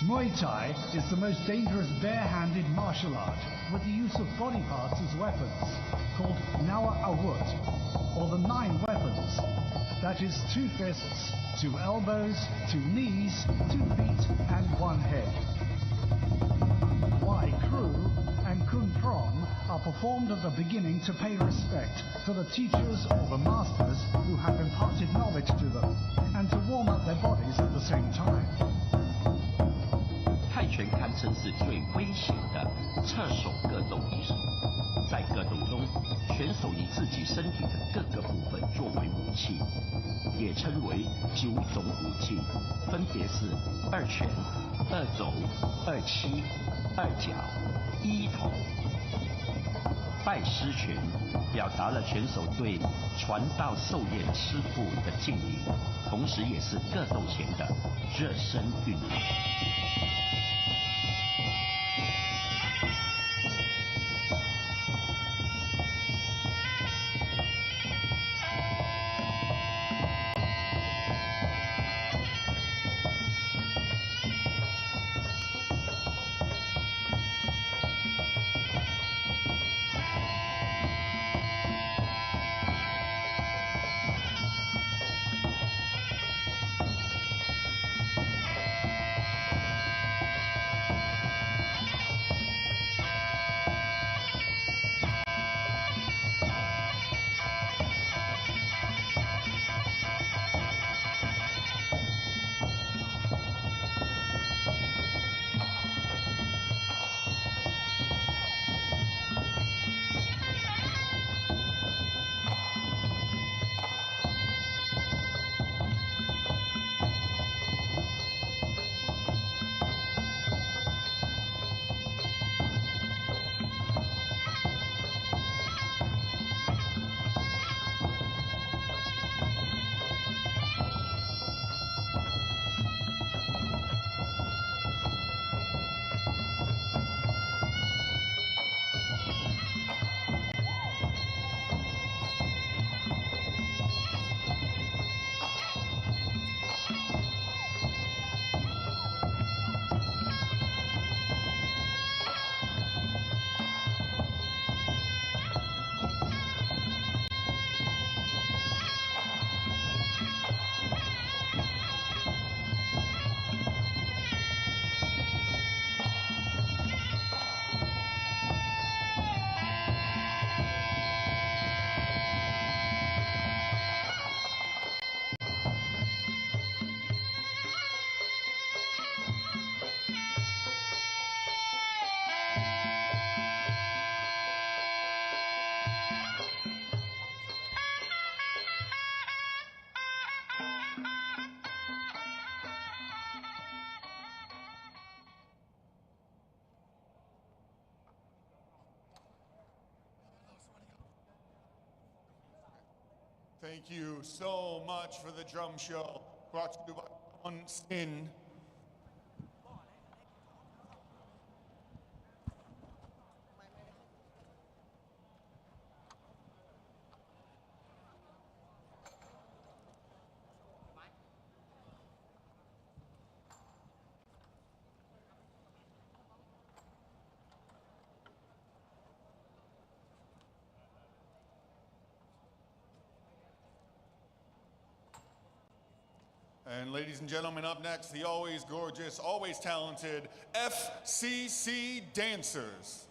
Muay Thai is the most dangerous bare-handed martial art with the use of body parts as weapons, called Nawa Awut, or the 9 weapons. That is 2 fists, 2 elbows, 2 knees, 2 feet, and 1 head. Wai Kru and Kun Prom are performed at the beginning to pay respect to the teachers or the masters who have imparted knowledge to them, and to warm up their bodies at the same time. 泰拳堪称是最危险的侧手格斗艺术。在格斗中，选手以自己身体的各个部分作为武器，也称为9种武器，分别是2拳、2肘、2膝、2脚、1头。拜师拳表达了选手对传道授业师傅的敬意，同时也是格斗前的热身运动。Thank you so much for the drum show. Brought to you by One Sin. And ladies and gentlemen, up next, the always gorgeous, always talented FCC dancers.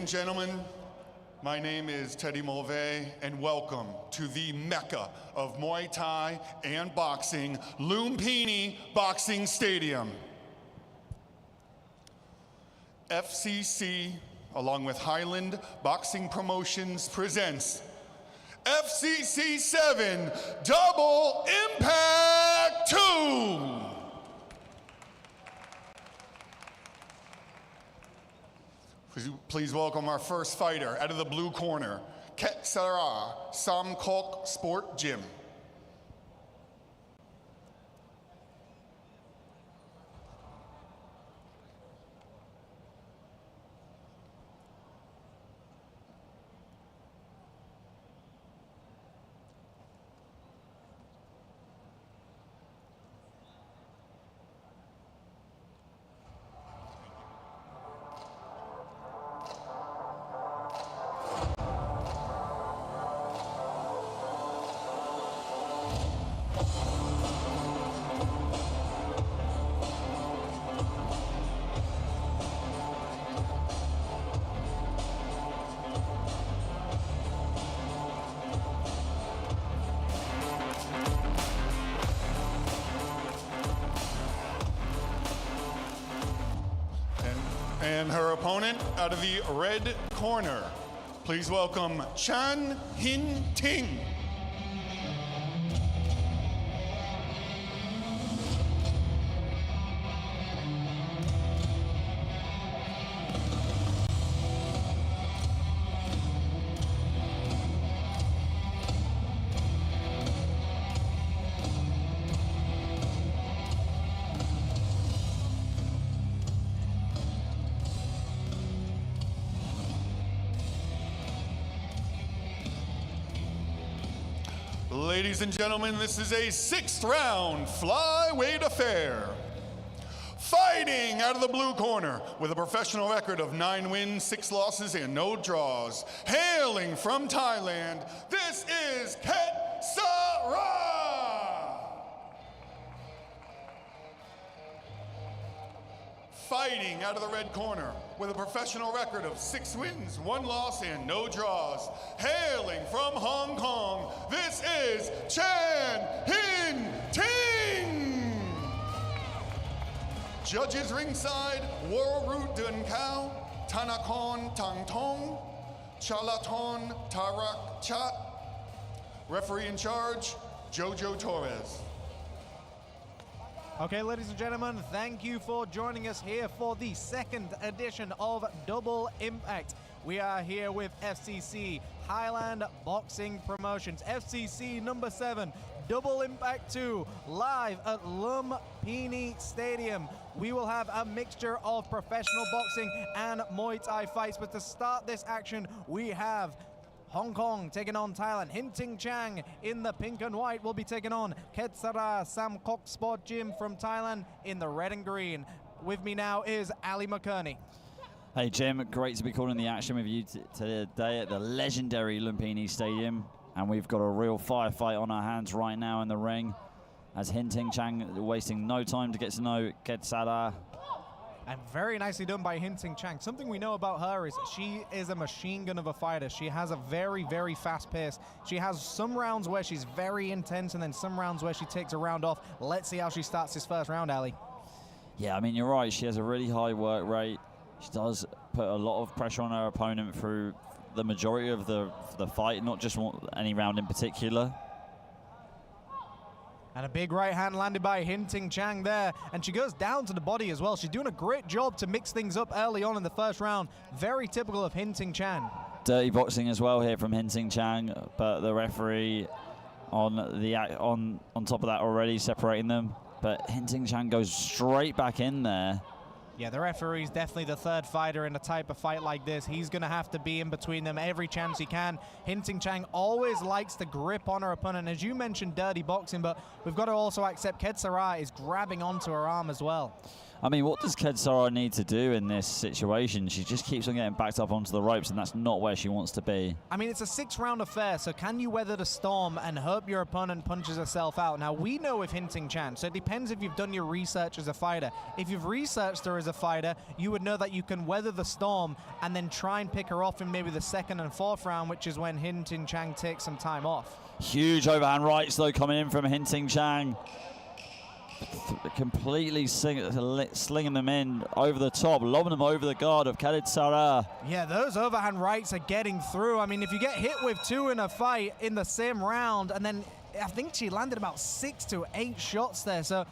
and gentlemen, my name is Teddy Mulvey, and welcome to the Mecca of Muay Thai and boxing, Lumpini Boxing Stadium. FCC, along with Highland Boxing Promotions, presents FCC 7 Double Impact 2. Please welcome our first fighter out of the blue corner, Ketsara Samkok Sport Gym. And her opponent out of the red corner, please welcome Chan Hin Ting. Ladies and gentlemen, this is a 6th round flyweight affair. Fighting out of the blue corner with a professional record of 9 wins, 6 losses, and no draws. Hailing from Thailand, this is Ketsara. Fighting out of the red corner with a professional record of 6 wins, 1 loss, and no draws. Hailing from Hong Kong, this is Chan Hin Ting. Judges ringside, Warroot Dun Kao, Tanakon Tang Tong, Chalaton Tarak Chat. Referee in charge, Jojo Torres. Okay, ladies and gentlemen, thank you for joining us here for the 2nd edition of Double Impact. We are here with FCC Highland Boxing Promotions, FCC number 7, Double Impact 2, live at Lumpini Stadium. We will have a mixture of professional boxing and Muay Thai fights, but to start this action, we have Hong Kong taking on Thailand. Hin Ting Chang in the pink and white will be taking on Ketsara Samkok Sport Gym from Thailand in the red and green. With me now is Ali McKerney. Hey Jim, great to be calling the action with you today at the legendary Lumpini Stadium. And we've got a real firefight on our hands right now in the ring, as Hin Ting Chang wasting no time to get to know Ketsara. And very nicely done by Hin Ting Chang. Something we know about her is she is a machine gun of a fighter. She has a very, very fast pace. She has some rounds where she's very intense and then some rounds where she takes a round off. Let's see how she starts this first round, Ali. Yeah, I mean, you're right. She has a really high work rate. She does put a lot of pressure on her opponent through the majority of the fight, not just any round in particular. And a big right hand landed by Hin Ting Chang there. And she goes down to the body as well. She's doing a great job to mix things up early on in the first round. Very typical of Hin Ting Chang. Dirty boxing as well here from Hin Ting Chang, but the referee on top of that already separating them. But Hin Ting Chang goes straight back in there. Yeah, the referee's definitely the 3rd fighter in a type of fight like this. He's going to have to be in between them every chance he can. Hin Ting Chang always likes to grip on her opponent. As you mentioned, dirty boxing, but we've got to also accept Ketsara is grabbing onto her arm as well. I mean, what does Kedsara need to do in this situation? She just keeps on getting backed up onto the ropes, and that's not where she wants to be. I mean, it's a 6-round affair, so can you weather the storm and hope your opponent punches herself out? Now, we know with Hinting Chan, so it depends if you've done your research as a fighter. If you've researched her as a fighter, you would know that you can weather the storm and then try and pick her off in maybe the 2nd and 4th round, which is when Hinting Chan takes some time off. Huge overhand rights, though, coming in from Hinting Chan. Completely slinging them in over the top, lobbing them over the guard of Kedsara. Yeah, those overhand rights are getting through. I mean, if you get hit with 2 in a fight in the same round, and then I think she landed about 6 to 8 shots there, so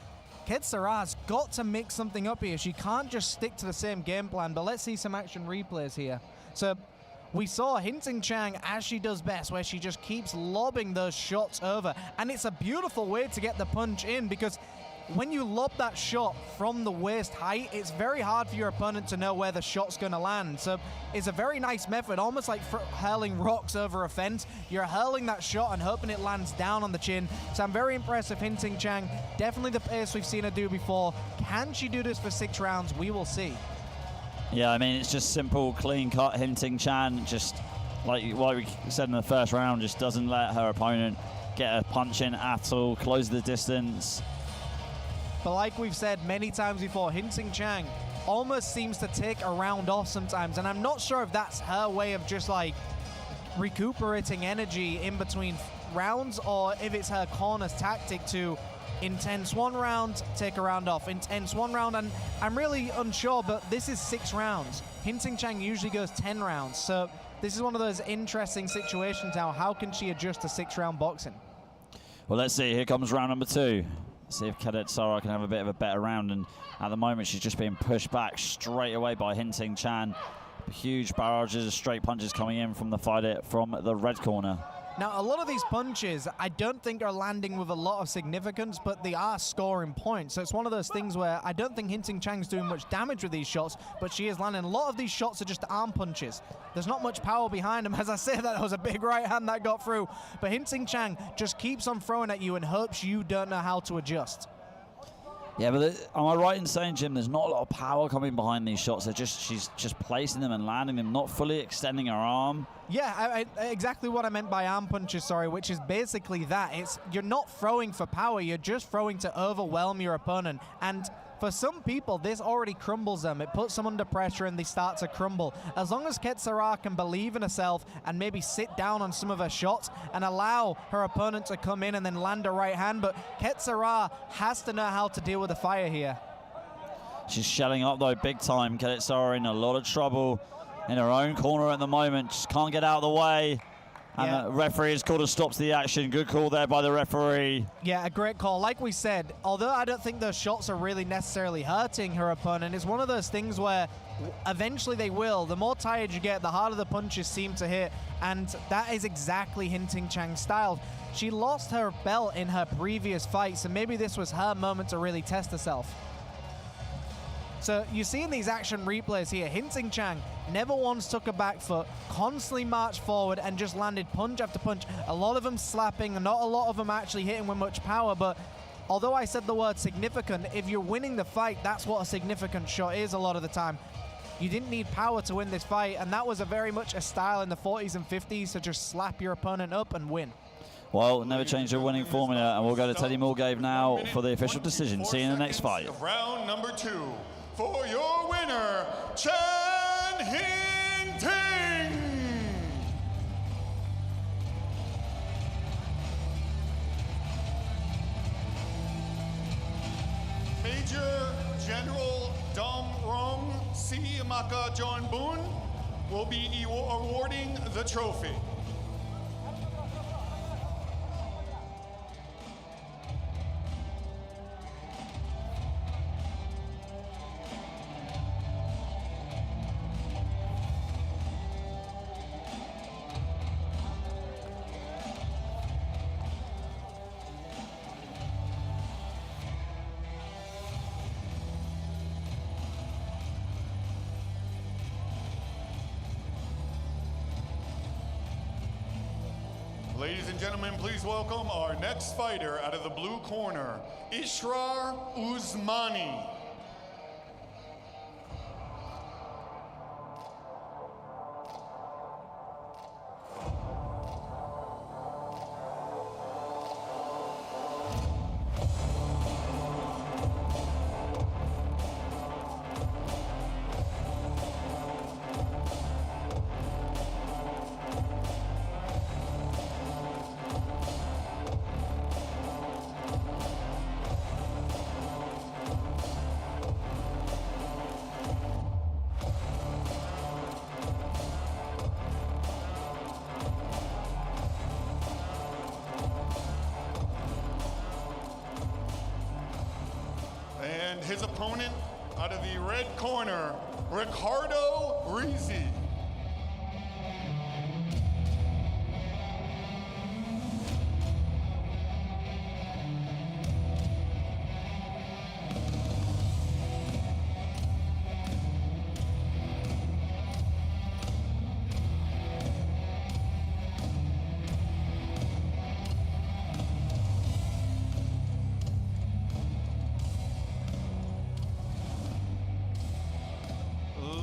Kedsara's got to mix something up here. She can't just stick to the same game plan, but let's see some action replays here. So we saw Hinting Chan, as she does best, where she just keeps lobbing those shots over, and it's a beautiful way to get the punch in, because when you lob that shot from the waist height, it's very hard for your opponent to know where the shot's going to land. So it's a very nice method, almost like hurling rocks over a fence. You're hurling that shot and hoping it lands down on the chin. So I'm very impressed with Hinting Chan. Definitely the pace we've seen her do before. Can she do this for 6 rounds? We will see. Yeah, I mean, it's just simple, clean-cut Hinting Chan. Just like what we said in the first round, just doesn't let her opponent get a punch in at all, close the distance. But like we've said many times before, Hinting Chan almost seems to take a round off sometimes, and I'm not sure if that's her way of just like recuperating energy in between rounds, or if it's her corner's tactic to intense 1 round, take a round off, intense 1 round, and I'm really unsure, but this is 6 rounds. Hinting Chan usually goes 10 rounds, so this is one of those interesting situations now. How can she adjust to 6-round boxing? Well, let's see. Here comes round number 2. See if Kedsara can have a bit of a better round, and at the moment she's just being pushed back straight away by Hinting Chan. Huge barrages of straight punches coming in from the fighter from the red corner. Now, a lot of these punches I don't think are landing with a lot of significance, but they are scoring points. So it's one of those things where I don't think Hinting Chan's doing much damage with these shots, but she is landing. A lot of these shots are just arm punches. There's not much power behind them. As I say that was a big right hand that got through. But Hinting Chan just keeps on throwing at you and hopes you don't know how to adjust. Yeah, but am I right in saying, Jim, there's not a lot of power coming behind these shots? She's just placing them and landing them, not fully extending her arm. Yeah, exactly what I meant by arm punches, sorry, which is basically that. You're not throwing for power, you're just throwing to overwhelm your opponent. And for some people, this already crumbles them. It puts them under pressure and they start to crumble. As long as Kedsara can believe in herself and maybe sit down on some of her shots and allow her opponent to come in and then land a right hand, but Kedsara has to know how to deal with the fire here. She's shelling up, though, big time. Kedsara in a lot of trouble in her own corner at the moment. Just can't get out of the way. And the referee has called a stop to the action. Good call there by the referee. Yeah, a great call. Like we said, although I don't think those shots are really necessarily hurting her opponent, it's one of those things where eventually they will. The more tired you get, the harder the punches seem to hit. And that is exactly Hinting Chan's style. She lost her belt in her previous fight, so maybe this was her moment to really test herself. So you see in these action replays here, Hinting Chan never once took a back foot, constantly marched forward and just landed punch after punch. A lot of them slapping, and not a lot of them actually hitting with much power, but although I said the word significant, if you're winning the fight, that's what a significant shot is a lot of the time. You didn't need power to win this fight, and that was very much a style in the 40s and 50s, to just slap your opponent up and win. Well, never change your winning formula, and we'll go to Teddy Mulgrave now for the official decision. See you in the next fight. Round number 2. For your winner, Chan Hinting! Major General Dom Rong Si Maka John Boon will be awarding the trophy. Ladies and gentlemen, please welcome our next fighter out of the blue corner, Ishrar Usmani. opponent out of the red corner, Ricardo Rizzi.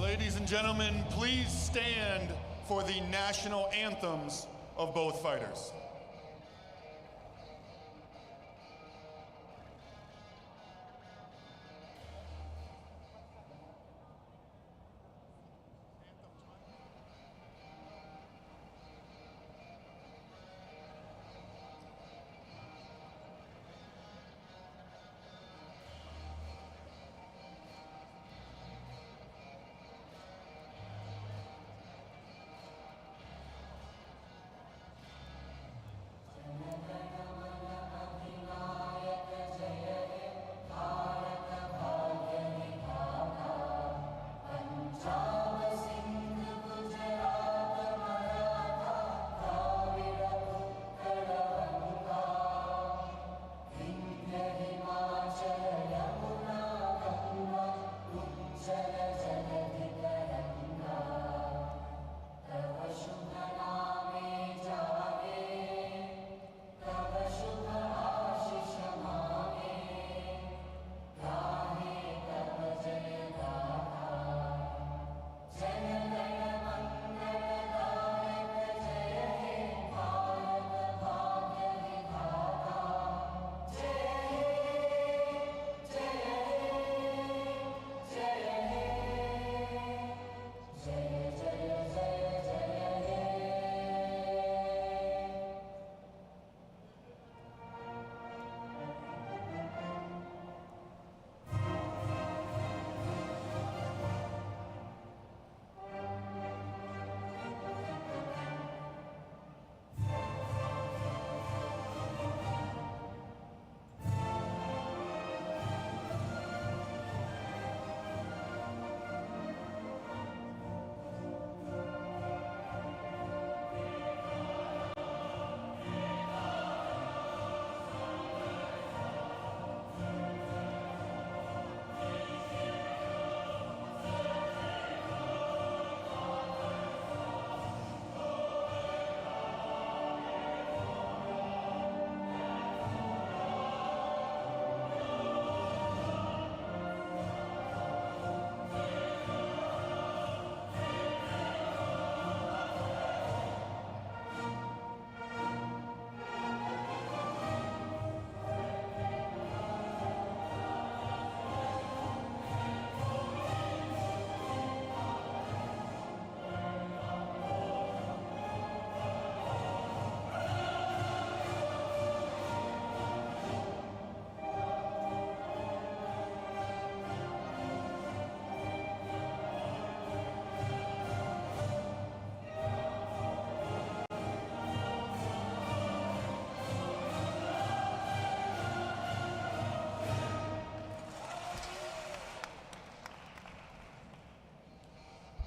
Ladies and gentlemen, please stand for the national anthems of both fighters.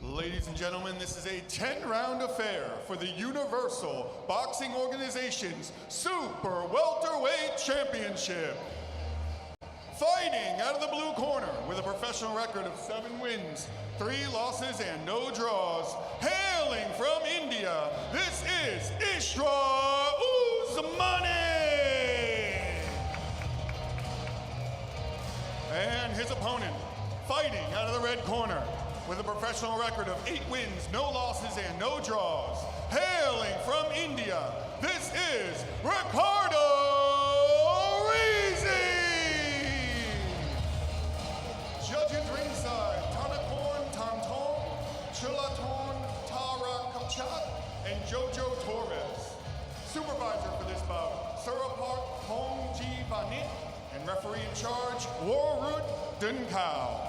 Ladies and gentlemen, this is a 10-round affair for the Universal Boxing Organization's Super Welterweight Championship. Fighting out of the blue corner with a professional record of 7 wins, 3 losses, and no draws. Hailing from India, this is Ishra Usmani. And his opponent, fighting out of the red corner with a professional record of 8 wins, no losses, and no draws. Hailing from India, this is Ricardo Rizzi. Judges ringside, Tanakorn Tanton, Chulaton Tara Kapchat, and Jojo Torres. Supervisor for this bout, Surapart Hongji Vanit, and referee in charge, Warrut Dunkao.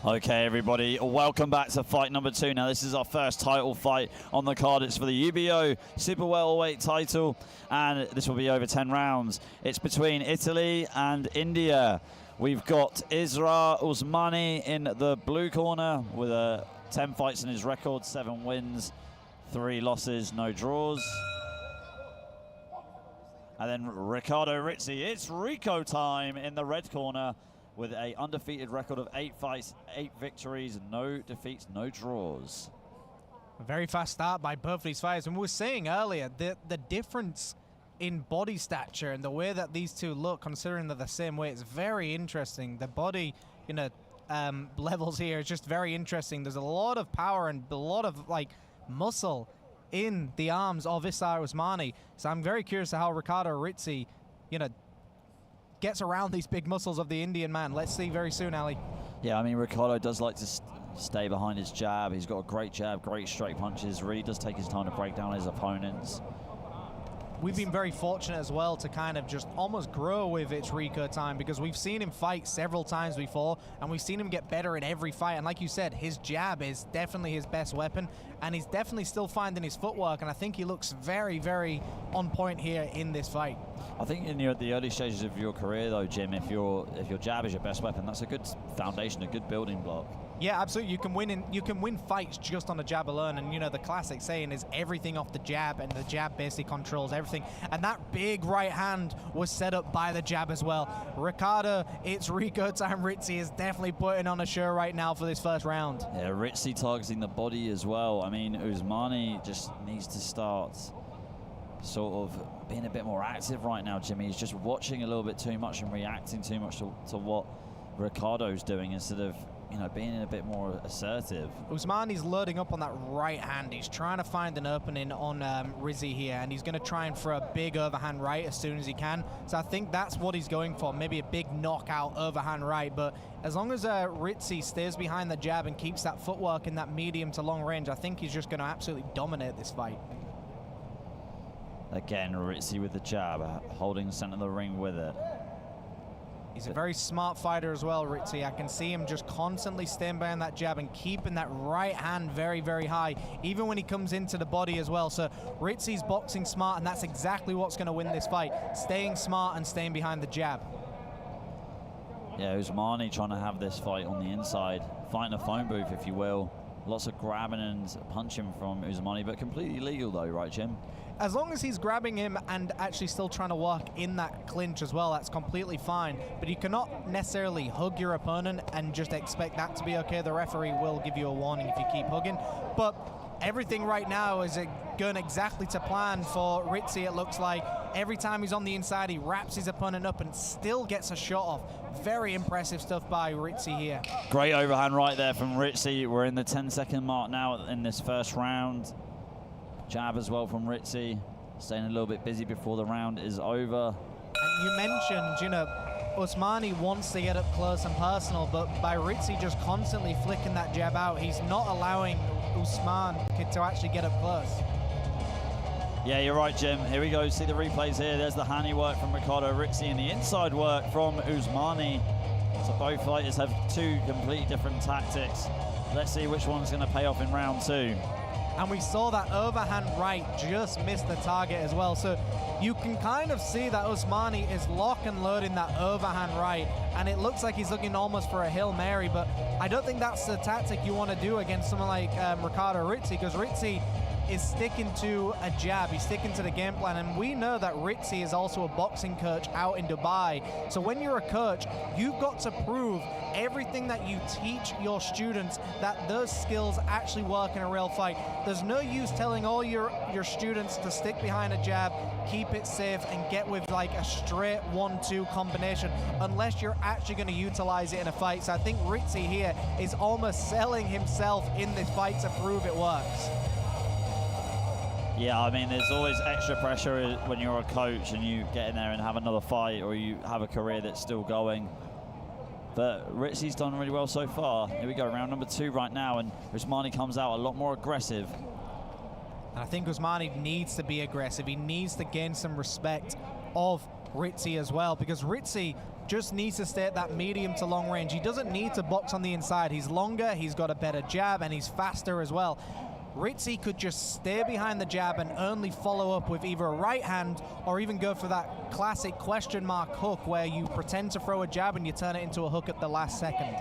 Okay, everybody, welcome back to fight number 2. Now, this is our first title fight on the card. It's for the UBO Super Welterweight title, and this will be over 10 rounds. It's between Italy and India. We've got Isra Usmani in the blue corner with 10 fights in his record, 7 wins, 3 losses, no draws. And then Ricardo Rizzi, it's Rico time in the red corner with a undefeated record of 8 fights, 8 victories, no defeats, no draws. A very fast start by both these fighters. And we were saying earlier, the difference in body stature and the way that these two look, considering they're the same weight, is very interesting. The body, levels here is just very interesting. There's a lot of power and a lot of muscle in the arms of Isra Usmani. So I'm very curious to how Ricardo Rizzi, gets around these big muscles of the Indian man. Let's see very soon, Ali. Yeah, I mean, Ricardo does like to stay behind his jab. He's got a great jab, great straight punches, really does take his time to break down his opponents. We've been very fortunate as well to kind of just almost grow with It's Rico time, because we've seen him fight several times before and we've seen him get better in every fight. And like you said, his jab is definitely his best weapon and he's definitely still finding his footwork, and I think he looks very, very on point here in this fight. I think in the early stages of your career though, Jim, if your jab is your best weapon, that's a good foundation, a good building block. Yeah, absolutely. You can win fights just on the jab alone, and the classic saying is everything off the jab, and the jab basically controls everything. And that big right hand was set up by the jab as well. Ricardo, it's Rico time. Rizzi is definitely putting on a show right now for this first round. Yeah, Rizzi targeting the body as well. I mean, Usmani just needs to start sort of being a bit more active right now, Jimmy. He's just watching a little bit too much and reacting too much to what Ricardo's doing instead of being a bit more assertive. Usmani's loading up on that right hand. He's trying to find an opening on Rizzi here, and he's going to try and throw a big overhand right as soon as he can. So I think that's what he's going for, maybe a big knockout overhand right. But as long as Rizzi stays behind the jab and keeps that footwork in that medium to long range, I think he's just going to absolutely dominate this fight. Again, Rizzi with the jab, holding the center of the ring with it. He's a very smart fighter as well, Rizzi. I can see him just constantly staying behind that jab and keeping that right hand very, very high, even when he comes into the body as well. So Rizzi's boxing smart, and that's exactly what's going to win this fight, staying smart and staying behind the jab. Yeah, Usmani trying to have this fight on the inside, fighting a phone booth, if you will. Lots of grabbing and punching from Usmani, but completely legal though, right, Jim? As long as he's grabbing him and actually still trying to work in that clinch as well, that's completely fine. But you cannot necessarily hug your opponent and just expect that to be okay. The referee will give you a warning if you keep hugging. But everything right now is going exactly to plan for Rizzi, it looks like. Every time he's on the inside, he wraps his opponent up and still gets a shot off. Very impressive stuff by Rizzi here. Great overhand right there from Rizzi. We're in the 10-second mark now in this first round. Jab as well from Rizzi, staying a little bit busy before the round is over. And you mentioned, Usmani wants to get up close and personal, but by Rizzi just constantly flicking that jab out, he's not allowing Usman to actually get up close. Yeah, you're right, Jim. Here we go. See the replays here. There's the handy work from Ricardo Rizzi and the inside work from Usmani. So both fighters have 2 completely different tactics. Let's see which one's going to pay off in round 2. And we saw that overhand right just missed the target as well. So you can kind of see that Usmani is lock and loading that overhand right, and it looks like he's looking almost for a Hail Mary, but I don't think that's the tactic you want to do against someone like Ricardo Rizzi, because Rizzi is sticking to a jab, he's sticking to the game plan, and we know that Rizzi is also a boxing coach out in Dubai. So when you're a coach, you've got to prove everything that you teach your students, that those skills actually work in a real fight. There's no use telling all your students to stick behind a jab, keep it safe, and get with like a straight 1-2 combination unless you're actually going to utilize it in a fight. So I think Rizzi here is almost selling himself in this fight to prove it works. Yeah, I mean, there's always extra pressure when you're a coach and you get in there and have another fight, or you have a career that's still going. But Rizzi's done really well so far. Here we go, round number 2 right now, and Usmani comes out a lot more aggressive. And I think Usmani needs to be aggressive. He needs to gain some respect of Rizzi as well, because Rizzi just needs to stay at that medium to long range. He doesn't need to box on the inside. He's longer, he's got a better jab, and he's faster as well. Ritzy could just stay behind the jab and only follow up with either a right hand or even go for that classic question mark hook where you pretend to throw a jab and you turn it into a hook at the last second.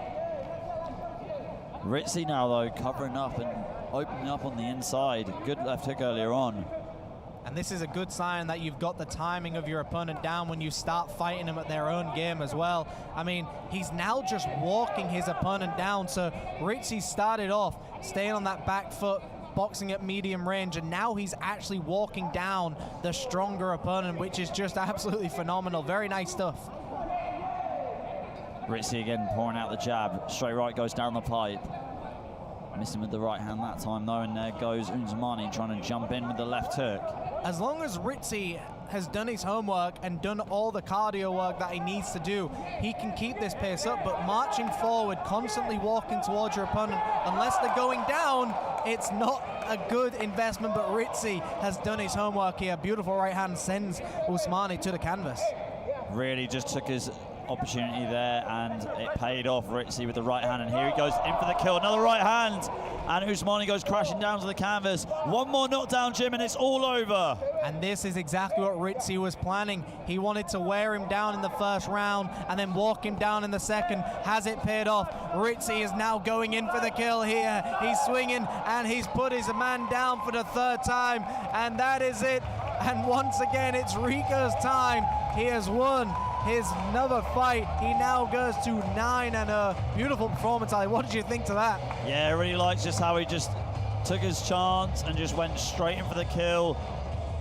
Ritzy now, though, covering up and opening up on the inside. Good left hook earlier on. And this is a good sign that you've got the timing of your opponent down when you start fighting them at their own game as well. I mean, he's now just walking his opponent down. So Ritzy started off staying on that back foot, boxing at medium range, and now he's actually walking down the stronger opponent, which is just absolutely phenomenal. Very nice stuff. Ritzy again pouring out the jab. Straight right goes down the pipe. Missing with the right hand that time, though, and there goes Unzumani trying to jump in with the left hook. As long as Ritzy has done his homework and done all the cardio work that he needs to do, he can keep this pace up, but marching forward, constantly walking towards your opponent, unless they're going down, it's not a good investment, but Ritzy has done his homework here. Beautiful right hand sends Usmani to the canvas. Really just took his opportunity there, and it paid off. Ritzy with the right hand, and here he goes in for the kill. Another right hand, and Usmani goes crashing down to the canvas. One more knockdown, Jim, and it's all over. And this is exactly what Ritzy was planning. He wanted to wear him down in the first round and then walk him down in the second. Has it paid off? Ritzy is now going in for the kill here. He's swinging, and he's put his man down for the third time, and that is it. And once again, it's Rico's time. He has won his another fight. He now goes to 9, and a beautiful performance, Ali. What did you think to that? Yeah, I really liked just how he just took his chance and just went straight in for the kill.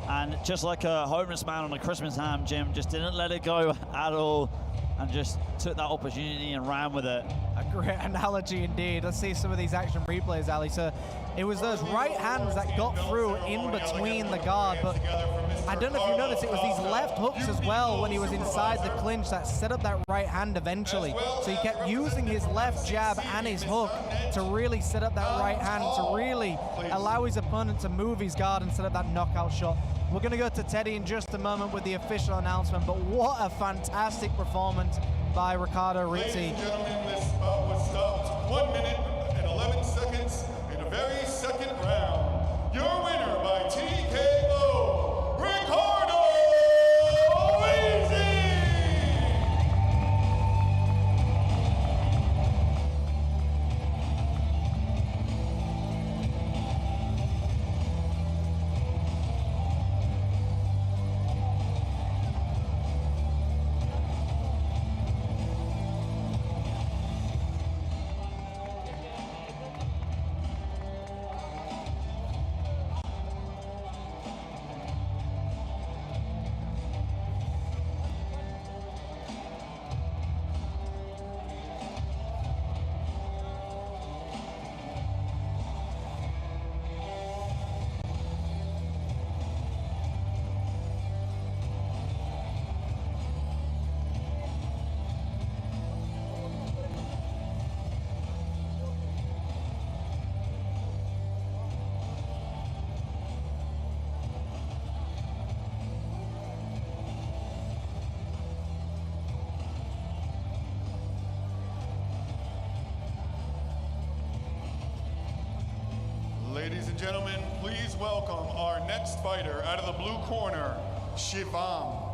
And just like a homeless man on a Christmas ham, Jim, just didn't let it go at all and just took that opportunity and ran with it. A great analogy indeed. Let's see some of these action replays, Ali. So it was those right hands that got through in between the guard, but I don't know if you noticed, it was these left hooks as well when he was inside the clinch that set up that right hand eventually. So he kept using his left jab and his hook to really set up that right hand, to really allow his opponent to move his guard and set up that knockout shot. We're going to go to Teddy in just a moment with the official announcement, but what a fantastic performance by Ricardo Ritzy. Ladies and gentlemen, this bout was stopped 1 minute and 11 seconds in a very second round. Your winner by TKO, Ricardo Ritzy! Ladies and gentlemen, please welcome our next fighter out of the blue corner, Shivam.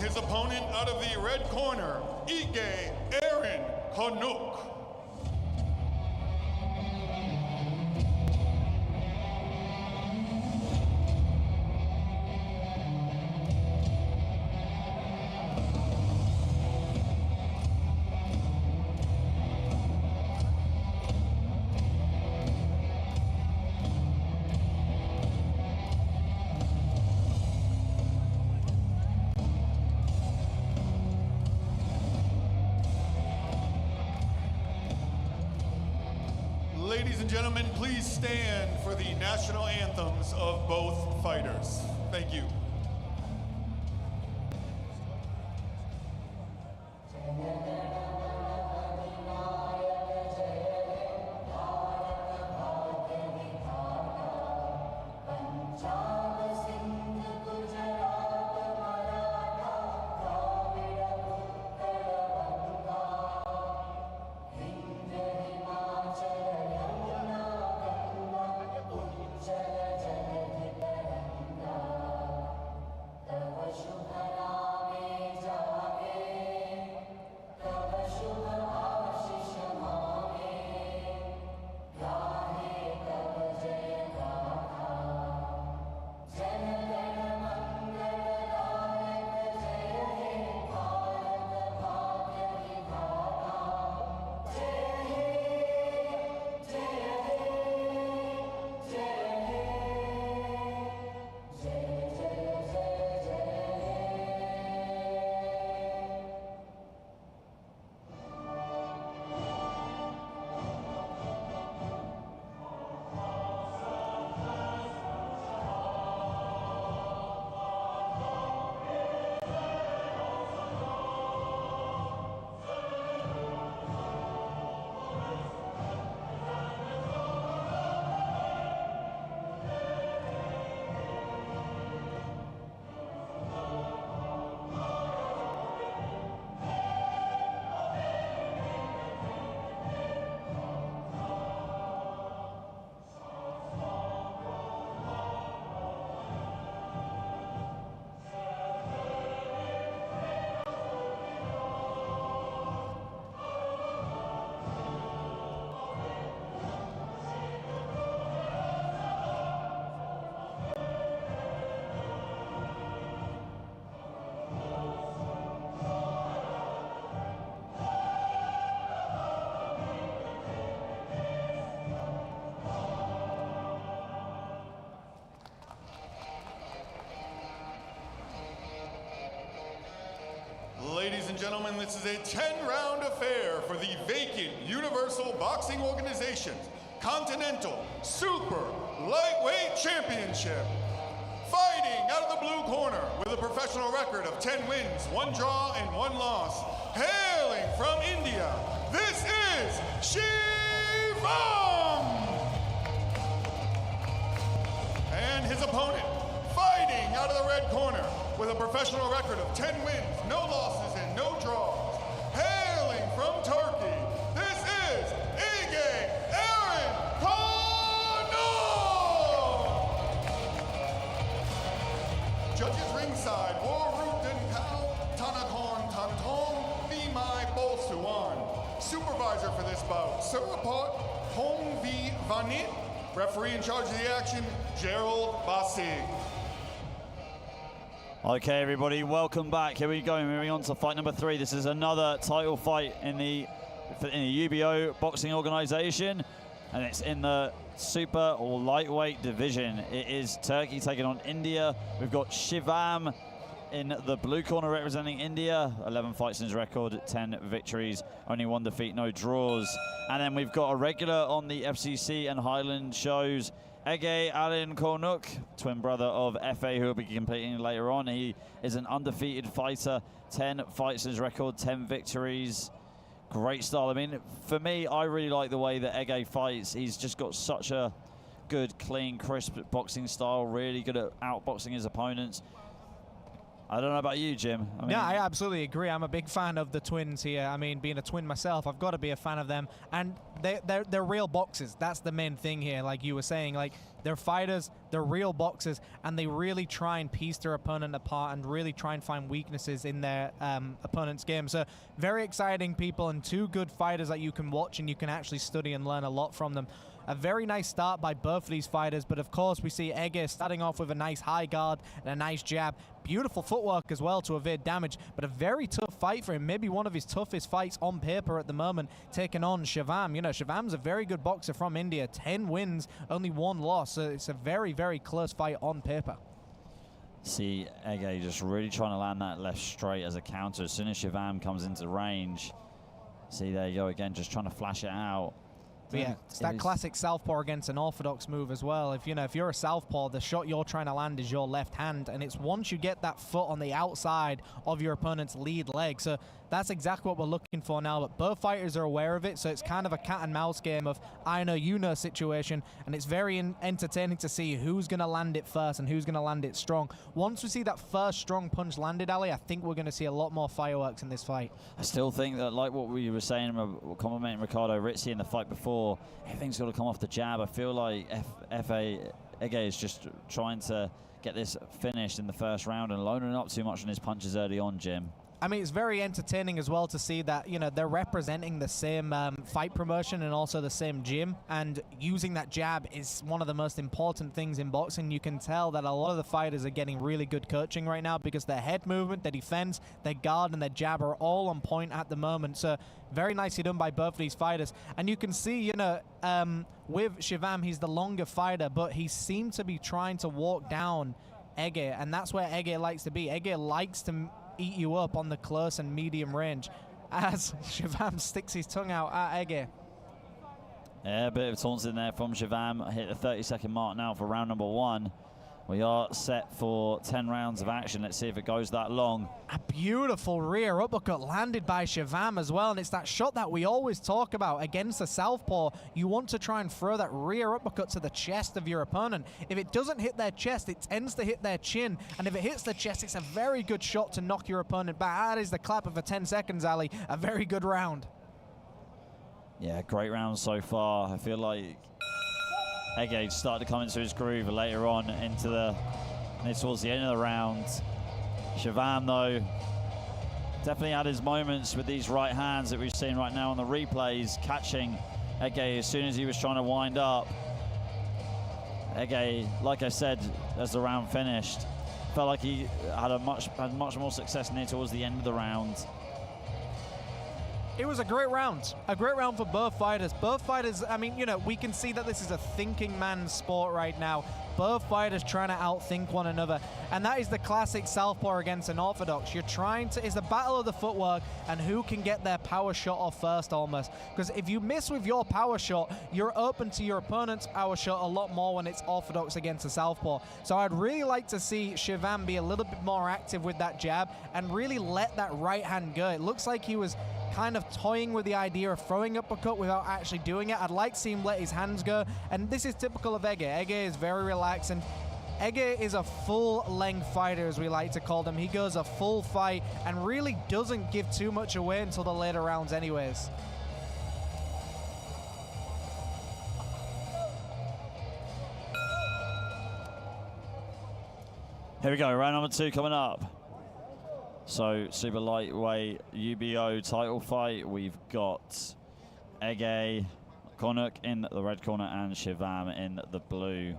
his opponent out of the red corner, Ige Aaron Konuk. Ladies and gentlemen, please stand for the national anthems of both fighters. Thank you. Ladies and gentlemen, this is a 10-round affair for the vacant Universal Boxing Organization's Continental Super Lightweight Championship. Fighting out of the blue corner with a professional record of 10 wins, 1 draw, and 1 loss. Hailing from India, this is Shivam! And his opponent, fighting out of the red corner with a professional record of 10 wins, no losses, and no draws. Hailing from Turkey, this is Ige Aaron Konuk! Judges ringside, Waruten Kao, Tanakon Tantong, Vimai Bolsuan. Supervisor for this bout, Surapot Hong V. Vanit. Referee in charge of the action, Gerald Basig. Okay, everybody, welcome back. Here we go, moving on to fight number 3. This is another title fight in the UBO boxing organization, and it's in the super or lightweight division. It is Turkey taking on India. We've got Shivam in the blue corner representing India. 11 fights in his record, 10 victories, only 1 defeat, no draws. And then we've got a regular on the FCC and Highland shows, Ege Aaron Konuk, twin brother of FA, who will be competing later on. He is an undefeated fighter, 10 fights in his record, 10 victories. Great style. I mean, for me, I really like the way that Ege fights. He's just got such a good, clean, crisp boxing style, really good at outboxing his opponents. I don't know about you, Jim. Yeah, I absolutely agree. I'm a big fan of the twins here. I mean, being a twin myself, I've got to be a fan of them. And they're real boxers. That's the main thing here, like you were saying. Like, they're fighters, they're real boxers, and they really try and piece their opponent apart and really try and find weaknesses in their opponent's game. So, very exciting people and two good fighters that you can watch and you can actually study and learn a lot from them. A very nice start by both of these fighters, but of course we see Ege starting off with a nice high guard and a nice jab. Beautiful footwork as well to evade damage, but a very tough fight for him. Maybe one of his toughest fights on paper at the moment, taking on Shivam. You know, Shivam's a very good boxer from India. 10 wins, only 1 loss. So it's a very, very close fight on paper. See Ege just really trying to land that left straight as a counter. As soon as Shivam comes into range, see, there you go again, just trying to flash it out. But yeah, it's that classic southpaw against an orthodox move as well. If you're a southpaw, the shot you're trying to land is your left hand, and it's once you get that foot on the outside of your opponent's lead leg. So that's exactly what we're looking for now. But both fighters are aware of it, so it's kind of a cat and mouse game of I know you know situation, and it's very entertaining to see who's going to land it first and who's going to land it strong. Once we see that first strong punch landed, Ali, I think we're going to see a lot more fireworks in this fight. I still think that, like what we were saying, complimenting Ricardo Rizzi in the fight before, everything's got to come off the jab. I feel like Ege is just trying to get this finished in the first round and loading up too much on his punches early on, Jim. I mean, it's very entertaining as well to see that, they're representing the same fight promotion and also the same gym, and using that jab is one of the most important things in boxing. You can tell that a lot of the fighters are getting really good coaching right now because their head movement, their defense, their guard, and their jab are all on point at the moment. So very nicely done by both of these fighters. And you can see, with Shivam, he's the longer fighter, but he seemed to be trying to walk down Ege, and that's where Ege likes to be. Ege likes to eat you up on the close and medium range as Shivam sticks his tongue out at Ege. Yeah, a bit of taunts in there from Shivam. Hit the 30-second mark now for round number 1. We are set for 10 rounds of action. Let's see if it goes that long. A beautiful rear uppercut landed by Shivam as well, and it's that shot that we always talk about against the southpaw. You want to try and throw that rear uppercut to the chest of your opponent. If it doesn't hit their chest, it tends to hit their chin, and if it hits the chest, it's a very good shot to knock your opponent back. That is the clapper for 10 seconds, Ali. A very good round. Yeah, great round so far. I feel like Ege started to come into his groove later on towards the end of the round. Shivam, though, definitely had his moments with these right hands that we've seen right now on the replays, catching Ege as soon as he was trying to wind up. Ege, like I said, as the round finished, felt like he had much more success near towards the end of the round. It was a great round for both fighters. Both fighters, I mean, we can see that this is a thinking man's sport right now. Both fighters trying to outthink one another, and that is the classic southpaw against an orthodox. It's the battle of the footwork and who can get their power shot off first almost. Because if you miss with your power shot, you're open to your opponent's power shot a lot more when it's orthodox against a southpaw. So I'd really like to see Shivam be a little bit more active with that jab and really let that right hand go. It looks like he was kind of toying with the idea of throwing uppercut without actually doing it. I'd like to see him let his hands go, and this is typical of Ege. Ege is very relaxed, and Ege is a full-length fighter, as we like to call them. He goes a full fight and really doesn't give too much away until the later rounds anyways. Here we go, round number 2 coming up. So, super lightweight UBO title fight. We've got Ege Konuk in the red corner and Shivam in the blue.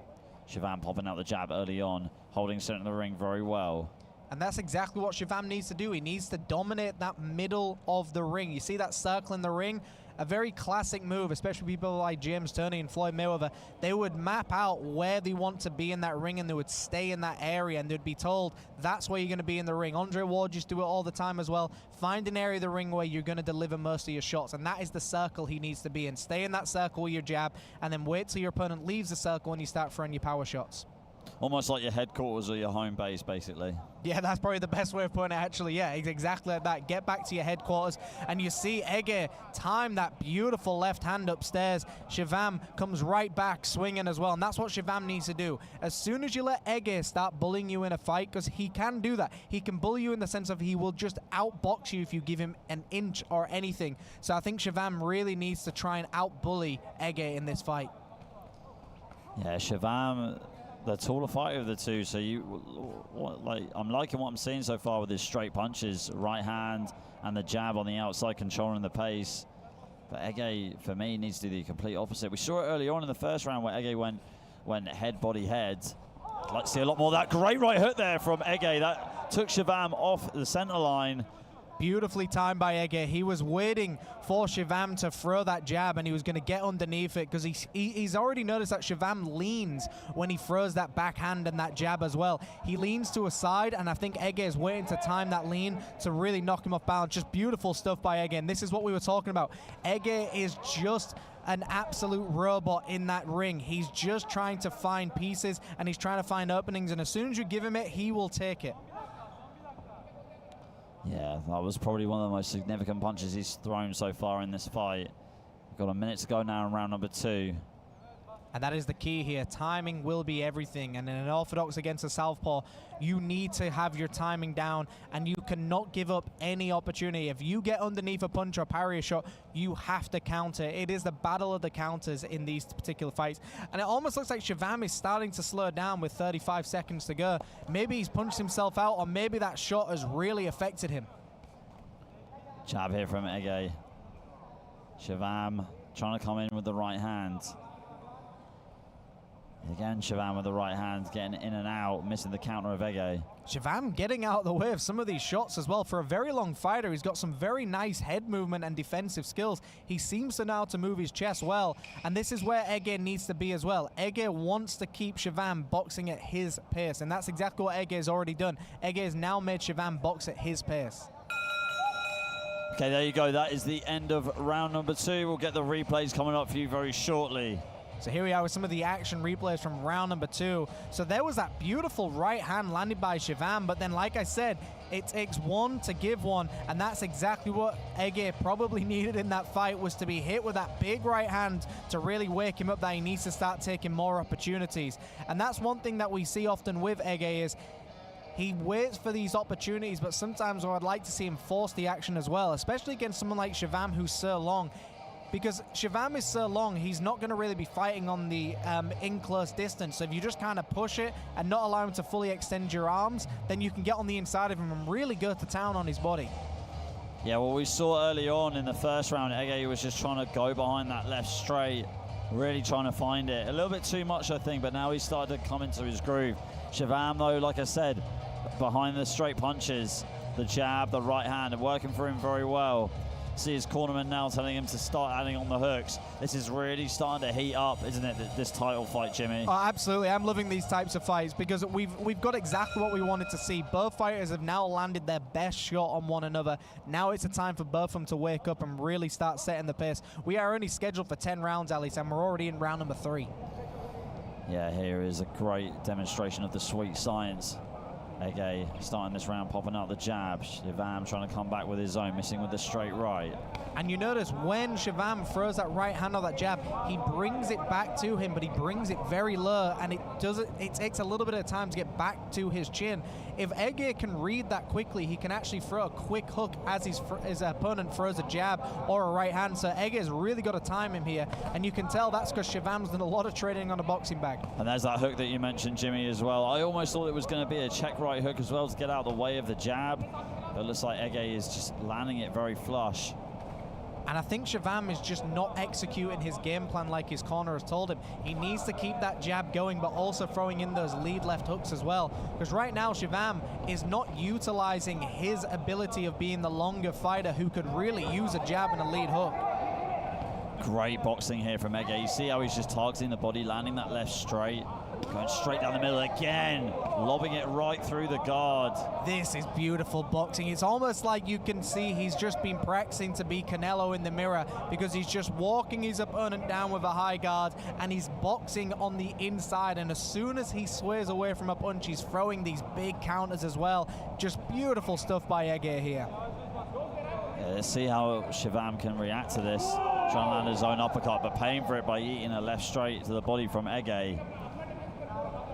Shivam popping out the jab early on, holding center of the ring very well. And that's exactly what Shivam needs to do. He needs to dominate that middle of the ring. You see that circle in the ring? A very classic move, especially people like James Toney and Floyd Mayweather. They would map out where they want to be in that ring, and they would stay in that area, and they'd be told that's where you're going to be in the ring. Andre Ward used to do it all the time as well. Find an area of the ring where you're going to deliver most of your shots, and that is the circle he needs to be in. Stay in that circle with your jab, and then wait till your opponent leaves the circle when you start throwing your power shots. Almost like your headquarters or your home base, basically. Yeah, that's probably the best way of putting it, actually. Yeah, it's exactly like that. Get back to your headquarters, and you see Ege time that beautiful left hand upstairs. Shivam comes right back swinging as well, and that's what Shivam needs to do. As soon as you let Ege start bullying you in a fight, because he can do that. He can bully you in the sense of he will just outbox you if you give him an inch or anything. So I think Shivam really needs to try and outbully Ege in this fight. Yeah, Shivam, the taller fighter of the two, so I'm liking what I'm seeing so far with his straight punches, right hand and the jab on the outside, controlling the pace. But Ege, for me, needs to do the complete opposite. We saw it early on in the first round where Ege went head, body, head. I'd like to see a lot more of that. Great right hook there from Ege. That took Shivam off the center line. Beautifully timed by Ege. He was waiting for Shivam to throw that jab, and he was going to get underneath it because he's already noticed that Shivam leans when he throws that backhand and that jab as well. He leans to a side, and I think Ege is waiting to time that lean to really knock him off balance. Just beautiful stuff by Ege, and this is what we were talking about. Ege is just an absolute robot in that ring. He's just trying to find pieces, and he's trying to find openings, and as soon as you give him it, he will take it. Yeah, that was probably one of the most significant punches he's thrown so far in this fight. We've got a minute to go now in round number 2. And that is the key here. Timing will be everything. And in an orthodox against a southpaw, you need to have your timing down, and you cannot give up any opportunity. If you get underneath a punch or parry a shot, you have to counter. It is the battle of the counters in these particular fights. And it almost looks like Shivam is starting to slow down with 35 seconds to go. Maybe he's punched himself out, or maybe that shot has really affected him. Jab here from Ege. Shivam trying to come in with the right hand. Again, Shivam with the right hand, getting in and out, missing the counter of Ege. Shivam getting out of the way of some of these shots as well. For a very long fighter, he's got some very nice head movement and defensive skills. He seems to know how to move his chest well, and this is where Ege needs to be as well. Ege wants to keep Shivam boxing at his pace, and that's exactly what Ege has already done. Ege has now made Shivam box at his pace. Okay, there you go. That is the end of round number 2. We'll get the replays coming up for you very shortly. So here we are with some of the action replays from round number 2. So there was that beautiful right hand landed by Shivam, but then like I said, it takes one to give one, and that's exactly what Ege probably needed in that fight, was to be hit with that big right hand to really wake him up that he needs to start taking more opportunities. And that's one thing that we see often with Ege is he waits for these opportunities, but sometimes I'd like to see him force the action as well, especially against someone like Shivam who's so long. Because Shivam is so long, he's not going to really be fighting on the in close distance. So if you just kind of push it and not allow him to fully extend your arms, then you can get on the inside of him and really go to town on his body. Yeah, well, we saw early on in the first round, Ege was just trying to go behind that left straight, really trying to find it. A little bit too much, I think, but now he's started to come into his groove. Shivam, though, like I said, behind the straight punches, the jab, the right hand, working for him very well. See his cornerman now telling him to start adding on the hooks. This is really starting to heat up, isn't it, this title fight, Jimmy? Oh, absolutely. I'm loving these types of fights because we've got exactly what we wanted to see. Both fighters have now landed their best shot on one another. Now it's a time for both of them to wake up and really start setting the pace. We are only scheduled for 10 rounds, Alice, and we're already in round number 3. Yeah, here is a great demonstration of the sweet science. Ege starting this round, popping out the jab. Shivam trying to come back with his own, missing with the straight right. And you notice when Shivam throws that right hand or that jab, he brings it back to him, but he brings it very low, and it takes a little bit of time to get back to his chin. If Ege can read that quickly, he can actually throw a quick hook as his opponent throws a jab or a right hand. So Ege's really got to time him here, and you can tell that's because Shivam's done a lot of training on a boxing bag. And there's that hook that you mentioned, Jimmy, as well. I almost thought it was going to be a check right hook as well to get out of the way of the jab, but it looks like Ege is just landing it very flush. And I think Shivam is just not executing his game plan like his corner has told him. He needs to keep that jab going, but also throwing in those lead left hooks as well. Because right now, Shivam is not utilizing his ability of being the longer fighter who could really use a jab and a lead hook. Great boxing here from Ege. You see how he's just targeting the body, landing that left straight. Going straight down the middle again, lobbing it right through the guard. This is beautiful boxing. It's almost like you can see he's just been practicing to be Canelo in the mirror, because he's just walking his opponent down with a high guard and he's boxing on the inside, and as soon as he sways away from a punch, he's throwing these big counters as well. Just beautiful stuff by Ege here. Yeah, let's see how Shivam can react to this. Trying to land his own uppercut, but paying for it by eating a left straight to the body from Ege.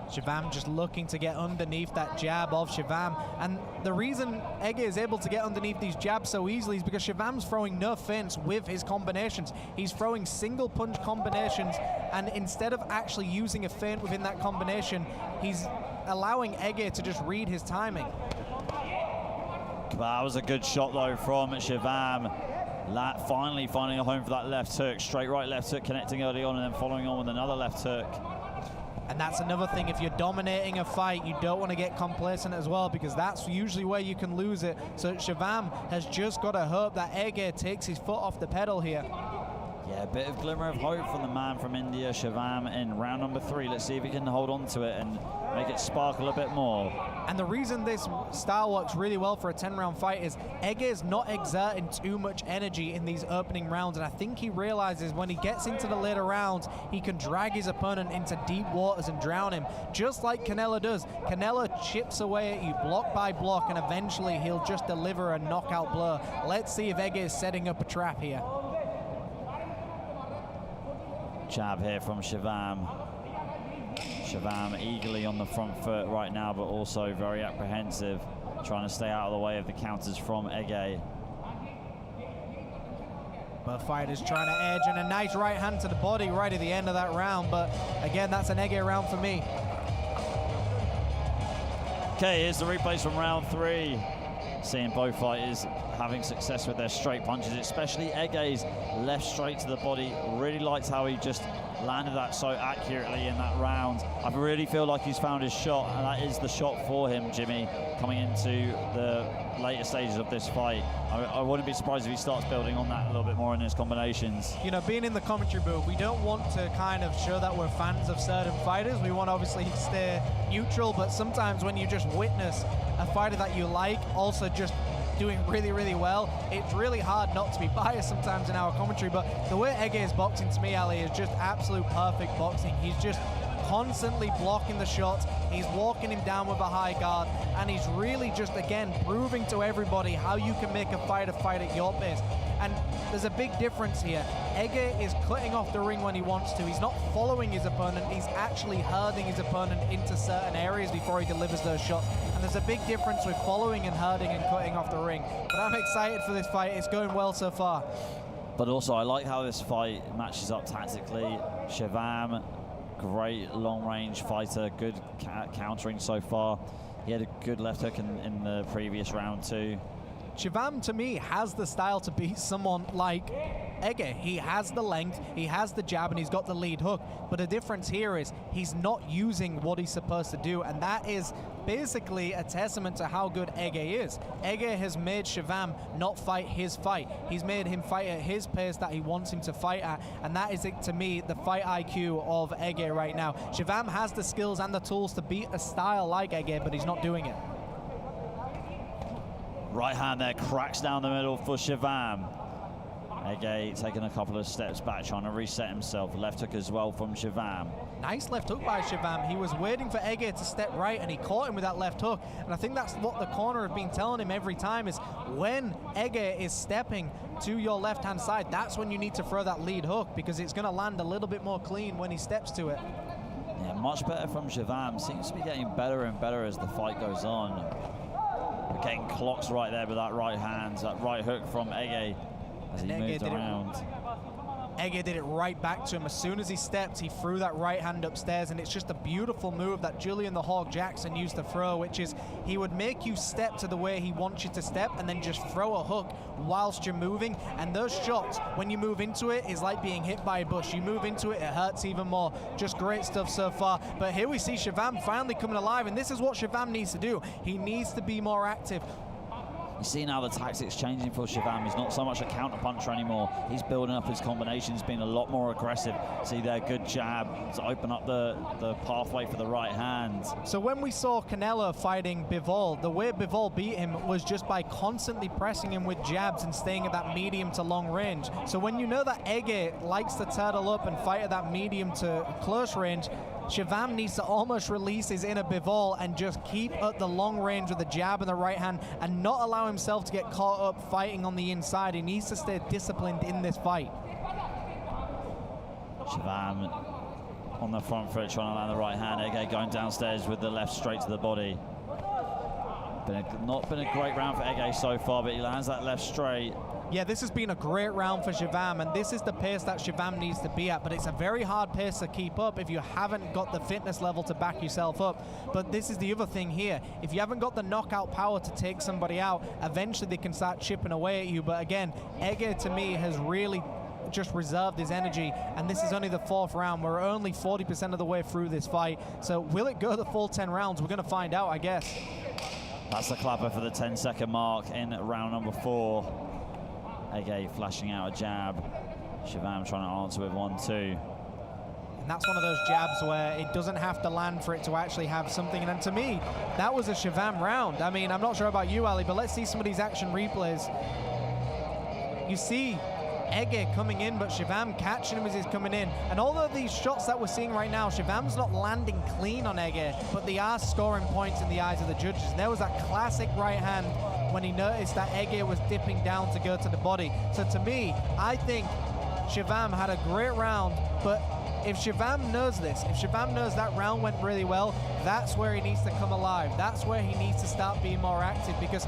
Shivam just looking to get underneath that jab of Shivam. And the reason Ege is able to get underneath these jabs so easily is because Shivam's throwing no feints with his combinations. He's throwing single punch combinations, and instead of actually using a feint within that combination, he's allowing Ege to just read his timing. That was a good shot though from Shivam. Finally finding a home for that left hook. Straight right left hook, connecting early on and then following on with another left hook. And that's another thing, if you're dominating a fight, you don't want to get complacent as well, because that's usually where you can lose it. So Shivam has just got to hope that Ege takes his foot off the pedal here. Yeah, a bit of glimmer of hope from the man from India, Shivam, in round number 3. Let's see if he can hold on to it and make it sparkle a bit more. And the reason this style works really well for a 10-round fight is Ege is not exerting too much energy in these opening rounds, and I think he realizes when he gets into the later rounds, he can drag his opponent into deep waters and drown him, just like Canelo does. Canelo chips away at you block by block, and eventually he'll just deliver a knockout blow. Let's see if Ege is setting up a trap here. Jab here from Shivam. Shivam eagerly on the front foot right now, but also very apprehensive, trying to stay out of the way of the counters from Ege. Both fighters trying to edge, and a nice right hand to the body right at the end of that round, but again, that's an Ege round for me. Okay, here's the replays from round 3. Seeing both fighters having success with their straight punches, especially Ege's left straight to the body. Really liked how he just landed that so accurately in that round. I really feel like he's found his shot, and that is the shot for him, Jimmy, coming into the later stages of this fight. I wouldn't be surprised if he starts building on that a little bit more in his combinations. You know, being in the commentary booth, we don't want to kind of show that we're fans of certain fighters. We want to obviously stay neutral, but sometimes when you just witness a fighter that you like also just doing really, really well, it's really hard not to be biased sometimes in our commentary. But the way Ege is boxing to me, Ali, is just absolute perfect boxing. He's just constantly blocking the shots, he's walking him down with a high guard, and he's really just, again, proving to everybody how you can make a fighter fight at your pace. And there's a big difference here. Ege is cutting off the ring when he wants to. He's not following his opponent, he's actually herding his opponent into certain areas before he delivers those shots. And there's a big difference with following and herding and cutting off the ring. But I'm excited for this fight, it's going well so far. But also, I like how this fight matches up tactically. Shivam, great long-range fighter, good countering so far. He had a good left hook in the previous round too. Shivam, to me, has the style to beat someone like Ege. He has the length, he has the jab, and he's got the lead hook. But the difference here is he's not using what he's supposed to do, and that is basically a testament to how good Ege is. Ege has made Shivam not fight his fight. He's made him fight at his pace that he wants him to fight at, and that is, to me, the fight IQ of Ege right now. Shivam has the skills and the tools to beat a style like Ege, but he's not doing it. Right hand there, cracks down the middle for Shivam. Ege taking a couple of steps back, trying to reset himself. Left hook as well from Shivam. Nice left hook by Shivam. He was waiting for Ege to step right, and he caught him with that left hook. And I think that's what the corner have been telling him every time, is when Ege is stepping to your left-hand side, that's when you need to throw that lead hook, because it's going to land a little bit more clean when he steps to it. Yeah, much better from Shivam. Seems to be getting better and better as the fight goes on. We're getting clocks right there with that right hand, that right hook from Ege as he moved around. Ege did it right back to him. As soon as he stepped, he threw that right hand upstairs, and it's just a beautiful move that Julian the Hawk Jackson used to throw, which is he would make you step to the way he wants you to step and then just throw a hook whilst you're moving. And those shots, when you move into it, is like being hit by a bush. You move into it, it hurts even more. Just great stuff so far. But here we see Shivam finally coming alive, and this is what Shivam needs to do. He needs to be more active. You see now the tactics changing for Shivam. He's not so much a counter-puncher anymore. He's building up his combinations, being a lot more aggressive. See there, good jab to open up the pathway for the right hand. So when we saw Canelo fighting Bivol, the way Bivol beat him was just by constantly pressing him with jabs and staying at that medium to long range. So when you know that Ege likes to turtle up and fight at that medium to close range, Shivam needs to almost release his inner Bivol and just keep at the long range with the jab and the right hand and not allow himself to get caught up fighting on the inside. He needs to stay disciplined in this fight. Shivam on the front foot trying to land the right hand. Ege going downstairs with the left straight to the body. Not been a great round for Ege so far, but he lands that left straight. Yeah, this has been a great round for Shivam, and this is the pace that Shivam needs to be at, but it's a very hard pace to keep up if you haven't got the fitness level to back yourself up. But this is the other thing here. If you haven't got the knockout power to take somebody out, eventually they can start chipping away at you. But again, Ege, to me, has really just reserved his energy, and this is only the 4th round. We're only 40% of the way through this fight. So will it go the full 10 rounds? We're going to find out, I guess. That's the clapper for the 10-second mark in round number 4. Ege flashing out a jab. Shivam trying to answer with 1-2. And that's one of those jabs where it doesn't have to land for it to actually have something. And to me, that was a Shivam round. I mean, I'm not sure about you, Ali, but let's see some of these action replays. You see Ege coming in, but Shivam catching him as he's coming in. And all of these shots that we're seeing right now, Shivam's not landing clean on Ege, but they are scoring points in the eyes of the judges. And there was that classic right hand when he noticed that Ege was dipping down to go to the body. So to me, I think Shivam had a great round, but if Shivam knows this, if Shivam knows that round went really well, that's where he needs to come alive. That's where he needs to start being more active, because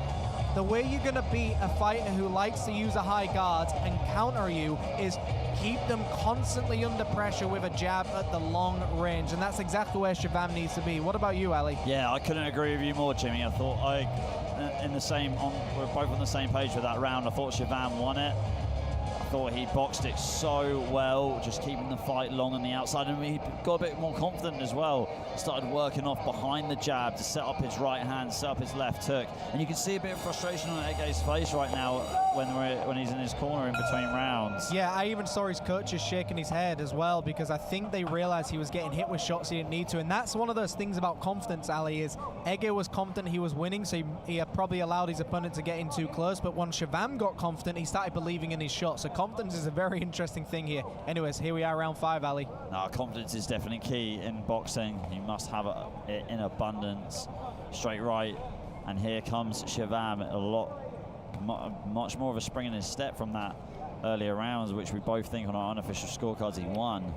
the way you're going to beat a fighter who likes to use a high guard and counter you is keep them constantly under pressure with a jab at the long range, and that's exactly where Shivam needs to be. What about you, Ali? Yeah, I couldn't agree with you more, Jimmy. I thought we're both on the same page with that round. I thought Shivam won it. I thought he boxed it so well, just keeping the fight long on the outside, and he got a bit more confident as well. Started working off behind the jab to set up his right hand, set up his left hook, and you can see a bit of frustration on Ege's face right now when he's in his corner in between rounds. Yeah, I even saw his coaches shaking his head as well, because I think they realized he was getting hit with shots he didn't need to, and that's one of those things about confidence, Ali, is Ege was confident he was winning, so he had probably allowed his opponent to get in too close, but when Shivam got confident, he started believing in his shot. So confidence is a very interesting thing here. Anyways, here we are, round 5, Ali. No, confidence is definitely key in boxing. You must have it in abundance. Straight right, and here comes Shivam. Much more of a spring in his step from that earlier rounds, which we both think on our unofficial scorecards he won.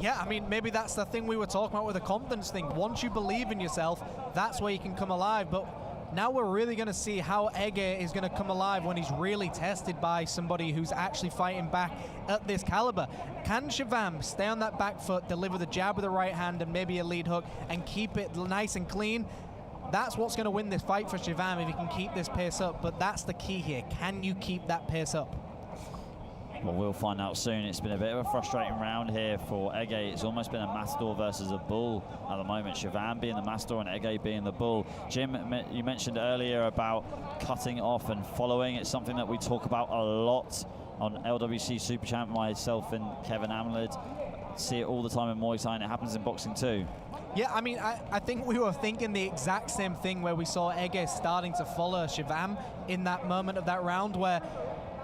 Yeah, I mean, maybe that's the thing we were talking about with the confidence thing. Once you believe in yourself, that's where you can come alive. But now we're really going to see how Ege is going to come alive when he's really tested by somebody who's actually fighting back at this caliber. Can Shivam stay on that back foot, deliver the jab with the right hand and maybe a lead hook, and keep it nice and clean? That's what's going to win this fight for Shivam, if he can keep this pace up. But that's the key here. Can you keep that pace up? Well, we'll find out soon. It's been a bit of a frustrating round here for Ege. It's almost been a matador versus a bull at the moment. Shivam being the matador and Ege being the bull. Jim, you mentioned earlier about cutting off and following. It's something that we talk about a lot on LWC Super Champ, myself and Kevin Amlid. See it all the time in Muay Thai, and it happens in boxing too. Yeah, I mean, I think we were thinking the exact same thing where we saw Ege starting to follow Shivam in that moment of that round, where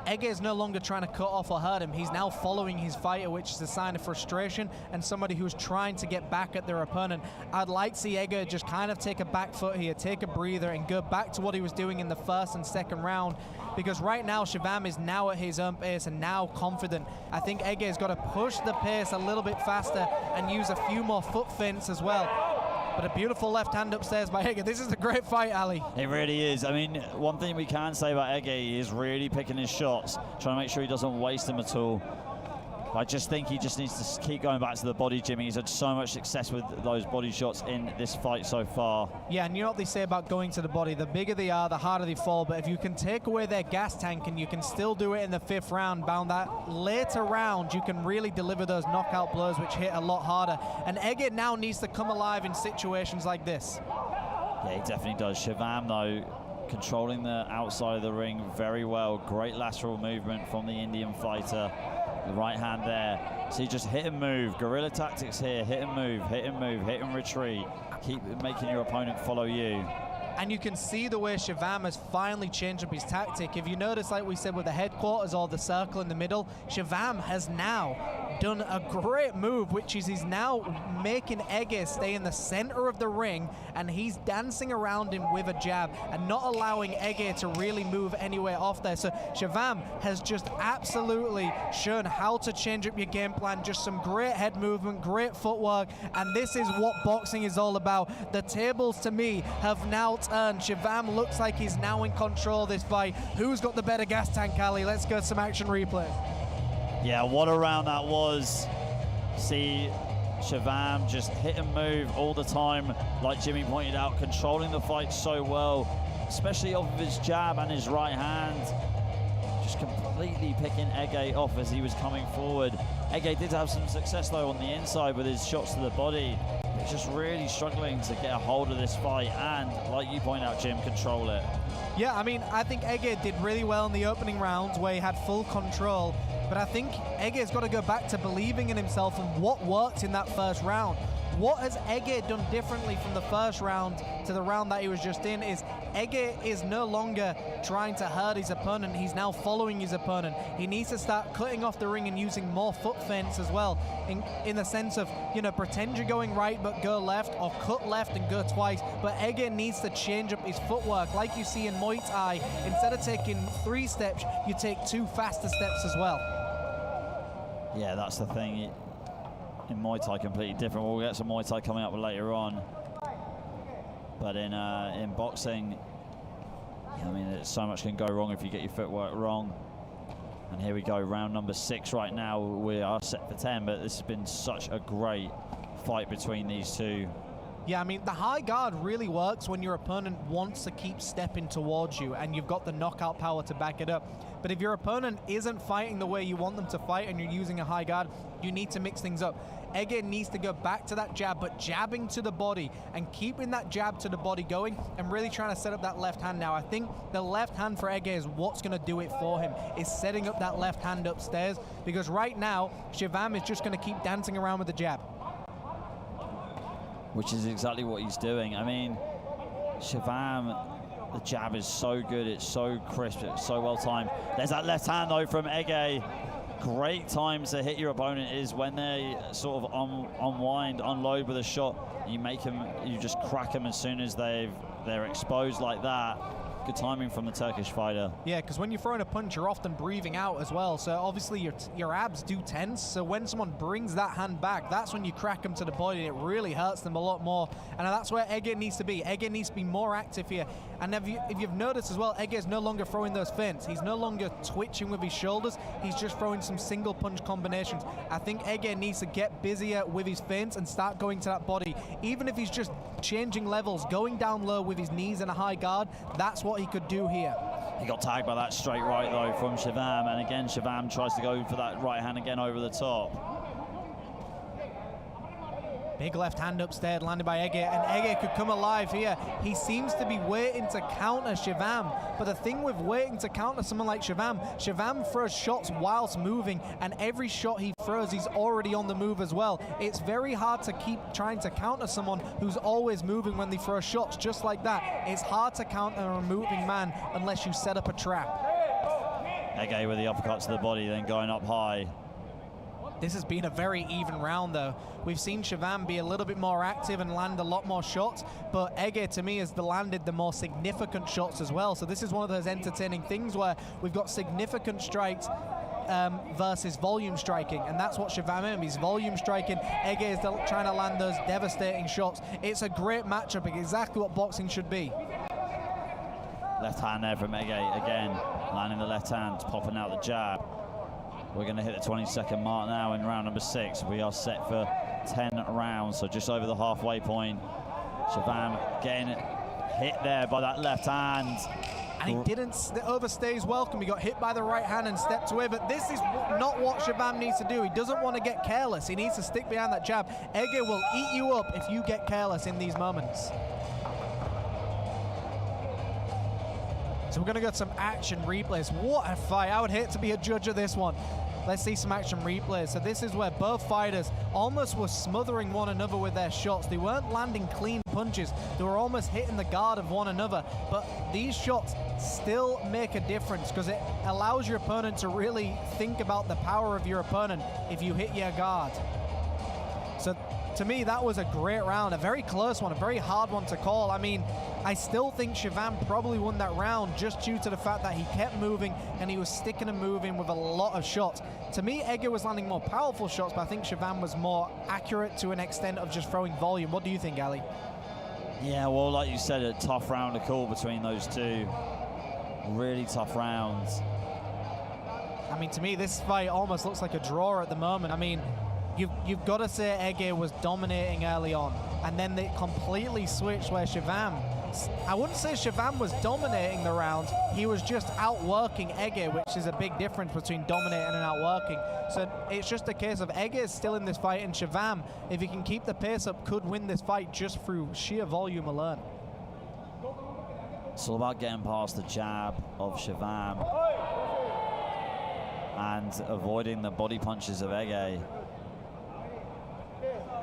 Ege is no longer trying to cut off or hurt him. He's now following his fighter, which is a sign of frustration and somebody who's trying to get back at their opponent. I'd like to see Ege just kind of take a back foot here, take a breather, and go back to what he was doing in the first and second round, because right now Shivam is now at his own pace and now confident. I think Ege has got to push the pace a little bit faster and use a few more foot feints as well. But a beautiful left hand upstairs by Ege. This is a great fight, Ali. It really is. I mean, one thing we can say about Ege is really picking his shots, trying to make sure he doesn't waste them at all. I just think he just needs to keep going back to the body, Jimmy. He's had so much success with those body shots in this fight so far. Yeah, and you know what they say about going to the body? The bigger they are, the harder they fall. But if you can take away their gas tank and you can still do it in the 5th round, bound that later round, you can really deliver those knockout blows which hit a lot harder. And Ege now needs to come alive in situations like this. Yeah, he definitely does. Shivam, though, controlling the outside of the ring very well. Great lateral movement from the Indian fighter. The right hand there. So you just hit and move. Guerrilla tactics here. Hit and move, hit and move, hit and retreat. Keep making your opponent follow you. And you can see the way Shivam has finally changed up his tactic. If you notice, like we said, with the headquarters or the circle in the middle, Shivam has now done a great move, which is he's now making Ege stay in the center of the ring, and he's dancing around him with a jab and not allowing Ege to really move anywhere off there. So Shivam has just absolutely shown how to change up your game plan. Just some great head movement, great footwork, and this is what boxing is all about. The tables, to me, have now turned. Shivam looks like he's now in control of this fight. Who's got the better gas tank, Ali? Let's go to some action replay. Yeah, what a round that was. See Shivam just hit and move all the time, like Jimmy pointed out, controlling the fight so well, especially off of his jab and his right hand. Just completely picking Ege off as he was coming forward. Ege did have some success though on the inside with his shots to the body. He's just really struggling to get a hold of this fight and, like you point out, Jim, control it. Yeah, I mean, I think Ege did really well in the opening rounds where he had full control, but I think Ege's got to go back to believing in himself and what worked in that first round. What has Ege done differently from the first round to the round that he was just in is Ege is no longer trying to hurt his opponent. He's now following his opponent. He needs to start cutting off the ring and using more foot feints as well, in the sense of, you know, pretend you're going right but go left, or cut left and go twice. But Ege needs to change up his footwork. Like you see in Muay Thai, instead of taking 3 steps, you take 2 faster steps as well. Yeah, that's the thing. In Muay Thai, completely different. We'll get some Muay Thai coming up later on. But in boxing, I mean, so much can go wrong if you get your footwork wrong. And here we go, round number 6 right now. We are set for 10, but this has been such a great fight between these two. Yeah, I mean, the high guard really works when your opponent wants to keep stepping towards you and you've got the knockout power to back it up. But if your opponent isn't fighting the way you want them to fight and you're using a high guard, you need to mix things up. Ege needs to go back to that jab, but jabbing to the body and keeping that jab to the body going and really trying to set up that left hand now. I think the left hand for Ege is what's going to do it for him, is setting up that left hand upstairs, because right now, Shivam is just going to keep dancing around with the jab. Which is exactly what he's doing. I mean, Shivam, the jab is so good, it's so crisp, it's so well timed. There's that left hand though from Ege. Great times to hit your opponent is when they sort of unwind, unload with a shot. You make them, you just crack them as soon as they're exposed like that. Good timing from the Turkish fighter. Yeah, because when you're throwing a punch, you're often breathing out as well. So obviously your abs do tense. So when someone brings that hand back, that's when you crack them to the body. And it really hurts them a lot more. And that's where Ege needs to be. Ege needs to be more active here. And if you've noticed as well, Ege is no longer throwing those feints. He's no longer twitching with his shoulders. He's just throwing some single punch combinations. I think Ege needs to get busier with his feints and start going to that body. Even if he's just changing levels, going down low with his knees and a high guard, that's what he could do here. He got tagged by that straight right though from Shivam, and again Shivam tries to go for that right hand again over the top. Big left hand upstairs landed by Ege, and Ege could come alive here. He seems to be waiting to counter Shivam, but the thing with waiting to counter someone like Shivam throws shots whilst moving, and every shot he throws, he's already on the move as well. It's very hard to keep trying to counter someone who's always moving when they throw shots, just like that. It's hard to counter a moving man unless you set up a trap. Ege with the uppercut to the body, then going up high. This has been a very even round though. We've seen Shivam be a little bit more active and land a lot more shots, but Ege to me has landed the more significant shots as well. So this is one of those entertaining things where we've got significant strikes versus volume striking, and that's what Shivam is. He's volume striking. Ege is trying to land those devastating shots. It's a great matchup, exactly what boxing should be. Left hand there from Ege again, landing the left hand, popping out the jab. We're going to hit the 20-second mark now in round number 6. We are set for 10 rounds, so just over the halfway point. Shivam getting hit there by that left hand. And he didn't overstay his welcome. He got hit by the right hand and stepped away, but this is not what Shivam needs to do. He doesn't want to get careless. He needs to stick behind that jab. Ege will eat you up if you get careless in these moments. So we're going to get some action replays. What a fight. I would hate to be a judge of this one. Let's see some action replays. So this is where both fighters almost were smothering one another with their shots. They weren't landing clean punches. They were almost hitting the guard of one another. But these shots still make a difference because it allows your opponent to really think about the power of your opponent if you hit your guard. So to me, that was a great round, a very close one, a very hard one to call. I mean, I still think Shivam probably won that round just due to the fact that he kept moving and he was sticking and moving with a lot of shots. To me, Ege was landing more powerful shots, but I think Shivam was more accurate to an extent of just throwing volume. What do you think, Ali? Yeah, well, like you said, a tough round to call between those two. Really tough rounds. I mean, to me, this fight almost looks like a draw at the moment. I mean, you've got to say Ege was dominating early on, and then they completely switched where Shivam, I wouldn't say Shivam was dominating the round, he was just outworking Ege, which is a big difference between dominating and outworking. So it's just a case of Ege is still in this fight, and Shivam, if he can keep the pace up, could win this fight just through sheer volume alone. It's all about getting past the jab of Shivam and avoiding the body punches of Ege.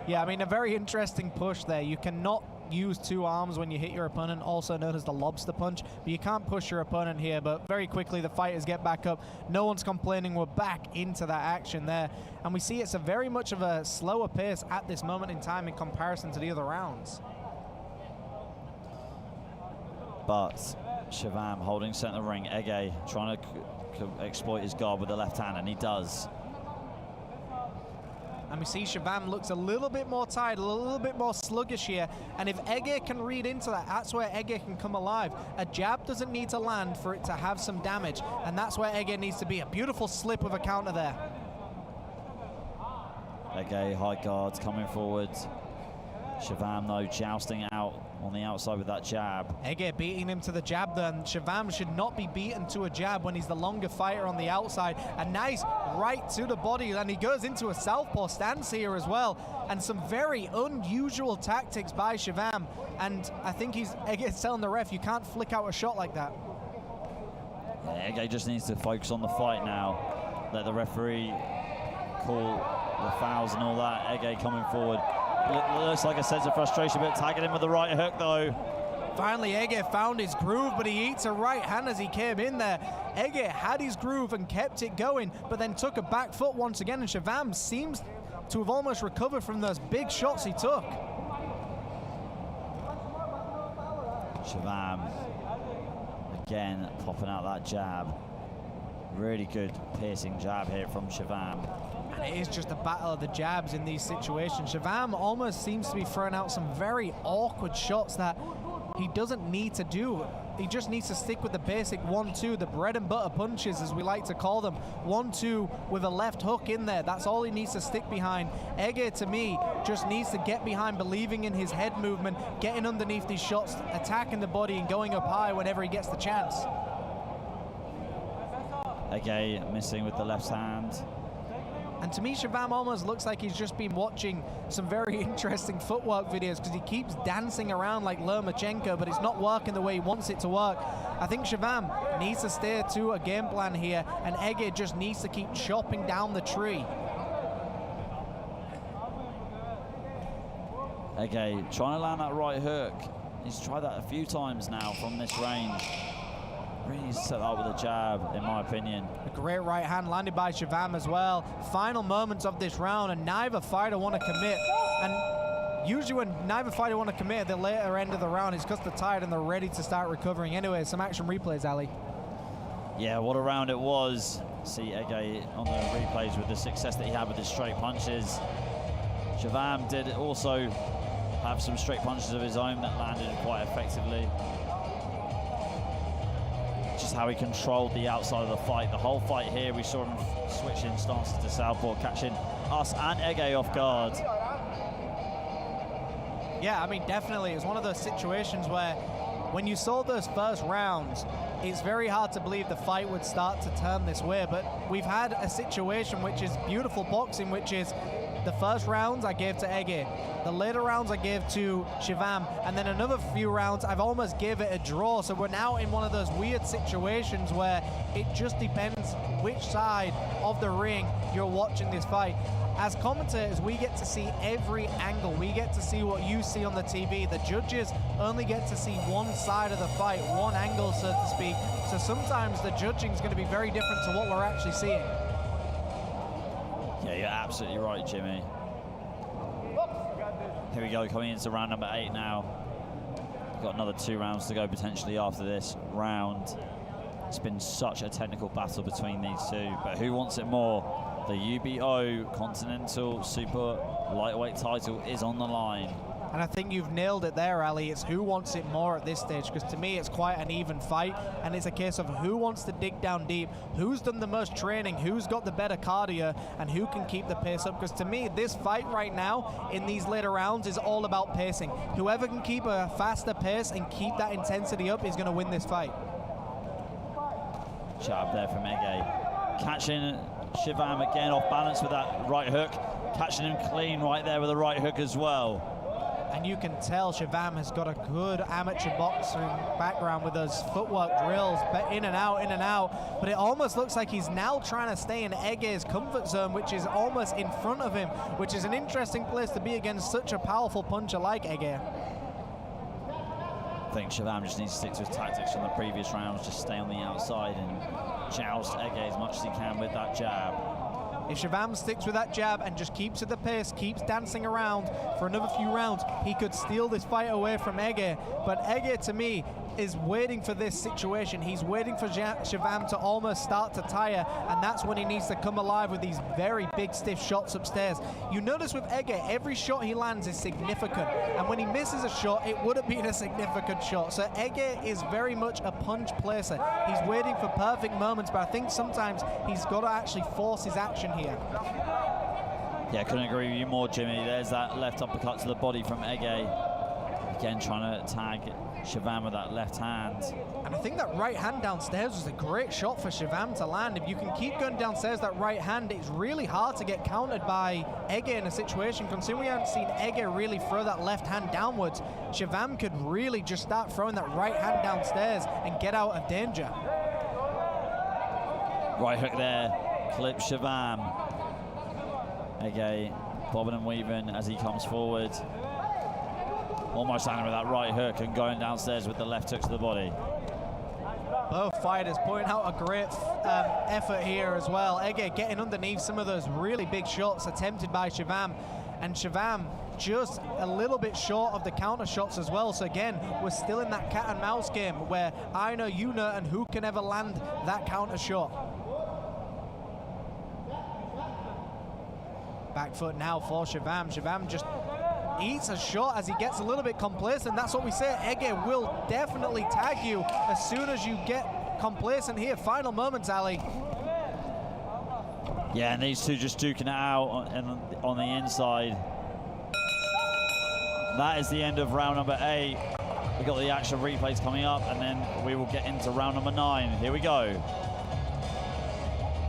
Yeah, I mean, a very interesting push there. You cannot use two arms when you hit your opponent, also known as the lobster punch, but you can't push your opponent here. But very quickly the fighters get back up. No one's complaining. We're back into that action there, and we see it's a very much of a slower pace at this moment in time in comparison to the other rounds. But Shivam holding center ring, Ege trying to exploit his guard with the left hand, and he does. And we see Shivam looks a little bit more tired, a little bit more sluggish here. And if Ege can read into that, that's where Ege can come alive. A jab doesn't need to land for it to have some damage. And that's where Ege needs to be. A beautiful slip of a counter there. Ege, high guards coming forward. Shivam, though, jousting out on the outside with that jab. Ege beating him to the jab then. Shivam should not be beaten to a jab when he's the longer fighter on the outside. A nice right to the body, and he goes into a southpaw stance here as well. And some very unusual tactics by Shivam. And I think Ege's telling the ref, you can't flick out a shot like that. Yeah, Ege just needs to focus on the fight now. Let the referee call the fouls and all that. Ege coming forward. Looks like a sense of frustration, but tagging him with the right hook, though. Finally, Ege found his groove, but he eats a right hand as he came in there. Ege had his groove and kept it going, but then took a back foot once again, and Shivam seems to have almost recovered from those big shots he took. Shivam, again, popping out that jab. Really good piercing jab here from Shivam. And it is just a battle of the jabs in these situations. Shivam almost seems to be throwing out some very awkward shots that he doesn't need to do. He just needs to stick with the basic 1-2, the bread and butter punches, as we like to call them. 1-2 with a left hook in there. That's all he needs to stick behind. Ege, to me, just needs to get behind, believing in his head movement, getting underneath these shots, attacking the body and going up high whenever he gets the chance. Ege missing with the left hand. And to me, Shivam almost looks like he's just been watching some very interesting footwork videos, because he keeps dancing around like Lomachenko, but it's not working the way he wants it to work. I think Shivam needs to stay to a game plan here, and Ege just needs to keep chopping down the tree. Ege trying to land that right hook. He's tried that a few times now from this range. Really needs to set that up with a jab, in my opinion. A great right hand landed by Shivam as well. Final moments of this round, and neither fighter want to commit. And usually when neither fighter want to commit at the later end of the round, it's because they're tired and they're ready to start recovering. Anyway, some action replays, Ali. Yeah, what a round it was. See Ege on the replays with the success that he had with his straight punches. Shivam did also have some straight punches of his own that landed quite effectively. Just how he controlled the outside of the fight. The whole fight here, we saw him switching stances to southpaw, catching us and Ege off guard. Yeah, I mean, definitely. It's one of those situations where when you saw those first rounds, it's very hard to believe the fight would start to turn this way. But we've had a situation which is beautiful boxing, which is The first rounds I gave to Ege. The later rounds I gave to Shivam. And then another few rounds I've almost gave it a draw. So we're now in one of those weird situations where it just depends which side of the ring you're watching this fight. As commentators, we get to see every angle. We get to see what you see on the TV. The judges only get to see one side of the fight, one angle, so to speak. So sometimes the judging is going to be very different to what we're actually seeing. Yeah, you're absolutely right, Jimmy. Here we go, coming into round number 8 now. We've got another 2 rounds to go potentially after this round. It's been such a technical battle between these two, but who wants it more? The UBO Continental Super Lightweight title is on the line. And I think you've nailed it there, Ali. It's who wants it more at this stage, because to me it's quite an even fight, and it's a case of who wants to dig down deep, who's done the most training, who's got the better cardio, and who can keep the pace up. Because to me, this fight right now in these later rounds is all about pacing. Whoever can keep a faster pace and keep that intensity up is going to win this fight. Jab there from Ege. Catching Shivam again off balance with that right hook. Catching him clean right there with the right hook as well. And you can tell Shivam has got a good amateur boxing background with those footwork drills, but in and out. But it almost looks like he's now trying to stay in Ege's comfort zone, which is almost in front of him, which is an interesting place to be against such a powerful puncher like Ege. I think Shivam just needs to stick to his tactics from the previous rounds, just stay on the outside and joust Ege as much as he can with that jab. If Shivam sticks with that jab and just keeps at the pace, keeps dancing around for another few rounds, he could steal this fight away from Ege. But Ege, to me, is waiting for this situation. He's waiting for Shivam to almost start to tire, and that's when he needs to come alive with these very big, stiff shots upstairs. You notice with Ege, every shot he lands is significant, and when he misses a shot, it would have been a significant shot. So Ege is very much a punch placer. He's waiting for perfect moments, but I think sometimes he's got to actually force his action here. Yeah, couldn't agree with you more, Jimmy. There's that left uppercut to the body from Ege. Again, trying to tag Shivam with that left hand. And I think that right hand downstairs was a great shot for Shivam to land. If you can keep going downstairs that right hand, it's really hard to get countered by Ege in a situation. Considering we haven't seen Ege really throw that left hand downwards, Shivam could really just start throwing that right hand downstairs and get out of danger. Right hook there, clips Shivam. Ege bobbing and weaving as he comes forward. Almost landing with that right hook and going downstairs with the left hook to the body. Both fighters pointing out a great effort here as well. Ege getting underneath some of those really big shots attempted by Shivam. And Shivam just a little bit short of the counter shots as well. So again, we're still in that cat and mouse game where I know, you know, and who can ever land that counter shot. Back foot now for Shivam. Shivam just eats a shot as he gets a little bit complacent. That's what we say. Ege will definitely tag you as soon as you get complacent here. Final moments, Ali. Yeah, and these two just duking it out on the inside. That is the end of round number 8. We've got the action replays coming up, and then we will get into round number 9. Here we go.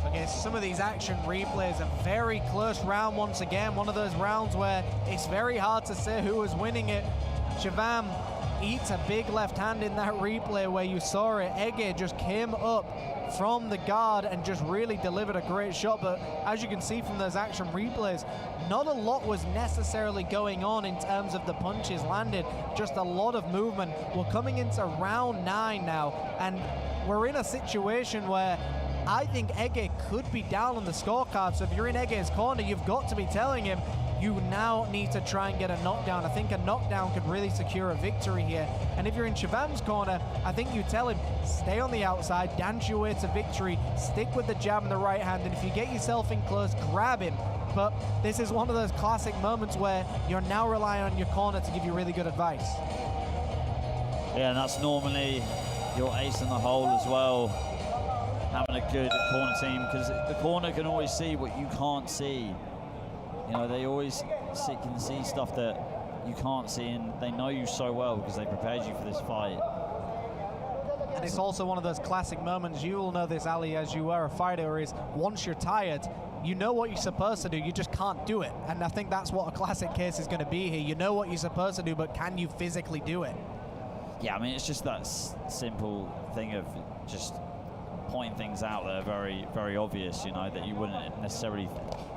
Okay, some of these action replays, a very close round once again. One of those rounds where it's very hard to say who was winning it. Shivam eats a big left hand in that replay where you saw it. Ege just came up from the guard and just really delivered a great shot. But as you can see from those action replays, not a lot was necessarily going on in terms of the punches landed. Just a lot of movement. We're coming into round 9 now, and we're in a situation where I think Ege could be down on the scorecard. So if you're in Ege's corner, you've got to be telling him you now need to try and get a knockdown. I think a knockdown could really secure a victory here. And if you're in Shivam's corner, I think you tell him, stay on the outside, dance your way to victory, stick with the jab and the right hand, and if you get yourself in close, grab him. But this is one of those classic moments where you're now relying on your corner to give you really good advice. Yeah, and that's normally your ace in the hole as well. Having a good corner team, because the corner can always see what you can't see. You know, they always can see stuff that you can't see, and they know you so well because they prepared you for this fight. And it's also one of those classic moments, you will know this, Ali, as you are a fighter, is once you're tired, you know what you're supposed to do, you just can't do it. And I think that's what a classic case is going to be here. You know what you're supposed to do, but can you physically do it? Yeah, I mean, it's just that simple thing of just pointing things out that are very, very obvious, you know, that you wouldn't necessarily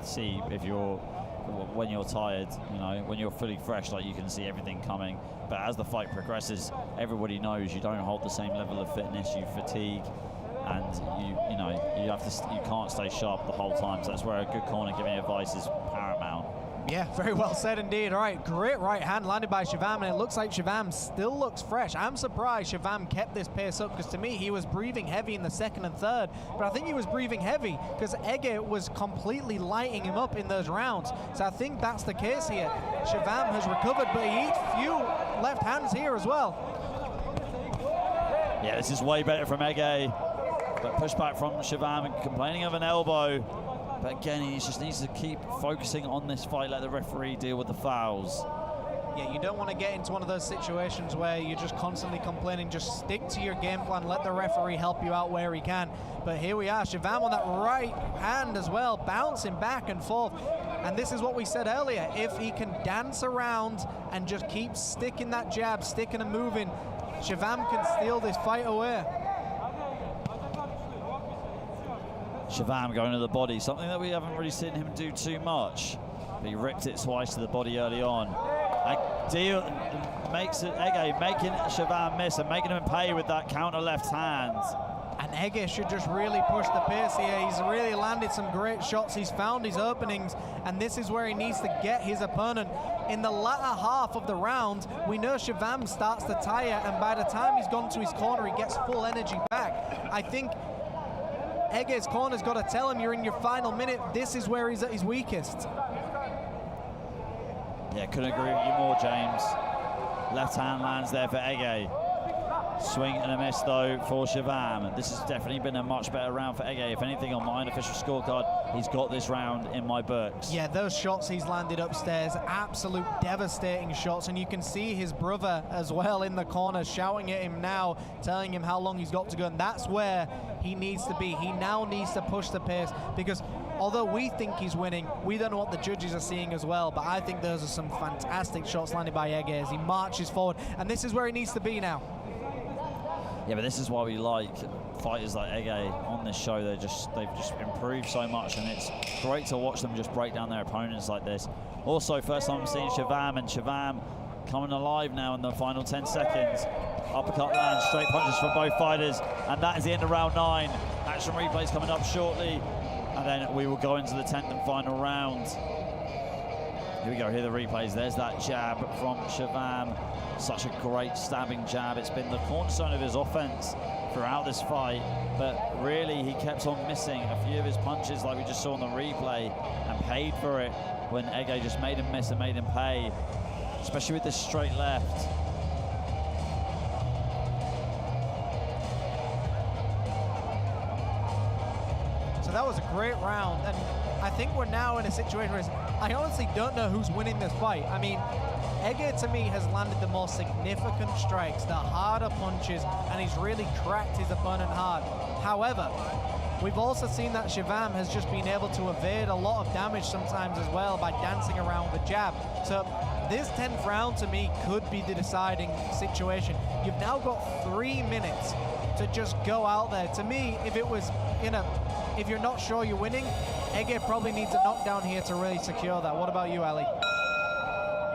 see when you're tired, you know, when you're fully fresh, like you can see everything coming. But as the fight progresses, everybody knows you don't hold the same level of fitness, you fatigue, and you can't stay sharp the whole time. So that's where a good corner giving advice is paramount. Yeah, very well said indeed. All right, great right hand landed by Shivam, and it looks like Shivam still looks fresh. I'm surprised Shivam kept this pace up, because to me, he was breathing heavy in the second and third, but I think he was breathing heavy because Ege was completely lighting him up in those rounds. So I think that's the case here. Shivam has recovered, but he eats few left hands here as well. Yeah, this is way better from Ege, but pushback from Shivam and complaining of an elbow. But again, he just needs to keep focusing on this fight, let the referee deal with the fouls. Yeah, you don't want to get into one of those situations where you're just constantly complaining. Just stick to your game plan, let the referee help you out where he can. But here we are, Shivam on that right hand as well, bouncing back and forth. And this is what we said earlier, if he can dance around and just keep sticking that jab, sticking and moving, Shivam can steal this fight away. Shivam going to the body, something that we haven't really seen him do too much. But he ripped it twice to the body early on. Makes it Ege making Shivam miss and making him pay with that counter left hand. And Ege should just really push the pace here. He's really landed some great shots. He's found his openings, and this is where he needs to get his opponent. In the latter half of the round, we know Shivam starts to tire, and by the time he's gone to his corner, he gets full energy back. I think Ege's corner's got to tell him, you're in your final minute. This is where he's at his weakest. Yeah, couldn't agree with you more, James. Left hand lands there for Ege. Swing and a miss, though, for Shivam. This has definitely been a much better round for Ege. If anything, on my unofficial scorecard, he's got this round in my books. Yeah, those shots he's landed upstairs, absolute devastating shots. And you can see his brother as well in the corner shouting at him now, telling him how long he's got to go. And that's where he needs to be. He now needs to push the pace, because although we think he's winning, we don't know what the judges are seeing as well. But I think those are some fantastic shots landed by Ege as he marches forward. And this is where he needs to be now. Yeah, but this is why we like fighters like Ege on this show. They've just improved so much, and it's great to watch them just break down their opponents like this. Also, first time I'm seeing Shivam, and Shivam coming alive now in the final 10 seconds. Uppercut lands, straight punches from both fighters, and that is the end of round 9. Action replays coming up shortly, and then we will go into the 10th and final round. Here we go, here are the replays. There's that jab from Shivam. Such a great stabbing jab. It's been the cornerstone of his offense throughout this fight, but really he kept on missing a few of his punches like we just saw on the replay, and paid for it when Ege just made him miss and made him pay, especially with this straight left. So that was a great round, and I think we're now in a situation where I honestly don't know who's winning this fight. I mean, Ege, to me, has landed the more significant strikes, the harder punches, and he's really cracked his opponent hard. However, we've also seen that Shivam has just been able to evade a lot of damage sometimes as well by dancing around with the jab. So this 10th round, to me, could be the deciding situation. You've now got 3 minutes to just go out there. To me, if it was if you're not sure you're winning, Ege probably needs a knockdown here to really secure that. What about you, Ali?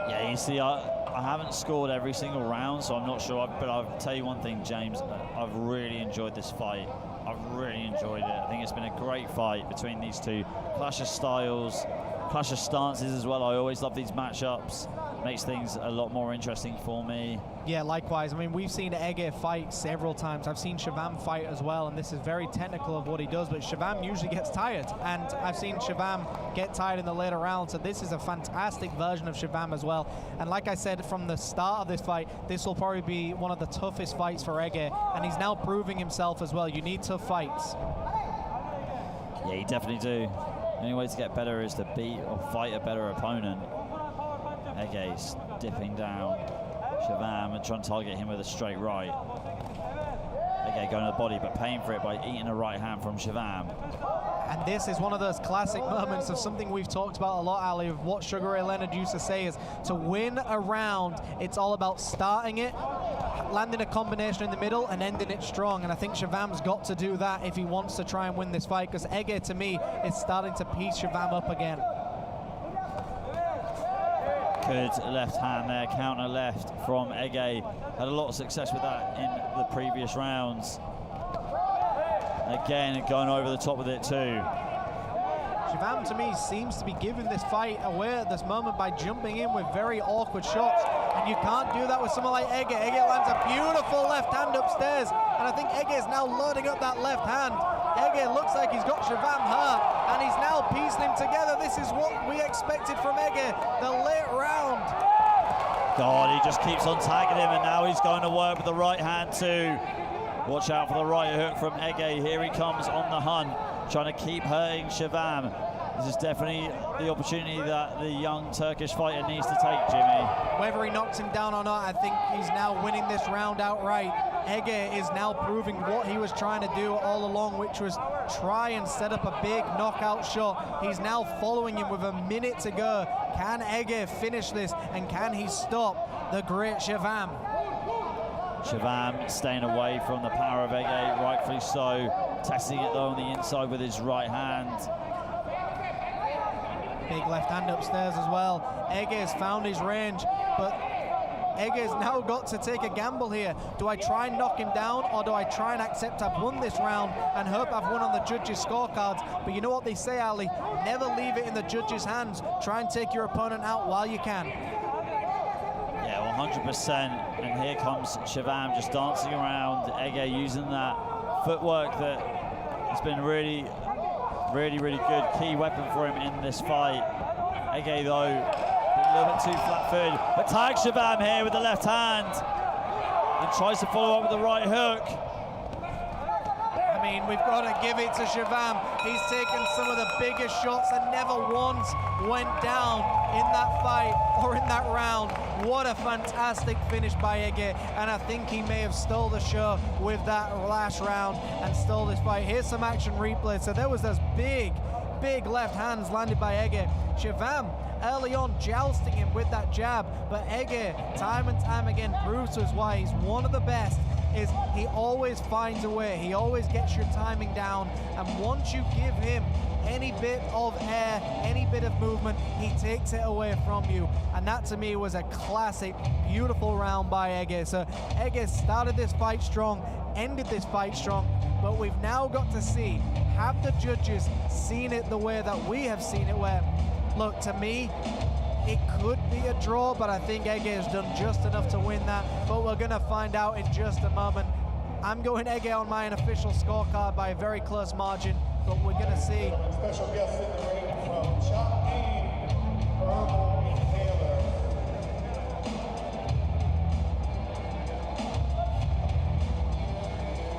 Yeah, you see, I haven't scored every single round, so I'm not sure. But I'll tell you one thing, James, I've really enjoyed this fight. I've really enjoyed it. I think it's been a great fight between these two. Clash of styles, clash of stances as well. I always love these matchups. Makes things a lot more interesting for me. Yeah, likewise. I mean, we've seen Ege fight several times. I've seen Shivam fight as well, and this is very technical of what he does, but Shivam usually gets tired, and I've seen Shivam get tired in the later rounds, so this is a fantastic version of Shivam as well. And like I said from the start of this fight, this will probably be one of the toughest fights for Ege, and he's now proving himself as well. You need tough fights. Yeah, you definitely do. The only way to get better is to beat or fight a better opponent. Ege's dipping down Shivam and trying to target him with a straight right. Ege Ege going to the body, but paying for it by eating a right hand from Shivam. And this is one of those classic moments of something we've talked about a lot, Ali, of what Sugar Ray Leonard used to say is, to win a round, it's all about starting it, landing a combination in the middle, and ending it strong. And I think Shivam's got to do that if he wants to try and win this fight, because Ege, to me, is starting to piece Shivam up again. Good left hand there, counter left from Ege. Had a lot of success with that in the previous rounds. Again, going over the top with it too. Shivam, to me, seems to be giving this fight away at this moment by jumping in with very awkward shots. And you can't do that with someone like Ege. Ege lands a beautiful left hand upstairs. And I think Ege is now loading up that left hand. Ege looks like he's got Shivam hurt. And he's now piecing him together. This is what we expected from Ege, the late round. God, he just keeps on tagging him, and now he's going to work with the right hand too. Watch out for the right hook from Ege. Here he comes on the hunt, trying to keep hurting Shivam. This is definitely the opportunity that the young Turkish fighter needs to take, Jimmy. Whether he knocks him down or not, I think he's now winning this round outright. Ege is now proving what he was trying to do all along, which was try and set up a big knockout shot. He's now following him with a minute to go. Can Ege finish this, and can he stop the great Shivam? Shivam staying away from the power of Ege, rightfully so. Testing it though on the inside with his right hand. Big left hand upstairs as well. Ege has found his range, but Ege has now got to take a gamble here. Do I try and knock him down, or do I try and accept I've won this round and hope I've won on the judges' scorecards? But you know what they say, Ali, never leave it in the judges' hands. Try and take your opponent out while you can. Yeah, 100%. And here comes Shivam just dancing around. Ege using that footwork that has been really good key weapon for him in this fight. Ege though, a little bit too flat-footed, but tags Shivam here with the left hand and tries to follow up with the right hook. I mean, we've got to give it to Shivam. He's taken some of the biggest shots and never once went down in that fight or in that round. What a fantastic finish by Ege, and I think he may have stole the show with that last round and stole this fight. Here's some action replay. So there was those big left hands landed by Ege. Shivam early on jousting him with that jab, but Ege time and time again proves to us why he's one of the best. Is he always finds a way, he always gets your timing down, and once you give him any bit of air, any bit of movement, he takes it away from you. And that to me was a classic, beautiful round by Ege. So Ege started this fight strong, ended this fight strong, but we've now got to see, have the judges seen it the way that we have seen it, where, look, to me, it could be a draw, but I think Ege has done just enough to win that, but we're gonna find out in just a moment. I'm going Ege on my unofficial scorecard by a very close margin, but we're gonna see. Special guest in the ring from Chapman, Herbal Taylor.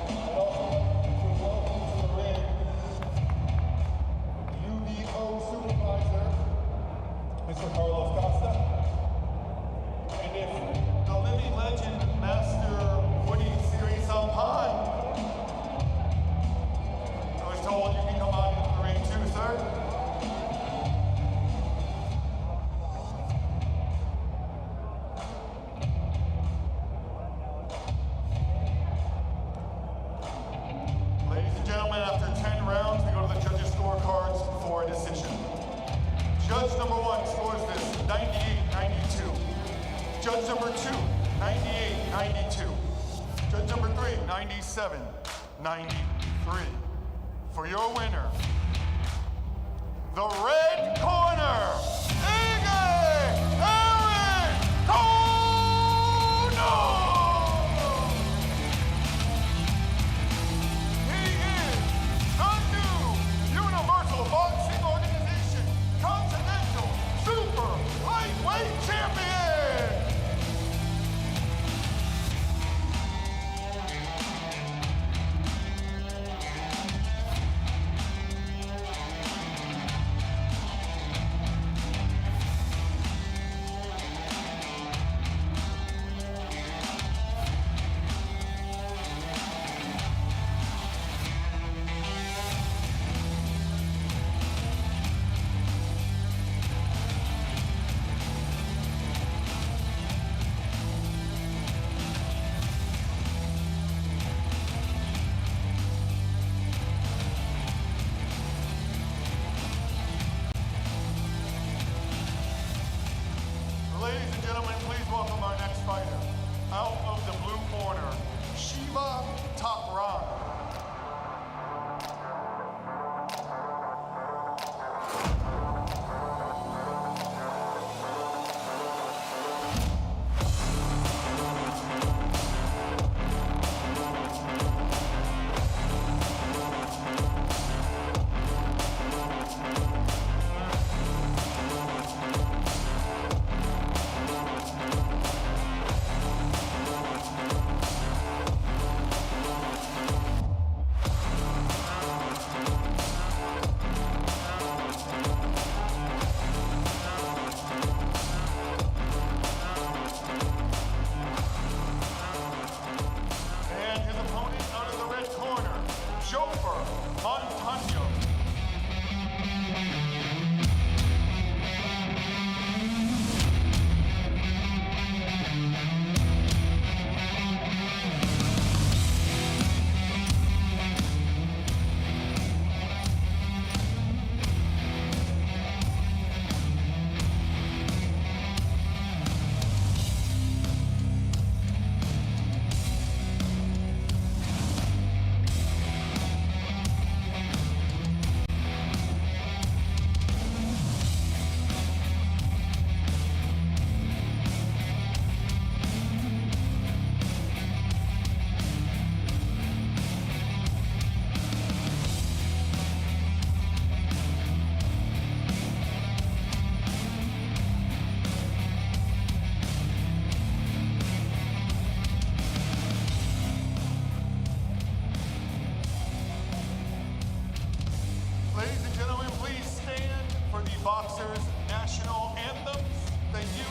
And also to welcome to the ring, UDO supervisor, Mr. Carlos Costa. And if the living legend, Master Woody Siri Salpan, I was told you can come out into the ring too, sir. Ladies and gentlemen, after 10 rounds, we go to the judges' scorecards for a decision. Judge number 1 scores this 98-92. Judge number 2, 98-92. Judge number 3, 97-93. For your winner, the red corner, Ege Kono! He is the new Universal Boxing Organization Continental Super Lightweight Champion! boxers' national anthems. Thank you.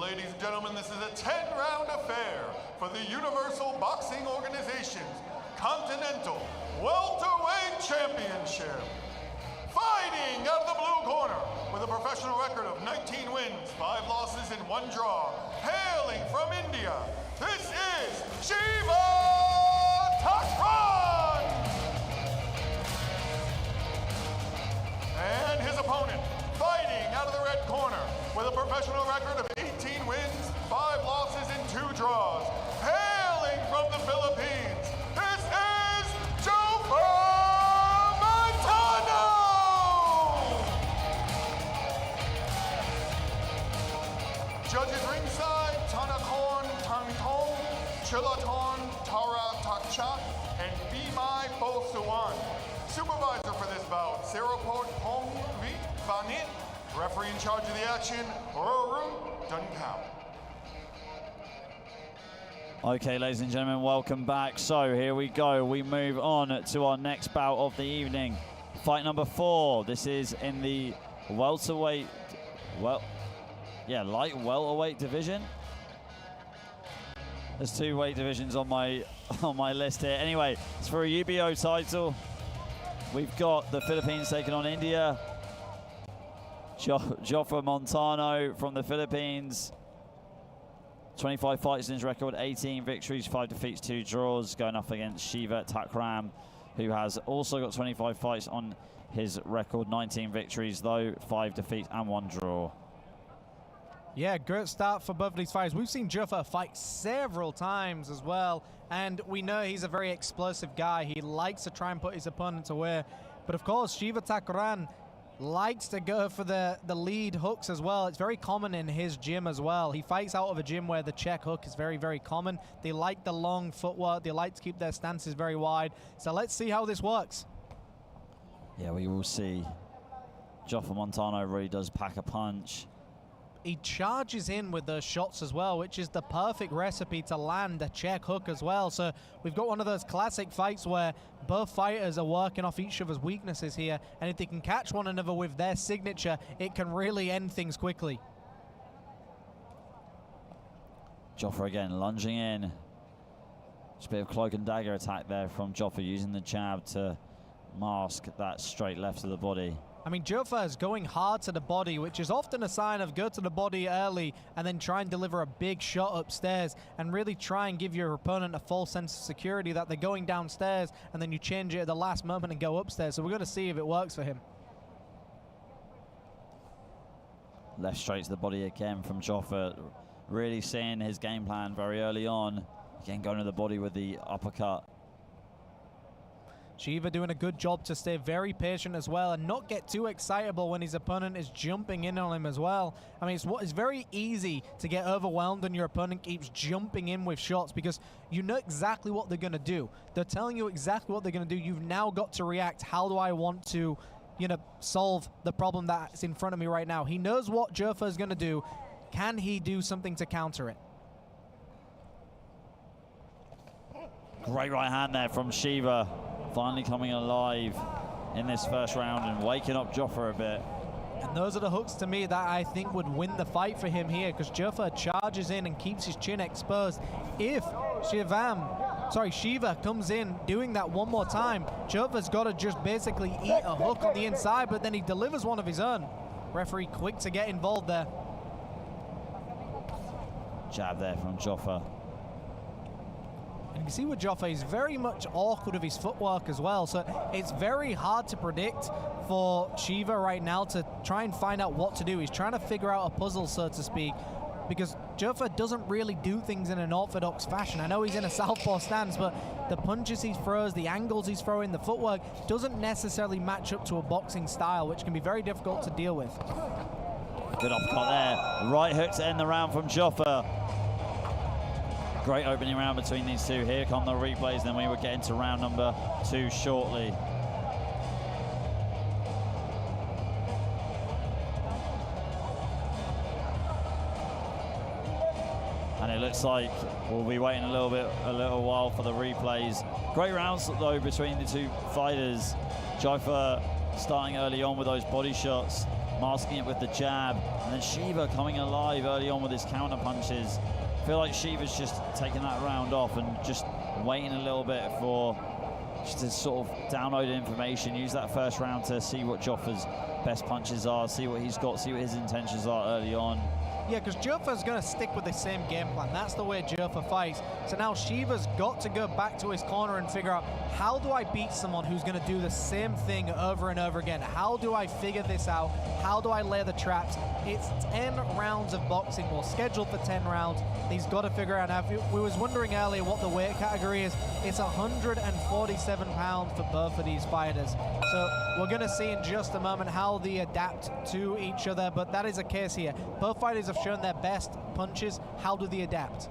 Ladies and gentlemen, this is a 10-round affair for the Universal Boxing Organization's Continental Welterweight Championship. Fighting out of the blue corner with a professional record of 19 wins, 5 losses, and 1 draw. Hailing from India, this is Shiva Thakran! And his opponent, fighting out of the red corner with a professional record of 18 wins, 5 losses, and 2 draws. Hailing from the Philippines, this is Jofa Montano! Judges ringside, Tanakorn Tangtong, Chilaton Tara Takcha, and Bimai Bosuan. Supervisor for this bout, Seroport Pong Vit Vanit. Referee in charge of the action, Roru Dunkao. Okay, ladies and gentlemen, welcome back. So here we go. We move on to our next bout of the evening. Fight number 4. This is in the welterweight, light welterweight division. There's 2 weight divisions on my list here. Anyway, it's for a UBO title. We've got the Philippines taking on India. Jofa Montano from the Philippines. 25 fights in his record, 18 victories, 5 defeats, 2 draws, going up against Shiva Thakran, who has also got 25 fights on his record, 19 victories though, 5 defeats and 1 draw. Yeah, great start for both of these fighters. We've seen Jofa fight several times as well, and we know he's a very explosive guy. He likes to try and put his opponent away. But of course, Shiva Thakran likes to go for the lead hooks as well. It's very common in his gym as well. He fights out of a gym where the check hook is very, very common. They like the long footwork. They like to keep their stances very wide. So let's see how this works. Yeah, we will see. Jofa Montano really does pack a punch. He charges in with those shots as well, which is the perfect recipe to land a check hook as well. So we've got one of those classic fights where both fighters are working off each other's weaknesses here, and if they can catch one another with their signature, it can really end things quickly. Jofa again lunging in. Just a bit of cloak and dagger attack there from Jofa, using the jab to mask that straight left of the body. I mean, Jofa is going hard to the body, which is often a sign of go to the body early and then try and deliver a big shot upstairs and really try and give your opponent a false sense of security that they're going downstairs, and then you change it at the last moment and go upstairs. So we're going to see if it works for him. Left straight to the body again from Jofa. Really seeing his game plan very early on. Again, going to the body with the uppercut. Shiva doing a good job to stay very patient as well and not get too excitable when his opponent is jumping in on him as well. I mean, it's very easy to get overwhelmed when your opponent keeps jumping in with shots because you know exactly what they're going to do. They're telling you exactly what they're going to do. You've now got to react. How do I want to, you know, solve the problem that's in front of me right now? He knows what Jofa is going to do. Can he do something to counter it? Great right hand there from Shiva. Finally coming alive in this first round and waking up Jofa a bit. And those are the hooks to me that I think would win the fight for him here, because Jofa charges in and keeps his chin exposed. If Shiva comes in doing that one more time, Jofa's got to just basically eat a hook on the inside, but then he delivers one of his own. Referee quick to get involved there. Jab there from Jofa. And you can see with Jofa, he's very much awkward with his footwork as well. So it's very hard to predict for Shiva right now to try and find out what to do. He's trying to figure out a puzzle, so to speak, because Jofa doesn't really do things in an orthodox fashion. I know he's in a southpaw stance, but the punches he throws, the angles he's throwing, the footwork doesn't necessarily match up to a boxing style, which can be very difficult to deal with. Good uppercut there. Right hook to end the round from Jofa. Great opening round between these two. Here come the replays, then we will get into round number 2 shortly. And it looks like we'll be waiting a little while for the replays. Great rounds though between the two fighters. Jofa starting early on with those body shots, masking it with the jab, and then Shiva coming alive early on with his counter punches. I feel like Shiva's just taking that round off and just waiting a little bit for just to sort of download information, use that first round to see what Jofa's best punches are, see what he's got, see what his intentions are early on. Yeah, because Jofa's going to stick with the same game plan. That's the way Jofa fights. So now Shiva's got to go back to his corner and figure out, how do I beat someone who's going to do the same thing over and over again? How do I figure this out? How do I lay the traps? It's 10 rounds of boxing. We're scheduled for 10 rounds. He's got to figure out. Now, we was wondering earlier what the weight category is. It's 147 pounds for both of these fighters. So we're going to see in just a moment how they adapt to each other, but that is a case here. Both fighters have shown their best punches. How do they adapt?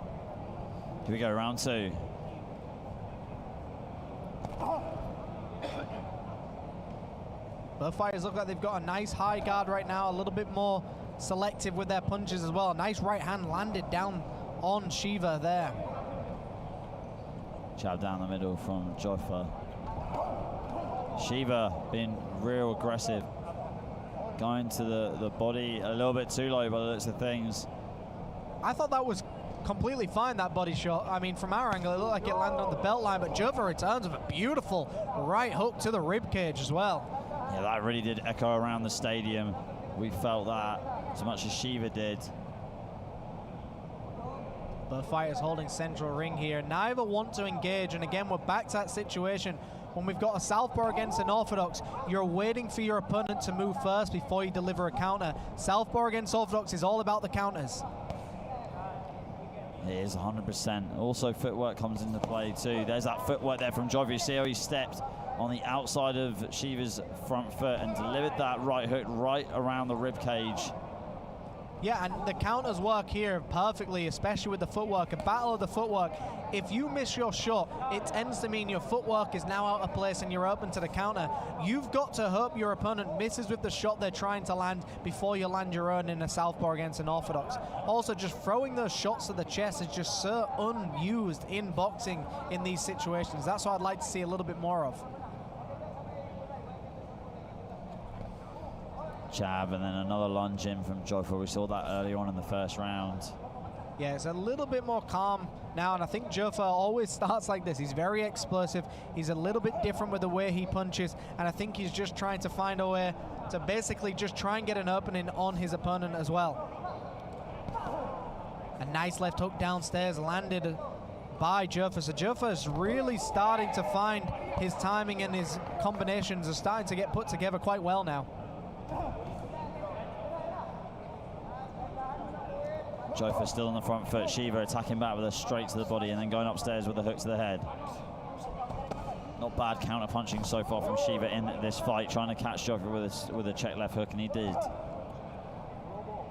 Here we go, round 2. Both fighters look like they've got a nice high guard right now, a little bit more selective with their punches as well. Nice right hand landed down on Shiva there. Jab down the middle from Jofa. Shiva being real aggressive. Going to the body a little bit too low by the looks of things. I thought that was completely fine, that body shot. I mean, from our angle, it looked like it landed on the belt line, but Jofa returns with a beautiful right hook to the rib cage as well. Yeah, that really did echo around the stadium. We felt that as much as Shiva did. Both fighters holding central ring here. Neither want to engage, and again, we're back to that situation when we've got a southpaw against an orthodox. You're waiting for your opponent to move first before you deliver a counter. Southpaw against orthodox is all about the counters. It is 100%. Also, footwork comes into play too. There's that footwork there from Jofa. You see how he stepped on the outside of Shiva's front foot and delivered that right hook right around the rib cage. Yeah, and the counters work here perfectly, especially with the footwork. A battle of the footwork. If you miss your shot, it tends to mean your footwork is now out of place and you're open to the counter. You've got to hope your opponent misses with the shot they're trying to land before you land your own in a southpaw against an orthodox. Also, just throwing those shots to the chest is just so unused in boxing in these situations. That's what I'd like to see a little bit more of. Jab and then another lunge in from Jofa. We saw that earlier on in the first round. Yeah, it's a little bit more calm now, and I think Jofa always starts like this. He's very explosive. He's a little bit different with the way he punches, and I think he's just trying to find a way to basically just try and get an opening on his opponent as well. A nice left hook downstairs landed by Joffa. So Joffa is really starting to find his timing, and his combinations are starting to get put together quite well now. Joffa still on the front foot. Shiva attacking back with a straight to the body and then going upstairs with a hook to the head. Not bad counter punching so far from Shiva in this fight, trying to catch Joffa with a check left hook, and he did.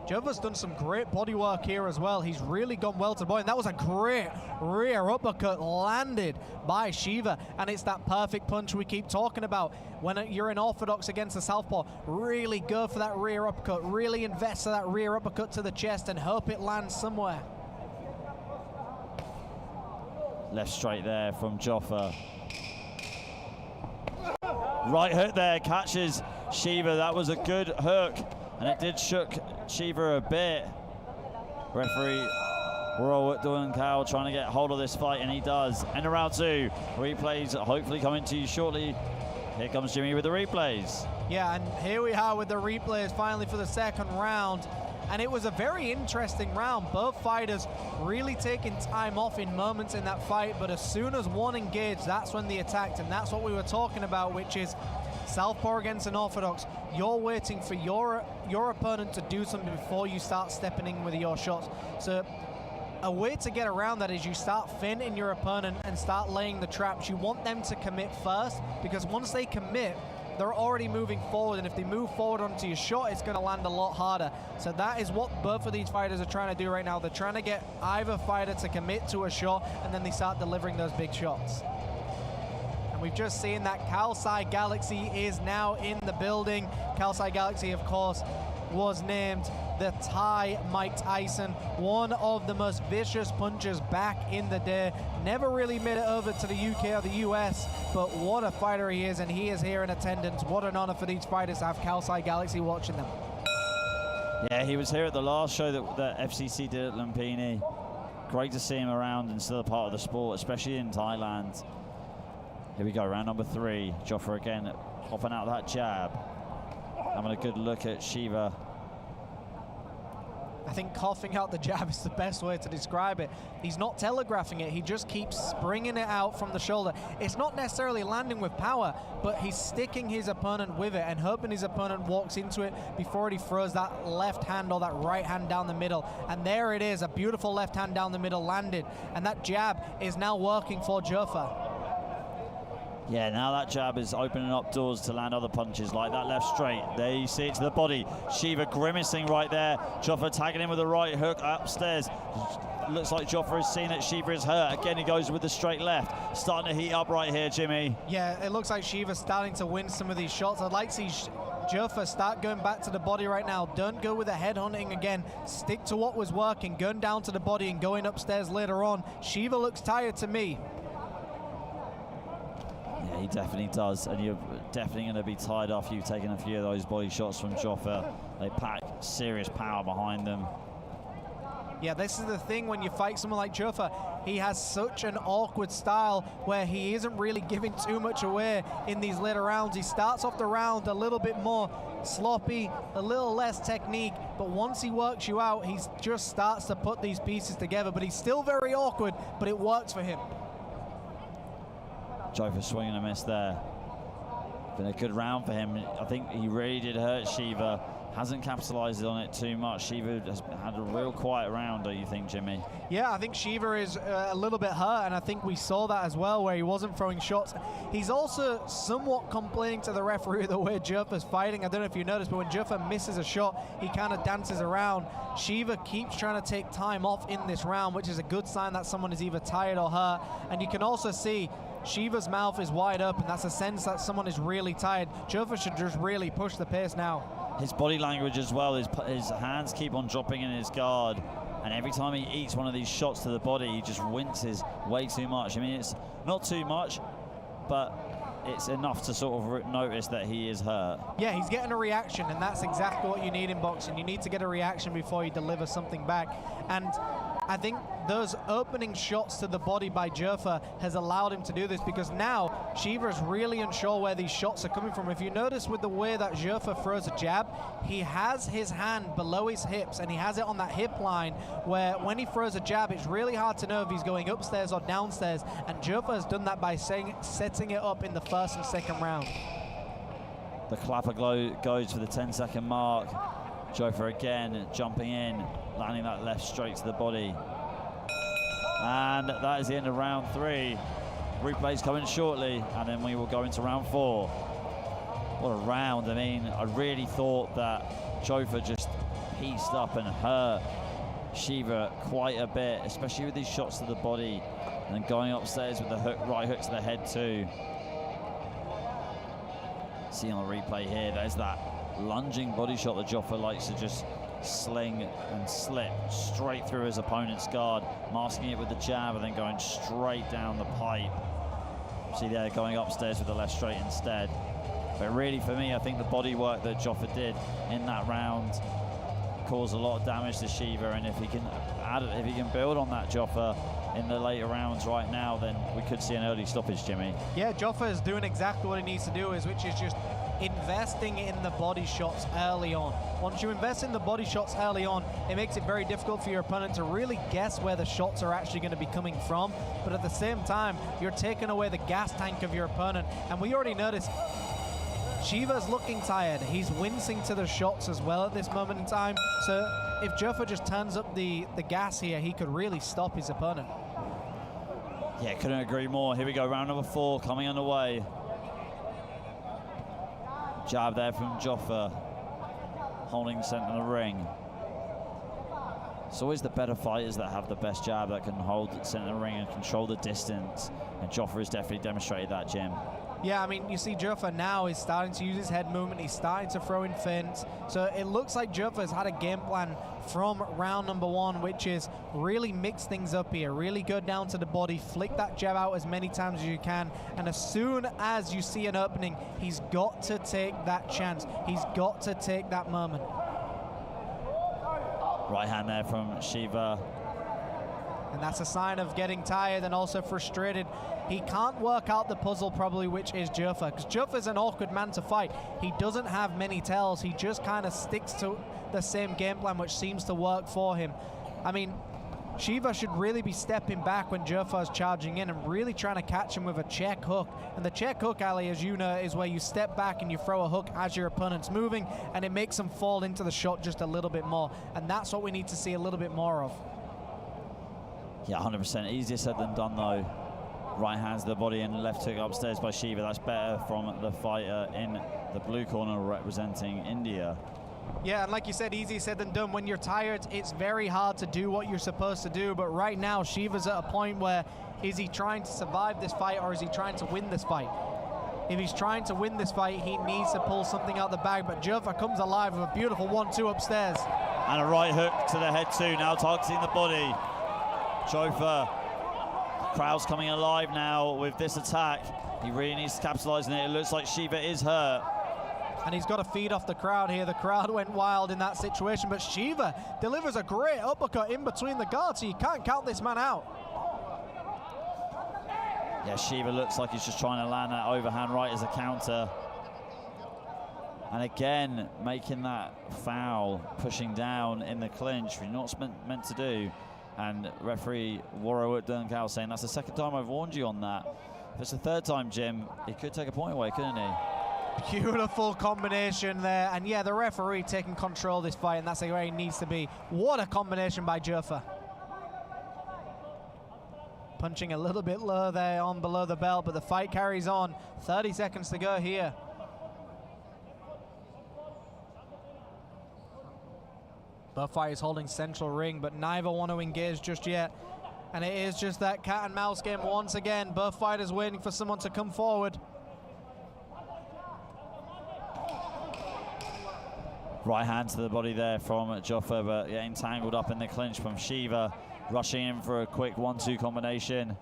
Joffa's done some great body work here as well. He's really gone well to the body, and that was a great rear uppercut landed by Shiva, and it's that perfect punch we keep talking about. When you're in orthodox against a southpaw, really go for that rear uppercut, really invest in that rear uppercut to the chest and hope it lands somewhere. Left straight there from Joffa. Right hook there, catches Shiva. That was a good hook, and it did shook Shiva a bit. Referee Rohit Duankal trying to get hold of this fight, and he does. End of round 2. Replays hopefully coming to you shortly. Here comes Jimmy with the replays. Yeah, and here we are with the replays finally for the second round. And it was a very interesting round. Both fighters really taking time off in moments in that fight, but as soon as one engaged, that's when they attacked, and that's what we were talking about, which is southpaw against an orthodox. You're waiting for your opponent to do something before you start stepping in with your shots. So a way to get around that is you start feinting your opponent and start laying the traps. You want them to commit first, because once they commit, they're already moving forward, and if they move forward onto your shot, it's going to land a lot harder. So that is what both of these fighters are trying to do right now. They're trying to get either fighter to commit to a shot, and then they start delivering those big shots. And we've just seen that Kalsai Galaxy is now in the building. Kalsai Galaxy, of course, was named the Thai Mike Tyson, one of the most vicious punchers back in the day. Never really made it over to the UK or the US, but what a fighter he is, and he is here in attendance. What an honor for these fighters to have Kalsai Galaxy watching them. Yeah, he was here at the last show that FCC did at Lumpini. Great to see him around and still a part of the sport, especially in Thailand. Here we go, round number 3. Joffa again popping out that jab. Having a good look at Shiva. I think coughing out the jab is the best way to describe it. He's not telegraphing it, he just keeps bringing it out from the shoulder. It's not necessarily landing with power, but he's sticking his opponent with it and hoping his opponent walks into it before he throws that left hand or that right hand down the middle. And there it is, a beautiful left hand down the middle landed. And that jab is now working for Joffa. Yeah, now that jab is opening up doors to land other punches like that left straight. There you see it to the body. Shiva grimacing right there. Joffa tagging in with the right hook upstairs. Looks like Joffa has seen that Shiva is hurt. Again, he goes with the straight left. Starting to heat up right here, Jimmy. Yeah, it looks like Shiva's starting to win some of these shots. I'd like to see Joffa start going back to the body right now. Don't go with the head hunting again. Stick to what was working. Going down to the body and going upstairs later on. Shiva looks tired to me. Yeah, he definitely does, and you're definitely going to be tired after you've taken a few of those body shots from Joffa. They pack serious power behind them. Yeah, this is the thing when you fight someone like Joffa. He has such an awkward style where he isn't really giving too much away in these later rounds. He starts off the round a little bit more sloppy, a little less technique, but once he works you out, he just starts to put these pieces together. But he's still very awkward, but it works for him. Joffa swinging a miss there. Been a good round for him. I think he really did hurt Shiva. Hasn't capitalized on it too much. Shiva has had a real quiet round, don't you think, Jimmy? Yeah, I think Shiva is a little bit hurt, and I think we saw that as well, where he wasn't throwing shots. He's also somewhat complaining to the referee the way Joffa's fighting. I don't know if you noticed, but when Joffa misses a shot, he kind of dances around. Shiva keeps trying to take time off in this round, which is a good sign that someone is either tired or hurt. And you can also see Shiva's mouth is wide open. That's a sense that someone is really tired. Joffa should just really push the pace now. His body language as well, his hands keep on dropping in his guard, and every time he eats one of these shots to the body, he just winces way too much. I mean, it's not too much, but it's enough to sort of notice that he is hurt. Yeah, he's getting a reaction, and that's exactly what you need in boxing. You need to get a reaction before you deliver something back. And I think those opening shots to the body by Jofa has allowed him to do this, because now Shiva is really unsure where these shots are coming from. If you notice with the way that Jofa throws a jab, he has his hand below his hips and he has it on that hip line, where when he throws a jab, it's really hard to know if he's going upstairs or downstairs, and Jofa has done that by setting it up in the first and second round. The clapper goes for the 10-second mark. Jofa again jumping in, landing that left straight to the body. And that is the end of round 3. Replay's coming shortly, and then we will go into round 4. What a round. I mean, I really thought that Jofa just pieced up and hurt Shiva quite a bit, especially with these shots to the body, and then going upstairs with the right hook to the head too. See on the replay here, there's that lunging body shot that Jofa likes to just sling and slip straight through his opponent's guard, masking it with the jab and then going straight down the pipe. See there, going upstairs with the left straight instead. But really, for me, I think the body work that Jofa did in that round caused a lot of damage to Shiva, and if he can build on that, Jofa, in the later rounds right now, then we could see an early stoppage, Jimmy. Yeah, Jofa is doing exactly what he needs to do, which is just investing in the body shots early on. Once you invest in the body shots early on, it makes it very difficult for your opponent to really guess where the shots are actually going to be coming from. But at the same time, you're taking away the gas tank of your opponent. And we already noticed Shiva's looking tired. He's wincing to the shots as well at this moment in time. So if Jofa just turns up the gas here, he could really stop his opponent. Yeah, couldn't agree more. Here we go, round number 4 coming underway. Jab there from Jofa, holding center of the ring. It's always the better fighters that have the best jab, that can hold center of the ring and control the distance. And Jofa has definitely demonstrated that, Jim. Yeah, I mean, you see Jofa now is starting to use his head movement. He's starting to throw in feints. So it looks like Jofa has had a game plan from round number 1, which is really mix things up here. Really go down to the body, flick that jab out as many times as you can. And as soon as you see an opening, he's got to take that chance. He's got to take that moment. Right hand there from Shiva. And that's a sign of getting tired and also frustrated. He can't work out the puzzle probably, which is Jofa, because Jofa's an awkward man to fight. He doesn't have many tells. He just kind of sticks to the same game plan, which seems to work for him. I mean, Shiva should really be stepping back when Jofa is charging in and really trying to catch him with a check hook. And the check hook, Ali, as you know, is where you step back and you throw a hook as your opponent's moving, and it makes them fall into the shot just a little bit more. And that's what we need to see a little bit more of. Yeah, 100%. Easier said than done, though. Right hands to the body and left hook upstairs by Shiva. That's better from the fighter in the blue corner representing India. Yeah, and like you said, easier said than done. When you're tired, it's very hard to do what you're supposed to do. But right now, Shiva's at a point where, is he trying to survive this fight or is he trying to win this fight? If he's trying to win this fight, he needs to pull something out the bag. But Jofa comes alive with a beautiful 1-2 upstairs. And a right hook to the head too, now targeting the body. Jofa, crowd's coming alive now with this attack. He really needs to capitalize on it. It looks like Shiva is hurt. And he's got to feed off the crowd here. The crowd went wild in that situation, but Shiva delivers a great uppercut in between the guards, so you can't count this man out. Yeah, Shiva looks like he's just trying to land that overhand right as a counter. And again, making that foul, pushing down in the clinch, which you're not meant to do. And referee Warwick Duncal saying, that's the second time I've warned you on that. If it's the third time, Jim, he could take a point away, couldn't he? Beautiful combination there. And yeah, the referee taking control of this fight, and that's where he needs to be. What a combination by Jofa. Punching a little bit low there on below the belt, but the fight carries on. 30 seconds to go here. Both fighters holding central ring, but neither want to engage just yet. And it is just that cat and mouse game once again. Both fighters waiting for someone to come forward. Right hand to the body there from Jofa, but getting tangled up in the clinch from Shiva. Rushing in for a quick 1-2 combination.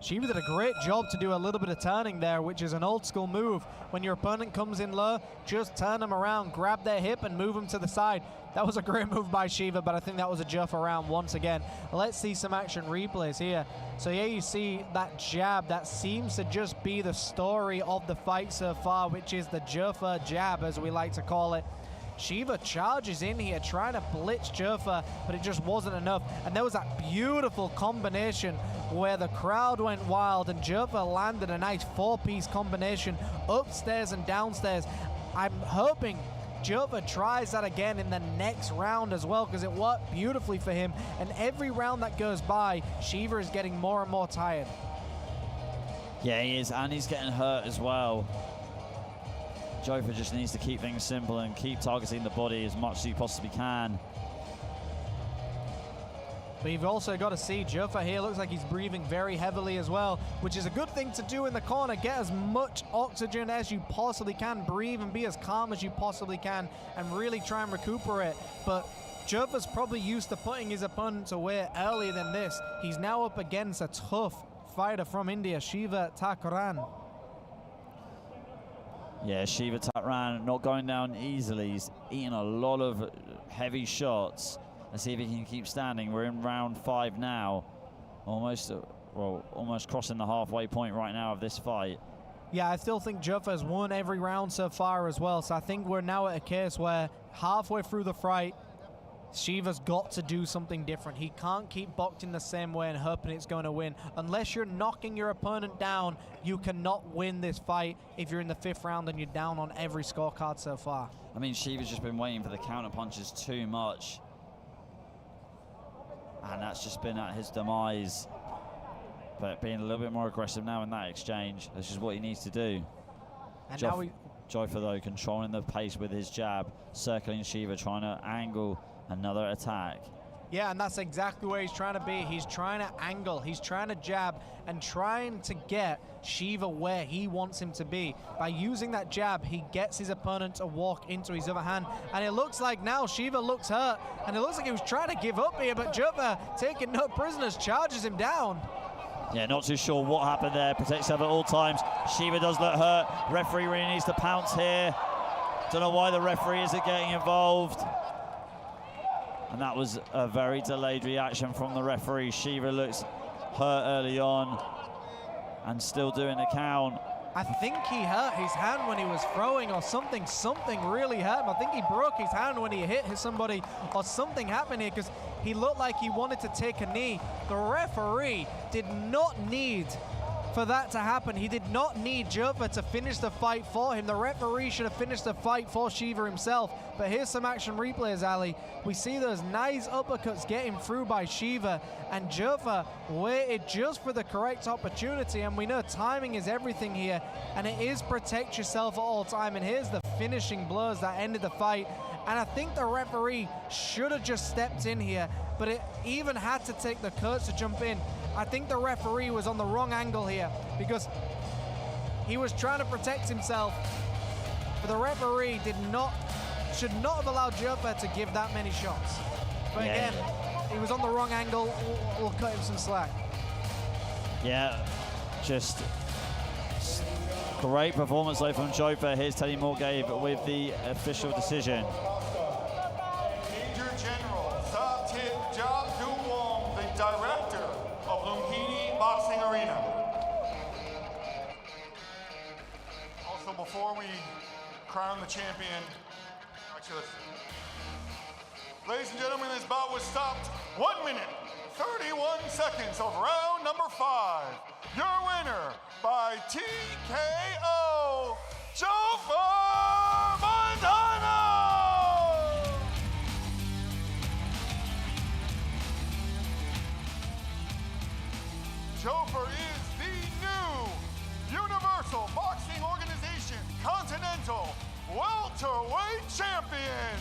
Shiva did a great job to do a little bit of turning there, which is an old school move. When your opponent comes in low, just turn them around, grab their hip and move them to the side. That was a great move by Shiva, but I think that was a Juffa round once again. Let's see some action replays here. So yeah, you see that jab. That seems to just be the story of the fight so far, which is the Juffa jab, as we like to call it. Shiva charges in here, trying to blitz Juffa, but it just wasn't enough. And there was that beautiful combination where the crowd went wild and Juffa landed a nice 4-piece combination upstairs and downstairs. I'm hoping Juffa tries that again in the next round as well, because it worked beautifully for him. And every round that goes by, Shiva is getting more and more tired. Yeah, he is, and he's getting hurt as well. Joffa just needs to keep things simple and keep targeting the body as much as he possibly can. But you've also got to see Juffa here looks like he's breathing very heavily as well, which is a good thing to do in the corner. Get as much oxygen as you possibly can, breathe and be as calm as you possibly can, and really try and recuperate. But Juffa's probably used to putting his opponents away earlier than this. He's now up against a tough fighter from India, Shiva Thakran. Yeah, Shiva Thakran not going down easily. He's eating a lot of heavy shots. Let's see if he can keep standing. We're in round 5 now. Almost crossing the halfway point right now of this fight. Yeah, I still think Juffa has won every round so far as well. So I think we're now at a case where halfway through the fight, Shiva's got to do something different. He can't keep boxing the same way and hoping it's going to win. Unless you're knocking your opponent down, you cannot win this fight if you're in the 5th round and you're down on every scorecard so far. I mean, Shiva's just been waiting for the counter punches too much. And that's just been at his demise. But being a little bit more aggressive now in that exchange, this is what he needs to do. And now Joffa, though, controlling the pace with his jab, circling Shiva, trying to angle another attack. Yeah, and that's exactly where he's trying to be. He's trying to angle, he's trying to jab, and trying to get Shiva where he wants him to be. By using that jab, he gets his opponent to walk into his other hand. And it looks like now Shiva looks hurt, and it looks like he was trying to give up here, but Juffa, taking no prisoners, charges him down. Yeah, not too sure what happened there. Protects himself at all times. Shiva does look hurt. Referee really needs to pounce here. Don't know why the referee isn't getting involved. And that was a very delayed reaction from the referee. Shiva looks hurt early on and still doing the count. I think he hurt his hand when he was throwing or something really hurt him. I think he broke his hand when he hit somebody or something happened here, because he looked like he wanted to take a knee. The referee did not need for that to happen. He did not need Juffa to finish the fight for him. The referee should have finished the fight for Shiva himself. But here's some action replays, Ali. We see those nice uppercuts getting through by Shiva, and Juffa waited just for the correct opportunity. And we know timing is everything here, and it is protect yourself at all time. And here's the finishing blows that ended the fight. And I think the referee should have just stepped in here, but it even had to take the coach to jump in. I think the referee was on the wrong angle here, because he was trying to protect himself, but the referee should not have allowed Juffa to give that many shots. But again, he was on the wrong angle. We'll cut him some slack. Yeah, just great performance though from Joffa. Here's Teddy Morgave with the official decision. Major General Sathit Jabduwong, the director of Lumpini Boxing Arena. Also, before we crown the champion, ladies and gentlemen, this bout was stopped 1 minute, 31 seconds of round number 5. Your winner by TKO, Joffa Montano! Joffa is the new Universal Boxing Organization Continental Welterweight Champion.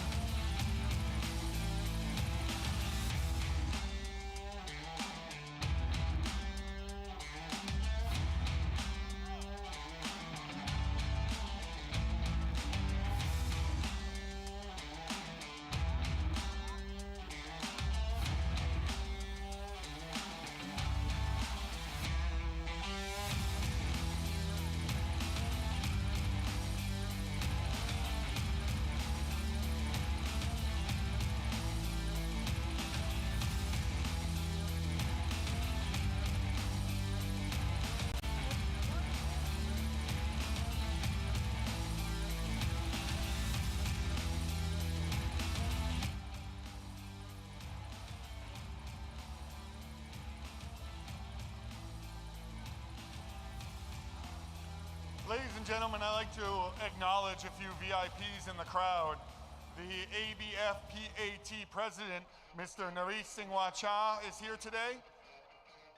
Ladies and gentlemen, I'd like to acknowledge a few VIPs in the crowd. The ABF-PAT president, Mr. Naresh Singh Wacha, is here today.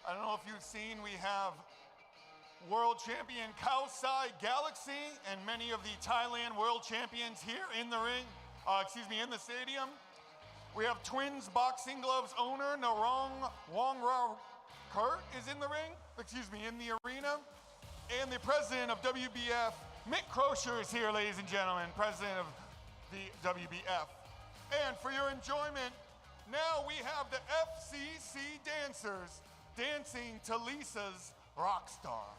I don't know if you've seen, we have world champion Kaosai Galaxy and many of the Thailand world champions here in the ring, in the stadium. We have Twins Boxing Gloves owner Narong Wongra Kurt is in the ring, in the arena. And the president of WBF, Mick Crocher, is here, ladies and gentlemen, president of the WBF. And for your enjoyment, now we have the FCC dancers dancing to Lisa's Rockstar.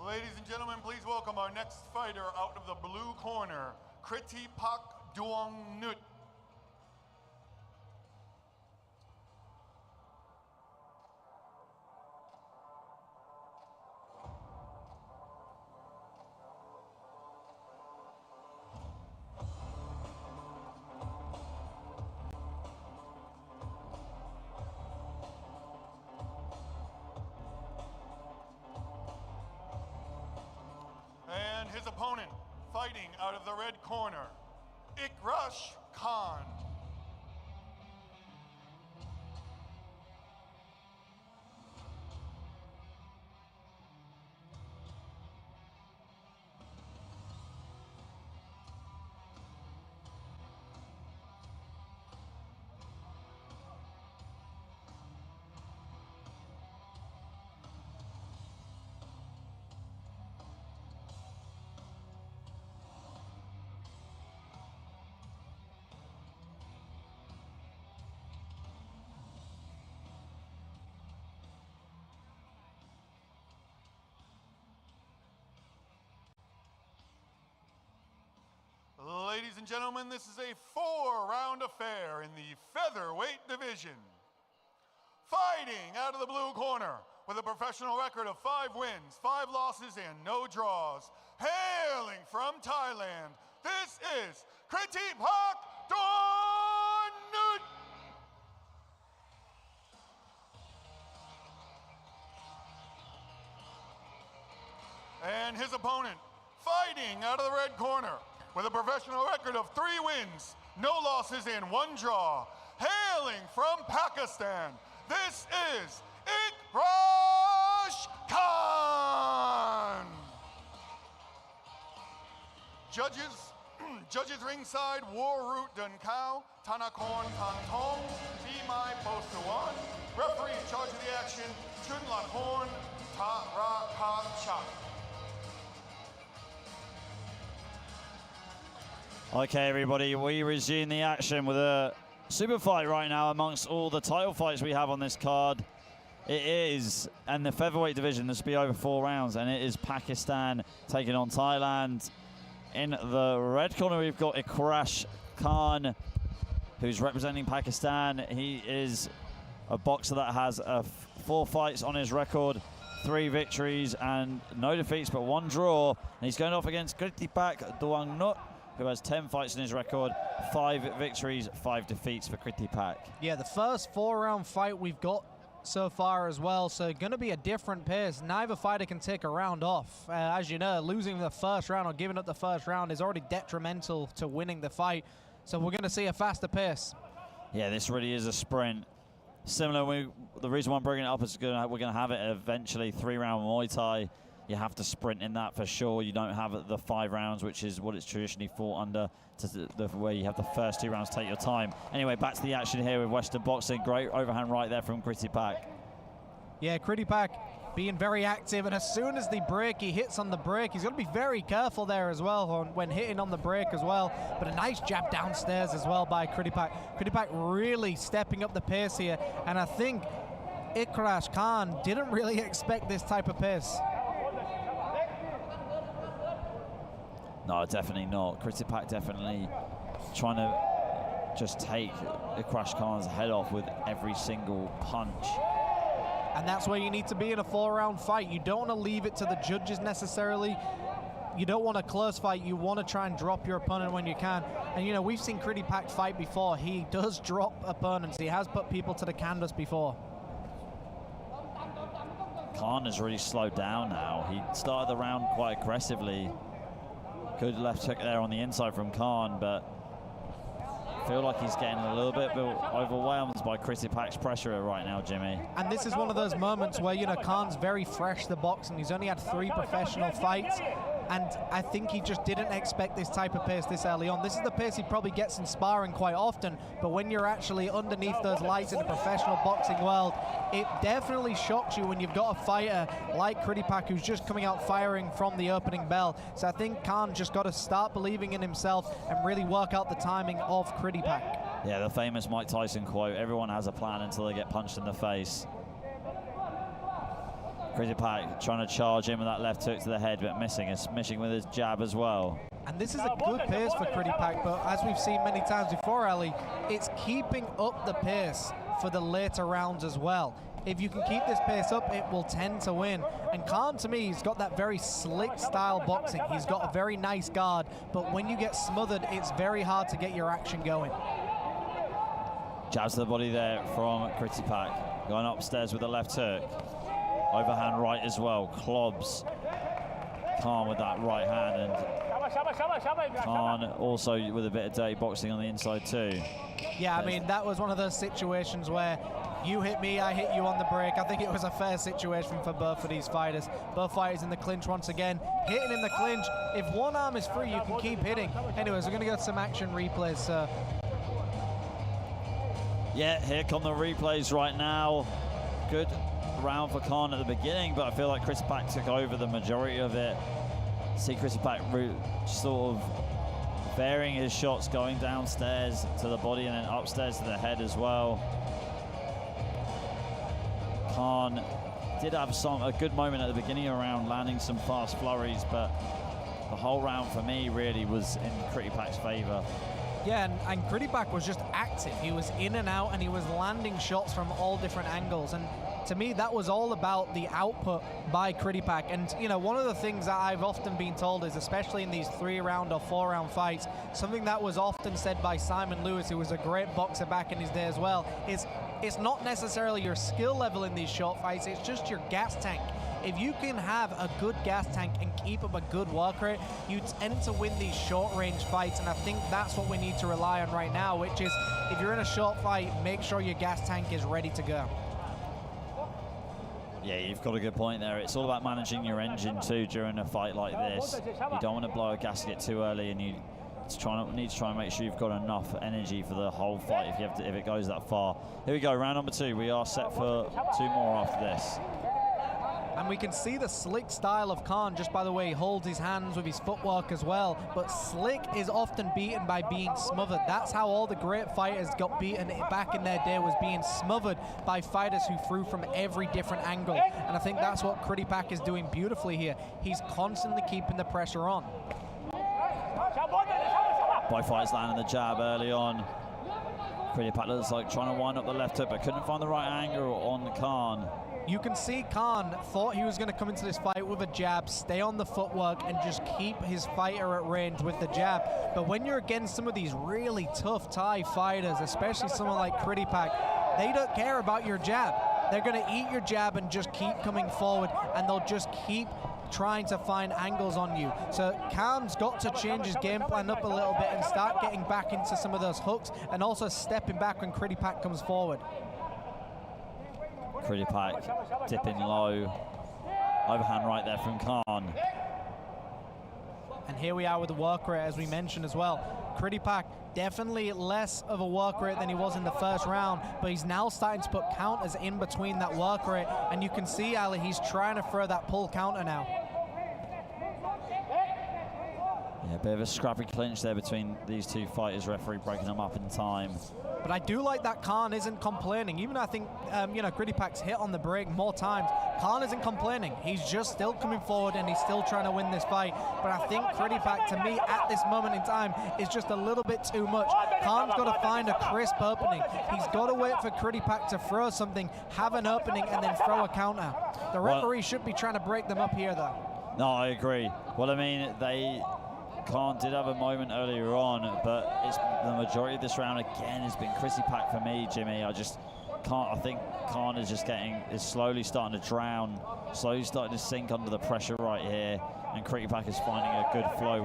Ladies and gentlemen, please welcome our next fighter out of the blue corner, Kriti Pak Duong Nut. And his opponent, fighting out of the red corner, Ikrush Khan. Ladies and gentlemen, this is a 4-round affair in the featherweight division. Fighting out of the blue corner with a professional record of 5 wins, 5 losses, and no draws. Hailing from Thailand, this is Kritipak Dornut. And his opponent, fighting out of the red corner with a professional record of 3 wins, no losses, and 1 draw. Hailing from Pakistan, this is Ikrash Khan. Judges ringside, War Root Dun Kao, Tanakorn Tang Tong, Bimai Postuan. Referee in charge of the action, Chun Lakorn Ta Ra Ka Chak. Okay, everybody, we resume the action with a super fight right now amongst all the title fights we have on this card. It is, and the featherweight division, this will be over 4 rounds, and it is Pakistan taking on Thailand. In the red corner, we've got Ikrash Khan, who's representing Pakistan. He is a boxer that has 4 fights on his record, 3 victories and no defeats, but 1 draw. And he's going off against Kritipak Dornut, who has 10 fights in his record, 5 victories, 5 defeats for Kritipak. Yeah, the first 4-round fight we've got so far as well, so going to be a different pace. Neither fighter can take a round off. As you know, losing the first round or giving up the first round is already detrimental to winning the fight, so we're going to see a faster pace. Yeah, this really is a sprint. Similar, the reason why I'm bringing it up is we're going to have it eventually 3-round Muay Thai. You have to sprint in that for sure. You don't have the 5 rounds, which is what it's traditionally fought under, where you have the first 2 rounds take your time. Anyway, back to the action here with Western boxing. Great overhand right there from Kritipak. Yeah, Kritipak being very active, and as soon as the break, he hits on the break. He's got to be very careful there as well when hitting on the break as well. But a nice jab downstairs as well by Kritipak. Kritipak really stepping up the pace here, and I think Ikrash Khan didn't really expect this type of pace. No, definitely not. Kritipak definitely trying to just take Ikrash Khan's head off with every single punch. And that's where you need to be in a 4-round fight. You don't want to leave it to the judges necessarily. You don't want a close fight. You want to try and drop your opponent when you can. And, you know, we've seen Kritipak fight before. He does drop opponents. He has put people to the canvas before. Khan has really slowed down now. He started the round quite aggressively. Good left hook there on the inside from Khan, but I feel like he's getting a little bit overwhelmed by Kritipak's pressure right now, Jimmy. And this is one of those moments where, you know, Khan's very fresh to boxing. He's only had 3 professional fights, and I think he just didn't expect this type of pace this early on. This is the pace he probably gets in sparring quite often, but when you're actually underneath those lights in the professional boxing world, it definitely shocks you when you've got a fighter like Kritipak who's just coming out firing from the opening bell. So I think Khan just got to start believing in himself and really work out the timing of Kritipak. Yeah, the famous Mike Tyson quote, everyone has a plan until they get punched in the face. Kritipak trying to charge him with that left hook to the head, but missing with his jab as well. And this is a good pace for Kritipak, but as we've seen many times before, Ali, it's keeping up the pace for the later rounds as well. If you can keep this pace up, it will tend to win. And Khan, to me, he's got that very slick style boxing. He's got a very nice guard, but when you get smothered, it's very hard to get your action going. Jabs to the body there from Kritipak, going upstairs with the left hook. Overhand right as well, clobs Khan with that right hand, and Khan also with a bit of dirty boxing on the inside too. Yeah, I mean, that was one of those situations where you hit me, I hit you on the break. I think it was a fair situation for both of these fighters. Both fighters in the clinch once again, hitting in the clinch. If one arm is free, you can keep hitting. Anyways, we're going to go to some action replays, so. Yeah, here come the replays right now. Good round for Khan at the beginning, but I feel like Kritipak took over the majority of it. See Kritipak sort of varying his shots, going downstairs to the body and then upstairs to the head as well. Khan did have a good moment at the beginning of the round, landing some fast flurries, but the whole round for me really was in Kritipak's favor. Yeah, and Kridipak was just active. He was in and out, and he was landing shots from all different angles. And to me, that was all about the output by Kridipak. And, you know, one of the things that I've often been told is, especially in these 3-round or 4-round fights, something that was often said by Simon Lewis, who was a great boxer back in his day as well, is it's not necessarily your skill level in these short fights, it's just your gas tank. If you can have a good gas tank and keep up a good work rate, you tend to win these short-range fights, and I think that's what we need to rely on right now, which is, if you're in a short fight, make sure your gas tank is ready to go. Yeah, you've got a good point there. It's all about managing your engine too during a fight like this. You don't want to blow a gasket too early, and you need to try and make sure you've got enough energy for the whole fight if it goes that far. Here we go, round number 2. We are set for 2 more after this. And we can see the slick style of Khan just by the way he holds his hands with his footwork as well. But slick is often beaten by being smothered. That's how all the great fighters got beaten back in their day, was being smothered by fighters who threw from every different angle. And I think that's what Kridipak is doing beautifully here. He's constantly keeping the pressure on. Both fighters landing the jab early on. Kridipak looks like trying to wind up the left hook, but couldn't find the right angle on Khan. You can see Khan thought he was going to come into this fight with a jab, stay on the footwork, and just keep his fighter at range with the jab. But when you're against some of these really tough Thai fighters, especially someone like Kridipak, they don't care about your jab. They're going to eat your jab and just keep coming forward, and they'll just keep trying to find angles on you. So Khan's got to change his game plan up a little bit and start getting back into some of those hooks, and also stepping back when Kridipak comes forward. Kridipak dipping low. Overhand right there from Khan. And here we are with the work rate, as we mentioned as well. Kridipak definitely less of a work rate than he was in the first round, but he's now starting to put counters in between that work rate. And you can see, Ali, he's trying to throw that pull counter now. Yeah, a bit of a scrappy clinch there between these two fighters, referee breaking them up in time. But I do like that Khan isn't complaining. Even I think, Kridipak's hit on the break more times. Khan isn't complaining. He's just still coming forward, and he's still trying to win this fight. But I think Kridipak, to me, at this moment in time, is just a little bit too much. Khan's got to find a crisp opening. He's got to wait for Kridipak to throw something, have an opening, and then throw a counter. The referee should be trying to break them up here, though. No, I agree. Well, I mean, Khan did have a moment earlier on, but it's the majority of this round again has been Kridipak for me, Jimmy. I just can't. I think Khan is just is slowly starting to drown, slowly starting to sink under the pressure right here, and Kridipak is finding a good flow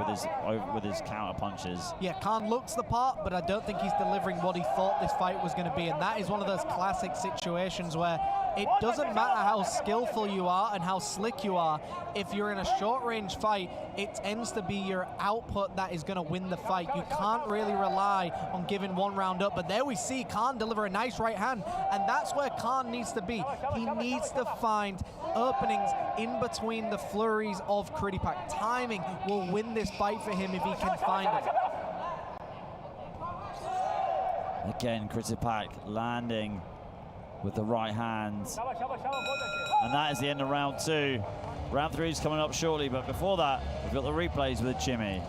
with his counter punches. Yeah, Khan looks the part, but I don't think he's delivering what he thought this fight was going to be, and that is one of those classic situations where it doesn't matter how skillful you are and how slick you are. If you're in a short-range fight, it tends to be your output that is going to win the fight. You can't really rely on giving one round up. But there we see Khan deliver a nice right hand, and that's where Khan needs to be. He needs to find openings in between the flurries of Kridipak. Timing will win this fight for him if he can find it. Again, Kridipak landing with the right hand. And that is the end of round 2. Round 3 is coming up shortly, but before that, we've got the replays with Jimmy.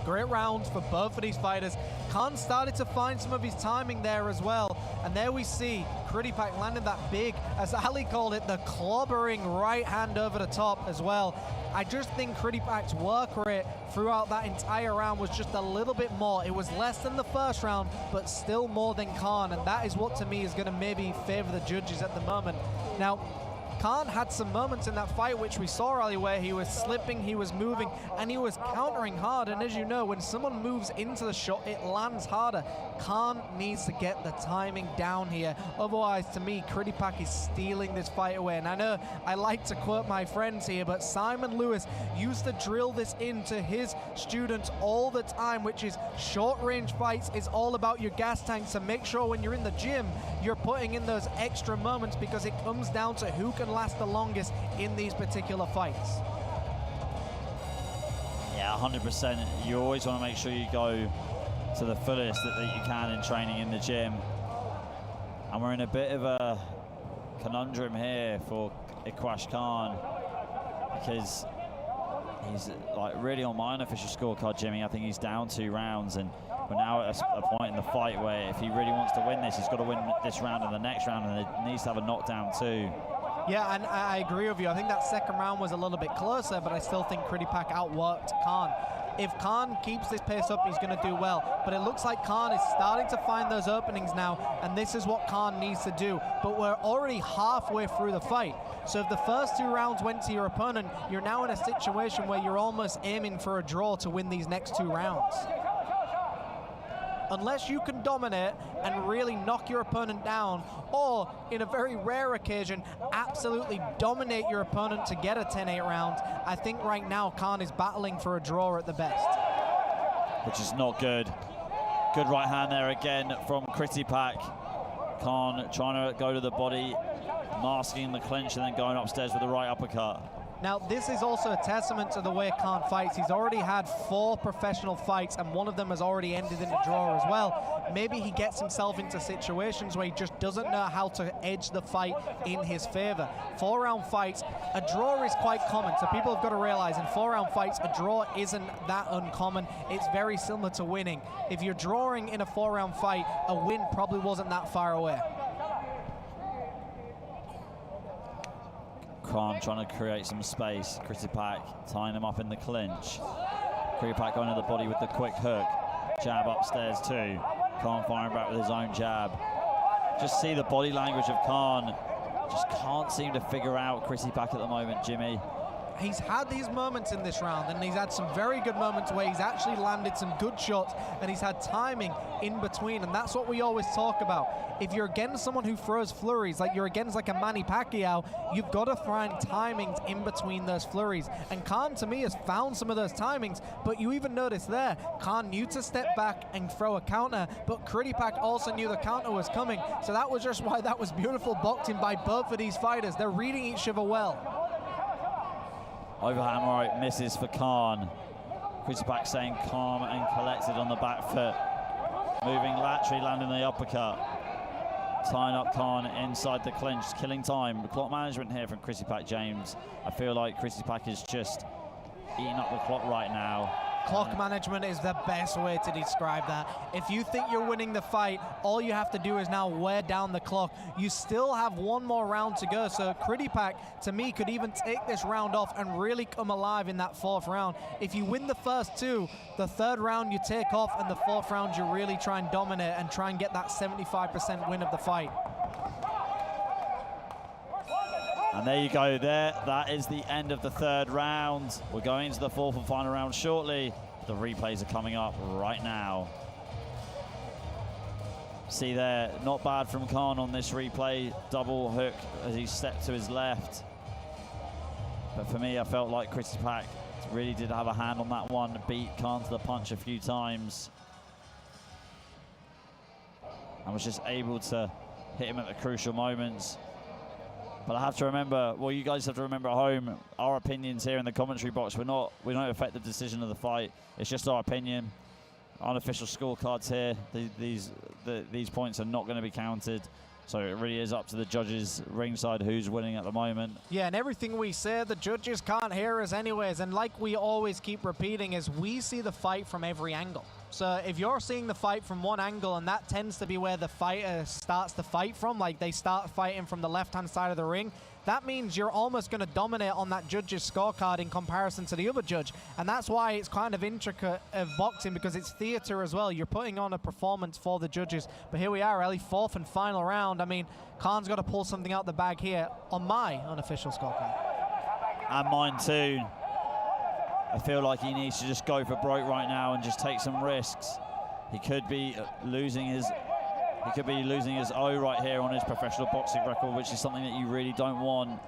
Great rounds for both of these fighters. Khan started to find some of his timing there as well. And there we see Kridipak landed that big, as Ali called it, the clobbering right hand over the top as well. I just think Kridipak's work rate throughout that entire round was just a little bit more. It was less than the first round, but still more than Khan, and that is what to me is going to maybe favor the judges at the moment. Now, Khan had some moments in that fight which we saw earlier where he was slipping, he was moving, and he was countering hard. And as you know, when someone moves into the shot, it lands harder. Khan needs to get the timing down here. Otherwise, to me, Kridipak is stealing this fight away. And I know I like to quote my friends here, but Simon Lewis used to drill this into his students all the time, which is short-range fights is all about your gas tank. So make sure when you're in the gym, you're putting in those extra moments, because it comes down to who can last the longest in these particular fights. Yeah, 100%. You always want to make sure you go to the fullest that you can in training in the gym. And we're in a bit of a conundrum here for Ikwash Khan, because he's like really on my unofficial scorecard, Jimmy. I think he's down 2 rounds, and We're now at a point in the fight where if he really wants to win this, he's got to win this round and the next round, and he needs to have a knockdown too. Yeah, and I agree with you. I think that second round was a little bit closer, but I still think Kritipak outworked Khan. If Khan keeps this pace up, he's going to do well. But it looks like Khan is starting to find those openings now, and this is what Khan needs to do. But we're already halfway through the fight. So if the first 2 rounds went to your opponent, you're now in a situation where you're almost aiming for a draw to win these next 2 rounds. Unless you can dominate and really knock your opponent down, or in a very rare occasion, absolutely dominate your opponent to get a 10-8 round, I think right now Khan is battling for a draw at the best. Which is not good. Good right hand there again from Kritipak. Khan trying to go to the body, masking the clinch and then going upstairs with the right uppercut. Now, this is also a testament to the way Khan fights. He's already had 4 professional fights, and one of them has already ended in a draw as well. Maybe he gets himself into situations where he just doesn't know how to edge the fight in his favor. 4-round fights, a draw is quite common, so people have got to realize in 4-round fights, a draw isn't that uncommon. It's very similar to winning. If you're drawing in a 4-round fight, a win probably wasn't that far away. Khan trying to create some space. Kritipak tying him up in the clinch. Kritipak going to the body with the quick hook. Jab upstairs too. Khan firing back with his own jab. Just see the body language of Khan. Just can't seem to figure out Kritipak at the moment, Jimmy. He's had these moments in this round, and he's had some very good moments where he's actually landed some good shots, and he's had timing in between, and that's what we always talk about. If you're against someone who throws flurries, like you're against like a Manny Pacquiao, you've got to find timings in between those flurries. And Khan, to me, has found some of those timings, but you even notice there, Khan knew to step back and throw a counter, but Kritipak also knew the counter was coming, so that was just why that was beautiful boxing by both of these fighters. They're reading each other well. Overhand right misses for Khan. Kritipak staying calm and collected on the back foot. Moving laterally, landing the uppercut. Tying up Khan inside the clinch, killing time. The clock management here from Kritipak, James. I feel like Kritipak is just eating up the clock right now. Clock management is the best way to describe that. If you think you're winning the fight, all you have to do is now wear down the clock. You still have 1 more round to go, so Kritipak, to me, could even take this round off and really come alive in that 4th round. If you win the first 2, the 3rd round you take off, and the 4th round you really try and dominate and try and get that 75% win of the fight. And there you go there. That is the end of the 3rd round. We're going into the 4th and final round shortly. The replays are coming up right now. See there, not bad from Khan on this replay. Double hook as he stepped to his left. But for me, I felt like Kritipak really did have a hand on that one. Beat Khan to the punch a few times. And was just able to hit him at the crucial moments. But I have to remember, well, you guys have to remember at home, our opinions here in the commentary box, we don't affect the decision of the fight. It's just our opinion. Unofficial scorecards here. These points are not going to be counted. So it really is up to the judges ringside who's winning at the moment. Yeah, and everything we say, the judges can't hear us anyways. And like we always keep repeating, is we see the fight from every angle. So if you're seeing the fight from one angle, and that tends to be where the fighter starts to fight from, like they start fighting from the left-hand side of the ring, that means you're almost going to dominate on that judge's scorecard in comparison to the other judge. And that's why it's kind of intricate of boxing, because it's theater as well. You're putting on a performance for the judges. But here we are, Ellie, 4th and final round. I mean, Khan's got to pull something out the bag here on my unofficial scorecard. And mine too. I feel like he needs to just go for broke right now and just take some risks. He could be losing his O right here on his professional boxing record, which is something that you really don't want.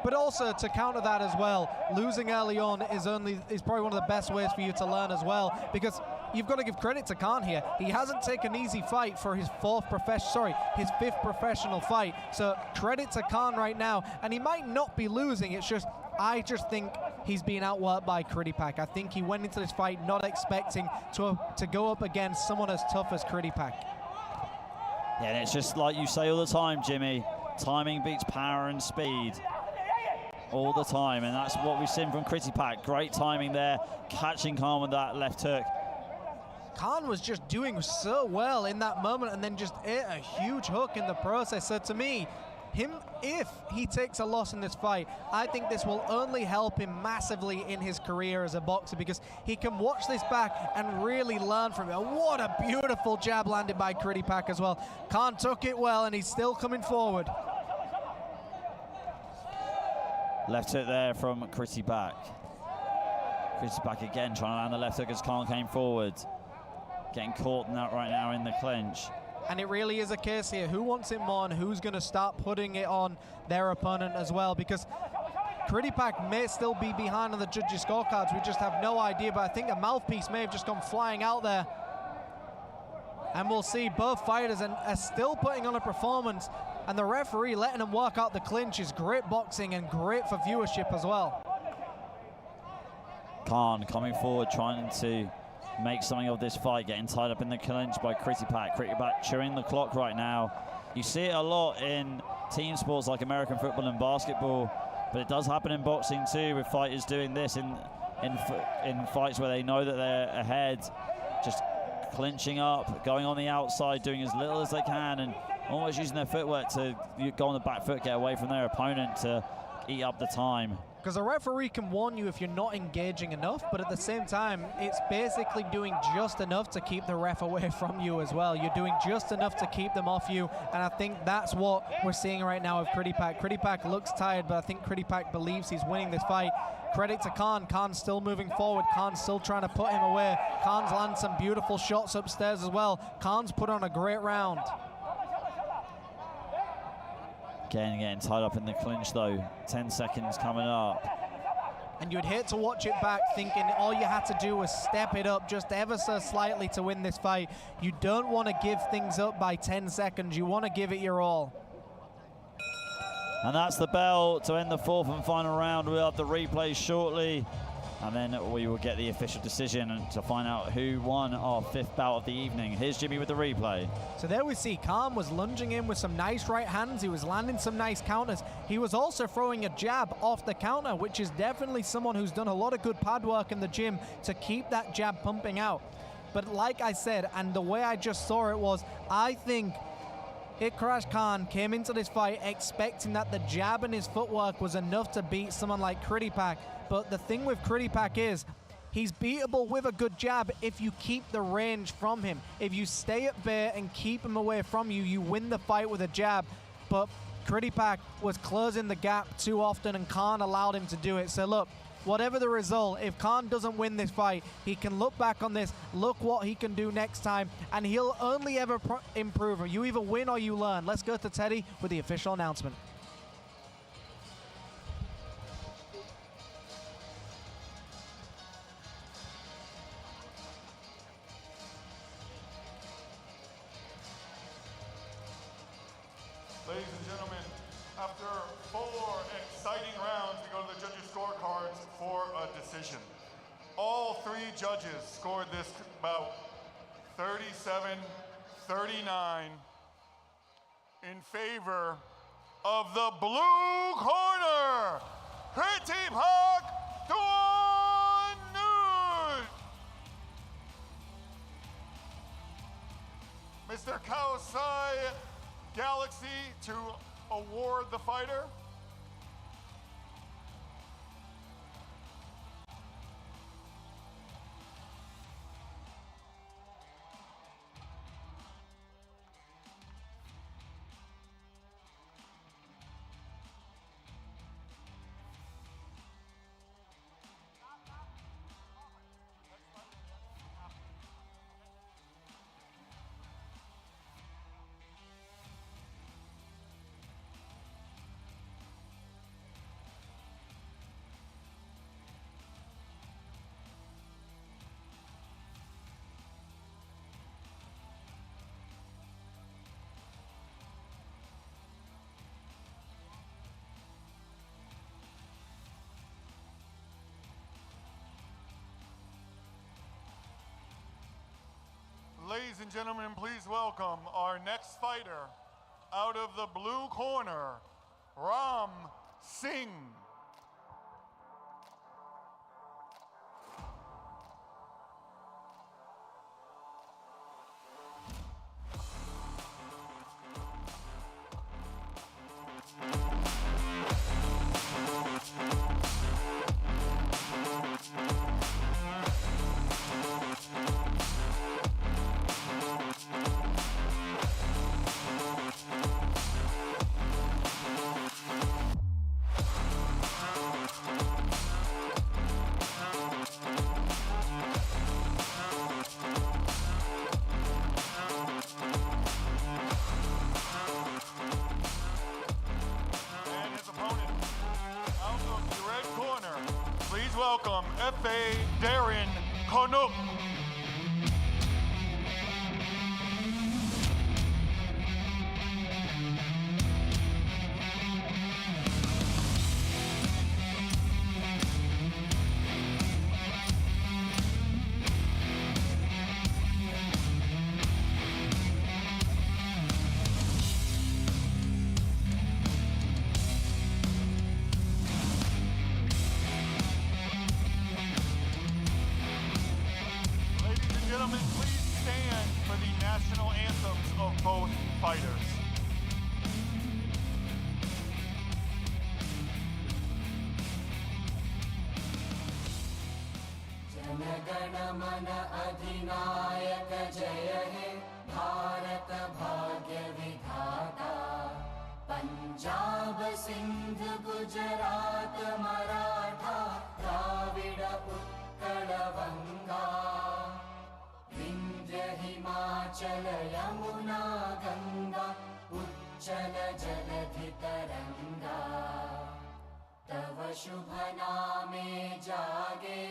But also, to counter that as well, losing early on is probably one of the best ways for you to learn as well, because you've got to give credit to Khan here. He hasn't taken an easy fight for his 5th professional fight. So credit to Khan right now, and he might not be losing. I just think he's being outworked by Kritipak. I think he went into this fight not expecting to go up against someone as tough as Kritipak. Yeah, and it's just like you say all the time, Jimmy. Timing beats power and speed. All the time, and that's what we've seen from Kritipak. Great timing there, catching Khan with that left hook. Khan was just doing so well in that moment and then just ate a huge hook in the process. So to me, if he takes a loss in this fight, I think this will only help him massively in his career as a boxer, because he can watch this back and really learn from it. What a beautiful jab landed by Kritipak as well. Khan took it well, and he's still coming forward. Left hook there from Kritipak. Kritipak again trying to land the left hook as Khan came forward. Getting caught right now in the clinch. And it really is a case here. Who wants it more and who's going to start putting it on their opponent as well? Because Kritipak may still be behind on the judges' scorecards. We just have no idea. But I think a mouthpiece may have just gone flying out there. And we'll see both fighters are still putting on a performance. And the referee letting them work out the clinch is great boxing and great for viewership as well. Khan coming forward, trying to make something of this fight, getting tied up in the clinch by Kritipak. Kritipak chewing the clock right now. You see it a lot in team sports like American football and basketball, but it does happen in boxing too, with fighters doing this in fights where they know that they're ahead, just clinching up, going on the outside, doing as little as they can, and almost using their footwork to go on the back foot, get away from their opponent to eat up the time. Because a referee can warn you if you're not engaging enough, but at the same time, it's basically doing just enough to keep the ref away from you as well. You're doing just enough to keep them off you, and I think that's what we're seeing right now with Kritipak. Kritipak looks tired, but I think Kritipak believes he's winning this fight. Credit to Khan. Khan's still moving forward. Khan's still trying to put him away. Khan's landed some beautiful shots upstairs as well. Khan's put on a great round. Again, getting tied up in the clinch though. 10 seconds coming up. And you'd hate to watch it back thinking all you had to do was step it up just ever so slightly to win this fight. You don't want to give things up by 10 seconds. You want to give it your all. And that's the bell to end the fourth and final round. We'll have the replay shortly, and then we will get the official decision to find out who won our fifth bout of the evening. Here's Jimmy with the replay. So there we see Khan was lunging in with some nice right hands. He was landing some nice counters. He was also throwing a jab off the counter, which is definitely someone who's done a lot of good pad work in the gym to keep that jab pumping out. But like I said, and the way I just saw it was, I think Ikraj Khan came into this fight expecting that the jab and his footwork was enough to beat someone like Kritipak. But the thing with Kritipak is he's beatable with a good jab if you keep the range from him. If you stay at bay and keep him away from you, you win the fight with a jab. But Kritipak was closing the gap too often, and Khan allowed him to do it. So look, whatever the result, if Khan doesn't win this fight, he can look back on this, look what he can do next time, and he'll only ever improve. You either win or you learn. Let's go to Teddy with the official announcement. Ladies and gentlemen, after 4 exciting rounds, we go to the judges' scorecards for a decision. All 3 judges scored this bout 37-39 in favor of the blue corner, Kritipak Duanud. Mr. Kaosai Galaxy to award the fighter. Ladies and gentlemen, please welcome our next fighter out of the blue corner, Ram Singh. welcome F.A. Darren Konuk. Gentlemen, please stand for the national anthems of both fighters. जनगण मन अधिनायक जय हे भारत भाग्य विधाता पंजाब सिंध गुजरात मराठा द्राविड उत्कल गंगा हिमाचल यमुना गंगा उच्चल जलधि तरंगा तव शुभ नामे जागे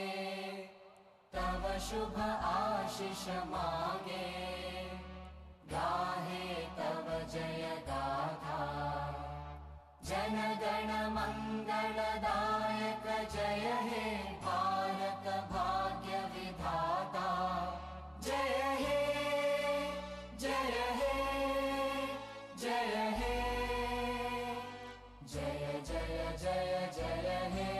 तव शुभ आशीष मागे गाहे तव जय गाथा जन गण मंगलदायक जय हे भारत भाग्य विधाता जय हे जय हे जय हे जय जय जय जय हे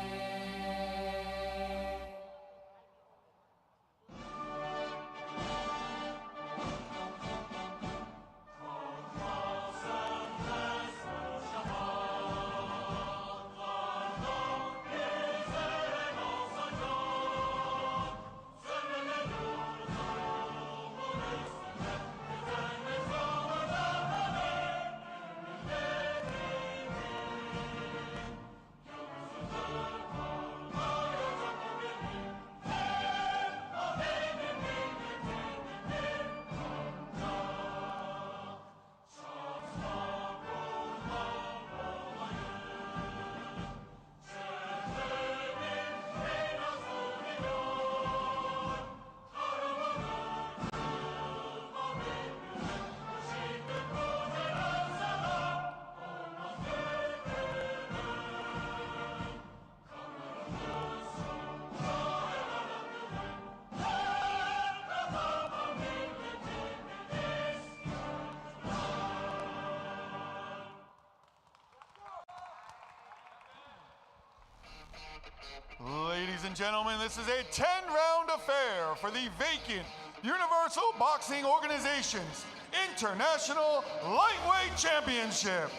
Ladies and gentlemen, this is a 10-round affair for the vacant Universal Boxing Organization's International Lightweight Championship.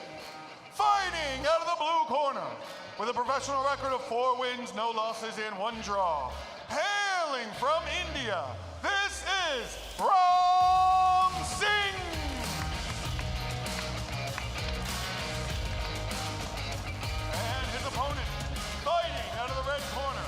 Fighting out of the blue corner with a professional record of 4 wins, no losses, and 1 draw. Hailing from India, this is Ram Singh. And his opponent, fighting out of the red corner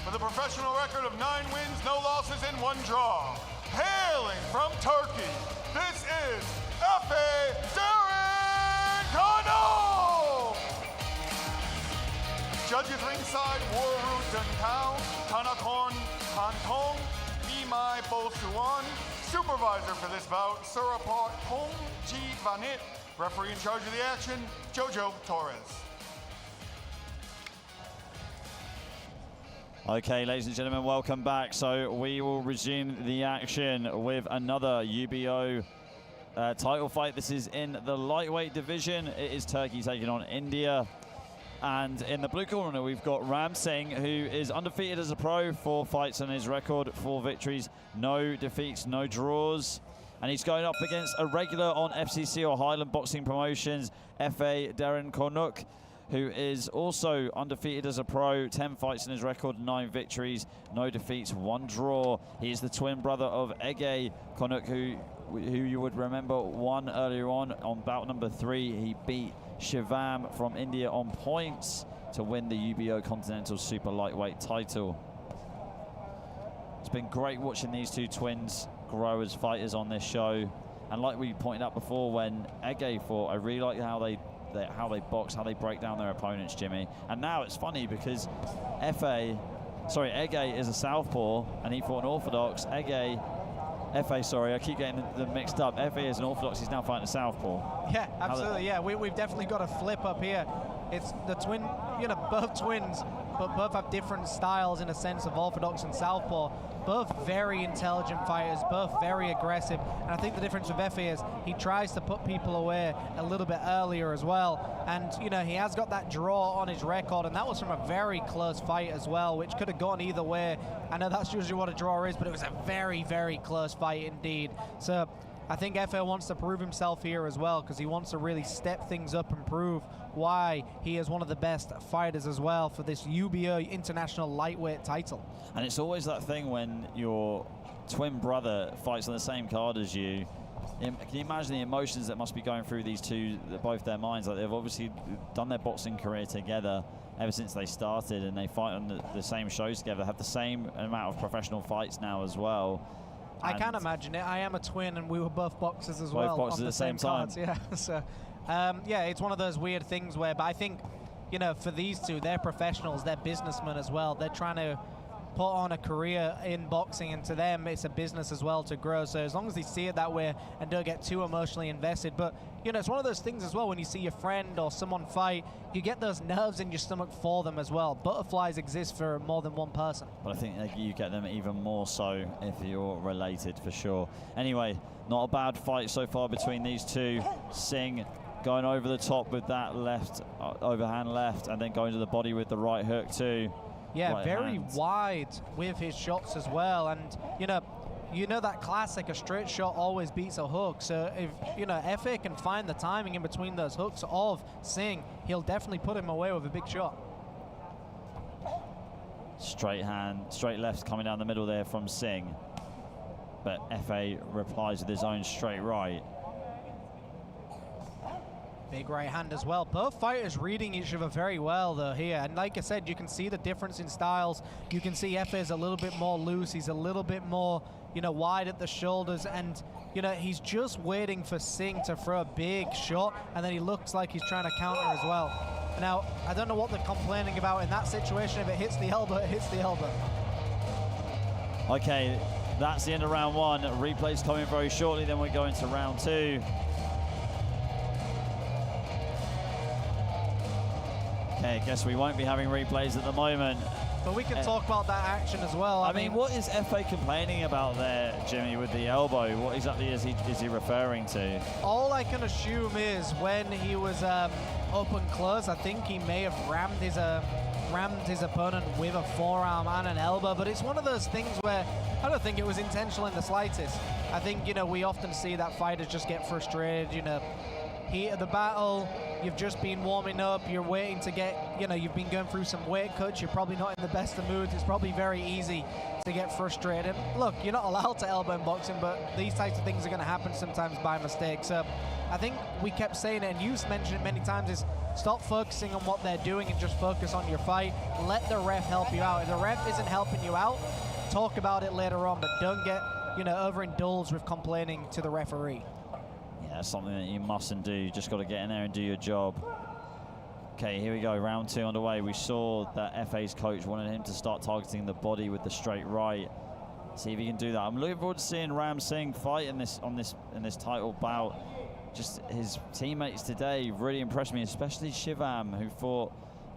with a professional record of 9 wins, no losses, and 1 draw. Hailing from Turkey, this is F.A. Darren Konuk. Judges ringside, Waru Dunkao, Tanakorn Kantong, Imai Bosuan. Supervisor for this bout, Suraport Hong Chi Vanit. Referee in charge of the action, Jojo Torres. Okay, ladies and gentlemen, welcome back. So we will resume the action with another UBO title fight. This is in the lightweight division. It is Turkey taking on India. And in the blue corner, we've got Ram Singh, who is undefeated as a pro, 4 fights on his record, 4 victories, no defeats, no draws. And he's going up against a regular on FCC or Highland Boxing Promotions, F.A. Darren Konuk, who is also undefeated as a pro, 10 fights in his record, 9 victories, no defeats, 1 draw. He is the twin brother of Ege Konuk, who you would remember won earlier on bout number 3. He beat Shivam from India on points to win the UBO Continental Super Lightweight title. It's been great watching these two twins grow as fighters on this show. And like we pointed out before when Ege fought, I really like how they box, how they break down their opponents, Jimmy. And now it's funny because F.A. sorry, Ege is a southpaw, and he fought an orthodox. Ege, Efe, sorry, I keep getting them mixed up. Efe is an orthodox, he's now fighting a southpaw. Yeah, absolutely, yeah. We've definitely got a flip up here. It's the twin, both twins, but both have different styles in a sense of orthodox and southpaw. Both very intelligent fighters, both very aggressive. And I think the difference with Efe is he tries to put people away a little bit earlier as well. And, he has got that draw on his record, and that was from a very close fight as well, which could have gone either way. I know that's usually what a draw is, but it was a very, very close fight indeed. So I think Efe wants to prove himself here as well, because he wants to really step things up and prove why he is one of the best fighters as well for this UBO International Lightweight title. And it's always that thing when your twin brother fights on the same card as you. Can you imagine the emotions that must be going through these two, both their minds? Like, they've obviously done their boxing career together ever since they started, and they fight on the same shows together, have the same amount of professional fights now as well. I can imagine it. I am a twin, and we were both boxers as well. Both boxers on at the same time. cards. Yeah. So, yeah, it's one of those weird things where, but I think, for these two, they're professionals, they're businessmen as well. They're trying to put on a career in boxing, and to them, it's a business as well to grow. So as long as they see it that way and don't get too emotionally invested. But, it's one of those things as well, when you see your friend or someone fight, you get those nerves in your stomach for them as well. Butterflies exist for more than one person. But I think you get them even more so if you're related, for sure. Anyway, not a bad fight so far between these two. Singh going over the top with that left, overhand left, and then going to the body with the right hook too. Yeah, right very hand. wide with his shots as well. And, you know that classic, a straight shot always beats a hook. So if, Efe can find the timing in between those hooks of Singh, he'll definitely put him away with a big shot. Straight hand, straight left coming down the middle there from Singh. But Efe replies with his own straight right. Big right hand as well. Both fighters reading each other very well though here. And like I said, you can see the difference in styles. You can see Efe is a little bit more loose. He's a little bit more, wide at the shoulders. And, he's just waiting for Singh to throw a big shot. And then he looks like he's trying to counter as well. Now, I don't know what they're complaining about in that situation. If it hits the elbow, it hits the elbow. Okay, that's the end of round one. Replay's coming very shortly, then we're going to round two. Okay, I guess we won't be having replays at the moment. But we can talk about that action as well. I mean, what is Efe complaining about there, Jimmy, with the elbow? What exactly is he referring to? All I can assume is when he was up and close, I think he may have rammed his opponent with a forearm and an elbow. But it's one of those things where I don't think it was intentional in the slightest. I think, we often see that fighters just get frustrated, heat of the battle, you've just been warming up, you're waiting to get, you've been going through some weight cuts, you're probably not in the best of moods, it's probably very easy to get frustrated. Look, you're not allowed to elbow in boxing, but these types of things are going to happen sometimes by mistake. So I think we kept saying it, and you mentioned it many times, is stop focusing on what they're doing and just focus on your fight. Let the ref help you out. If the ref isn't helping you out, talk about it later on, but don't get, overindulged with complaining to the referee. Yeah, that's something that you mustn't do. You just got to get in there and do your job. Okay, here we go, round two underway. We saw that Efe's coach wanted him to start targeting the body with the straight right. See if he can do that. I'm looking forward to seeing Ram Singh fight in this title bout. Just his teammates today really impressed me, especially Shivam, who fought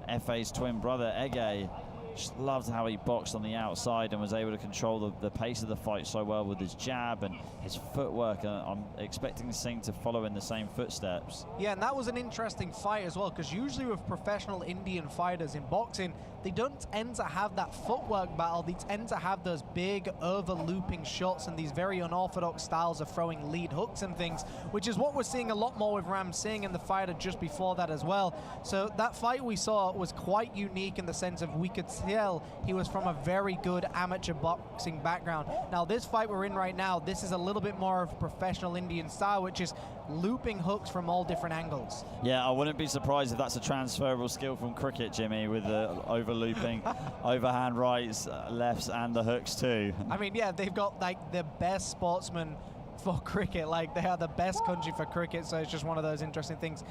Efe's twin brother Ege. Just loved how he boxed on the outside and was able to control the pace of the fight so well with his jab and his footwork. I'm expecting Singh to follow in the same footsteps. Yeah, and that was an interesting fight as well, because usually with professional Indian fighters in boxing, they don't tend to have that footwork battle. They tend to have those big over-looping shots and these very unorthodox styles of throwing lead hooks and things, which is what we're seeing a lot more with Ram Singh and the fighter just before that as well. So that fight we saw was quite unique in the sense of we could tell he was from a very good amateur boxing background. Now this fight we're in right now, this is a little bit more of professional Indian style, which is looping hooks from all different angles. Yeah, I wouldn't be surprised if that's a transferable skill from cricket, Jimmy, with the over-looping, overhand rights, lefts, and the hooks too. I mean, yeah, they've got like the best sportsmen for cricket. Like, they are the best country for cricket, so it's just one of those interesting things.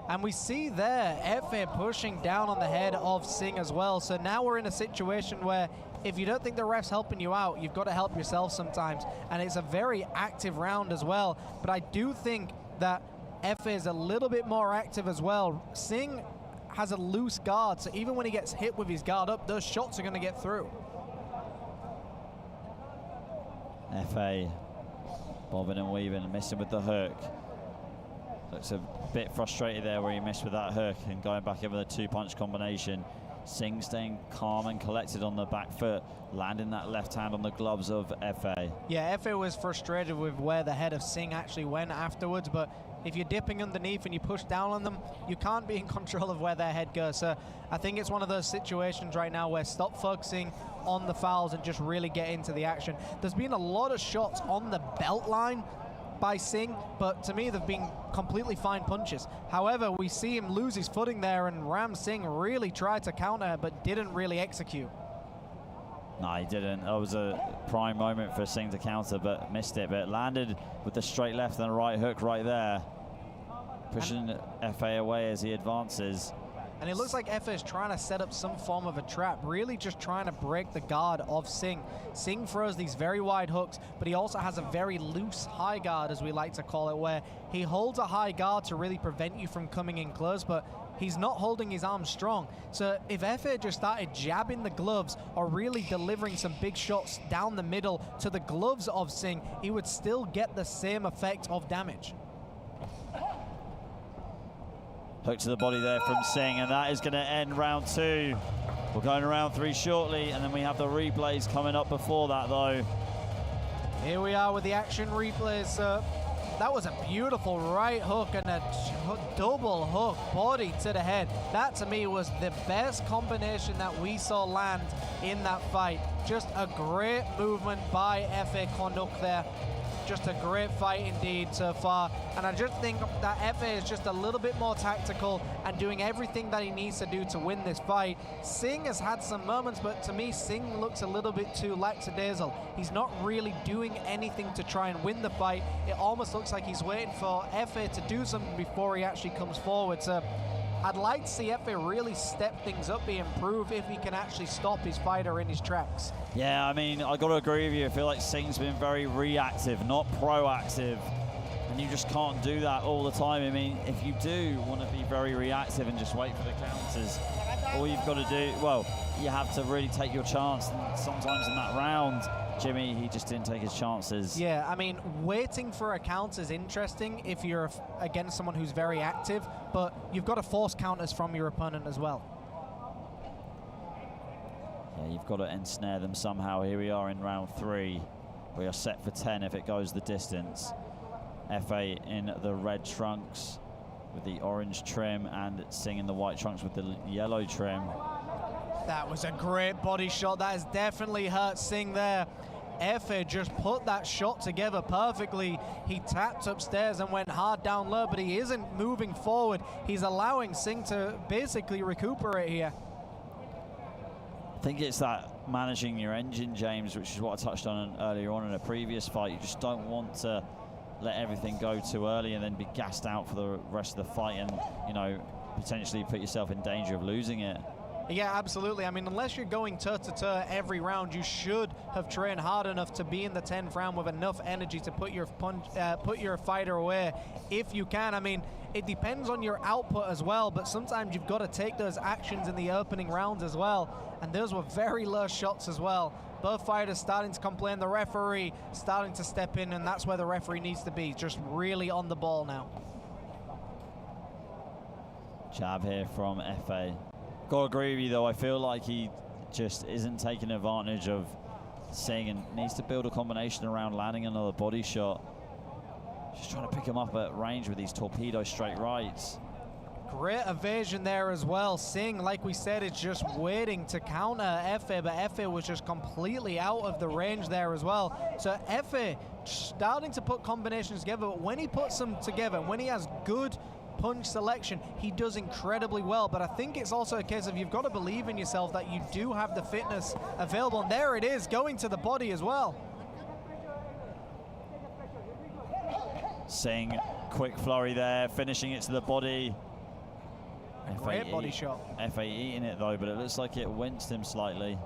And we see there Efe pushing down on the head of Singh as well. So now we're in a situation where if you don't think the ref's helping you out, you've got to help yourself sometimes. And it's a very active round as well. But I do think that Efe is a little bit more active as well. Singh has a loose guard, so even when he gets hit with his guard up, those shots are going to get through. Efe bobbing and weaving, missing with the hook. Looks a bit frustrated there where he missed with that hook and going back in with a two-punch combination. Singh staying calm and collected on the back foot, landing that left hand on the gloves of Efe. Yeah, Efe was frustrated with where the head of Singh actually went afterwards, but if you're dipping underneath and you push down on them, you can't be in control of where their head goes. So I think it's one of those situations right now where stop focusing on the fouls and just really get into the action. There's been a lot of shots on the belt line by Singh, but to me they've been completely fine punches. However, we see him lose his footing there, and Ram Singh really tried to counter but didn't really execute. No, he didn't. That was a prime moment for Singh to counter, but missed it. But landed with the straight left and a right hook right there, pushing Efe away as he advances. And it looks like Efe is trying to set up some form of a trap, really just trying to break the guard of Singh. Singh throws these very wide hooks, but he also has a very loose high guard, as we like to call it, where he holds a high guard to really prevent you from coming in close, but he's not holding his arms strong. So if Efe just started jabbing the gloves or really delivering some big shots down the middle to the gloves of Singh, he would still get the same effect of damage. Hook to the body there from Singh, and that is going to end round two. We're going to round three shortly, and then we have the replays coming up before that, though. Here we are with the action replays. That was a beautiful right hook and a double hook, body to the head. That, to me, was the best combination that we saw land in that fight. Just a great movement by Efe Konuk there. Just a great fight indeed so far, and I just think that Efe is just a little bit more tactical and doing everything that he needs to do to win this fight. Singh has had some moments, but to me Singh looks a little bit too lackadaisical. He's not really doing anything to try and win the fight. It almost looks like he's waiting for Efe to do something before he actually comes forward. So I'd like to see Efe really step things up, be improved if he can actually stop his fighter in his tracks. Yeah, I mean, I got to agree with you. I feel like Singh's been very reactive, not proactive, and you just can't do that all the time. I mean, if you do want to be very reactive and just wait for the counters, all you've got to do, well, you have to really take your chance. And sometimes in that round, Jimmy, he just didn't take his chances. Yeah, I mean, waiting for a counter is interesting if you're against someone who's very active, but you've got to force counters from your opponent as well. Yeah, you've got to ensnare them somehow. Here we are in round three. We are set for 10 if it goes the distance. Efe in the red trunks with the orange trim, and Singh in the white trunks with the yellow trim. That was a great body shot. That has definitely hurt Singh there. Efe just put that shot together perfectly. He tapped upstairs and went hard down low, but he isn't moving forward. He's allowing Singh to basically recuperate here. I think it's that managing your engine, James, which is what I touched on earlier on in a previous fight. You just don't want to let everything go too early and then be gassed out for the rest of the fight and, you know, potentially put yourself in danger of losing it. Yeah, absolutely. I mean, unless you're going toe-to-toe every round, you should have trained hard enough to be in the 10th round with enough energy to put your fighter away if you can. I mean, it depends on your output as well, but sometimes you've got to take those actions in the opening rounds as well, and those were very low shots as well. Both fighters starting to complain, the referee starting to step in, and that's where the referee needs to be, just really on the ball now. Jab here from Efe. Got to agree with you, though. I feel like he just isn't taking advantage of Singh and needs to build a combination around landing another body shot. Just trying to pick him up at range with these torpedo straight rights. Great evasion there as well. Singh, like we said, is just waiting to counter Efe, but Efe was just completely out of the range there as well. So Efe starting to put combinations together, but when he puts them together, when he has good punch selection, he does incredibly well. But I think it's also a case of you've got to believe in yourself that you do have the fitness available, and there it is, going to the body as well. Singh, quick flurry there, finishing it to the body. Great body shot. FA eating it though, but it looks like it winced him slightly.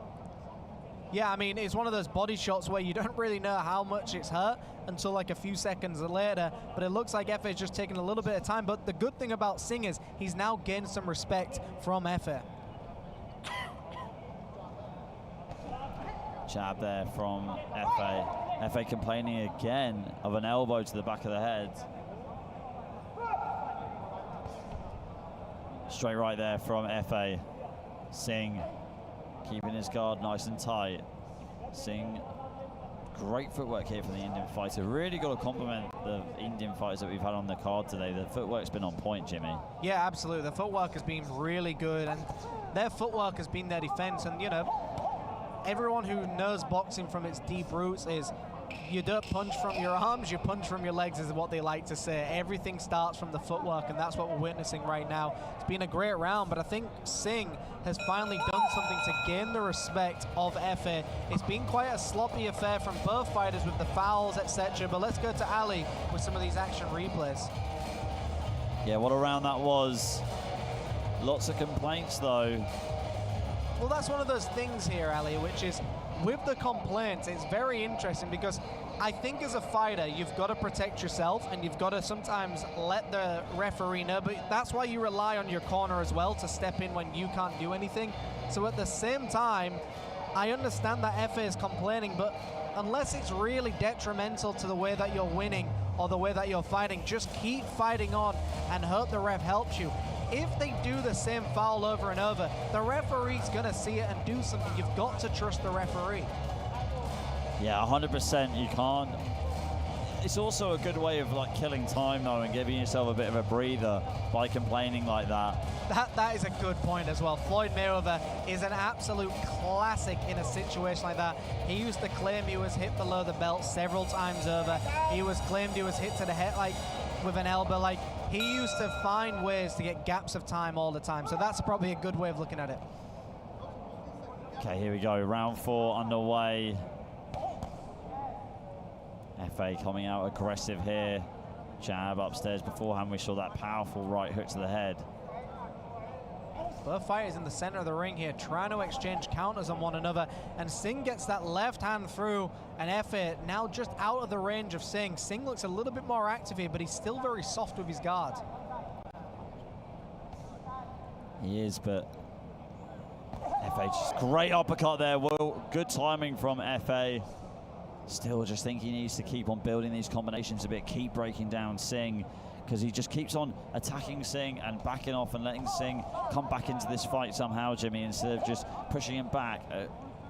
Yeah, I mean, it's one of those body shots where you don't really know how much it's hurt until like a few seconds later, but it looks like FA is just taking a little bit of time. But the good thing about Singh is he's now gained some respect from FA. Jab there from FA. FA complaining again of an elbow to the back of the head. Straight right there from FA. Singh keeping his guard nice and tight. Singh, great footwork here from the Indian fighter. Really got to compliment the Indian fighters that we've had on the card today. The footwork's been on point, Jimmy. Yeah, absolutely. The footwork has been really good, and their footwork has been their defense. And, you know, everyone who knows boxing from its deep roots is you don't punch from your arms, you punch from your legs, is what they like to say. Everything starts from the footwork, and that's what we're witnessing right now. It's been a great round, but I think Singh has finally done something to gain the respect of FA. It's been quite a sloppy affair from both fighters with the fouls, etc. But let's go to Ali with some of these action replays. Yeah, what a round that was. Lots of complaints, though. Well, that's one of those things here, Ali, which is with the complaints, it's very interesting because I think as a fighter, you've got to protect yourself and you've got to sometimes let the referee know, but that's why you rely on your corner as well to step in when you can't do anything. So at the same time, I understand that FA is complaining, but unless it's really detrimental to the way that you're winning or the way that you're fighting, just keep fighting on and hope the ref helps you. If they do the same foul over and over, the referee's going to see it and do something. You've got to trust the referee. Yeah, 100%. You can't. It's also a good way of like killing time though and giving yourself a bit of a breather by complaining like that. That is a good point as well. Floyd Mayweather is an absolute classic in a situation like that. He used to claim he was hit below the belt several times over. He was claimed he was hit to the head like with an elbow. Like he used to find ways to get gaps of time all the time. So that's probably a good way of looking at it. Okay, here we go. Round 4 underway. FA coming out aggressive here. Jab upstairs. Beforehand we saw that powerful right hook to the head. Both fighters in the center of the ring here trying to exchange counters on one another, and Singh gets that left hand through, and FA now just out of the range of Singh. Singh looks a little bit more active here, but he's still very soft with his guard. He is, but FA just great uppercut there. Well, good timing from FA. Still just think he needs to keep on building these combinations a bit, keep breaking down Singh, because he just keeps on attacking Singh and backing off and letting Singh come back into this fight somehow, Jimmy, instead of just pushing him back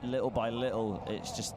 little by little. It's just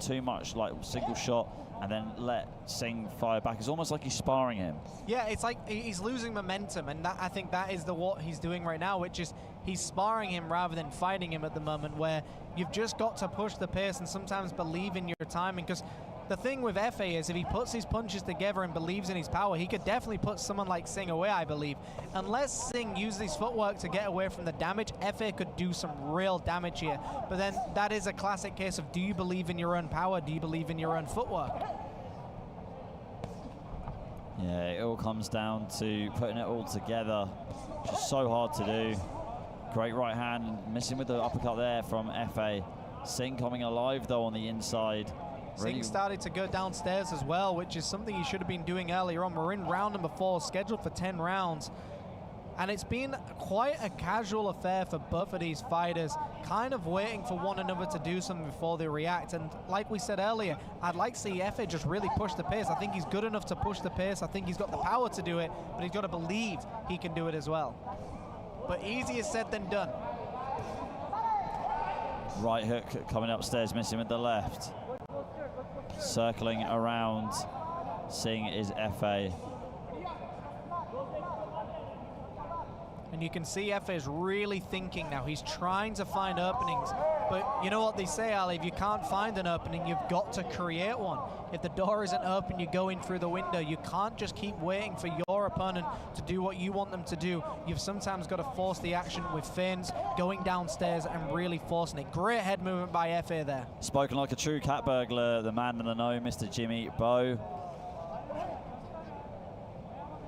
too much, like single shot and then let Singh fire back. It's almost like he's sparring him. Yeah, it's like he's losing momentum, and that, I think that is what he's doing right now, which is he's sparring him rather than fighting him at the moment, where you've just got to push the pace and sometimes believe in your timing, because the thing with FA is if he puts his punches together and believes in his power, he could definitely put someone like Singh away, I believe. Unless Singh uses his footwork to get away from the damage, FA could do some real damage here. But then that is a classic case of, do you believe in your own power? Do you believe in your own footwork? Yeah, it all comes down to putting it all together, which is so hard to do. Great right hand, missing with the uppercut there from FA. Singh coming alive though on the inside. Singh started to go downstairs as well, which is something he should have been doing earlier on. We're in round number 4, scheduled for 10 rounds. And it's been quite a casual affair for both of these fighters, kind of waiting for one another to do something before they react. And like we said earlier, I'd like to see FA just really push the pace. I think he's good enough to push the pace. I think he's got the power to do it, but he's got to believe he can do it as well. But easier said than done. Right hook coming upstairs, missing with the left. Circling around, Singh is FA. And you can see FA is really thinking now. He's trying to find openings. But you know what they say, Ali, if you can't find an opening, you've got to create one. If the door isn't open, you go in through the window. You can't just keep waiting for your opponent to do what you want them to do. You've sometimes got to force the action with fins, going downstairs and really forcing it. Great head movement by FA there. Spoken like a true cat burglar, the man in the know, Mr. Jimmy Bowe.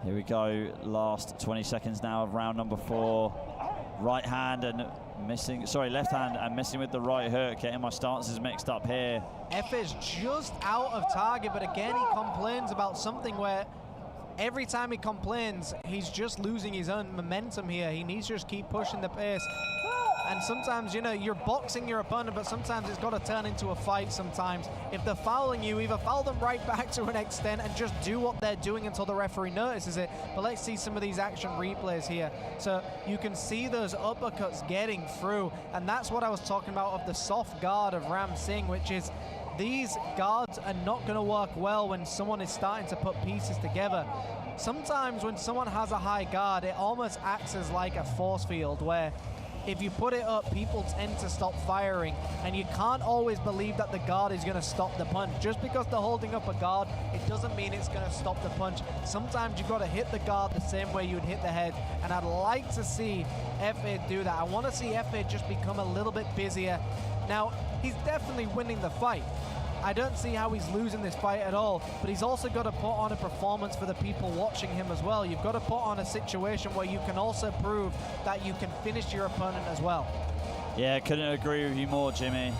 Here we go, last 20 seconds now of round number 4. Right hand and missing, sorry, left hand and missing with the right hook, getting my stances mixed up here. Efe's just out of target, but again, he complains about something where every time he complains, he's just losing his own momentum here. He needs to just keep pushing the pace. And sometimes, you know, you're boxing your opponent, but sometimes it's got to turn into a fight sometimes. If they're fouling you, either foul them right back to an extent and just do what they're doing until the referee notices it. But let's see some of these action replays here. So you can see those uppercuts getting through. And that's what I was talking about of the soft guard of Ram Singh, which is these guards are not going to work well when someone is starting to put pieces together. Sometimes when someone has a high guard, it almost acts as like a force field where if you put it up, people tend to stop firing, and you can't always believe that the guard is going to stop the punch. Just because they're holding up a guard, it doesn't mean it's going to stop the punch. Sometimes you've got to hit the guard the same way you would hit the head, and I'd like to see Efe do that. I want to see Efe just become a little bit busier. Now, he's definitely winning the fight. I don't see how he's losing this fight at all, but he's also got to put on a performance for the people watching him as well. You've got to put on a situation where you can also prove that you can finish your opponent as well. Yeah, couldn't agree with you more, Jimmy.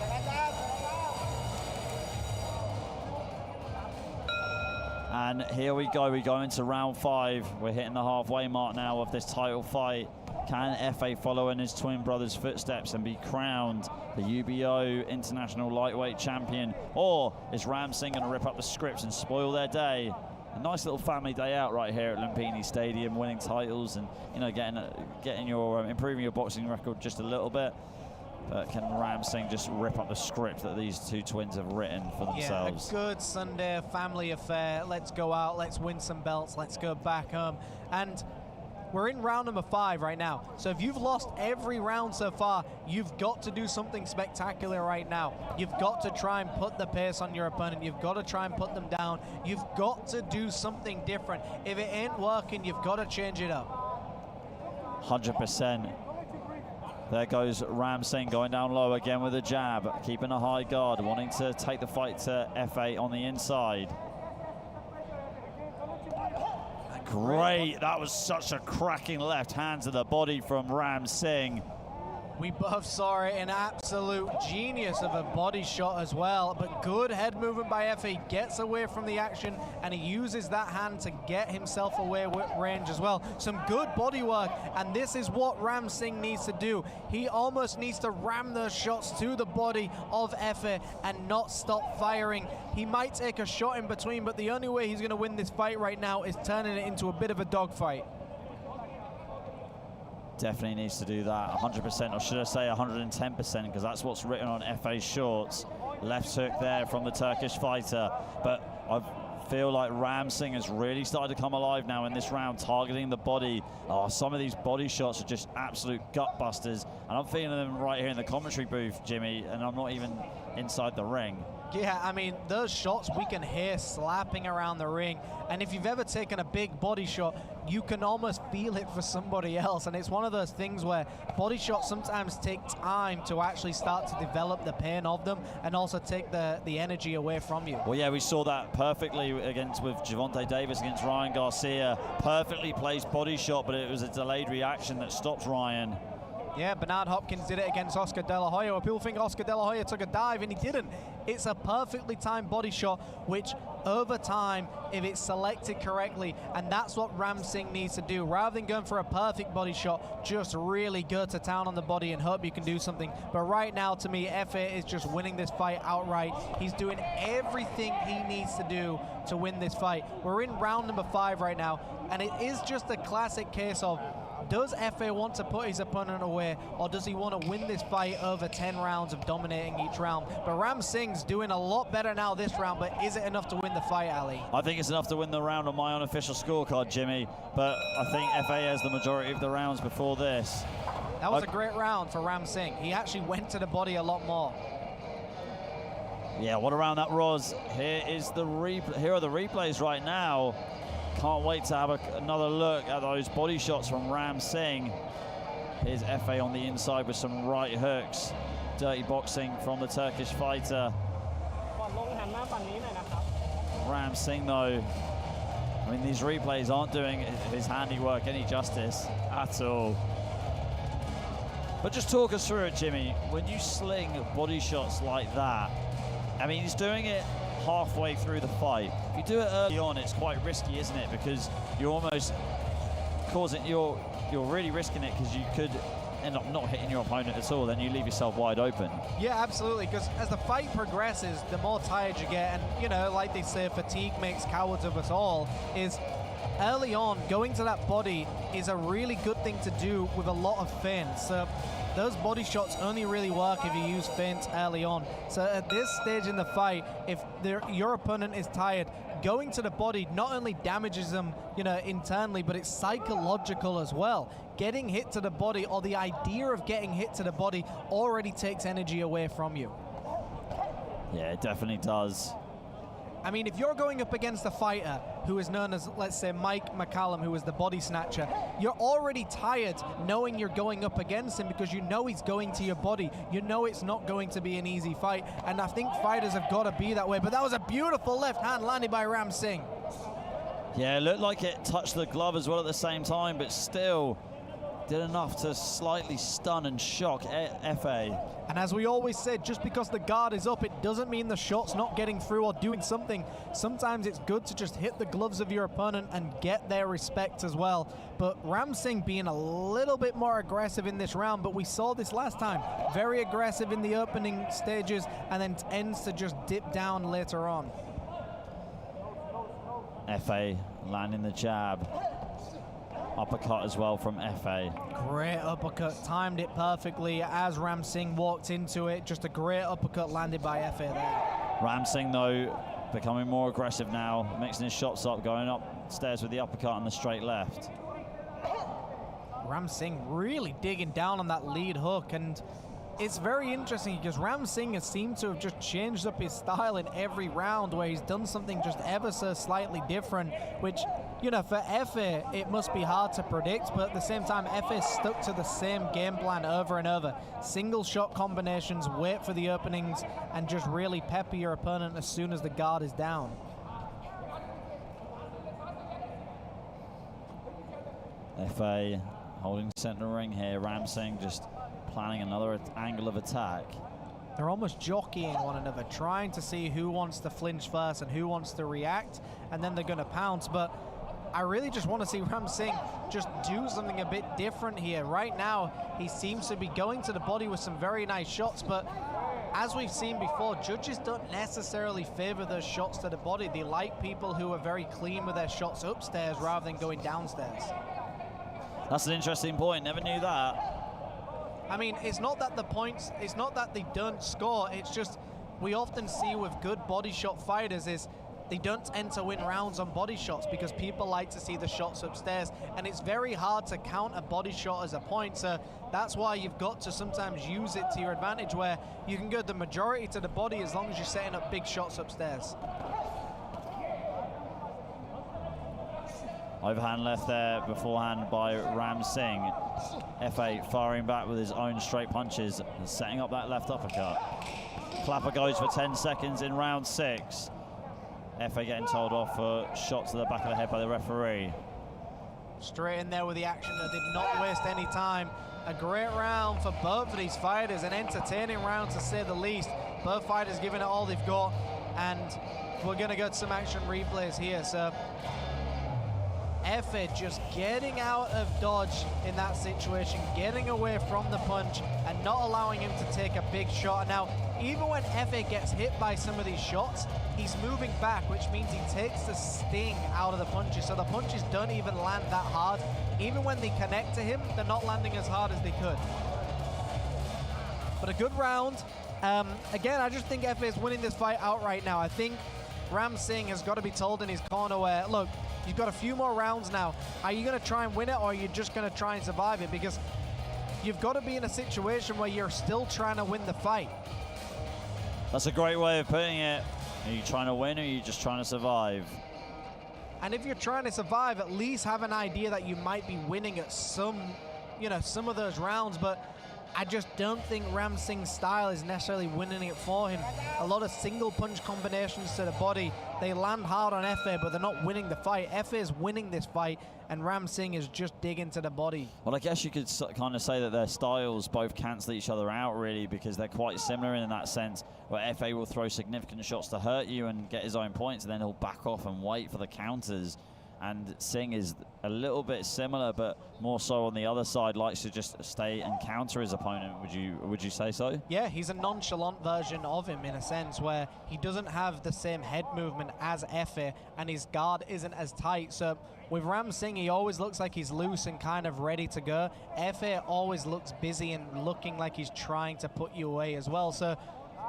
And here we go into round 5. We're hitting the halfway mark now of this title fight. Can Efe follow in his twin brother's footsteps and be crowned the UBO International Lightweight Champion? Or is Ram Singh going to rip up the scripts and spoil their day? A nice little family day out right here at Lumpini Stadium, winning titles and, you know, getting your improving your boxing record just a little bit. But can Ram Singh just rip up the script that these two twins have written for themselves? Yeah, a good Sunday family affair. Let's go out, let's win some belts, let's go back home. And we're in round number 5 right now. So if you've lost every round so far, you've got to do something spectacular right now. You've got to try and put the pace on your opponent. You've got to try and put them down. You've got to do something different. If it ain't working, you've got to change it up. 100%. There goes Ram Singh going down low again with a jab, keeping a high guard, wanting to take the fight to Efe on the inside. Great, that was such a cracking left hand to the body from Ram Singh. We both saw it, an absolute genius of a body shot as well, but good head movement by Efe, gets away from the action, and he uses that hand to get himself away with range as well. Some good body work, and this is what Ram Singh needs to do. He almost needs to ram those shots to the body of Efe and not stop firing. He might take a shot in between, but the only way he's going to win this fight right now is turning it into a bit of a dogfight. Definitely needs to do that, 100%, or should I say 110%, because that's what's written on Efe's shorts. Left hook there from the Turkish fighter, but I feel like Ram Singh has really started to come alive now in this round, targeting the body. Oh, some of these body shots are just absolute gut busters, and I'm feeling them right here in the commentary booth, Jimmy, and I'm not even inside the ring. Yeah, I mean, those shots we can hear slapping around the ring. And if you've ever taken a big body shot, you can almost feel it for somebody else. And it's one of those things where body shots sometimes take time to actually start to develop the pain of them and also take the energy away from you. Well, yeah, we saw that perfectly with Gervonta Davis against Ryan Garcia. Perfectly placed body shot, but it was a delayed reaction that stopped Ryan. Yeah, Bernard Hopkins did it against Oscar De La Hoya. People think Oscar De La Hoya took a dive, and he didn't. It's a perfectly timed body shot, which over time, if it's selected correctly, and that's what Ram Singh needs to do. Rather than going for a perfect body shot, just really go to town on the body and hope you can do something. But right now, to me, Efe is just winning this fight outright. He's doing everything he needs to do to win this fight. We're in round number 5 right now, and it is just a classic case of, does Efe want to put his opponent away, or does he want to win this fight over 10 rounds of dominating each round? But Ram Singh's doing a lot better now this round, but is it enough to win the fight, Ali? I think it's enough to win the round on my unofficial scorecard, Jimmy, but I think Efe has the majority of the rounds before this. That was a great round for Ram Singh. He actually went to the body a lot more. Yeah, what a round that was. Here are the replays right now. Can't wait to have another look at those body shots from Ram Singh. Here's Efe on the inside with some right hooks. Dirty boxing from the Turkish fighter. Ram Singh, though, I mean, these replays aren't doing his handiwork any justice at all. But just talk us through it, Jimmy. When you sling body shots like that, I mean, he's doing it halfway through the fight. If you do it early on, it's quite risky, isn't it? Because you're almost causing, you're really risking it, because you could end up not hitting your opponent at all, then you leave yourself wide open. Yeah, absolutely, because as the fight progresses, the more tired you get, and you know, like they say, fatigue makes cowards of us all, is early on, going to that body is a really good thing to do with a lot of feints. So those body shots only really work if you use feints early on. So at this stage in the fight, if your opponent is tired, going to the body not only damages them, you know, internally, but it's psychological as well. Getting hit to the body, or the idea of getting hit to the body, already takes energy away from you. Yeah, it definitely does. I mean, if you're going up against a fighter who is known as, let's say, Mike McCallum, who is the body snatcher, you're already tired knowing you're going up against him, because you know he's going to your body. You know it's not going to be an easy fight, and I think fighters have got to be that way. But that was a beautiful left hand landed by Ram Singh. Yeah, it looked like it touched the glove as well at the same time, but still did enough to slightly stun and shock FA. And as we always said, just because the guard is up, it doesn't mean the shot's not getting through or doing something. Sometimes it's good to just hit the gloves of your opponent and get their respect as well. But Ram Singh being a little bit more aggressive in this round, but we saw this last time. Very aggressive in the opening stages, and then ends to just dip down later on. FA landing the jab. Uppercut as well from FA. Great uppercut, timed it perfectly as Ram Singh walked into it. Just a great uppercut landed by FA there. Ram Singh, though, becoming more aggressive now, mixing his shots up, going upstairs with the uppercut and the straight left. Ram Singh really digging down on that lead hook, and it's very interesting because Ram Singh has seemed to have just changed up his style in every round, where he's done something just ever so slightly different, which, you know, for FA, it must be hard to predict, but at the same time, FA stuck to the same game plan over and over. Single shot combinations, wait for the openings, and just really pepper your opponent as soon as the guard is down. FA holding center ring here. Ram Singh just planning another angle of attack. They're almost jockeying one another, trying to see who wants to flinch first and who wants to react, and then they're going to pounce. But I really just want to see Ram Singh just do something a bit different here. Right now, he seems to be going to the body with some very nice shots, but as we've seen before, judges don't necessarily favor those shots to the body. They like people who are very clean with their shots upstairs rather than going downstairs. That's an interesting point. Never knew that. I mean, it's not that the points, it's not that they don't score, it's just we often see with good body shot fighters is they don't tend to win rounds on body shots because people like to see the shots upstairs, and it's very hard to count a body shot as a point. So that's why you've got to sometimes use it to your advantage, where you can go the majority to the body as long as you're setting up big shots upstairs. Overhand left there beforehand by Ram Singh. FA firing back with his own straight punches, setting up that left uppercut. Clapper goes for 10 seconds in round 6. FA getting told off for shots to the back of the head by the referee. Straight in there with the action that did not waste any time. A great round for both of these fighters, an entertaining round to say the least. Both fighters giving it all they've got, and we're going to go to some action replays here. So FA just getting out of dodge in that situation, getting away from the punch and not allowing him to take a big shot. Now, even when FA gets hit by some of these shots, he's moving back, which means he takes the sting out of the punches, so the punches don't even land that hard. Even when they connect to him, they're not landing as hard as they could. But a good round. Again, I just think FA is winning this fight outright now. I think Ram Singh has got to be told in his corner where, look, you've got a few more rounds now. Are you going to try and win it, or are you just going to try and survive it? Because you've got to be in a situation where you're still trying to win the fight. That's a great way of putting it. Are you trying to win, or are you just trying to survive? And if you're trying to survive, at least have an idea that you might be winning at some of those rounds. But I just don't think Ram Singh's style is necessarily winning it for him. A lot of single punch combinations to the body. They land hard on FA, but they're not winning the fight. FA is winning this fight, and Ram Singh is just digging to the body. Well, I guess you could kind of say that their styles both cancel each other out, really, because they're quite similar in that sense, where FA will throw significant shots to hurt you and get his own points, and then he'll back off and wait for the counters. And Singh is a little bit similar, but more so on the other side, likes to just stay and counter his opponent. Would you say so? Yeah, he's a nonchalant version of him in a sense, where he doesn't have the same head movement as Efe, and his guard isn't as tight. So with Ram Singh, he always looks like he's loose and kind of ready to go. Efe always looks busy and looking like he's trying to put you away as well. So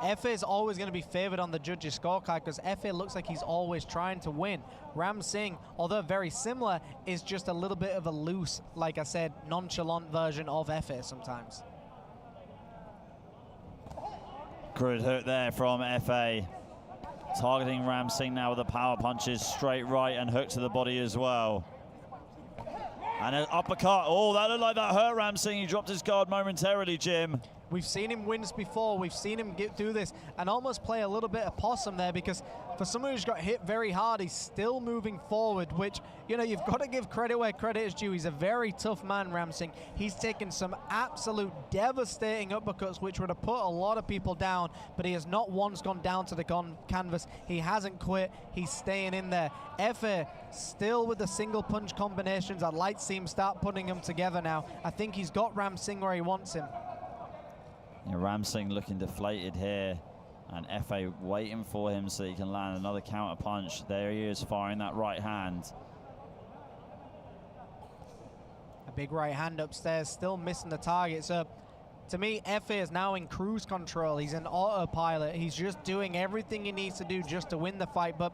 Efe is always going to be favored on the judges' scorecard because Efe looks like he's always trying to win. Ram Singh, although very similar, is just a little bit of a loose, like I said, nonchalant version of Efe sometimes. Good hook there from Efe. Targeting Ram Singh now with the power punches, straight right and hook to the body as well. And an uppercut. Oh, that looked like that hurt Ram Singh. He dropped his guard momentarily, Jim. We've seen him win before. We've seen him get through this and almost play a little bit of possum there, because for someone who's got hit very hard, he's still moving forward, which, you know, you've got to give credit where credit is due. He's a very tough man, Ram Singh. He's taken some absolute devastating uppercuts, which would have put a lot of people down, but he has not once gone down to the canvas. He hasn't quit. He's staying in there. Efe still with the single punch combinations. I'd like to see him start putting them together now. I think he's got Ram Singh where he wants him. Yeah, Ram Singh looking deflated here, and Efe waiting for him so he can land another counter punch. There he is, firing that right hand. A big right hand upstairs, still missing the target. So to me, Efe is now in cruise control. He's in autopilot. He's just doing everything he needs to do just to win the fight. But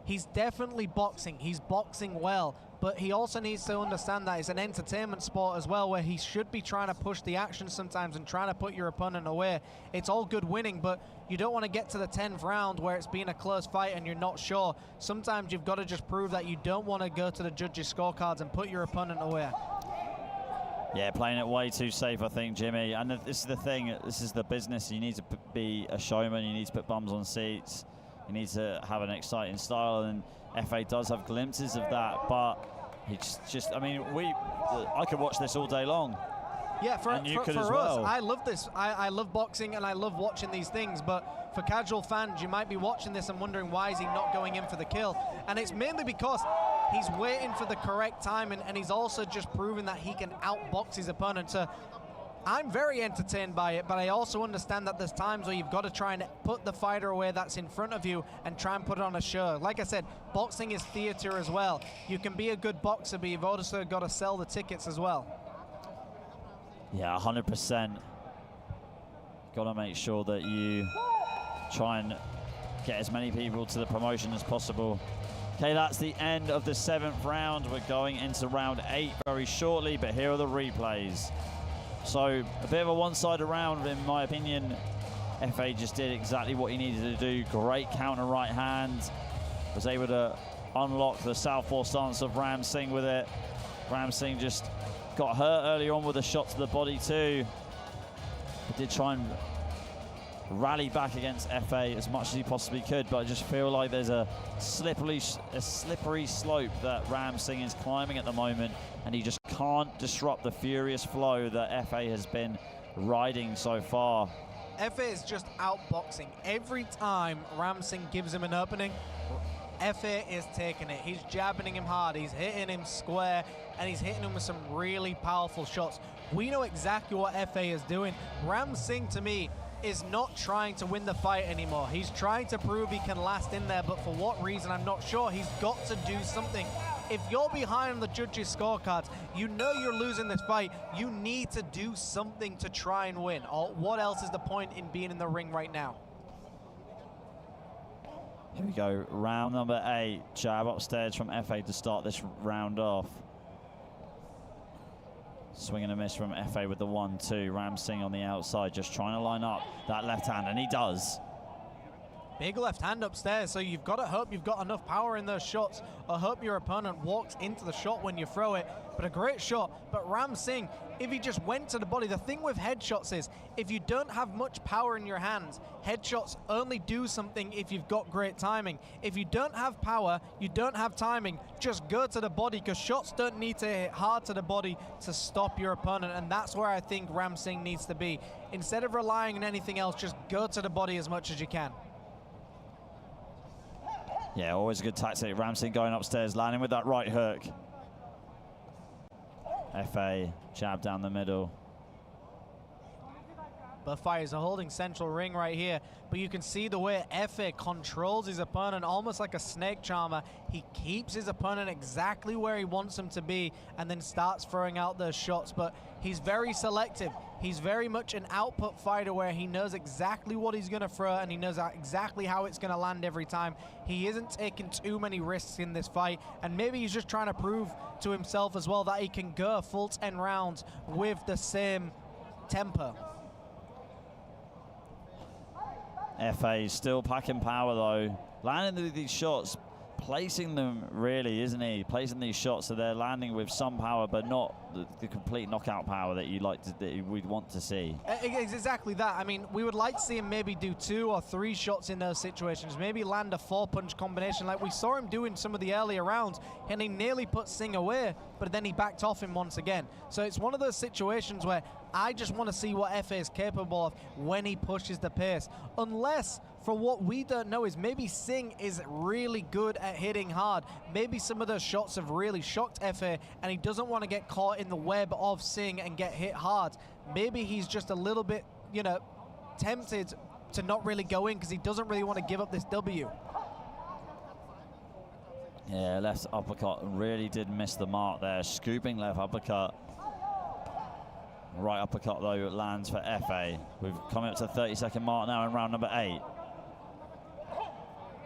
he's definitely boxing. He's boxing well. But he also needs to understand that it's an entertainment sport as well, where he should be trying to push the action sometimes and trying to put your opponent away. It's all good winning, but you don't want to get to the 10th round where it's been a close fight and you're not sure. Sometimes you've got to just prove that you don't want to go to the judges' scorecards and put your opponent away. Yeah, playing it way too safe, I think, Jimmy. And this is the thing, this is the business. You need to be a showman, you need to put bums on seats, you need to have an exciting style, and Efe does have glimpses of that, but he just I mean, I could watch this all day long. Yeah, for us, well. I love this. I love boxing and I love watching these things, but for casual fans, you might be watching this and wondering why is he not going in for the kill? And it's mainly because he's waiting for the correct time, and he's also just proving that he can outbox his opponent. So I'm very entertained by it, but I also understand that there's times where you've got to try and put the fighter away that's in front of you and try and put on a show. Like I said, boxing is theater as well. You can be a good boxer, but you've also got to sell the tickets as well. Yeah, 100%. Got to make sure that you try and get as many people to the promotion as possible. Okay, that's the end of the 7th round. We're going into round 8 very shortly, but here are the replays. So a bit of a one-sided round, in my opinion. Efe just did exactly what he needed to do. Great counter right hand. Was able to unlock the southpaw stance of Ram Singh with it. Ram Singh just got hurt earlier on with a shot to the body too. He did try and rally back against Efe as much as he possibly could, but I just feel like there's a slippery slope that Ram Singh is climbing at the moment, and he just can't disrupt the furious flow that Efe has been riding so far. Efe is just outboxing. Every time Ram Singh gives him an opening, Efe is taking it. He's jabbing him hard, he's hitting him square, and he's hitting him with some really powerful shots. We know exactly what Efe is doing. Ram Singh, to me, is not trying to win the fight anymore. He's trying to prove he can last in there, but for what reason, I'm not sure. He's got to do something. If you're behind on the judges' scorecards, you know you're losing this fight. You need to do something to try and win. Or what else is the point in being in the ring right now? Here we go, round number 8. Jab upstairs from Efe to start this round off. Swing and a miss from Efe with the 1-2. Ram Singh on the outside, just trying to line up that left hand, and he does. Big left hand upstairs, so you've got to hope you've got enough power in those shots, or hope your opponent walks into the shot when you throw it. But a great shot. But Ram Singh, if he just went to the body, the thing with headshots is, if you don't have much power in your hands, headshots only do something if you've got great timing. If you don't have power, you don't have timing, just go to the body, because shots don't need to hit hard to the body to stop your opponent, and that's where I think Ram Singh needs to be. Instead of relying on anything else, just go to the body as much as you can. Yeah, always a good tactic. Ram Singh going upstairs, landing with that right hook. FA, jab down the middle. Both fighters are holding central ring right here, but you can see the way FA controls his opponent almost like a snake charmer. He keeps his opponent exactly where he wants him to be and then starts throwing out those shots, but he's very selective. He's very much an output fighter where he knows exactly what he's going to throw and he knows exactly how it's going to land every time. He isn't taking too many risks in this fight, and maybe he's just trying to prove to himself as well that he can go full 10 rounds with the same tempo. FA still packing power though, landing these shots, placing them really, isn't he? Placing these shots so they're landing with some power, but not the complete knockout power that we'd want to see. It's exactly that. I mean, we would like to see him maybe do 2 or 3 shots in those situations, maybe land a 4-punch combination like we saw him do in some of the earlier rounds, and he nearly put Singh away, but then he backed off him once again. So it's one of those situations where I just want to see what FA is capable of when he pushes the pace. Unless, for what we don't know, is maybe Singh is really good at hitting hard. Maybe some of those shots have really shocked FA and he doesn't want to get caught in the web of Singh and get hit hard. Maybe he's just a little bit, you know, tempted to not really go in because he doesn't really want to give up this W. Yeah, left uppercut really did miss the mark there. Scooping left uppercut. Right uppercut though lands for FA. We've come up to the 30-second mark now in round number 8.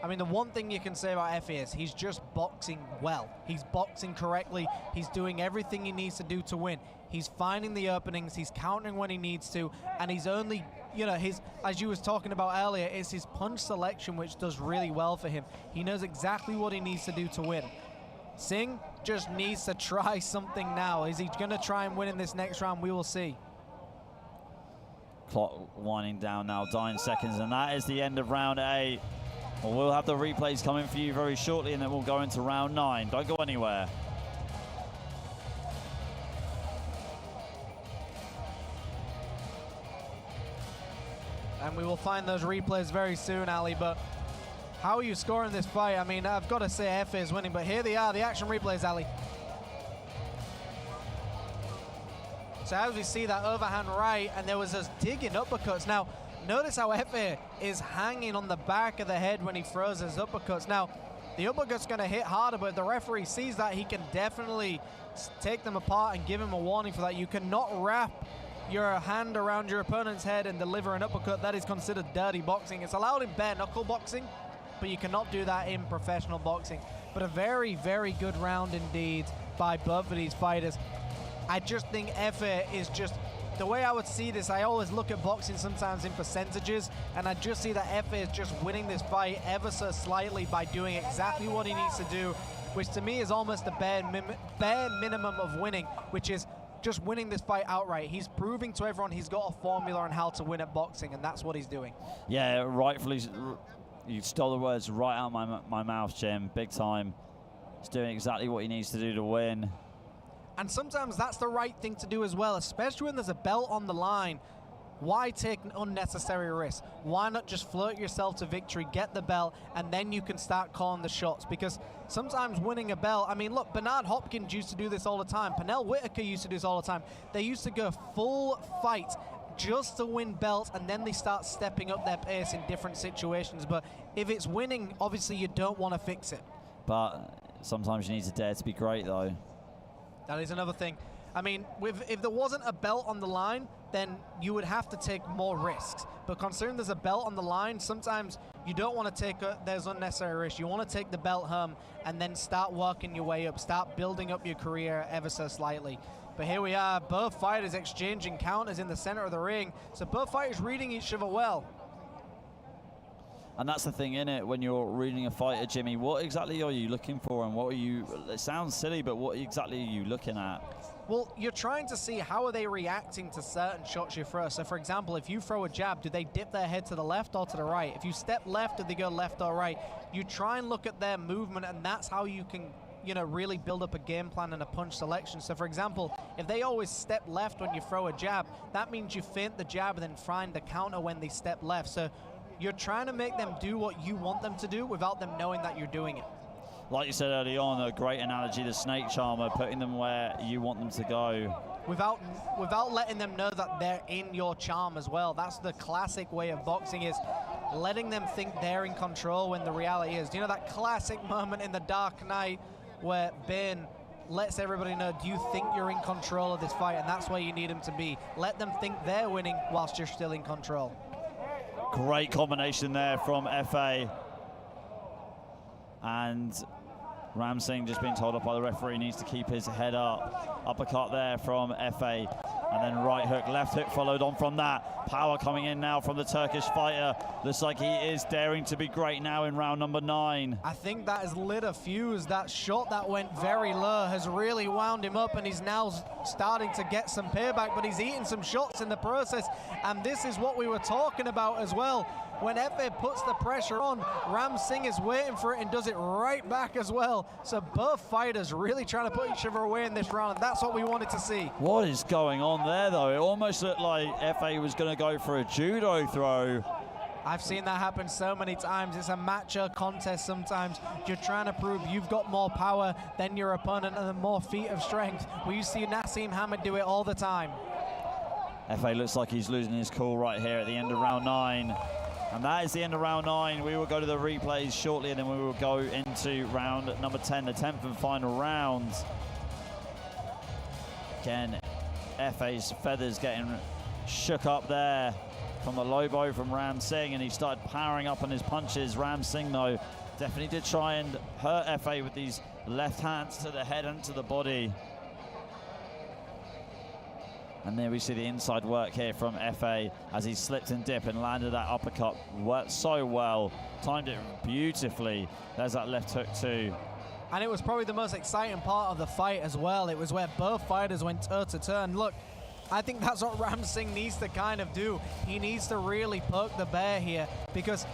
I mean, the one thing you can say about FA is he's just boxing well. He's boxing correctly. He's doing everything he needs to do to win. He's finding the openings. He's countering when he needs to. And he's only, you know, as you was talking about earlier, it's his punch selection which does really well for him. He knows exactly what he needs to do to win. Singh just needs to try something now. Is he going to try and win in this next round? We will see. Clock winding down now, dying seconds, and that is the end of round 8. Well, we'll have the replays coming for you very shortly, and then we'll go into round 9. Don't go anywhere. And we will find those replays very soon, Ali, but how are you scoring this fight? I mean, I've got to say FA is winning, but here they are, the action replays, Ali. So as we see that overhand right, and there was those digging uppercuts. Now, notice how FA is hanging on the back of the head when he throws his uppercuts. Now, the uppercut's going to hit harder, but if the referee sees that, he can definitely take them apart and give him a warning for that. You cannot wrap your hand around your opponent's head and deliver an uppercut. That is considered dirty boxing. It's allowed in bare knuckle boxing, but you cannot do that in professional boxing. But a very, very good round indeed by both of these fighters. I just think FA is just, the way I would see this, I always look at boxing sometimes in percentages, and I just see that FA is just winning this fight ever so slightly by doing exactly what he needs to do, which to me is almost the bare minimum of winning, which is just winning this fight outright. He's proving to everyone he's got a formula on how to win at boxing, and that's what he's doing. Yeah, rightfully, you stole the words right out of my mouth, Jim, big time. He's doing exactly what he needs to do to win. And sometimes that's the right thing to do as well, especially when there's a belt on the line. Why take an unnecessary risk? Why not just float yourself to victory, get the belt, and then you can start calling the shots? Because sometimes winning a belt, I mean, look, Bernard Hopkins used to do this all the time. Pernell Whitaker used to do this all the time. They used to go full fight just to win belts, and then they start stepping up their pace in different situations. But if it's winning, obviously you don't want to fix it. But sometimes you need to dare to be great, though. That is another thing. I mean, if there wasn't a belt on the line, then you would have to take more risks. But considering there's a belt on the line, sometimes you don't want to take those unnecessary risks. You want to take the belt home and then start working your way up, start building up your career ever so slightly. But here we are, both fighters exchanging counters in the center of the ring. So both fighters reading each other well. And that's the thing, innit, when you're reading a fighter, Jimmy, what exactly are you looking for, and what are you, it sounds silly, but what exactly are you looking at? Well, you're trying to see how are they reacting to certain shots you throw. So, for example, if you throw a jab, do they dip their head to the left or to the right? If you step left, do they go left or right? You try and look at their movement, and that's how you can, you know, really build up a game plan and a punch selection. So, for example, if they always step left when you throw a jab, that means you feint the jab and then find the counter when they step left. So you're trying to make them do what you want them to do without them knowing that you're doing it. Like you said early on, a great analogy, the snake charmer, putting them where you want them to go. Without letting them know that they're in your charm as well. That's the classic way of boxing, is letting them think they're in control when the reality is. Do you know that classic moment in The Dark Knight where Bane lets everybody know, do you think you're in control of this fight? And that's where you need them to be. Let them think they're winning whilst you're still in control. Great combination there from FA. And Ram Singh just being told off by the referee, needs to keep his head up. Uppercut there from FA. And then right hook, left hook followed on from that. Power coming in now from the Turkish fighter. Looks like he is daring to be great now in round number 9. I think that has lit a fuse. That shot that went very low has really wound him up, and he's now starting to get some payback, but he's eating some shots in the process. And this is what we were talking about as well. When Efe puts the pressure on, Ram Singh is waiting for it and does it right back as well. So both fighters really trying to put each other away in this round, and that's what we wanted to see. What is going on there, though? It almost looked like Efe was going to go for a judo throw. I've seen that happen so many times. It's a matchup contest sometimes. You're trying to prove you've got more power than your opponent and more feet of strength. We see Nassim Hamid do it all the time. Efe looks like he's losing his cool right here at the end of round 9. And that is the end of round 9. We will go to the replays shortly, and then we will go into round number 10, the 10th and final round. Again, Efe's feathers getting shook up there from the low blow from Ram Singh, and he started powering up on his punches. Ram Singh, though, definitely did try and hurt Efe with these left hands to the head and to the body. And there we see the inside work here from Efe as he slipped and dipped and landed that uppercut. Worked so well, timed it beautifully. There's that left hook too. And it was probably the most exciting part of the fight as well. It was where both fighters went toe to toe. And look, I think that's what Ram Singh needs to kind of do. He needs to really poke the bear here, because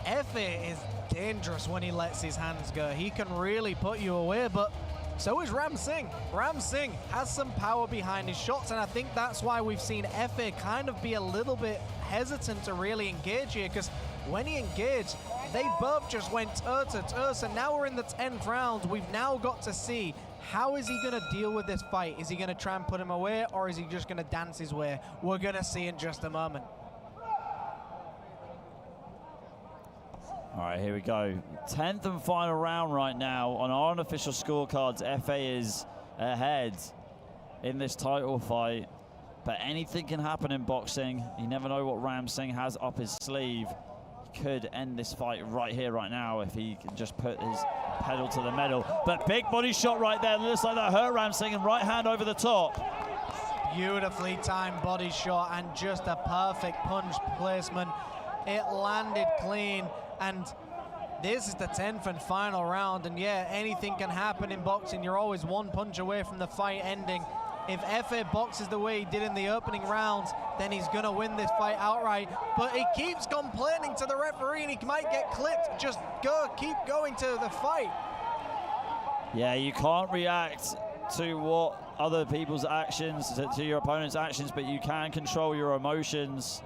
Efe is dangerous when he lets his hands go. He can really put you away, but so is Ram Singh. Ram Singh has some power behind his shots, and I think that's why we've seen Efe kind of be a little bit hesitant to really engage here, because when he engaged, they both just went toe to toe. So now we're in the 10th round. We've now got to see, how is he going to deal with this fight? Is he going to try and put him away, or is he just going to dance his way? We're going to see in just a moment. All right, here we go. 10th and final round right now. On our unofficial scorecards, Efe is ahead in this title fight. But anything can happen in boxing. You never know what Ram Singh has up his sleeve. He could end this fight right here, right now, if he can just put his pedal to the metal. But big body shot right there. Looks like that hurt Ram Singh, and right hand over the top. Beautifully timed body shot and just a perfect punch placement. It landed clean. And this is the 10th and final round, and yeah, anything can happen in boxing. You're always one punch away from the fight ending. If Efe boxes the way he did in the opening rounds, then he's gonna win this fight outright. But he keeps complaining to the referee, and he might get clipped. Just go, keep going to the fight. Yeah, you can't react to what other people's actions, to your opponent's actions, but you can control your emotions.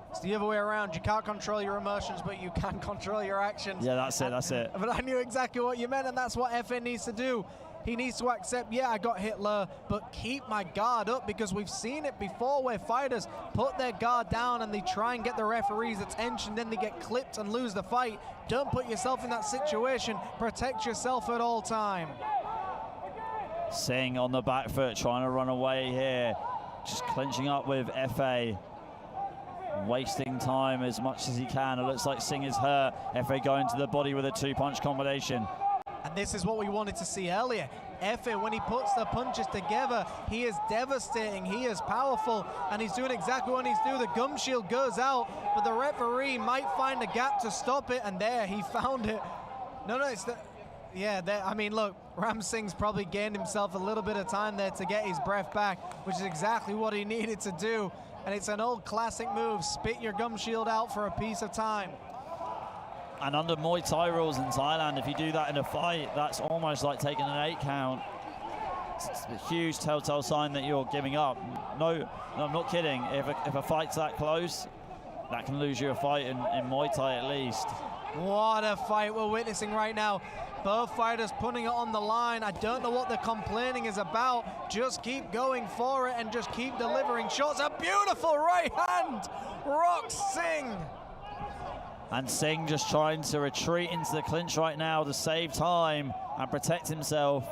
It's the other way around. You can't control your emotions, but you can control your actions. Yeah, that's it, that's it. But I knew exactly what you meant, and that's what Efe needs to do. He needs to accept, yeah, I got hit low, but keep my guard up, because we've seen it before where fighters put their guard down and they try and get the referee's attention, then they get clipped and lose the fight. Don't put yourself in that situation. Protect yourself at all time. Singh on the back foot, trying to run away here. Just clinching up with Efe. Wasting time as much as he can. It looks like Singh is hurt. Efe going to the body with a 2-punch combination. And this is what we wanted to see earlier. Efe, when he puts the punches together, he is devastating, he is powerful, and he's doing exactly what he needs to do. The gum shield goes out, but the referee might find a gap to stop it, and there, he found it. No, it's the... Yeah, I mean, look, Ram Singh's probably gained himself a little bit of time there to get his breath back, which is exactly what he needed to do. And it's an old classic move, spit your gum shield out for a piece of time. And under Muay Thai rules in Thailand, if you do that in a fight, that's almost like taking an 8 count. It's a huge telltale sign that you're giving up. No, I'm not kidding. If a fight's that close, that can lose you a fight in Muay Thai at least. What a fight we're witnessing right now. Both fighters putting it on the line. I don't know what the complaining is about. Just keep going for it and just keep delivering shots. A beautiful right hand, rocks Singh. And Singh just trying to retreat into the clinch right now to save time and protect himself.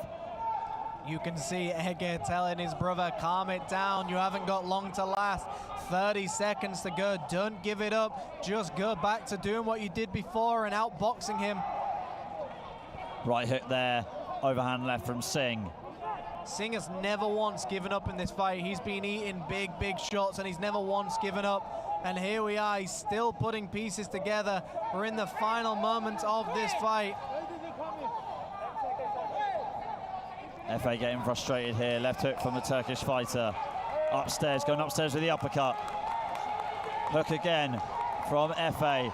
You can see Ege telling his brother, calm it down. You haven't got long to last. 30 seconds to go. Don't give it up. Just go back to doing what you did before and outboxing him. Right hook there. Overhand left from Singh. Singh has never once given up in this fight. He's been eating big shots and he's never once given up. And here we are. He's still putting pieces together. We're in the final moments of this fight. Efe getting frustrated here. Left hook from the Turkish fighter. Upstairs, going upstairs with the uppercut. Hook again from Efe.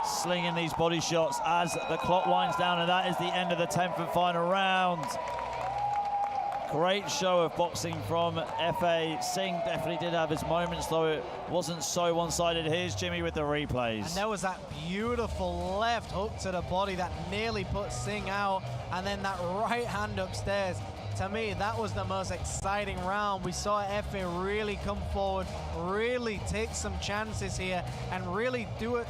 Slinging these body shots as the clock winds down, and that is the end of the 10th and final round. Great show of boxing from Efe. Singh definitely did have his moments, though it wasn't so one-sided. Here's Jimmy with the replays. And there was that beautiful left hook to the body that nearly put Singh out, and then that right hand upstairs. To me, that was the most exciting round. We saw Efe really come forward, really take some chances here, and really do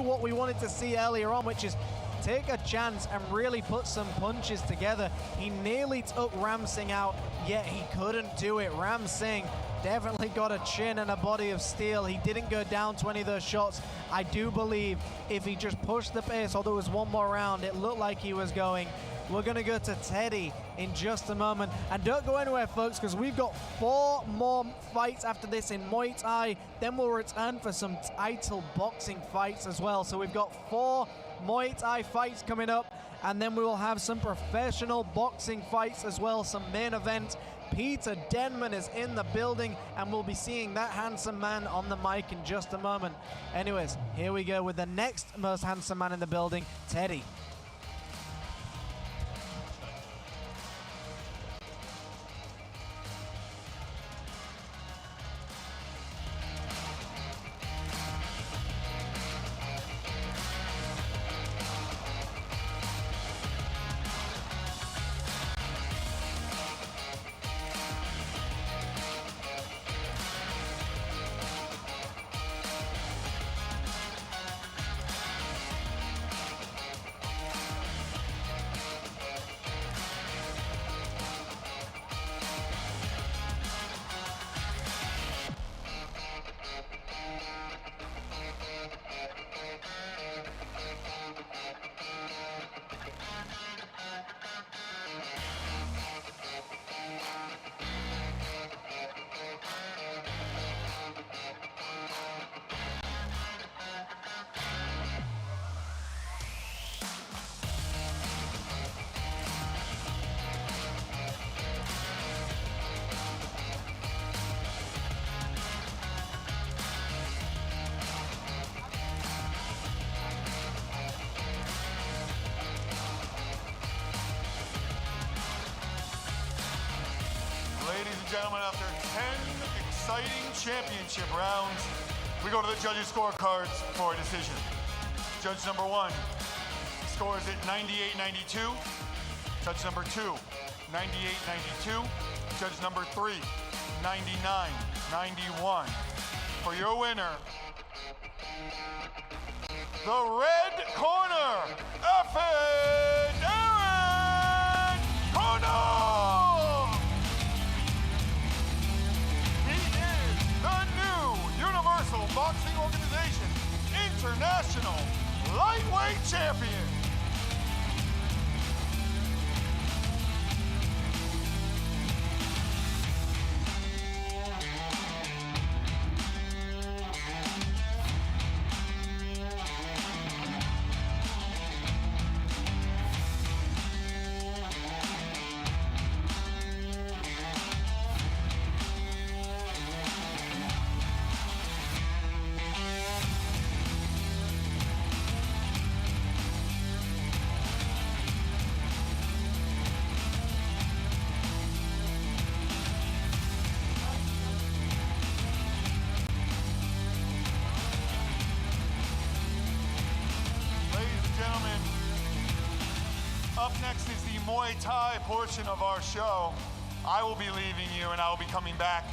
what we wanted to see earlier on, which is take a chance and really put some punches together. He nearly took Ram Singh out, yet he couldn't do it. Ram Singh definitely got a chin and a body of steel. He didn't go down to any of those shots. I do believe if he just pushed the pace, although it was one more round, it looked like he was going. We're going to go to Teddy in just a moment. And don't go anywhere, folks, because we've got 4 more fights after this in Muay Thai. Then we'll return for some title boxing fights as well. So we've got 4 Muay Thai fights coming up. And then we will have some professional boxing fights as well, some main events. Peter Denman is in the building, and we'll be seeing that handsome man on the mic in just a moment. Anyways, here we go with the next most handsome man in the building, Teddy. Gentlemen, after 10 exciting championship rounds, we go to the judges' scorecards for a decision. Judge number 1 scores it 98-92. Judge number 2, 98-92. Judge number 3, 99-91. For your winner, the red corner, Efe Darren Kono! Boxing Organization International Lightweight Champion. Muay Thai portion of our show, I will be leaving you and I will be coming back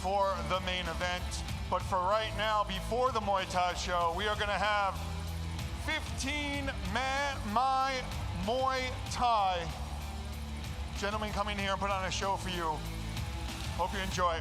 for the main event. But for right now, before the Muay Thai show, we are going to have 15-man Muay Thai. Gentlemen coming here and put on a show for you. Hope you enjoy.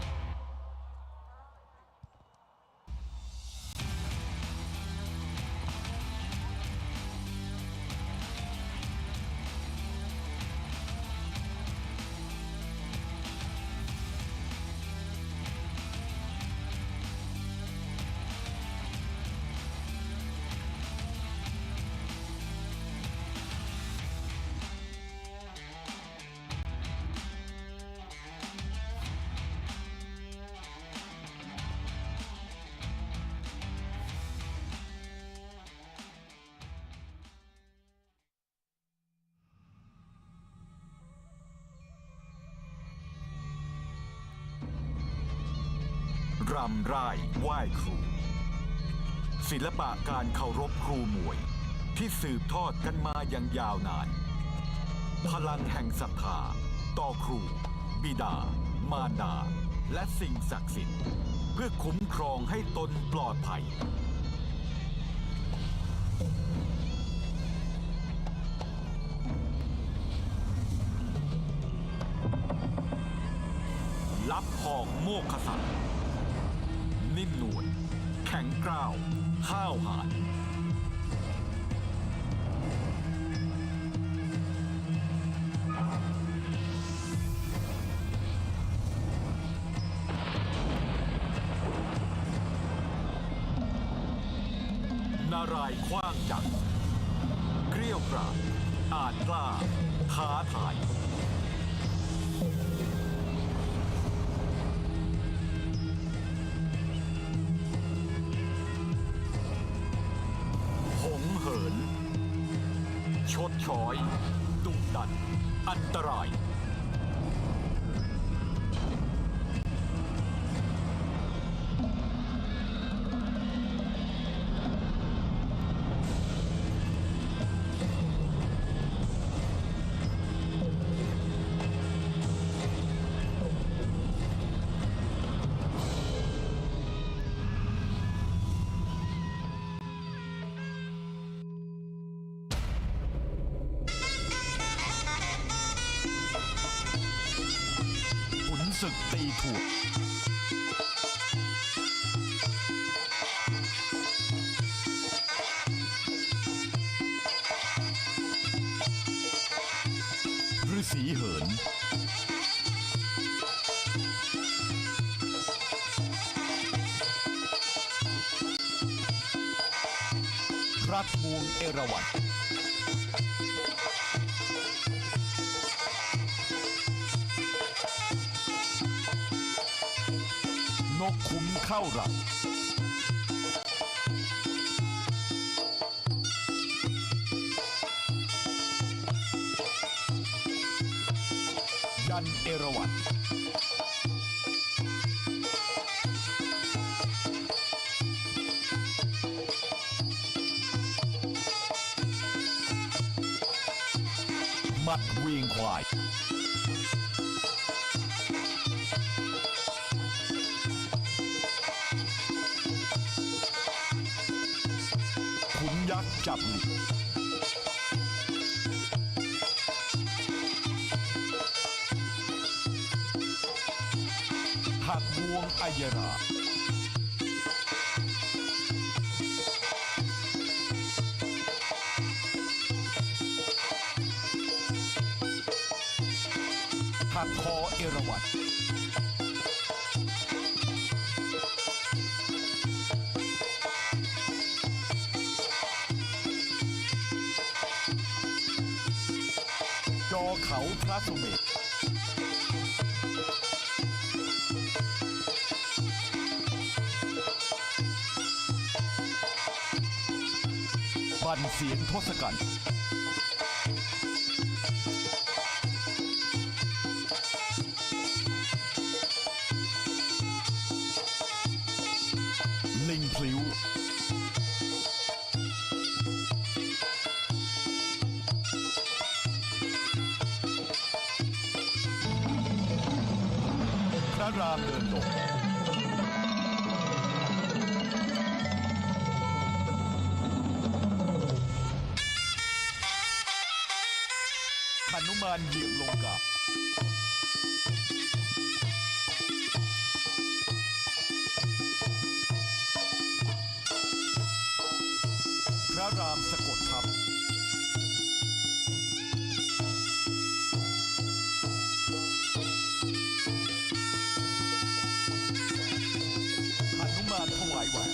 รำร่ายไหว้ครูศิลปะการเคารพครูมวยที่สืบทอดกันมาอย่างยาวนานพลังแห่งศรัทธาต่อครูบิดามารดาและสิ่งศักดิ์สิทธิ์เพื่อคุ้มครองให้ตนปลอดภัยลับหอกโมฆะสัตว์นิ่มนวลแข็งกร้าวห้าวหาญนารายณ์ขว้างจักรเกรี้ยวกราดอาจกล้าท้าทายเหินชดช้อยดุดันอันตรายศึกตีถูกฤาษีเหินพระมวงเอราวัณนกคุ้มเข้ารังยันเอราวัณมัดเวียงควายยักษ์จับหักงวงอัยราหักคอเอราวัณเขาพระสุเมรุบันเสียงทศกัณฐ์ลิงพลิ้ว ระรามเดินลงหนุมานเหยียบลงกับพระรามสะกดทับหนุมานถวายแหวน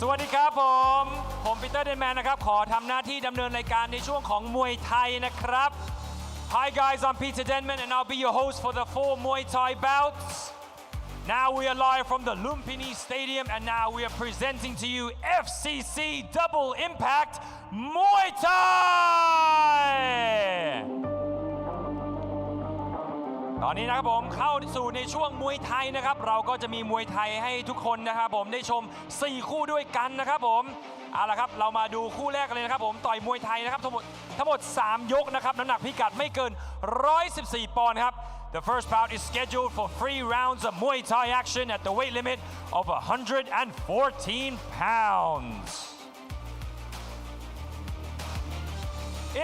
สวัสดีครับผมปีเตอร์เดนแมนนะครับขอทำหน้าที่ดำเนินรายการในช่วงของมวยไทยนะครับ Hi guys, I'm Peter Denman and I'll be your host for the 4 Muay Thai bouts. Now we are live from the Lumpini Stadium and now we are presenting to you FCC Double Impact Muay Thai ตอนนี้นะครับผมเข้าสู่ในช่วงมวยไทยนะครับเราก็จะมีมวยไทยให้ทุกคนนะครับผมได้ชม4คู่ด้วยกันนะครับผมเอาละครับเรามาดูคู่แรกกันเลยนะครับผมต่อยมวยไทยนะครับทั้งหมด3ยกนะครับน้ำหนักพิกัดไม่เกิน114ปอนด์ครับ The first bout is scheduled for 3 rounds of Muay Thai action at the weight limit of 114 pounds.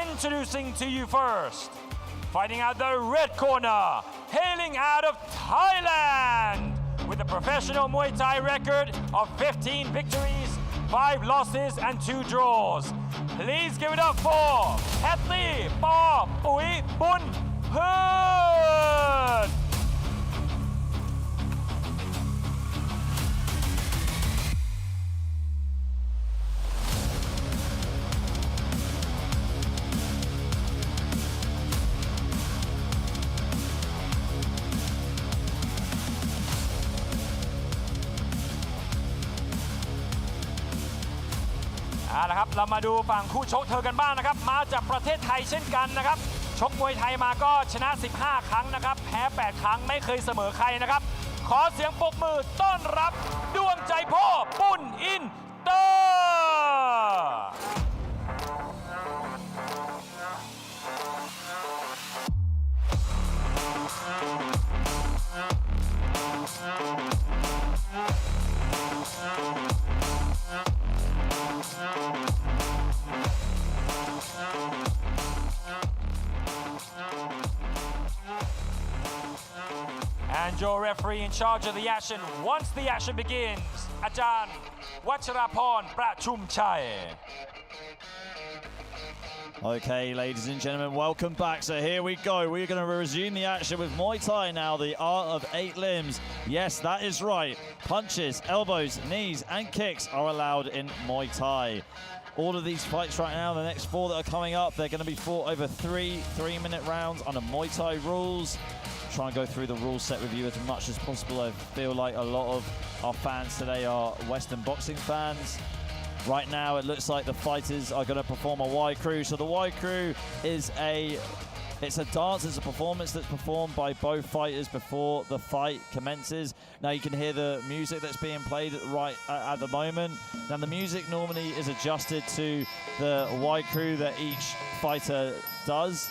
Introducing to you first, fighting out the red corner, hailing out of Thailand with a professional Muay Thai record of 15 victories, 5 losses and 2 draws. Please give it up for Hatli Pa Pui Bun Phut. เอาละครับเรามาดูฝั่งคู่ชกเธอกันบ้างนะครับมาจากประเทศไทยเช่นกันนะครับชกมวยไทยมาก็ชนะ15ครั้งนะครับแพ้8ครั้งไม่เคยเสมอใครนะครับขอเสียงปรบมือต้อนรับดวงใจพ่อปุ้นอินเตอร์And your referee in charge of the action once the action begins อาจารย์วัชรพรประชุมชัย Okay, ladies and gentlemen, welcome back. So here we go. We're going to resume the action with Muay Thai now, the art of 8 limbs. Yes, that is right. Punches, elbows, knees, and kicks are allowed in Muay Thai. All of these fights right now, the next 4 that are coming up, they're going to be fought over 3 3-minute rounds under Muay Thai rules. Try and go through the rule set with you as much as possible. I feel like a lot of our fans today are Western boxing fans. Right now, it looks like the fighters are going to perform a Y Crew. So the Y Crew is it's a dance, it's a performance that's performed by both fighters before the fight commences. Now you can hear the music that's being played right at the moment. Now the music normally is adjusted to the Y Crew that each fighter does,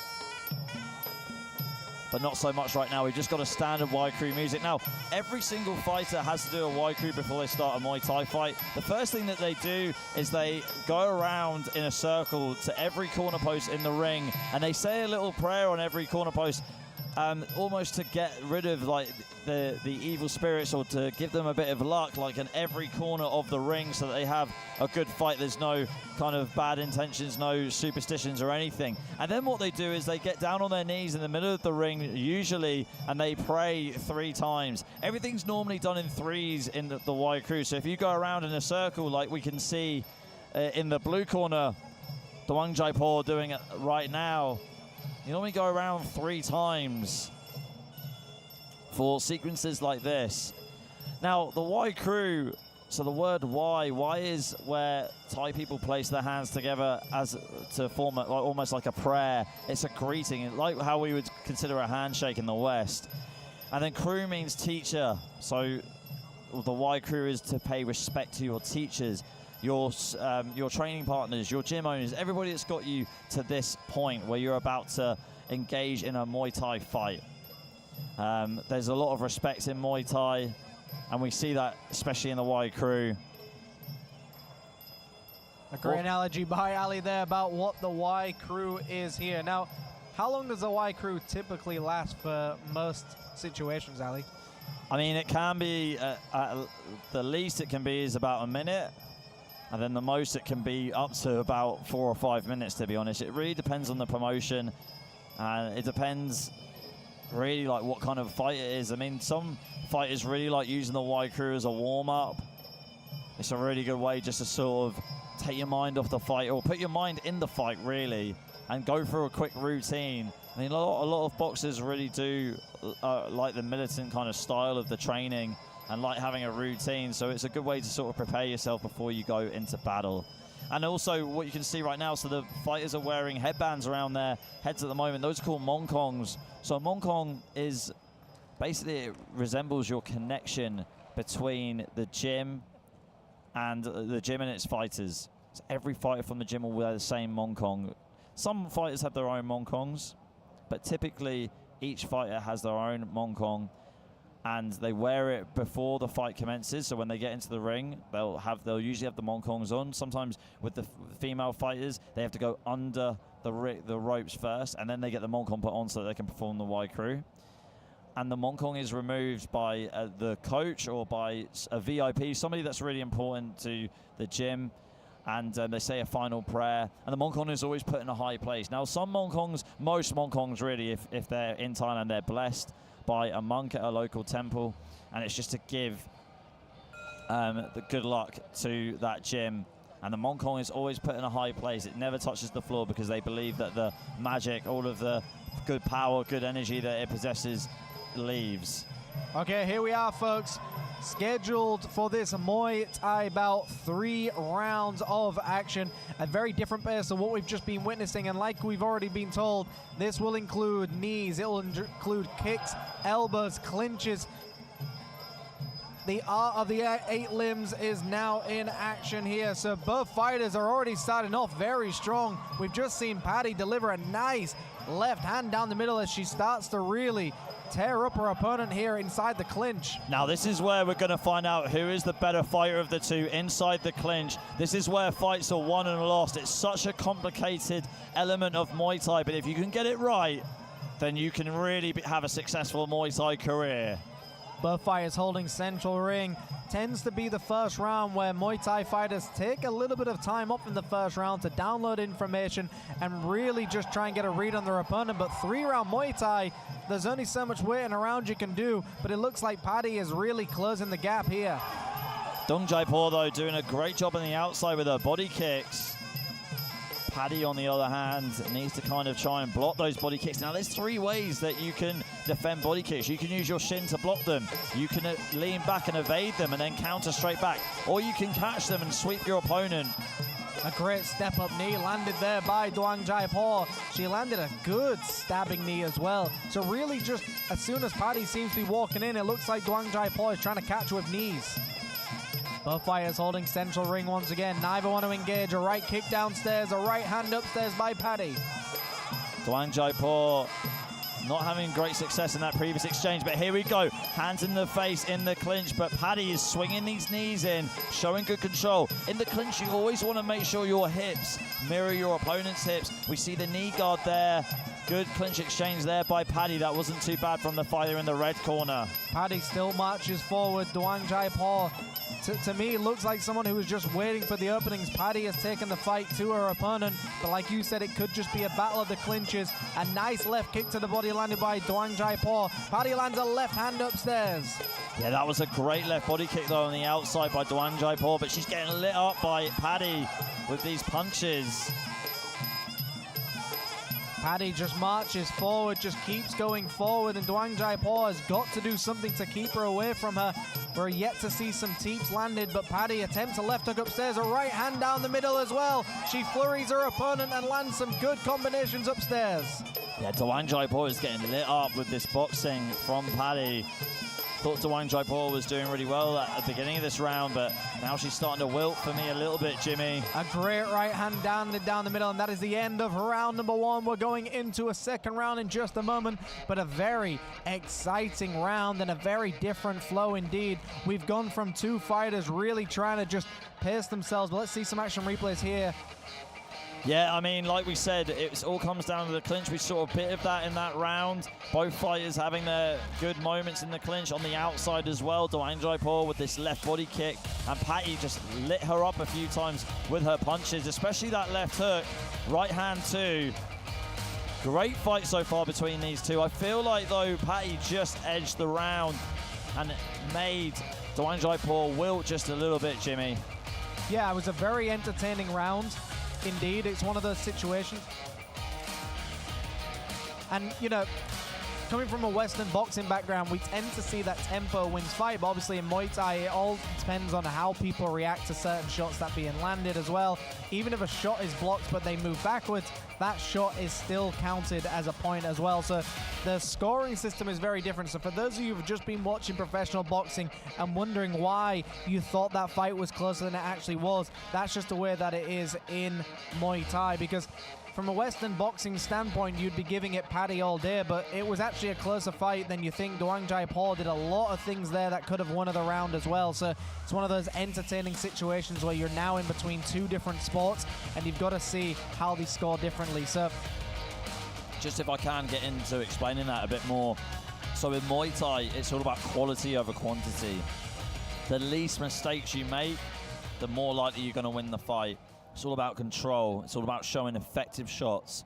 but not so much right now. We've just got a standard Y Crew music. Now, every single fighter has to do a Y Crew before they start a Muay Thai fight. The first thing that they do is they go around in a circle to every corner post in the ring, and they say a little prayer on every corner post, almost to get rid of like the evil spirits, or to give them a bit of luck, like in every corner of the ring, so that they have a good fight. There's no kind of bad intentions, no superstitions or anything. And then what they do is they get down on their knees in the middle of the ring usually, and they pray 3 times. Everything's normally done in 3s in the Y Crew. So if you go around in a circle like we can see in the blue corner, Dwang Jaipur doing it right now, you normally go around 3 times for sequences like this. Now, the Y Crew, so the word Y is where Thai people place their hands together as to form almost like a prayer. It's a greeting, like how we would consider a handshake in the West. And then Crew means teacher. So the Y Crew is to pay respect to your teachers, your training partners, your gym owners, everybody that's got you to this point where you're about to engage in a Muay Thai fight. There's a lot of respect in Muay Thai, and we see that especially in the Y Crew. A great analogy by Ali there about what the Y Crew is here. Now, how long does the Y Crew typically last for most situations, Ali? I mean, it can be, the least it can be is about a minute, and then the most it can be up to about 4 or 5 minutes, to be honest. It really depends on the promotion, and it depends really like what kind of fight it is. I mean, some fighters really like using the Y Crew as a warm-up. It's a really good way just to sort of take your mind off the fight, or put your mind in the fight really, and go through a quick routine. I mean, a lot of boxers really do like the militant kind of style of the training and like having a routine, so it's a good way to sort of prepare yourself before you go into battle. And also what you can see right now, so the fighters are wearing headbands around their heads at the moment. Those are called mongkongs. So a mongkong is basically, it resembles your connection between the gym and its fighters. So every fighter from the gym will wear the same mongkong. Some fighters have their own mongkongs, but typically each fighter has their own mongkong, and they wear it before the fight commences. So when they get into the ring, they'll usually have the mongkongs on. Sometimes with the female fighters, they have to go under the ropes first, and then they get the mongkong put on so that they can perform the Y Crew. And the mongkong is removed by the coach or by a VIP, somebody that's really important to the gym, and they say a final prayer, and the mongkong is always put in a high place. Now, some mongkongs, most mongkongs really, if they're in Thailand, they're blessed by a monk at a local temple, and it's just to give the good luck to that gym. And the mongkong is always put in a high place. It never touches the floor, because they believe that the magic, all of the good power, good energy that it possesses leaves. Okay, here we are, folks. Scheduled for this Muay Thai bout, 3 rounds of action, a very different pace to what we've just been witnessing. And like we've already been told, this will include knees, it will include kicks, elbows, clinches. The art of the 8 limbs is now in action here. So both fighters are already starting off very strong. We've just seen Patty deliver a nice left hand down the middle as she starts to really tear up her opponent here inside the clinch. Now this is where we're going to find out who is the better fighter of the two inside the clinch. This is where fights are won and lost. It's such a complicated element of Muay Thai, but if you can get it right, then you can really have a successful Muay Thai career. Both fighters holding central ring. Tends to be the first round where Muay Thai fighters take a little bit of time up in the first round to download information and really just try and get a read on their opponent. But 3-round Muay Thai, there's only so much waiting around you can do, but it looks like Paddy is really closing the gap here. Dong Jaipur, though, doing a great job on the outside with her body kicks. Paddy, on the other hand, needs to kind of try and block those body kicks. Now, there's 3 ways that you can defend body kicks. You can use your shin to block them. You can lean back and evade them and then counter straight back. Or you can catch them and sweep your opponent. A great step-up knee landed there by Dong Jaipur. She landed a good stabbing knee as well. So really just as soon as Paddy seems to be walking in, it looks like Dong Jaipur is trying to catch her with knees. Both fighters holding central ring once again. Neither want to engage. A right kick downstairs, a right hand upstairs by Paddy. Dong Jaipur not having great success in that previous exchange, but here we go. Hands in the face in the clinch, but Paddy is swinging these knees in, showing good control. In the clinch, you always want to make sure your hips mirror your opponent's hips. We see the knee guard there. Good clinch exchange there by Paddy. That wasn't too bad from the fighter in the red corner. Paddy still marches forward. Dong Jaipur, to me, looks like someone who was just waiting for the openings. Paddy has taken the fight to her opponent, but like you said, it could just be a battle of the clinches. A nice left kick to the body landed by Dong Jaipur. Paddy lands a left hand upstairs. Yeah, that was a great left body kick, though, on the outside by Dong Jaipur, but she's getting lit up by Paddy with these punches. Paddy just marches forward, just keeps going forward, and Dong Jaipur has got to do something to keep her away from her. We're yet to see some teeps landed, but Paddy attempts a left hook upstairs, a right hand down the middle as well. She flurries her opponent and lands some good combinations upstairs. Yeah, Dong Jaipur is getting lit up with this boxing from Paddy. Thought Dong Jaipur was doing really well at the beginning of this round, but now she's starting to wilt for me a little bit, Jimmy. A great right hand down the middle, and that is the end of round number 1. We're going into a second round in just a moment, but a very exciting round and a very different flow indeed. We've gone from 2 fighters really trying to just pace themselves, but let's see some action replays here. Yeah, I mean, like we said, it all comes down to the clinch. We saw a bit of that in that round. Both fighters having their good moments in the clinch on the outside as well. Dong Jaipur with this left body kick, and Paddy just lit her up a few times with her punches, especially that left hook, right hand too. Great fight so far between these two. I feel like, though, Paddy just edged the round and made Dong Jaipur wilt just a little bit, Jimmy. Yeah, it was a very entertaining round. Indeed, it's one of those situations. And, you know, coming from a Western boxing background, we tend to see that tempo wins fight, but obviously in Muay Thai, it all depends on how people react to certain shots that being landed as well. Even if a shot is blocked, but they move backwards, that shot is still counted as a point as well. So the scoring system is very different. So for those of you who've just been watching professional boxing and wondering why you thought that fight was closer than it actually was, that's just the way that it is in Muay Thai, because from a Western boxing standpoint, you'd be giving it Paddy all day, but it was actually a closer fight than you think. Dong Jaipur did a lot of things there that could have won the round as well. So it's one of those entertaining situations where you're now in between 2 different sports, and you've got to see how they score differently. So just if I can get into explaining that a bit more. So in Muay Thai, it's all about quality over quantity. The least mistakes you make, the more likely you're going to win the fight. It's all about control. It's all about showing effective shots.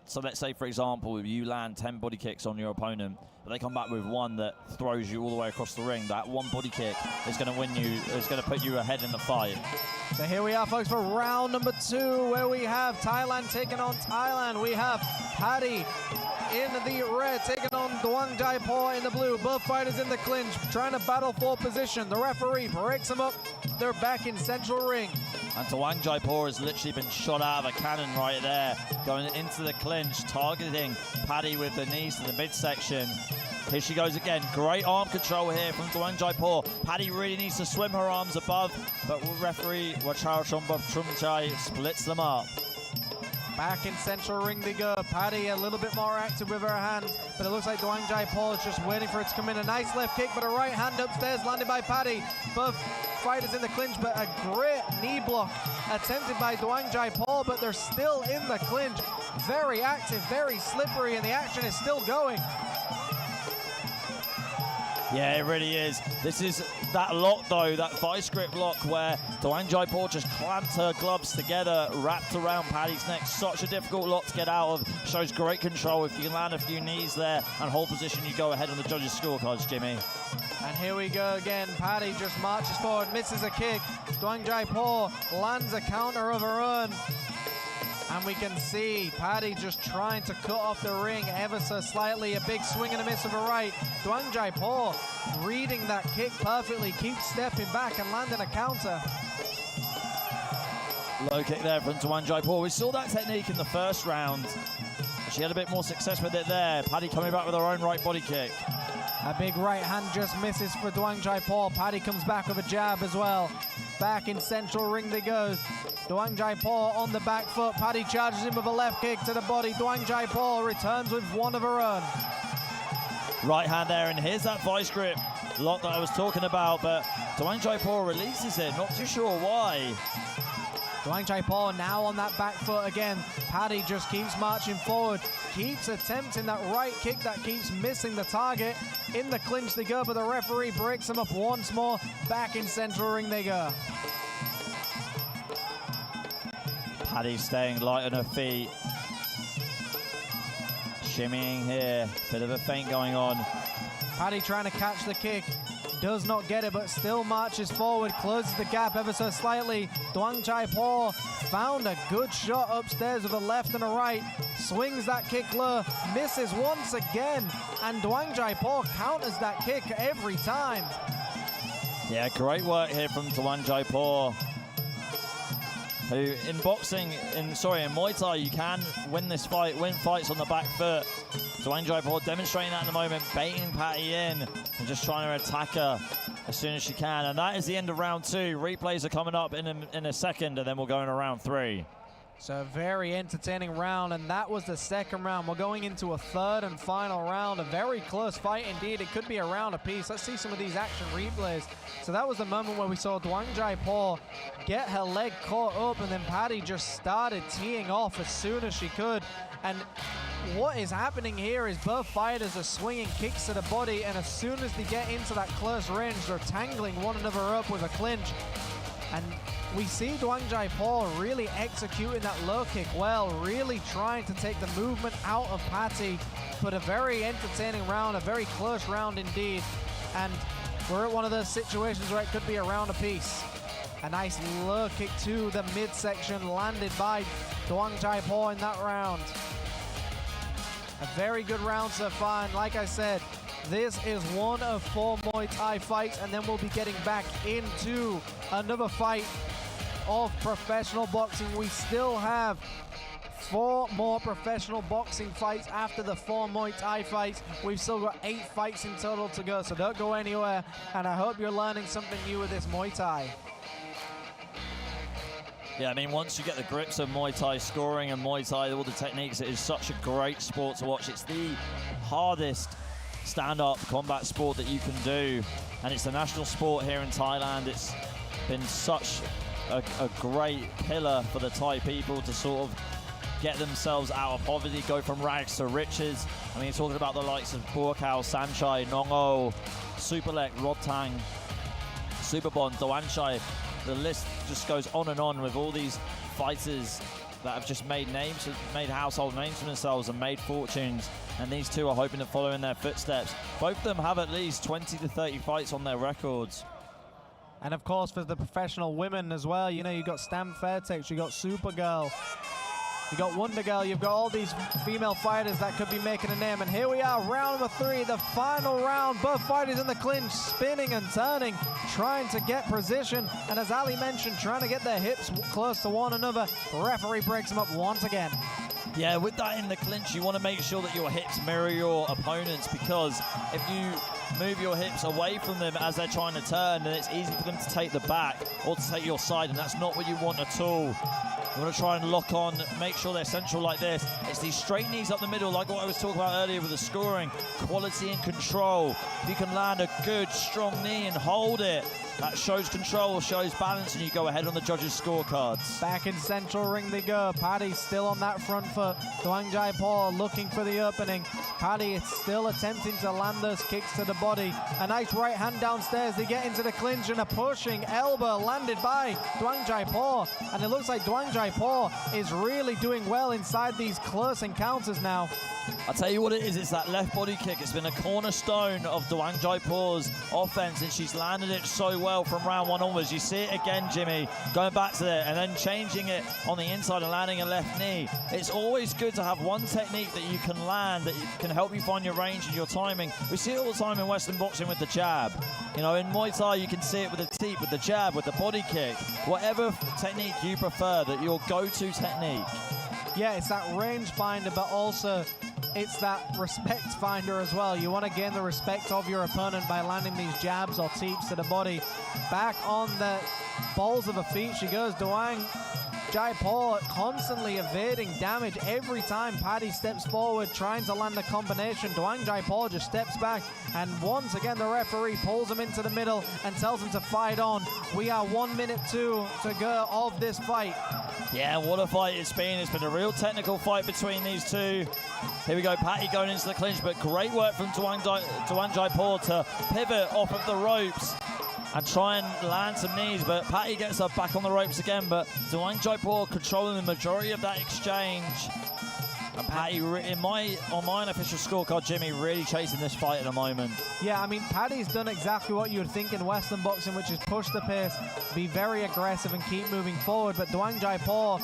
So let's say, for example, if you land 10 body kicks on your opponent, but they come back with one that throws you all the way across the ring, that one body kick is going to win you, is going to put you ahead in the fight. So here we are, folks, for round number 2, where we have Thailand taking on Thailand. We have Paddy in the red, taking on Dong Jaipur in the blue. Both fighters in the clinch, trying to battle for position. The referee breaks them up. They're back in central ring. And Dong Jaipur has literally been shot out of a cannon right there, going into the clinch, targeting Paddy with the knees to the midsection. Here she goes again. Great arm control here from Dong Jaipur. Paddy really needs to swim her arms above, but referee Wachao Chumchai splits them up. Back in central ring they go. Paddy a little bit more active with her hands, but it looks like Dong Jaipur is just waiting for it to come in. A nice left kick, but a right hand upstairs landed by Paddy. Both fighters in the clinch, but a great knee block attempted by Dong Jaipur, but they're still in the clinch. Very active, very slippery, and the action is still going. Yeah, it really is. This is that lock, though, that vice grip lock where Doang Jaipur just clamped her gloves together, wrapped around Paddy's neck. Such a difficult lock to get out of. Shows great control. If you can land a few knees there and hold position, you go ahead on the judges' scorecards, Jimmy. And here we go again. Paddy just marches forward, misses a kick. Doang Jaipur lands a counter of her own. And we can see Paddy just trying to cut off the ring ever so slightly. A big swing and a miss of a right. Doang Jaipur reading that kick perfectly, keeps stepping back and landing a counter. Low kick there from Doang Jaipur. We saw that technique in the first round. She had a bit more success with it there. Paddy coming back with her own right body kick. A big right hand just misses for Doang Jaipur. Paddy comes back with a jab as well. Back in central ring they go. Doang Jaipur on the back foot. Paddy charges him with a left kick to the body. Doang Jaipur returns with one of her own. Right hand there, and here's that vice grip lock that I was talking about, but Doang Jaipur releases it. Not too sure why. Doang Jaipur now on that back foot again. Paddy just keeps marching forward, keeps attempting that right kick that keeps missing the target. In the clinch they go, but the referee breaks them up once more. Back in central ring they go. Paddy staying light on her feet. Shimmying here, bit of a feint going on. Paddy trying to catch the kick. Does not get it, but still marches forward, closes the gap ever so slightly. Doang Jaipur found a good shot upstairs with a left and a right. Swings that kick low, misses once again, and Doang Jaipur counters that kick every time. Yeah, great work here from Doang Jaipur, who in boxing, in Muay Thai, you can win this fight, win fights on the back foot. Doang Jaipur demonstrating that at the moment, baiting Paddy in and just trying to attack her as soon as she can. And that is the end of round 2. Replays are coming up in a second, and then we'll go into round 3. So a very entertaining round, and that was the second round. We're going into a third and final round. A very close fight indeed. It could be a round apiece. Let's see some of these action replays. So that was the moment where we saw Doang Jaipur get her leg caught up, and then Paddy just started teeing off as soon as she could. And what is happening here is both fighters are swinging kicks to the body, and as soon as they get into that close range, they're tangling one another up with a clinch. And we see Doang Jaipur really executing that low kick well, really trying to take the movement out of Paddy. But a very entertaining round, a very close round indeed. And we're at one of those situations where it could be a round apiece. A nice low kick to the midsection landed by Doang Jaipur in that round. A very good round so far, and like I said, this is one of 4 Muay Thai fights, and then we'll be getting back into another fight of professional boxing. We still have 4 more professional boxing fights after the 4 Muay Thai fights. We've still got 8 fights in total to go, so don't go anywhere, and I hope you're learning something new with this Muay Thai. Yeah, I mean, once you get the grips of Muay Thai scoring and Muay Thai, all the techniques, it is such a great sport to watch. It's the hardest stand-up combat sport that you can do, and it's the national sport here in Thailand. It's been such a great pillar for the Thai people to sort of get themselves out of poverty, go from rags to riches. I mean, you're talking about the likes of Burkao, Sanchai, Nongo, Superlek, Rodtang, Superbon, Doanchai. The list just goes on and on with all these fighters that have just made names, made household names for themselves and made fortunes. And these two are hoping to follow in their footsteps. Both of them have at least 20 to 30 fights on their records. And of course, for the professional women as well, you know, you've got Stam Fairtex, you've got Supergirl, you've got Wonder Girl, you've got all these female fighters that could be making a name. And here we are, round number 3, the final round. Both fighters in the clinch, spinning and turning, trying to get position. And as Ali mentioned, trying to get their hips close to one another. The referee breaks them up once again. Yeah, with that in the clinch, you want to make sure that your hips mirror your opponents, because if you move your hips away from them as they're trying to turn, then it's easy for them to take the back or to take your side, and that's not what you want at all. You want to try and lock on, make sure they're central like this. It's these straight knees up the middle, like what I was talking about earlier with the scoring. Quality and control. If you can land a good, strong knee and hold it, That shows control, shows balance, and you go ahead on the judges' scorecards. Back in central ring they go. Paddy still on that front foot. Duang Jaipur looking for the opening. Paddy is still attempting to land those kicks to the body. A nice right hand downstairs. They get into the clinch and a pushing elbow landed by Duang Jaipur. And it looks like Duang Jaipur is really doing well inside these close encounters now. I'll tell you what it is, it's that left body kick. It's been a cornerstone of Duang Jaipur's offense, and she's landed it so well from round one onwards. You see it again, Jimmy, going back to there and then changing it on the inside and landing a left knee. It's always good to have one technique that you can land that can help you find your range and your timing. We see it all the time in Western boxing with the jab. You know, in Muay Thai, you can see it with the teep, with the jab, with the body kick. Whatever technique you prefer, that your go-to technique. Yeah, it's that range finder, but also it's that respect finder as well. You want to gain the respect of your opponent by landing these jabs or teeps to the body. Back on the balls of the feet she goes. Duang Jaipur constantly evading damage every time Paddy steps forward trying to land a combination. Duang Jaipur just steps back, and once again the referee pulls him into the middle and tells him to fight on. We are 1 minute 2 to go of this fight. Yeah, what a fight it's been. It's been a real technical fight between these two. Here we go, Paddy going into the clinch, but great work from Duang Jaipur to pivot off of the ropes and try and land some knees, but Paddy gets her back on the ropes again, but Duang Jaipur controlling the majority of that exchange. And Paddy, on my unofficial scorecard, Jimmy, really chasing this fight at the moment. Yeah, I mean, Paddy's done exactly what you would think in Western boxing, which is push the pace, be very aggressive and keep moving forward. But Duang Jaipur,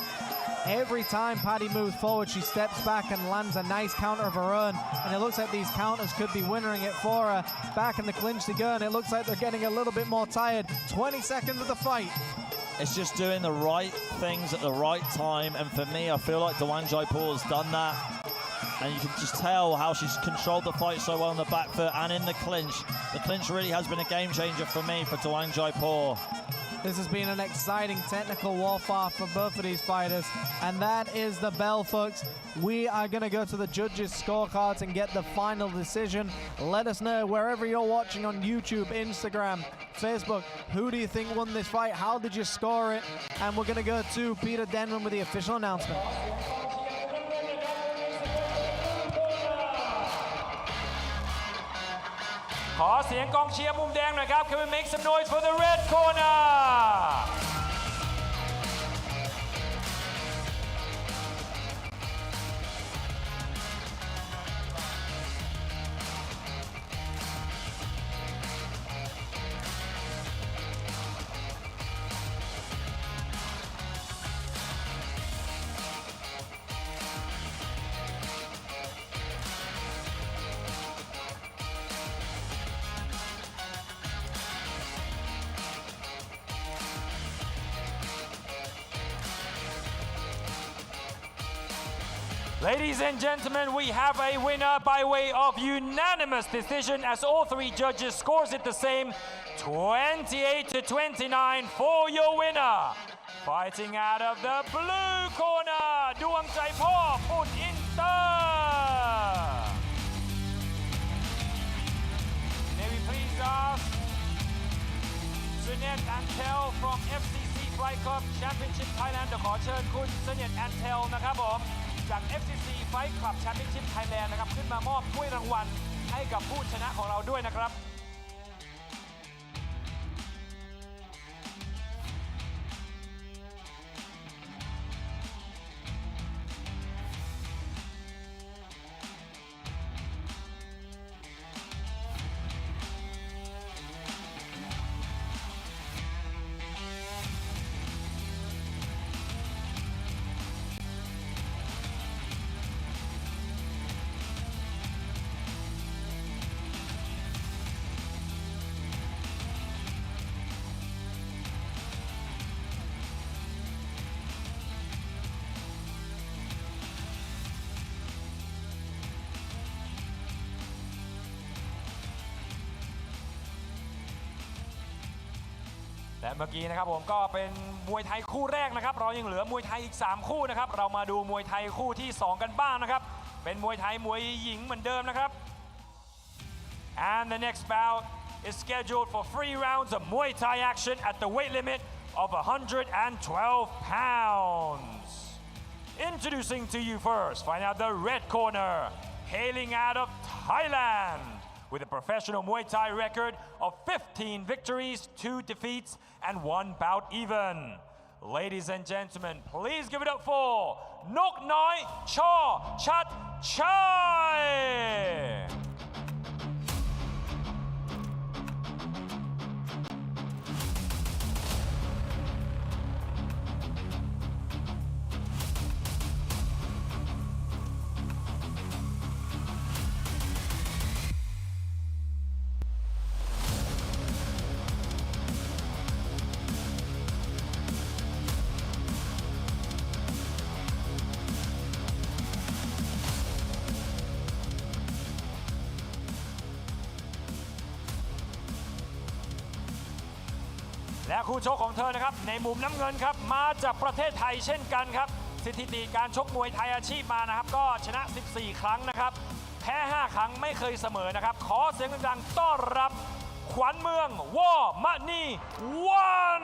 every time Paddy moves forward, she steps back and lands a nice counter of her own. And it looks like these counters could be winnering it for her. Back in the clinch they go, and it looks like they're getting a little bit more tired. 20 seconds of the fight. It's just doing the right things at the right time, and for me, I feel like Duang Jaipur's done that. And you can just tell how she's controlled the fight so well on the back foot and in the clinch. The clinch really has been a game changer for me, for Duang Jaipur. This has been an exciting technical warfare for both of these fighters, and that is the bell, folks. We are going to go to the judges' scorecards and get the final decision. Let us know wherever you're watching on YouTube, Instagram, Facebook. Who do you think won this fight? How did you score it? And we're going to go to Peter Denman with the official announcement.ขอเสียงกองเชียร์มุมแดงหน่อยครับ Can we make some noise for the red corner? Ladies and gentlemen, we have a winner by way of unanimous decision as all three judges scores it the same, 28-29 for your winner. Fighting out of the blue corner, Duang Jaipur, Put Inter. May we please ask Sunit Antel from FCC Fight Club Championship Thailand ขอเชิญคุณ Sunit Antel นะครับผมจาก FCC Fight Club Championship Thailand นะครับขึ้นมามอบถ้วยรางวัลให้กับผู้ชนะของเราด้วยนะครับ และเมื่อกี้นะครับผมก็เป็นมวยไทยคู่แรกนะครับเรายังเหลือมวยไทยอีก3คู่นะครับเรามาดูมวยไทยคู่ที่2กันบ้างนะครับเป็นมวยไทยมวยหญิงเหมือนเดิมนะครับ and the next bout is scheduled for 3 rounds of Muay Thai action at the weight limit of 112 pounds. Introducing to you first, find out the red corner, hailing out of Thailand, with a professional Muay Thai record of 15 victories, 2 defeats, and 1 bout even. Ladies and gentlemen, please give it up for Nok Noi Chaw Chat Chai.และคู่ชกของเธอนะครับในมุมน้ำเงินครับมาจากประเทศไทยเช่นกันครับสถิติการชกมวยไทยอาชีพมานะครับก็ชนะ 14 ครั้งนะครับแพ้ 5 ครั้งไม่เคยเสมอนะครับขอเสียงดังๆต้อนรับขวัญเมืองวอมะนีวัน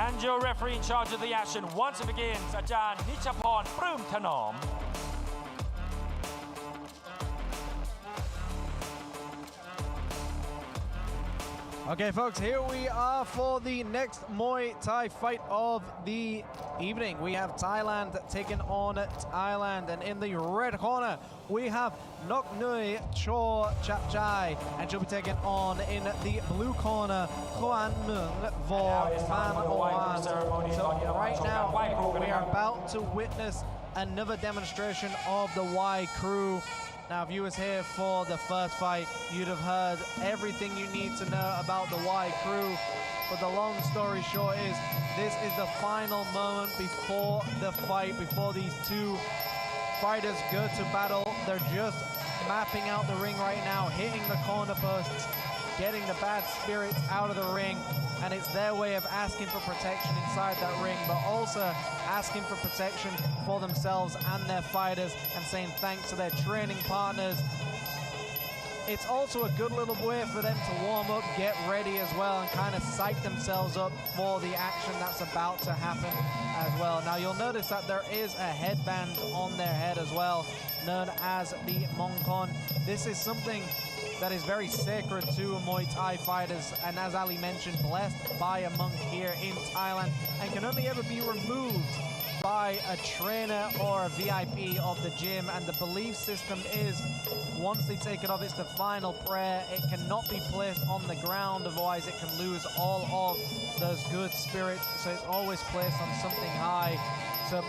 And your referee in charge of the action once it begins, อาจารย์นิชพร ปลื้มถนอม Okay, folks, here we are for the next Muay Thai fight of the evening. We have Thailand taking on Thailand, and in the red corner, we have Nok Nui Chaw Chat Chai, and she'll be taking on in the blue corner, Kwan Mung Vor Man Owan. So right now, we are about to witness another demonstration of the Y crew. Now, viewers here for the first fight, you'd have heard everything you need to know about the Y crew. But the long story short is, this is the final moment before the fight, before these two fighters go to battle. They're just mapping out the ring right now, hitting the corner posts, getting the bad spirits out of the ring. And it's their way of asking for protection inside that ring, but also asking for protection for themselves and their fighters, and saying thanks to their training partners. It's also a good little way for them to warm up, get ready as well, and kind of psych themselves up for the action that's about to happen as well. Now, you'll notice that there is a headband on their head as well, known as the Mongkon. This is something that is very sacred to Muay Thai fighters, and as Ali mentioned, blessed by a monk here in Thailand, and can only ever be removed by a trainer or a VIP of the gym. And the belief system is, once they take it off, it's the final prayer. It cannot be placed on the ground, otherwise it can lose all of those good spirits. So it's always placed on something high. So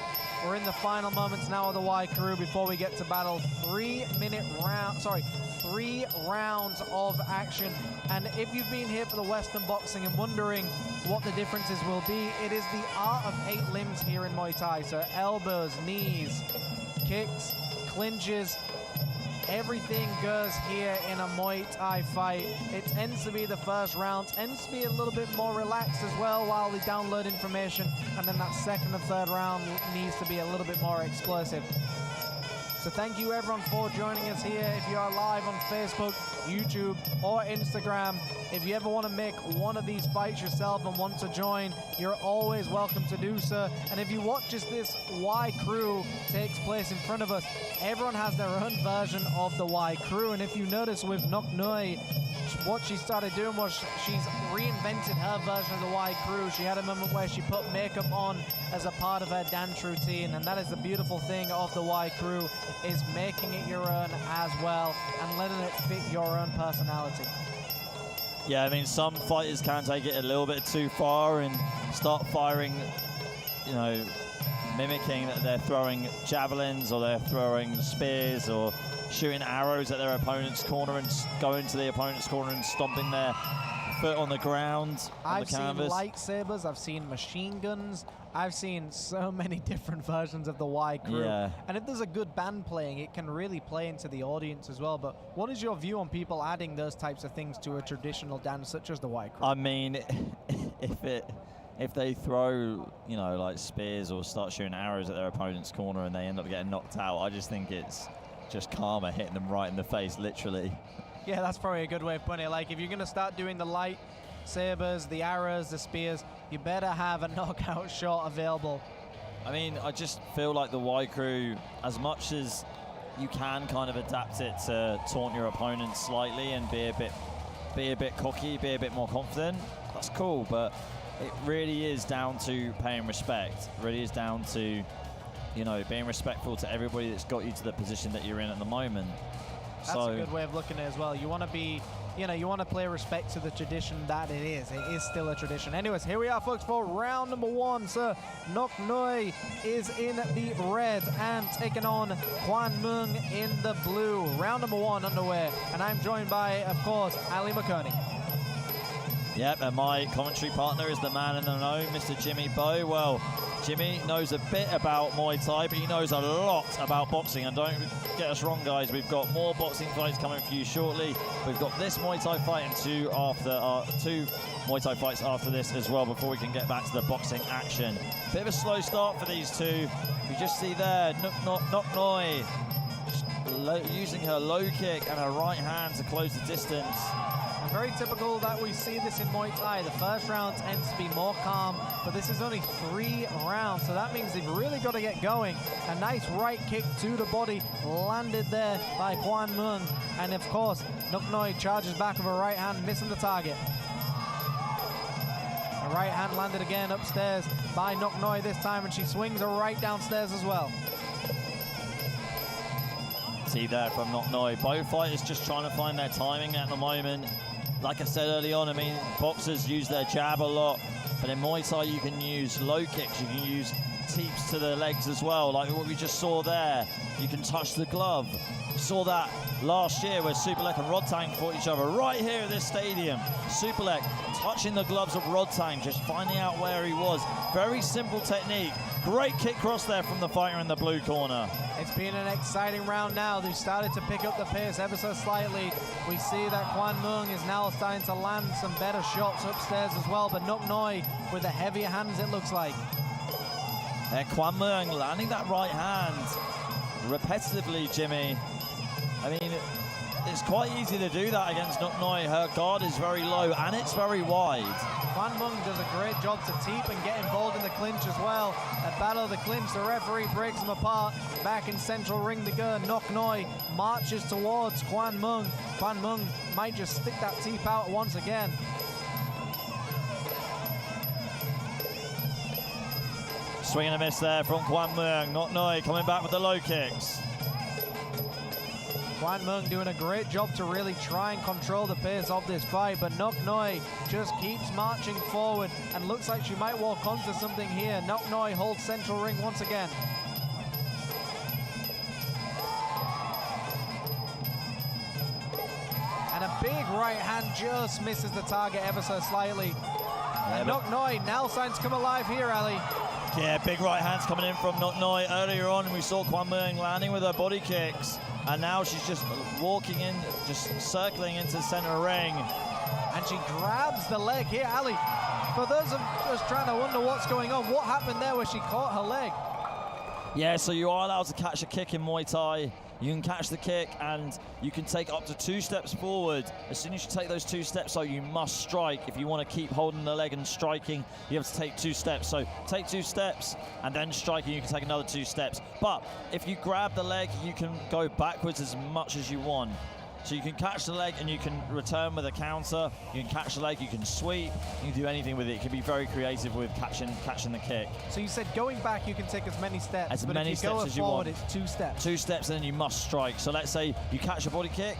we're in the final moments now of the Y crew before we get to battle. 3 rounds of action. And if you've been here for the Western boxing and wondering what the differences will be, it is the art of 8 limbs here in Muay Thai. So elbows, knees, kicks, clinches, everything goes here in a Muay Thai fight. It tends to be the first round, tends to be a little bit more relaxed as well while they download information, and then that second and third round needs to be a little bit more explosive. So thank you everyone for joining us here. If you are live on Facebook, YouTube, or Instagram, if you ever want to make one of these fights yourself and want to join, you're always welcome to do so. And if you watch as this Y crew takes place in front of us, everyone has their own version of the Y crew. And if you notice with Nok Nui, what she started doing was she's reinvented her version of the Y crew. She had a moment where she put makeup on as a part of her dance routine, and that is the beautiful thing of the Y crew, is making it your own as well and letting it fit your own personality. Yeah, I mean, some fighters can take it a little bit too far and start firing, you know, mimicking that they're throwing javelins or they're throwing spears or shooting arrows at their opponent's corner and going to the opponent's corner and stomping their foot on the ground on the canvas. I've seen lightsabers, I've seen machine guns, I've seen so many different versions of the Y Crew. Yeah. And if there's a good band playing, it can really play into the audience as well. But what is your view on people adding those types of things to a traditional dance such as the Y Crew? I mean, if they throw, you know, like spears or start shooting arrows at their opponent's corner and they end up getting knocked out, I just think it's just karma hitting them right in the face, literally. Yeah, that's probably a good way of putting it. Like, if you're going to start doing the lightsabers, the arrows, the spears, you better have a knockout shot available. I mean, I just feel like the Y Crew, as much as you can kind of adapt it to taunt your opponent slightly and be a bit cocky, be a bit more confident, that's cool, but it really is down to paying respect. It really is down to, you know, being respectful to everybody that's got you to the position that you're in at the moment. That's a good way of looking at it as well. You want to be, you know, you want to play respect to the tradition that it is. It is still a tradition. Anyways, here we are, folks, for round number 1. So Nok Noi is in the red and taking on Kwan Mung in the blue. Round number 1 underway. And I'm joined by, of course, Ali McConey. Yep, and my commentary partner is the man in the know, Mr. Jimmy Bow. Well, Jimmy knows a bit about Muay Thai, but he knows a lot about boxing. And don't get us wrong, guys, we've got more boxing fights coming for you shortly. We've got this Muay Thai fight and two Muay Thai fights after this as well before we can get back to the boxing action. Bit of a slow start for these two. You just see there, Nok Noi using her low kick and her right hand to close the distance. Very typical that we see this in Muay Thai. The first round tends to be more calm, but this is only 3 rounds, so that means they've really got to get going. A nice right kick to the body landed there by Kwan Mung, and of course, Nok Noi charges back with a right hand, missing the target. A right hand landed again upstairs by Nok Noi this time, and she swings a right downstairs as well. See there from Nok Noi. Both fighters just trying to find their timing at the moment. Like I said early on, I mean, boxers use their jab a lot, but in Muay Thai you can use low kicks, you can use teeps to the legs as well, like what we just saw there. You can touch the glove. We saw that last year where Superlek and Rodtang fought each other right here at this stadium. Superlek touching the gloves of Rodtang, just finding out where he was. Very simple technique. Great kick cross there from the fighter in the blue corner. It's been an exciting round now. They've started to pick up the pace ever so slightly. We see that Kwan Mung is now starting to land some better shots upstairs as well, but Nok Noi with the heavier hands, it looks like. Kwan Mung landing that right hand repetitively, Jimmy. I mean, it's quite easy to do that against Nok Noi. Her guard is very low and it's very wide. Kwan Mung does a great job to teep and get involved in the clinch as well. At Battle of the Clinch, the referee breaks them apart. Back in central ring to go. Nok Noi marches towards Kwan Mung. Kwan Mung might just stick that teep out once again. Swing and a miss there from Kwan Mung. Nok Noi coming back with the low kicks. Kwan Mung doing a great job to really try and control the pace of this fight, but Nok Noi just keeps marching forward and looks like she might walk onto something here. Nok Noi holds central ring once again. And a big right hand just misses the target ever so slightly. And Nok Noi now starting to come alive here, Ali. Yeah, big right hands coming in from Nok Noi. Earlier on, we saw Kwan Mung landing with her body kicks. And now she's just walking in, just circling into the center ring. And she grabs the leg here, Ali. For those of us trying to wonder what's going on, what happened there where she caught her leg? Yeah, so you are allowed to catch a kick in Muay Thai. You can catch the kick and you can take up to 2 steps forward. As soon as you take those 2 steps, so you must strike. If you want to keep holding the leg and striking, you have to take 2 steps. So take 2 steps and then striking, you can take another 2 steps. But if you grab the leg, you can go backwards as much as you want. So you can catch the leg and you can return with a counter. You can catch the leg, you can sweep, you can do anything with it. You can be very creative with catching the kick. So you said going back you can take as many steps, as but many if you steps go as you forward, want. it's 2 steps. 2 steps and then you must strike. So let's say you catch a body kick,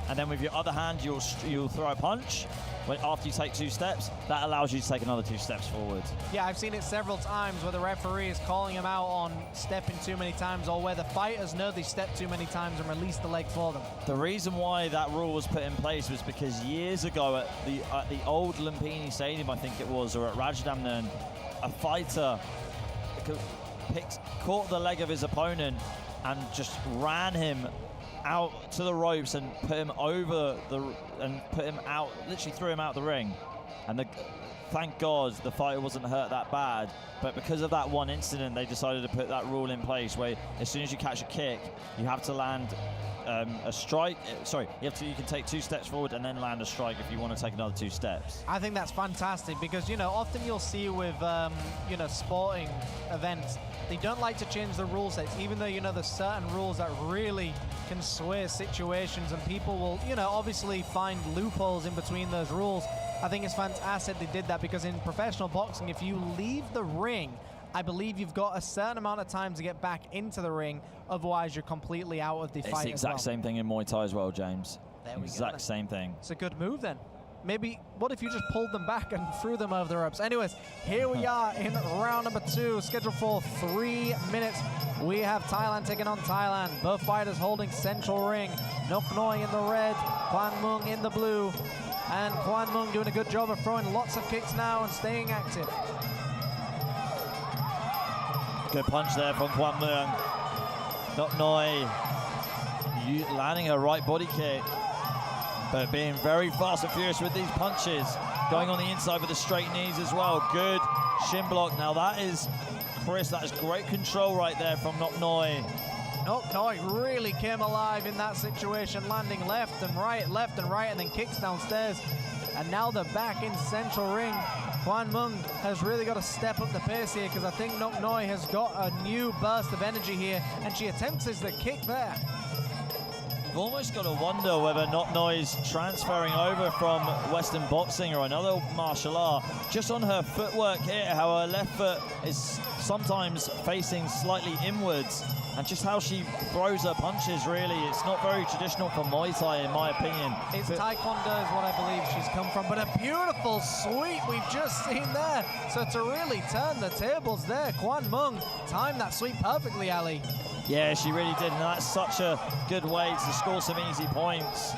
and then with your other hand, you'll throw a punch. After you take 2 steps, that allows you to take another 2 steps forward. Yeah, I've seen it several times where the referee is calling him out on stepping too many times, or where the fighters know they stepped too many times and release the leg for them. The reason why that rule was put in place was because years ago at the old Lumpini Stadium, I think it was, or at Rajdamnern, a fighter caught the leg of his opponent and just ran him out to the ropes and put him over literally threw him out the ring. And thank God the fighter wasn't hurt that bad, but because of that one incident, they decided to put that rule in place where as soon as you catch a kick, you have to land a strike. Sorry, you can take 2 steps forward and then land a strike if you want to take another 2 steps. I think that's fantastic because, you know, often you'll see with, you know, sporting events, they don't like to change the rule sets, even though, you know, there's certain rules that really can sway situations, and people will, you know, obviously find loopholes in between those rules. I think it's fantastic they did that, because in professional boxing, if you leave the ring, I believe you've got a certain amount of time to get back into the ring, otherwise you're completely out of the fight. It's the exact same thing in Muay Thai as well, James. There we go. Exact same thing. It's a good move then. Maybe, what if you just pulled them back and threw them over the ropes? Anyways, here we are in round number 2, scheduled for 3 minutes. We have Thailand taking on Thailand. Both fighters holding central ring. Nok Noi in the red, Kwan Mung in the blue. And Kwan Mung doing a good job of throwing lots of kicks now and staying active. Good punch there from Kwan Mung. Nok Noi landing a right body kick, but being very fast and furious with these punches. Going on the inside with the straight knees as well. Good shin block. Now that is, Chris, that is great control right there from Nok Noi. Nok Noi really came alive in that situation, landing left and right, and then kicks downstairs. And now they're back in central ring. Kwan Mung has really got to step up the pace here, because I think Nok Noi has got a new burst of energy here, and she attempts the kick there. You've almost got to wonder whether Nok Noi is transferring over from Western boxing or another martial art. Just on her footwork here, how her left foot is sometimes facing slightly inwards, and just how she throws her punches, really, it's not very traditional for Muay Thai, in my opinion. It's Taekwondo is what I believe she's come from, but a beautiful sweep we've just seen there. So to really turn the tables there, Kwan Mung timed that sweep perfectly, Ali. Yeah, she really did, and that's such a good way to score some easy points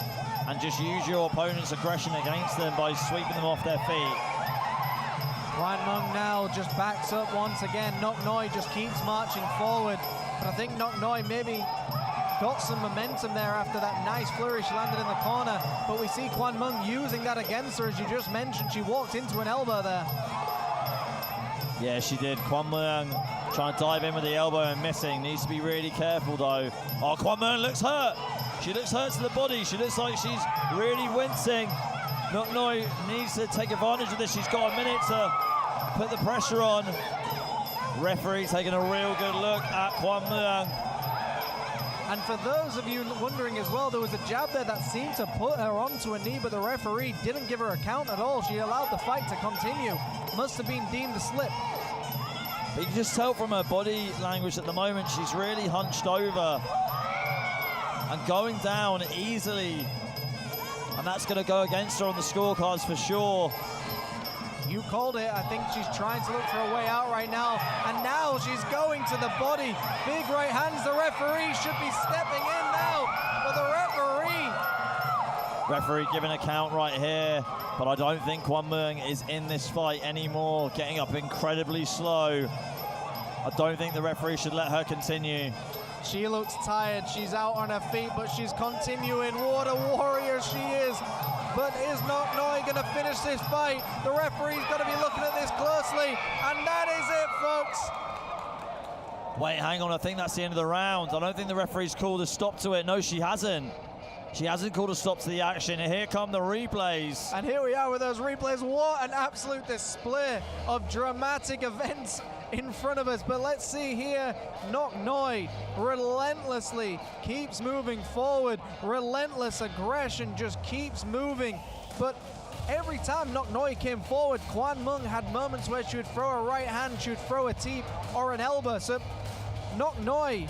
and just use your opponent's aggression against them by sweeping them off their feet. Kwan Mung now just backs up once again. Nok Noi just keeps marching forward. But I think Nok Noi maybe got some momentum there after that nice flourish landed in the corner. But we see Kwan Mung using that against her, as you just mentioned. She walked into an elbow there. Yeah, she did. Kwan Mung trying to dive in with the elbow and missing. Needs to be really careful, though. Oh, Kwan Mung looks hurt. She looks hurt to the body. She looks like she's really wincing. Nok Noi needs to take advantage of this. She's got a minute to put the pressure on. Referee taking a real good look at Kwan Mung. And for those of you wondering as well, there was a jab there that seemed to put her onto a knee, but the referee didn't give her a count at all. She allowed the fight to continue. Must have been deemed a slip. But you can just tell from her body language at the moment, she's really hunched over and going down easily. And that's going to go against her on the scorecards for sure. You called it. I think she's trying to look for a way out right now. And now she's going to the body. Big right hands. The referee should be stepping in now. But the referee giving a count right here. But I don't think Kwan Mung is in this fight anymore. Getting up incredibly slow. I don't think the referee should let her continue. She looks tired. She's out on her feet, but she's continuing. What a warrior she is. But is Nok Noi going to finish this fight? The referee's got to be looking at this closely. And that is it, folks. Wait, hang on. I think that's the end of the round. I don't think the referee's called a stop to it. No, she hasn't. She hasn't called a stop to the action. And here come the replays. And here we are with those replays. What an absolute display of dramatic events in front of us. But let's see here, Nok Noi relentlessly keeps moving forward. Relentless aggression just keeps moving. But every time Nok Noi came forward, Kwan Mung had moments where she would throw a right hand, she would throw a teep or an elbow. So Nok Noi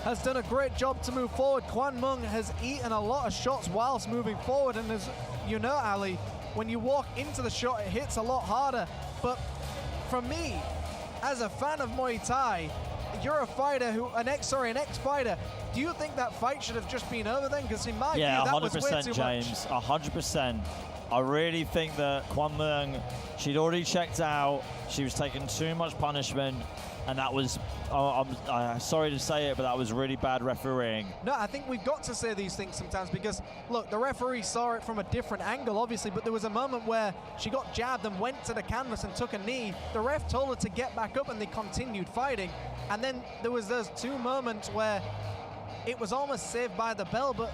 has done a great job to move forward. Kwan Mung has eaten a lot of shots whilst moving forward, and as you know, Ali, when you walk into the shot, it hits a lot harder. But for me, as a fan of Muay Thai, you're a fighter who, an ex-fighter. Do you think that fight should have just been over then? Because in my view, that was way too 100%, James. 100%. I really think that Kwan Mung, she'd already checked out. She was taking too much punishment, and that was, I'm sorry to say it, but that was really bad refereeing. No, I think we've got to say these things sometimes because, look, the referee saw it from a different angle, obviously, but there was a moment where she got jabbed and went to the canvas and took a knee. The ref told her to get back up, and they continued fighting. And then there was those two moments where it was almost saved by the bell, but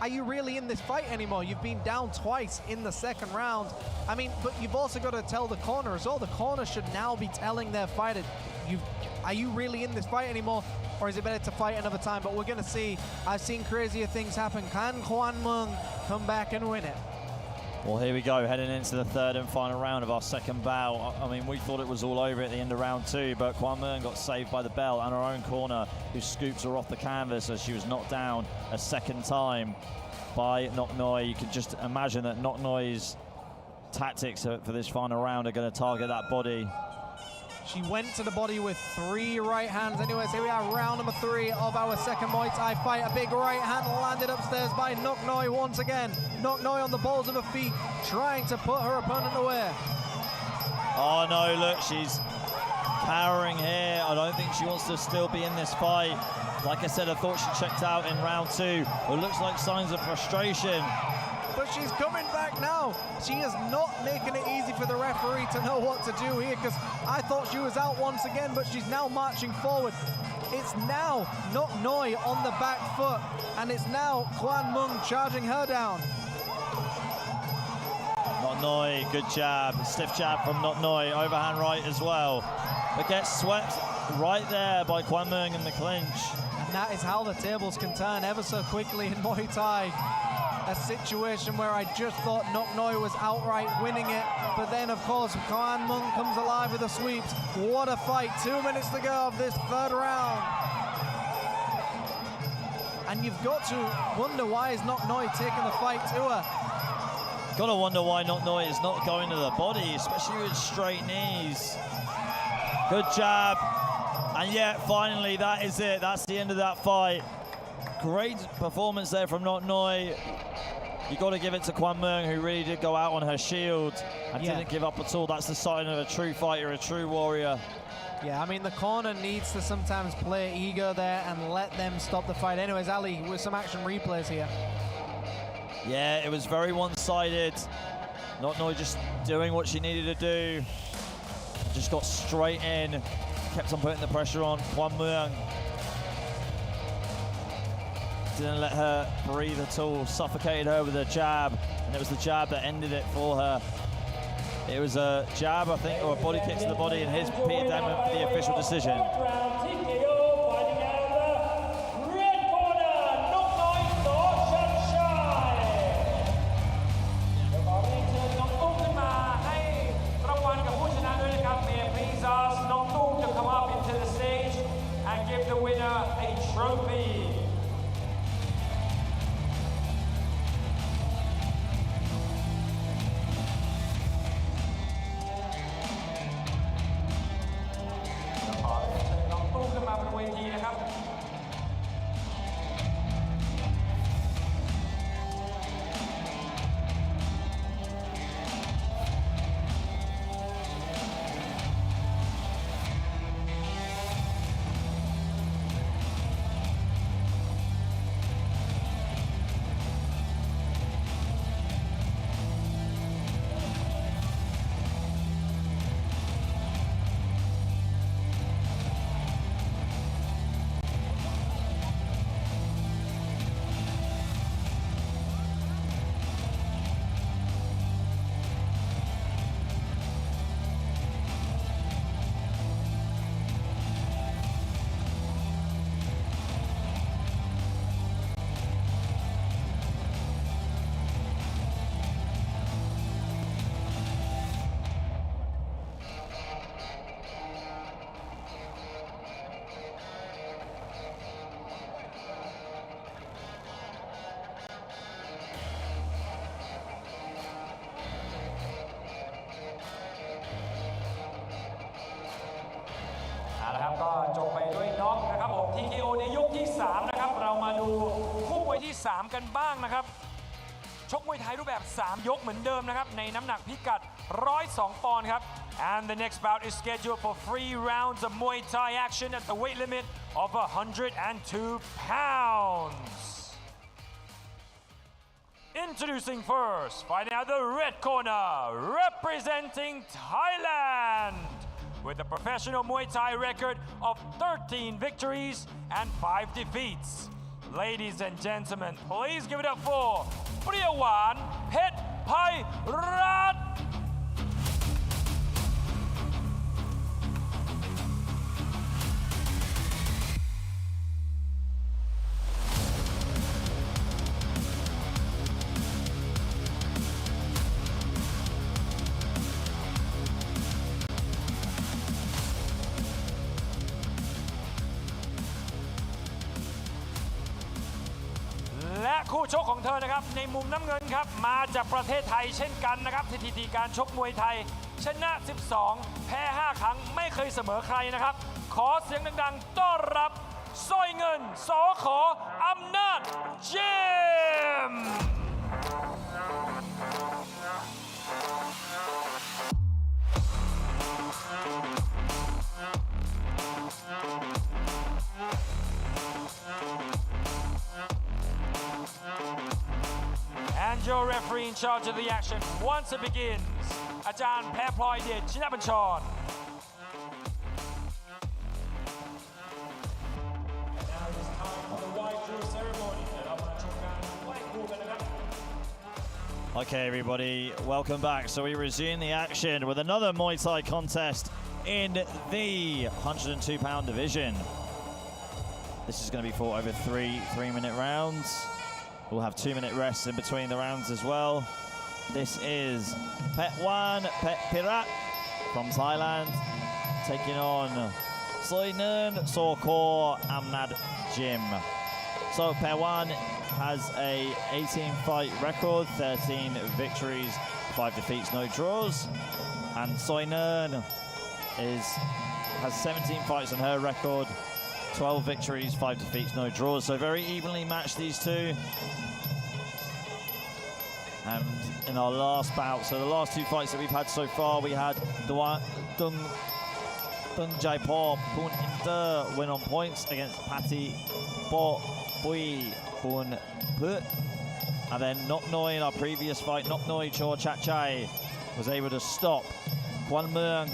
are you really in this fight anymore? You've been down twice in the second round. I mean, but you've also got to tell the corner as well. The corner should now be telling their fighter, are you really in this fight anymore, or is it better to fight another time? But we're going to see. I've seen crazier things happen. Can Kwan Mung come back and win it? Well, here we go, heading into the third and final round of our second bout. I mean, we thought it was all over at the end of round two, but Kwan Mung got saved by the bell and her own corner, who scoops her off the canvas as she was knocked down a second time by Nok Noi. You can just imagine that Nok Noi's tactics for this final round are going to target that body. She went to the body with 3 right hands. Anyways, here we are, round number 3 of our second Muay Thai fight. A big right hand landed upstairs by Nok Noi once again. Nok Noi on the balls of her feet, trying to put her opponent away. Oh no, look, she's cowering here. I don't think she wants to still be in this fight. Like I said, I thought she checked out in round 2. It looks like signs of frustration. But she's coming back now. She is not making it easy for the referee to know what to do here, because I thought she was out once again, but she's now marching forward. It's now Nok Noi on the back foot, and it's now Kwan Mung charging her down. Nok Noi, good jab, stiff jab from Nok Noi, overhand right as well. But gets swept right there by Kwan Mung in the clinch. And that is how the tables can turn ever so quickly in Muay Thai. A situation where I just thought Nok Noi was outright winning it, but then of course Kwan Mung comes alive with the sweeps. What a fight, 2 minutes to go of this third round. And you've got to wonder, why is Nok Noi taking the fight to her? Gotta wonder why Nok Noi is not going to the body, especially with straight knees. Good jab, and yet finally that is it, that's the end of that fight. Great performance there from Nok Noi. You got to give it to Kwan Mung, who really did go out on her shield and didn't give up at all. That's the sign of a true fighter, a true warrior. Yeah, I mean, the corner needs to sometimes play ego there and let them stop the fight. Anyways, Ali, with some action replays here. Yeah, it was very one-sided. Nok Noi just doing what she needed to do. Just got straight in, kept on putting the pressure on Kwan Mung. Didn't let her breathe at all, suffocated her with a jab, and it was the jab that ended it for her. It was a jab, I think, or a body kick to the body, and here's Peter Damon for the official decision. Give the winner a trophy. แล้วก็จบไปด้วยน็อกนะครับผม TKO ในยกที่ 3 นะครับ เรามาดูคู่มวยที่ 3 กันบ้างนะครับ ชกมวยไทยรูปแบบ 3 ยกเหมือนเดิมนะครับ ในน้ำหนักพิกัด 102 ปอนด์ครับ And the next bout is scheduled for 3 rounds of Muay Thai action at the weight limit of 102 pounds. Introducing first, fighting out the red corner, representing Thailand, with a professional Muay Thai record of 13 victories and 5 defeats. Ladies and gentlemen, please give it up for Priyawan Phet Phairat.และคู่ชกของเธอนะครับในมุมน้ำเงินครับมาจากประเทศไทยเช่นกันนะครับสถิติการชกมวยไทยชนะ 12 แพ้ 5 ครั้งไม่เคยเสมอใครนะครับขอเสียงดังๆต้อนรับสร้อยเงินสข.อำนาจจิมAnd your referee in charge of the action once it begins อาจารย์แพรพลอยเดชชินบัญชร Okay, everybody, welcome back. So we resume the action with another Muay Thai contest in the 102-pound division. This is going to be fought over three-minute rounds. We'll have 2-minute rests in between the rounds as well. This is Phairat Phairat from Thailand taking on Soineun Sokor Amnad Jim. So Phairat has a 18-fight record, 13 victories, 5 defeats, no draws. And Soineun has 17 fights on her record, 12 victories, 5 defeats, no draws. So very evenly matched, these two. And in our last bout, so the last 2 fights that we've had so far, we had Dung Jaipor Pun Inter win on points against Patti Bo Bui Pun Put. And then Nok Noi in our previous fight, Nok Noi Chor Chat Chai was able to stop Kwan Mueng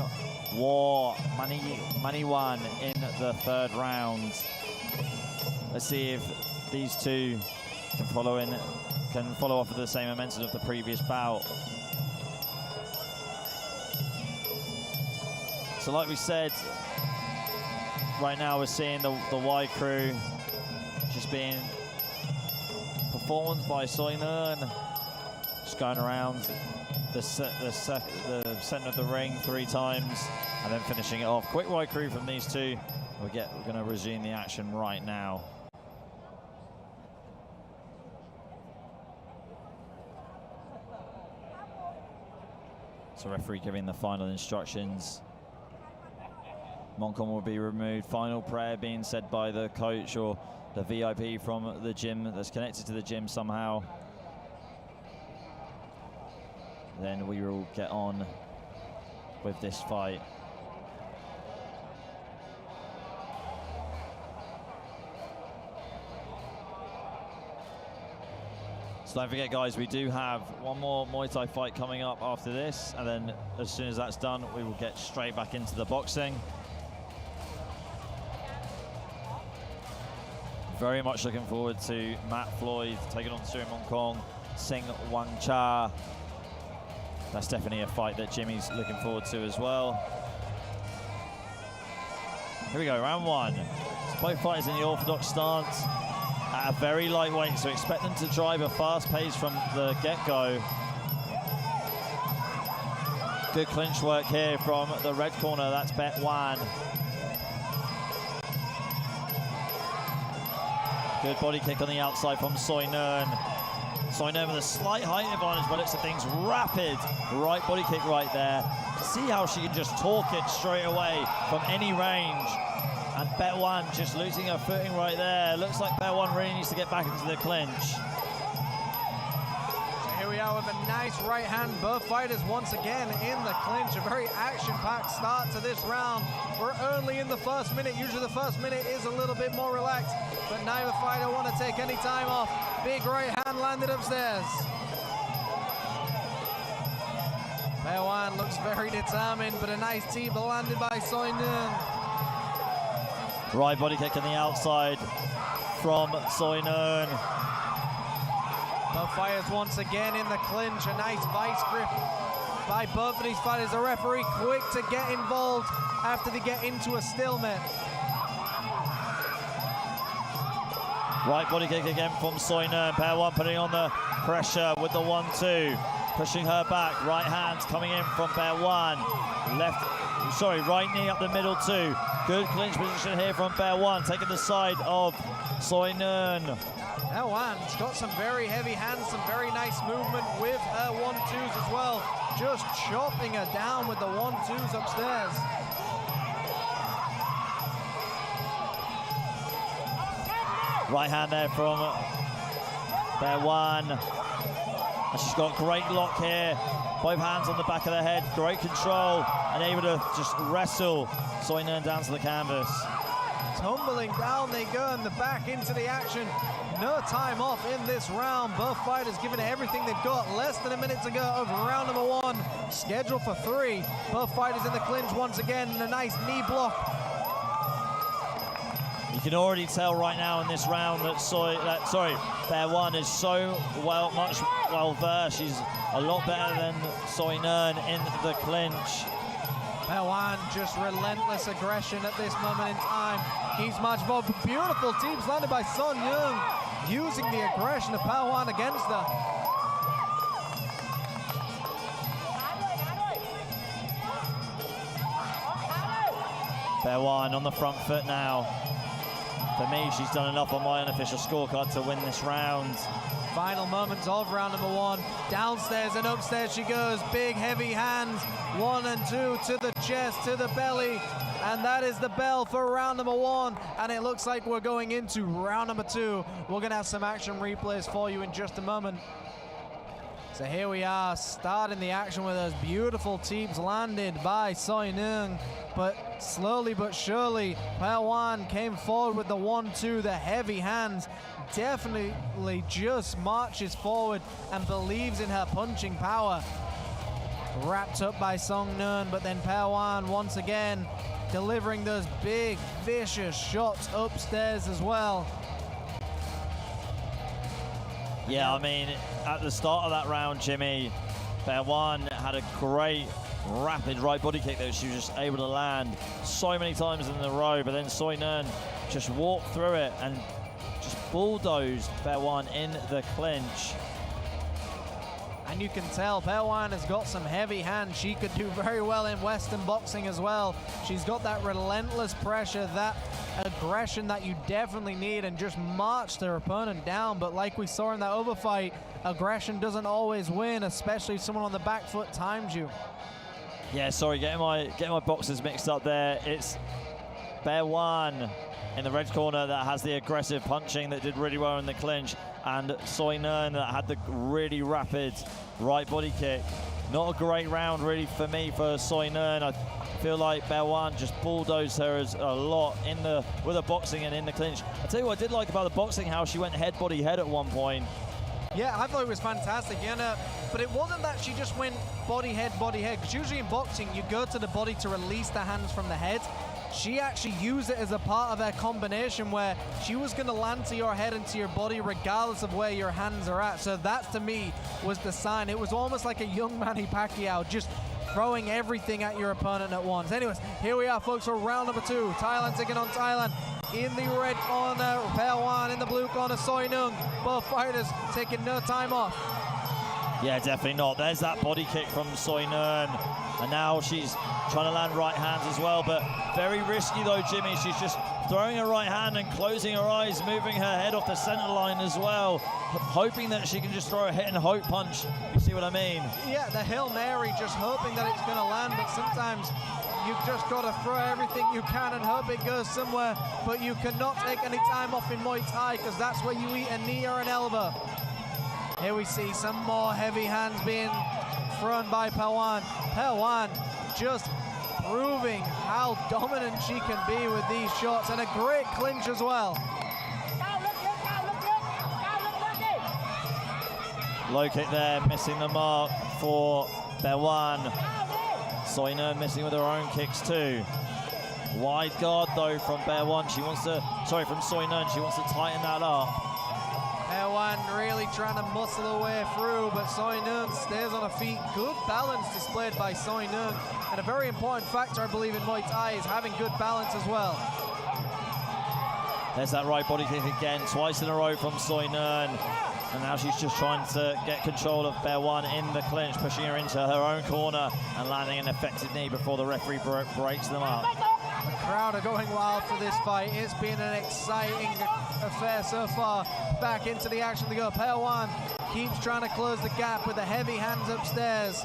War Maniwan in the 3rd round. Let's see if these two can follow off with the same momentum of the previous bout. So like we said, right now we're seeing the Y crew just being performed by Soineun, just going around the center of the ring 3 times and then finishing it off. Quick Y crew from these two. We're going to resume the action right now. So referee giving the final instructions. Moncon will be removed. Final prayer being said by the coach or the VIP from the gym that's connected to the gym somehow. Then we will get on with this fight. So don't forget, guys, we do have one more Muay Thai fight coming up after this, and then as soon as that's done, we will get straight back into the boxing. Very much looking forward to Matt Floyd taking on Suri Mongkong, Sing Wang Cha. That's definitely a fight that Jimmy's looking forward to as well. Here we go, round 1. So both fighters in the orthodox stance. At a very lightweight, so expect them to drive a fast pace from the get-go. Good clinch work here from the red corner, that's Phairat. Good body kick on the outside from Soineun. Soineun with a slight height advantage, but looks at things rapid. Right body kick right there. See how she can just torque it straight away from any range. And Bet1 just losing her footing right there. Looks like Bet1 really needs to get back into the clinch. Here we are with a nice right hand. Both fighters once again in the clinch. A very action-packed start to this round. We're only in the first minute. Usually the first minute is a little bit more relaxed, but neither fighter want to take any time off. Big right hand landed upstairs. Bet1 looks very determined, but a nice tee landed by Soi Neung. Right body kick on the outside from Soi Neung. Both fighters once again in the clinch. A nice vice grip by both of these fighters. The referee quick to get involved after they get into a stalemate. Right body kick again from Soi Neung. Bet1 putting on the pressure with the 1-2. Pushing her back. Right hands coming in from Bet1. Right knee up the middle too. Good clinch position here from Bet1. Taking the side of Soi Neung. Bet1's got some very heavy hands, some very nice movement with her 1-2s as well. Just chopping her down with the 1-2s upstairs. Right hand there from Bet1. And she's got great lock here. Both hands on the back of the head. Great control and able to just wrestle Soi Neung down to the canvas. Tumbling down they go in the back into the action. No time off in this round. Both fighters giving it everything they've got. Less than a minute to go of round number 1. Scheduled for 3. Both fighters in the clinch once again. And a nice knee block. You can already tell right now in this round that Bet1 is much well versed. She's a lot better than Soi Neung in the clinch. Bet1 just relentless aggression at this moment in time. Keeps much more. Beautiful teams landed by Soi Neung, using the aggression of Bet1 against her. Bet1 on the front foot now. For me, she's done enough on my unofficial scorecard to win this round. Final moments of round number 1. Downstairs and upstairs she goes. Big, heavy hands. 1 and 2 to the chest, to the belly. And that is the bell for round number 1. And it looks like we're going into round number 2. We're going to have some action replays for you in just a moment. So here we are, starting the action with those beautiful teeps landed by Soi Neung. But slowly but surely, Bet1 came forward with the 1-2, the heavy hands. Definitely just marches forward and believes in her punching power. Wrapped up by Soi Neung, but then Bet1 once again delivering those big, vicious shots upstairs as well. Yeah, I mean, at the start of that round, Jimmy, Bet1 had a great rapid right body kick that she was just able to land so many times in a row, but then Soi Neung just walked through it and just bulldozed Bet1 in the clinch. And you can tell Bet1 has got some heavy hands. She could do very well in Western boxing as well. She's got that relentless pressure, that aggression that you definitely need, and just marched her opponent down. But like we saw in that other fight, aggression doesn't always win, especially if someone on the back foot times you. Yeah, sorry, getting my boxes mixed up there. It's Bet1 in the red corner that has the aggressive punching that did really well in the clinch, and Soi Neung that had the really rapid right body kick. Not a great round really for me for Soi Neung. I feel like Bet1 just bulldozed her a lot with the boxing and in the clinch. I tell you what I did like about the boxing, how she went head body head at one point. Yeah, I thought it was fantastic, but it wasn't that she just went body head, because usually in boxing you go to the body to release the hands from the head. She actually used it as a part of her combination where she was going to land to your head and to your body regardless of where your hands are at. So that, to me, was the sign. It was almost like a young Manny Pacquiao, just throwing everything at your opponent at once. Anyways, here we are, folks, for round number 2. Thailand taking on Thailand. In the red corner, Bet1. In the blue corner, Soi Neung. Both fighters taking no time off. Yeah, definitely not. There's that body kick from Soi Neung. And now she's trying to land right hands as well, but very risky though, Jimmy. She's just throwing her right hand and closing her eyes, moving her head off the center line as well, hoping that she can just throw a hit and hope punch. You see what I mean? Yeah, the Hail Mary, just hoping that it's going to land, but sometimes You've just got to throw everything you can and hope it goes somewhere, but you cannot take any time off in Muay Thai because that's where you eat a knee or an elbow. Here we see some more heavy hands being thrown by Pelwan. Pelwan just proving how dominant she can be with these shots, and a great clinch as well. Low kick there, missing the mark for Pelwan. Soi Neung missing with her own kicks too. Wide guard though from Pelwan. She wants to, from Soi Neung. She wants to tighten that up. Pelwan really trying to muscle her way through, but Soi Neung stays on her feet. Good balance displayed by Soi Neung, and a very important factor, I believe, in Muay Thai is having good balance as well. There's that right body kick again, twice in a row from Soi Neung. And now she's just trying to get control of Pelwan in the clinch, pushing her into her own corner and landing an effective knee before the referee breaks them up. The crowd are going wild for this fight. It's been an exciting affair so far. Back into the action to go. Pelwan keeps trying to close the gap with the heavy hands upstairs.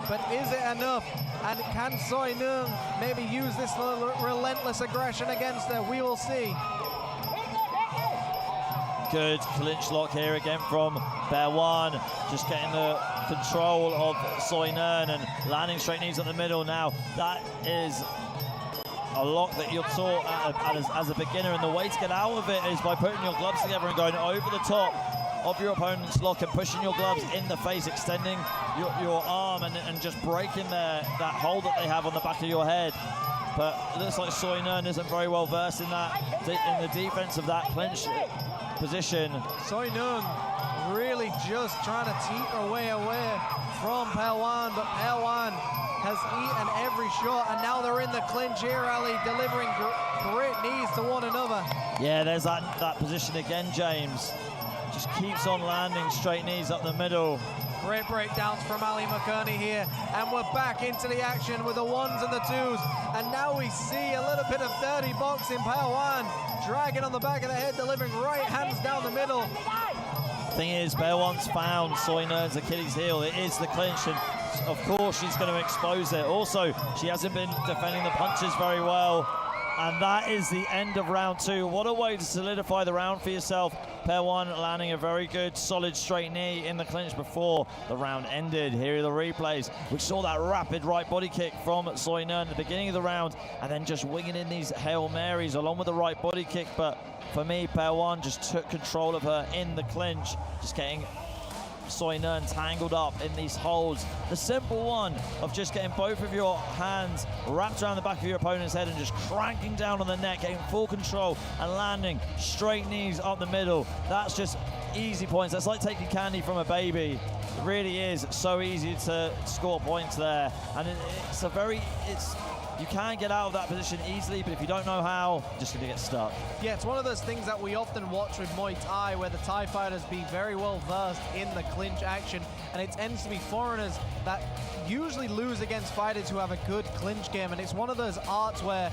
But is it enough? And can Soi Neung maybe use this relentless aggression against her? We will see. Good clinch lock here again from Pelwan, just getting the control of Soi Neung and landing straight knees at the middle. Now that is a lock that you're taught as a beginner, and the way to get out of it is by putting your gloves together and going over the top of your opponent's lock and pushing your gloves in the face, extending your arm and just breaking that hold that they have on the back of your head. But it looks like Soi Neung isn't very well versed in the defense of that clinch position. Soi Neung really just trying to teep her way away from Pelwan, but Pelwan has eaten every shot, and now they're in the clinch here, Ali, delivering great knees to one another. Yeah, there's that position again, James. Just keeps on landing straight knees up the middle. Great breakdowns from Ali McKerney here, and we're back into the action with the ones and the twos, and now we see a little bit of dirty boxing. Pelwan dragging on the back of the head, delivering right hands down the middle. Thing is, Pelwan's found Soi Neung's Achilles heel. It is the clinch, and of course she's going to expose it. Also, she hasn't been defending the punches very well, and that is the end of round two. What a way to solidify the round for yourself. Pelwan landing a very good, solid straight knee in the clinch before the round ended. Here are the replays. We saw that rapid right body kick from Soi Neung at the beginning of the round, and then just winging in these Hail Marys along with the right body kick. But for me, Pelwan just took control of her in the clinch, just getting Soi Neung tangled up in these holds. The simple one of just getting both of your hands wrapped around the back of your opponent's head and just cranking down on the neck, getting full control and landing straight knees up the middle. That's just easy points. That's like taking candy from a baby. It really is so easy to score points there. And you can get out of that position easily, but if you don't know how, you're just going to get stuck. Yeah, it's one of those things that we often watch with Muay Thai, where the Thai fighters be very well versed in the clinch action, and it tends to be foreigners that usually lose against fighters who have a good clinch game, and it's one of those arts where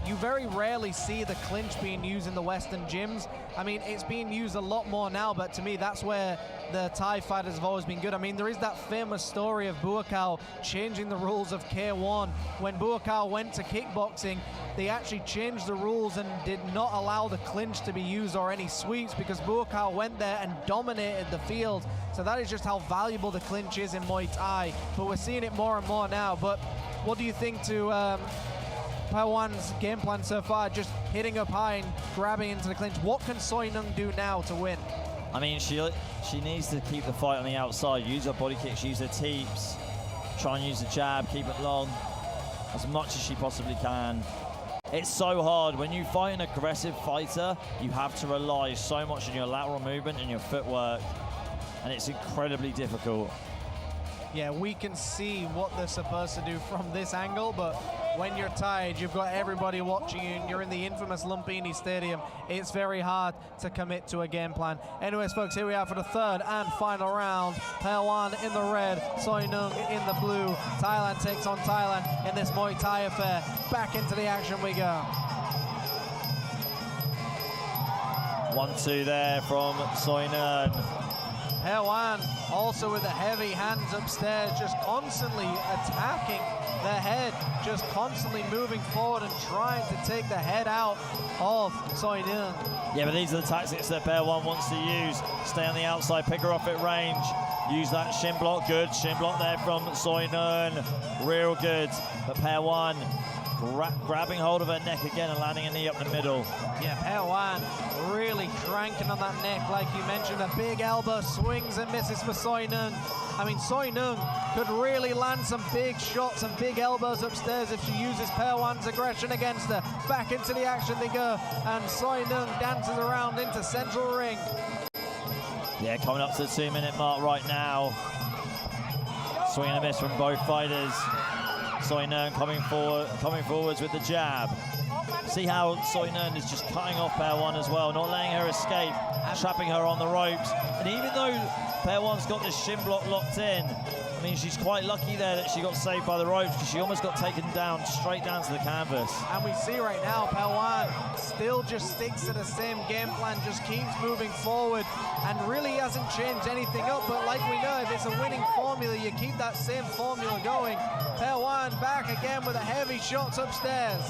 you very rarely see the clinch being used in the Western gyms. I mean, it's being used a lot more now, but to me, that's where the Thai fighters have always been good. I mean, there is that famous story of Buakaw changing the rules of K1. When Buakaw went to kickboxing, they actually changed the rules and did not allow the clinch to be used or any sweeps, because Buakaw went there and dominated the field. So that is just how valuable the clinch is in Muay Thai. But we're seeing it more and more now. But what do you think to Pelwan's game plan so far, just hitting up high and grabbing into the clinch? What can Soi Neung do now to win? I mean, she needs to keep the fight on the outside, use her body kicks, use her teeps, try and use the jab, keep it long as much as she possibly can. It's so hard. When you fight an aggressive fighter, you have to rely so much on your lateral movement and your footwork, and it's incredibly difficult. Yeah, we can see what they're supposed to do from this angle, but when you're tired, you've got everybody watching you, and you're in the infamous Lumpini Stadium. It's very hard to commit to a game plan. Anyways, folks, here we are for the third and final round. Pelwan in the red, Soi Neung in the blue. Thailand takes on Thailand in this Muay Thai affair. Back into the action we go. 1-2 there from Soi Neung. Pehwan also with the heavy hands upstairs, just constantly attacking the head, just constantly moving forward and trying to take the head out of Soi Neung. Yeah, but these are the tactics that Pehwan wants to use. Stay on the outside, pick her off at range. Use that shin block, good. Shin block there from Soi Neung, real good. But Pehwan grabbing hold of her neck again and landing a knee up the middle. Yeah, Pehwan really cranking on that neck, like you mentioned. A big elbow, swings and misses for Soi Neung. I mean, Soi Neung could really land some big shots and big elbows upstairs if she uses Pehwan's aggression against her. Back into the action they go, and Soi Neung dances around into central ring. Yeah, coming up to the 2-minute mark right now. Swing and a miss from both fighters. Soi Neung coming forwards with the jab. See how Soi Neung is just cutting off Pehwan as well, not letting her escape, trapping her on the ropes. And even though Pehwan's got this shin block locked in, I mean, she's quite lucky there that she got saved by the ropes, because she almost got taken down, straight down to the canvas. And we see right now, Pehwan still just sticks to the same game plan, just keeps moving forward, and really hasn't changed anything up. But like we know, if it's a winning formula, you keep that same formula going. Pehwan back again with the heavy shots upstairs.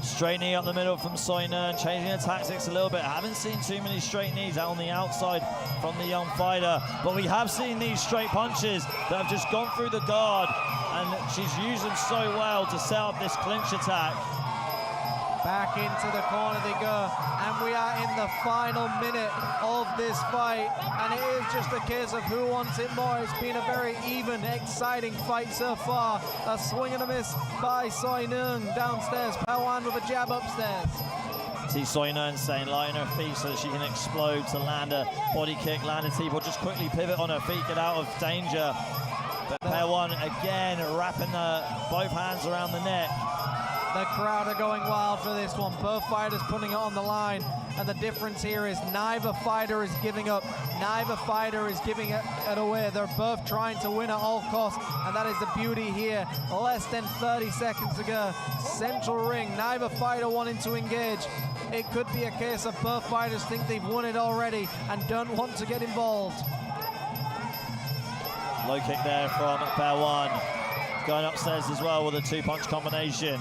Straight knee up the middle from Soi Neung, changing her tactics a little bit. I haven't seen too many straight knees out on the outside from the young fighter, but we have seen these straight punches that have just gone through the guard, and she's used them so well to set up this clinch attack. Back into the corner they go, and we are in the final minute of this fight, and it is just a case of who wants it more. It's been a very even, exciting fight so far. A swing and a miss by Soi Neung downstairs, Pehwan with a jab upstairs. See Soi Neung staying light on her feet so that she can explode to land a body kick, land a teep, or just quickly pivot on her feet, get out of danger. But Pehwan again wrapping both hands around the neck. The crowd are going wild for this one. Both fighters putting it on the line. And the difference here is neither fighter is giving up. Neither fighter is giving it away. They're both trying to win at all costs. And that is the beauty here. Less than 30 seconds to go. Central ring. Neither fighter wanting to engage. It could be a case of both fighters think they've won it already and don't want to get involved. Low kick there from Pehwan. Going upstairs as well with a two-punch combination.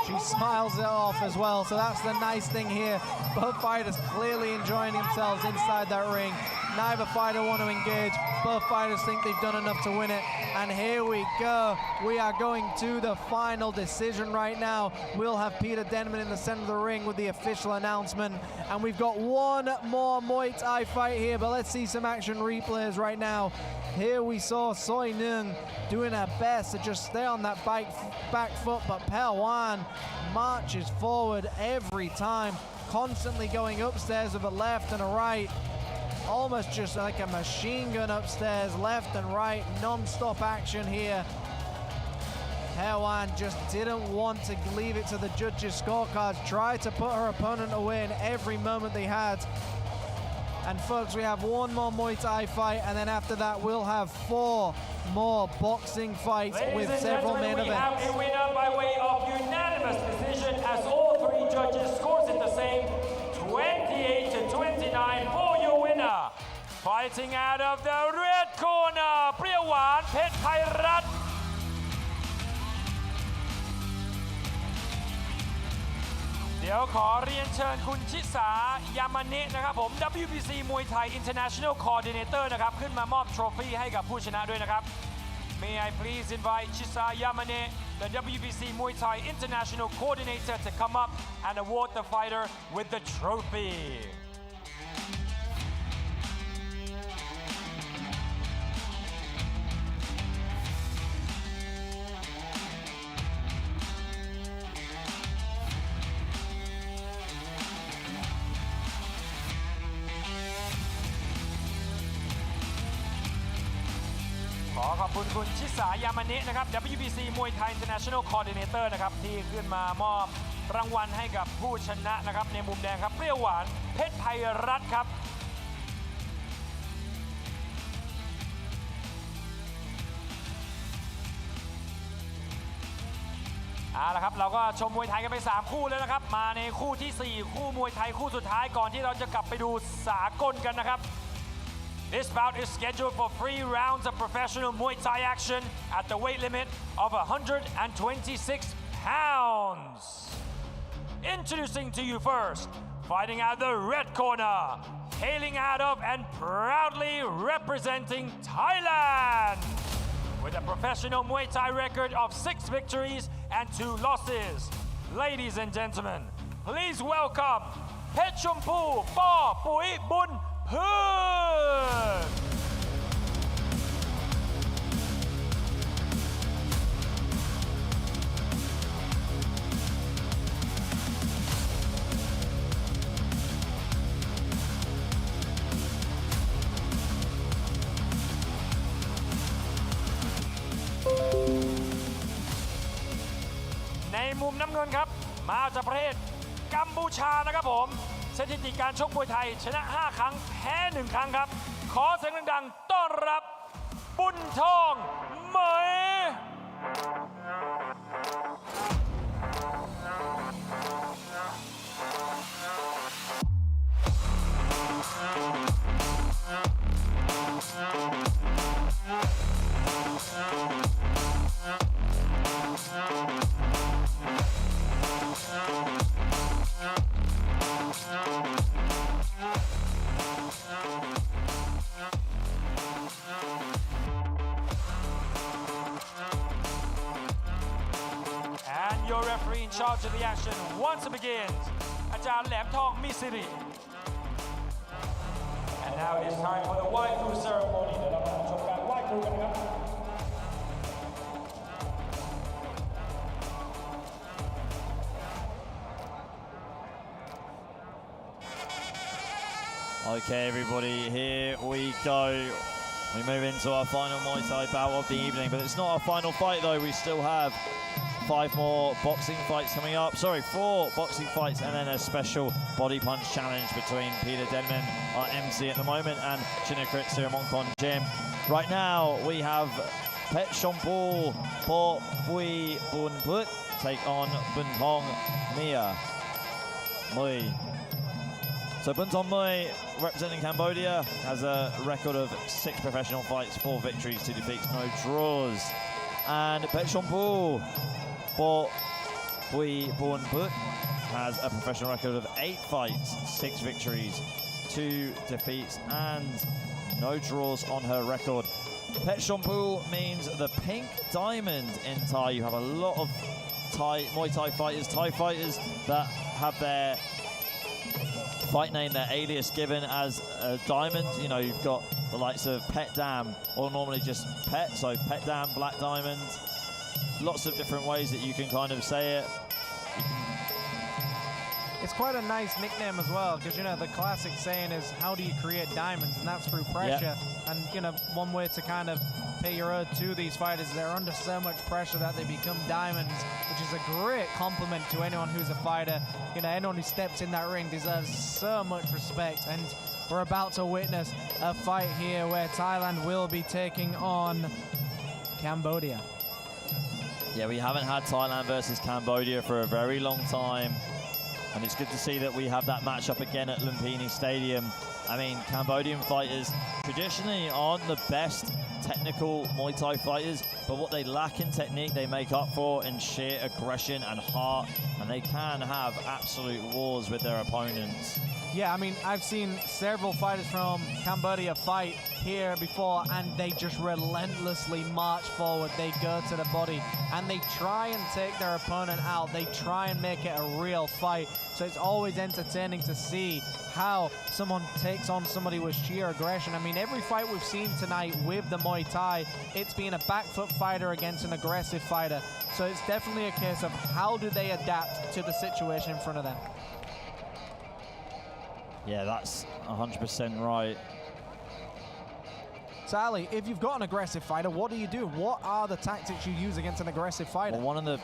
She smiles it off as well, so that's the nice thing here. Both fighters clearly enjoying themselves inside that ring. Neither fighter want to engage. Both fighters think they've done enough to win it. And here we go. We are going to the final decision right now. We'll have Peter Denman in the center of the ring with the official announcement. And we've got one more Muay Thai fight here, but let's see some action replays right now. Here we saw Soi Neung doing her best to just stay on that back foot, but Pehwan marches forward every time, constantly going upstairs with a left and a right, almost just like a machine gun upstairs, left and right, non-stop action here. Pehwan just didn't want to leave it to the judges' scorecards, tried to put her opponent away in every moment they had. And folks, we have one more Muay Thai fight, and then after that we'll have 4 more boxing fights with several main events. We have a winner by way of unanimous decision, as all 3 judges scores it the same, 28-29 for your winner. Fighting out of the red corner, เปรี้ยวหวานเพชรไทยรัฐ เดี๋ยวขอเรียนเชิญคุณชิสายามาเนะนะครับผม WBC มวยไทย International Coordinator นะครับขึ้นมามอบโทรฟี่ให้กับผู้ชนะด้วยนะครับ May I please invite Chisa Yamane, the WBC Muay Thai International Coordinator, to come up and award the fighter with the trophy.ขอบคุณคุณชิสายามาเนะนะครับ WBC มวยไทย International Coordinator นะครับที่ขึ้นมามอบรางวัลให้กับผู้ชนะนะครับในมุมแดงครับเปรี้ยวหวานเพชรไทยรัฐครับเอาละครับเราก็ชมมวยไทยกันไป3คู่แล้วนะครับมาในคู่ที่4คู่มวยไทยคู่สุดท้ายก่อนที่เราจะกลับไปดูสากลกันนะครับ This bout is scheduled for 3 rounds of professional Muay Thai action at the weight limit of 126 pounds. Introducing to you first, fighting out the red corner, hailing out of and proudly representing Thailand, with a professional Muay Thai record of 6 victories and 2 losses. Ladies and gentlemen, please welcome Phet Chompu Paw Pui Bun Phut.ในมุมน้ำเงินครับมาจากประเทศกัมพูชานะครับผมสถิติการชกมวยไทยชนะ 5 ครั้งแพ้ 1 ครั้งครับขอเสียงดังๆต้อนรับบุญทองเหมยYour referee in charge of the action once it begins, อาจารย์แหลมทองมิสิริ And now it is time for the waifu ceremony เดี๋ยวเรามาชมการไหว้ครูกันครับ Okay, everybody, here we go. We move into our final Muay Thai bout of the evening, but it's not our final fight though. We still have 5 more boxing fights coming up. Sorry, 4 boxing fights and then a special body punch challenge between Peter Denman, our MC at the moment, and Chinakrit Siramongkon Gym. Right now, we have Phet Chompu Paw Pui Bun Phut take on Buntong Mia Mui. So Buntong Mui, representing Cambodia, has a record of 6 professional fights, 4 victories, 2 defeats, no draws. And Phet Chompu Paw Pui Bun Phut has a professional record of 8 fights, 6 victories, 2 defeats, and no draws on her record. Phet Chompu means the pink diamond in Thai. You have a lot of Muay Thai fighters that have their fight name, their alias given as a diamond. You know, you've got the likes of Pet Dam, or normally just Pet, so Pet Dam, Black Diamond. Lots of different ways that you can kind of say it. It's quite a nice nickname as well, because, you know, the classic saying is, how do you create diamonds? And that's through pressure. Yep. And, you know, one way to kind of pay your ode to these fighters, they're under so much pressure that they become diamonds, which is a great compliment to anyone who's a fighter. You know, anyone who steps in that ring deserves so much respect. And we're about to witness a fight here where Thailand will be taking on Cambodia. Yeah, we haven't had Thailand versus Cambodia for a very long time. And it's good to see that we have that matchup again at Lumpini Stadium. I mean, Cambodian fighters traditionally aren't the best technical Muay Thai fighters, but what they lack in technique, they make up for in sheer aggression and heart, and they can have absolute wars with their opponents. Yeah, I mean, I've seen several fighters from Cambodia fight here before, and they just relentlessly march forward. They go to the body, and they try and take their opponent out. They try and make it a real fight. So it's always entertaining to see how someone takes on somebody with sheer aggression. I mean, every fight we've seen tonight with the Muay Thai, it's been a back foot fighter against an aggressive fighter. So it's definitely a case of how do they adapt to the situation in front of them. Yeah, that's 100% right. Sally, if you've got an aggressive fighter, what do you do? What are the tactics you use against an aggressive fighter? Well, one of the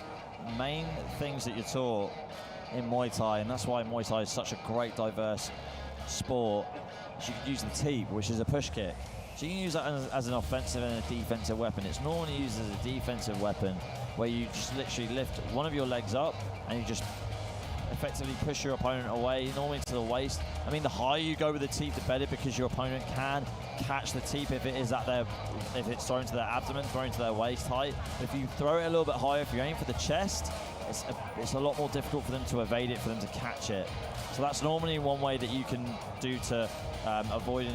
main things that you're taught in Muay Thai, and that's why Muay Thai is such a great, diverse sport, is you can use the teep, which is a push kick. So you can use that as an offensive and a defensive weapon. It's normally used as a defensive weapon, where you just literally lift one of your legs up and you just effectively push your opponent away, normally to the waist. I mean, the higher you go with the teep, the better, because your opponent can catch the teep if it is at their, if it's thrown to their abdomen, thrown to their waist height. If you throw it a little bit higher, if you aim for the chest, it's a lot more difficult for them to evade it, for them to catch it. So that's normally one way that you can do to avoid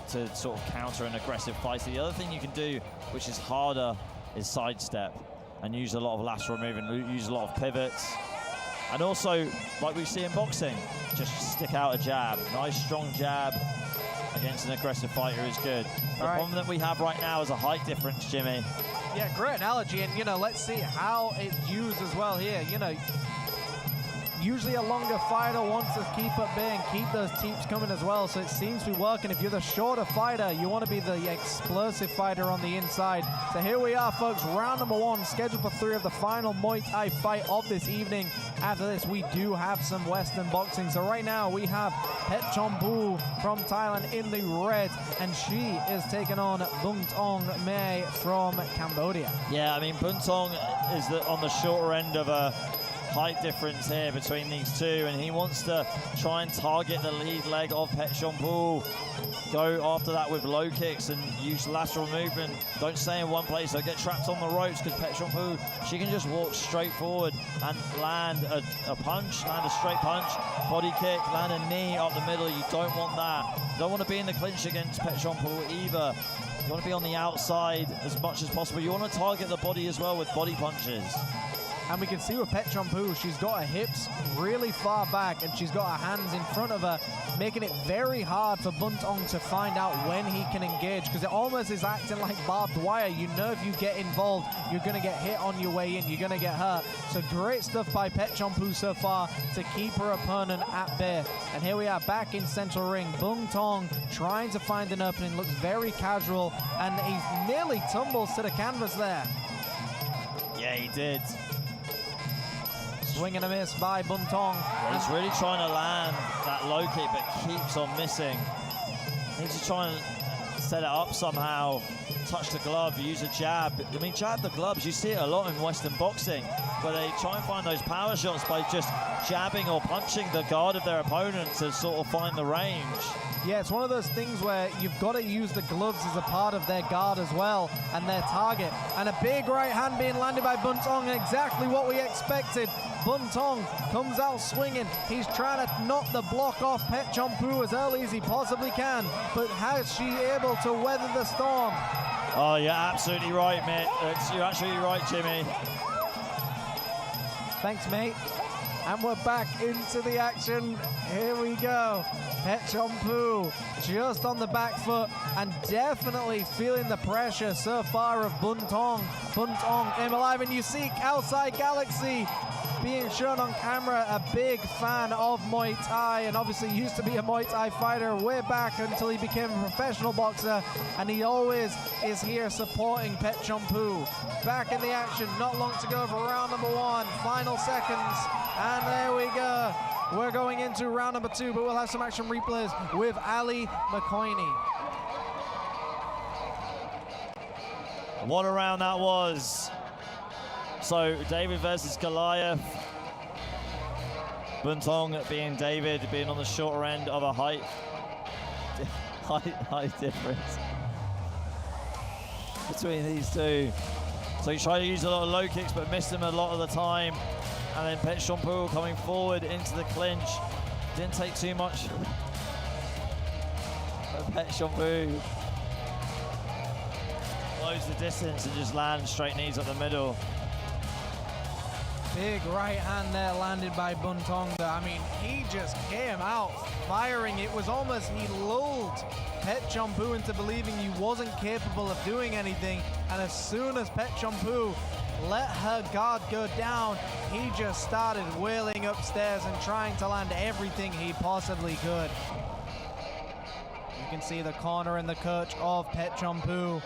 to sort of counter an aggressive fight. The other thing you can do, which is harder, is sidestep and use a lot of lateral movement, use a lot of pivots. And also, like we see in boxing, just stick out a jab. Nice strong jab against an aggressive fighter is good. The problem that we have right now is a height difference, Jimmy. Yeah, great analogy, and let's see how it's used as well here. Usually a longer fighter wants to keep at bay and keep those teeps coming as well, so it seems to be working. If you're the shorter fighter, you want to be the explosive fighter on the inside. So here we are, folks, round number 1, scheduled for 3 of the final Muay Thai fight of this evening. After this, we do have some Western boxing. So right now, we have Petchonpu from Thailand in the red, and she is taking on Buntong Mae from Cambodia. Yeah, I mean, Buntong is on the shorter end of a height difference here between these two, and he wants to try and target the lead leg of Petchonpu. Go after that with low kicks and use lateral movement. Don't stay in one place, don't get trapped on the ropes, because Petchonpu, she can just walk straight forward and land a punch, land a straight punch, body kick, land a knee up the middle. You don't want that. You don't want to be in the clinch against Petchonpu either. You want to be on the outside as much as possible. You want to target the body as well with body punches. And we can see with Petchonpu, she's got her hips really far back and she's got her hands in front of her, making it very hard for Buntong to find out when he can engage, because it almost is acting like barbed wire. You know, if you get involved, you're going to get hit on your way in, you're going to get hurt. So great stuff by Petchonpu so far to keep her opponent at bay. And here we are back in central ring. Buntong trying to find an opening, looks very casual, and he nearly tumbles to the canvas there. Yeah, he did. Swing and a miss by Buntong. He's really trying to land that low kick, but keeps on missing. Needs to try and set it up somehow. Touch the glove, use a jab. I mean, jab the gloves, you see it a lot in Western boxing, where they try and find those power shots by just jabbing or punching the guard of their opponent to sort of find the range. Yeah, it's one of those things where you've got to use the gloves as a part of their guard as well, and their target. And a big right hand being landed by Buntong, exactly what we expected. Buntong comes out swinging. He's trying to knock the block off Petchonpu as early as he possibly can, but has she able to weather the storm? Oh, you're absolutely right, mate. You're absolutely right, Jimmy. Thanks, mate. And we're back into the action. Here we go. Petchonpu just on the back foot and definitely feeling the pressure so far of Buntong. Buntong aim alive, and you see outside Galaxy being shown on camera, a big fan of Muay Thai, and obviously used to be a Muay Thai fighter way back until he became a professional boxer, and he always is here supporting Petchonpu. Back in the action, not long to go for round number 1, final seconds, and there we go. We're going into round number 2, but we'll have some action replays with Ali McCoyney. What a round that was. So David versus Goliath. Buntong being David, being on the shorter end of a height difference between these two. So he tried to use a lot of low kicks but missed them a lot of the time. And then Petchonpu coming forward into the clinch. Didn't take too much. Petchonpu close the distance and just land straight knees up the middle. Big right hand there landed by Buntong. I mean, he just came out firing. It was almost, he lulled Petchonpu into believing he wasn't capable of doing anything. And as soon as Petchonpu let her guard go down, he just started wailing upstairs and trying to land everything he possibly could. You can see the corner and the coach of Petchonpu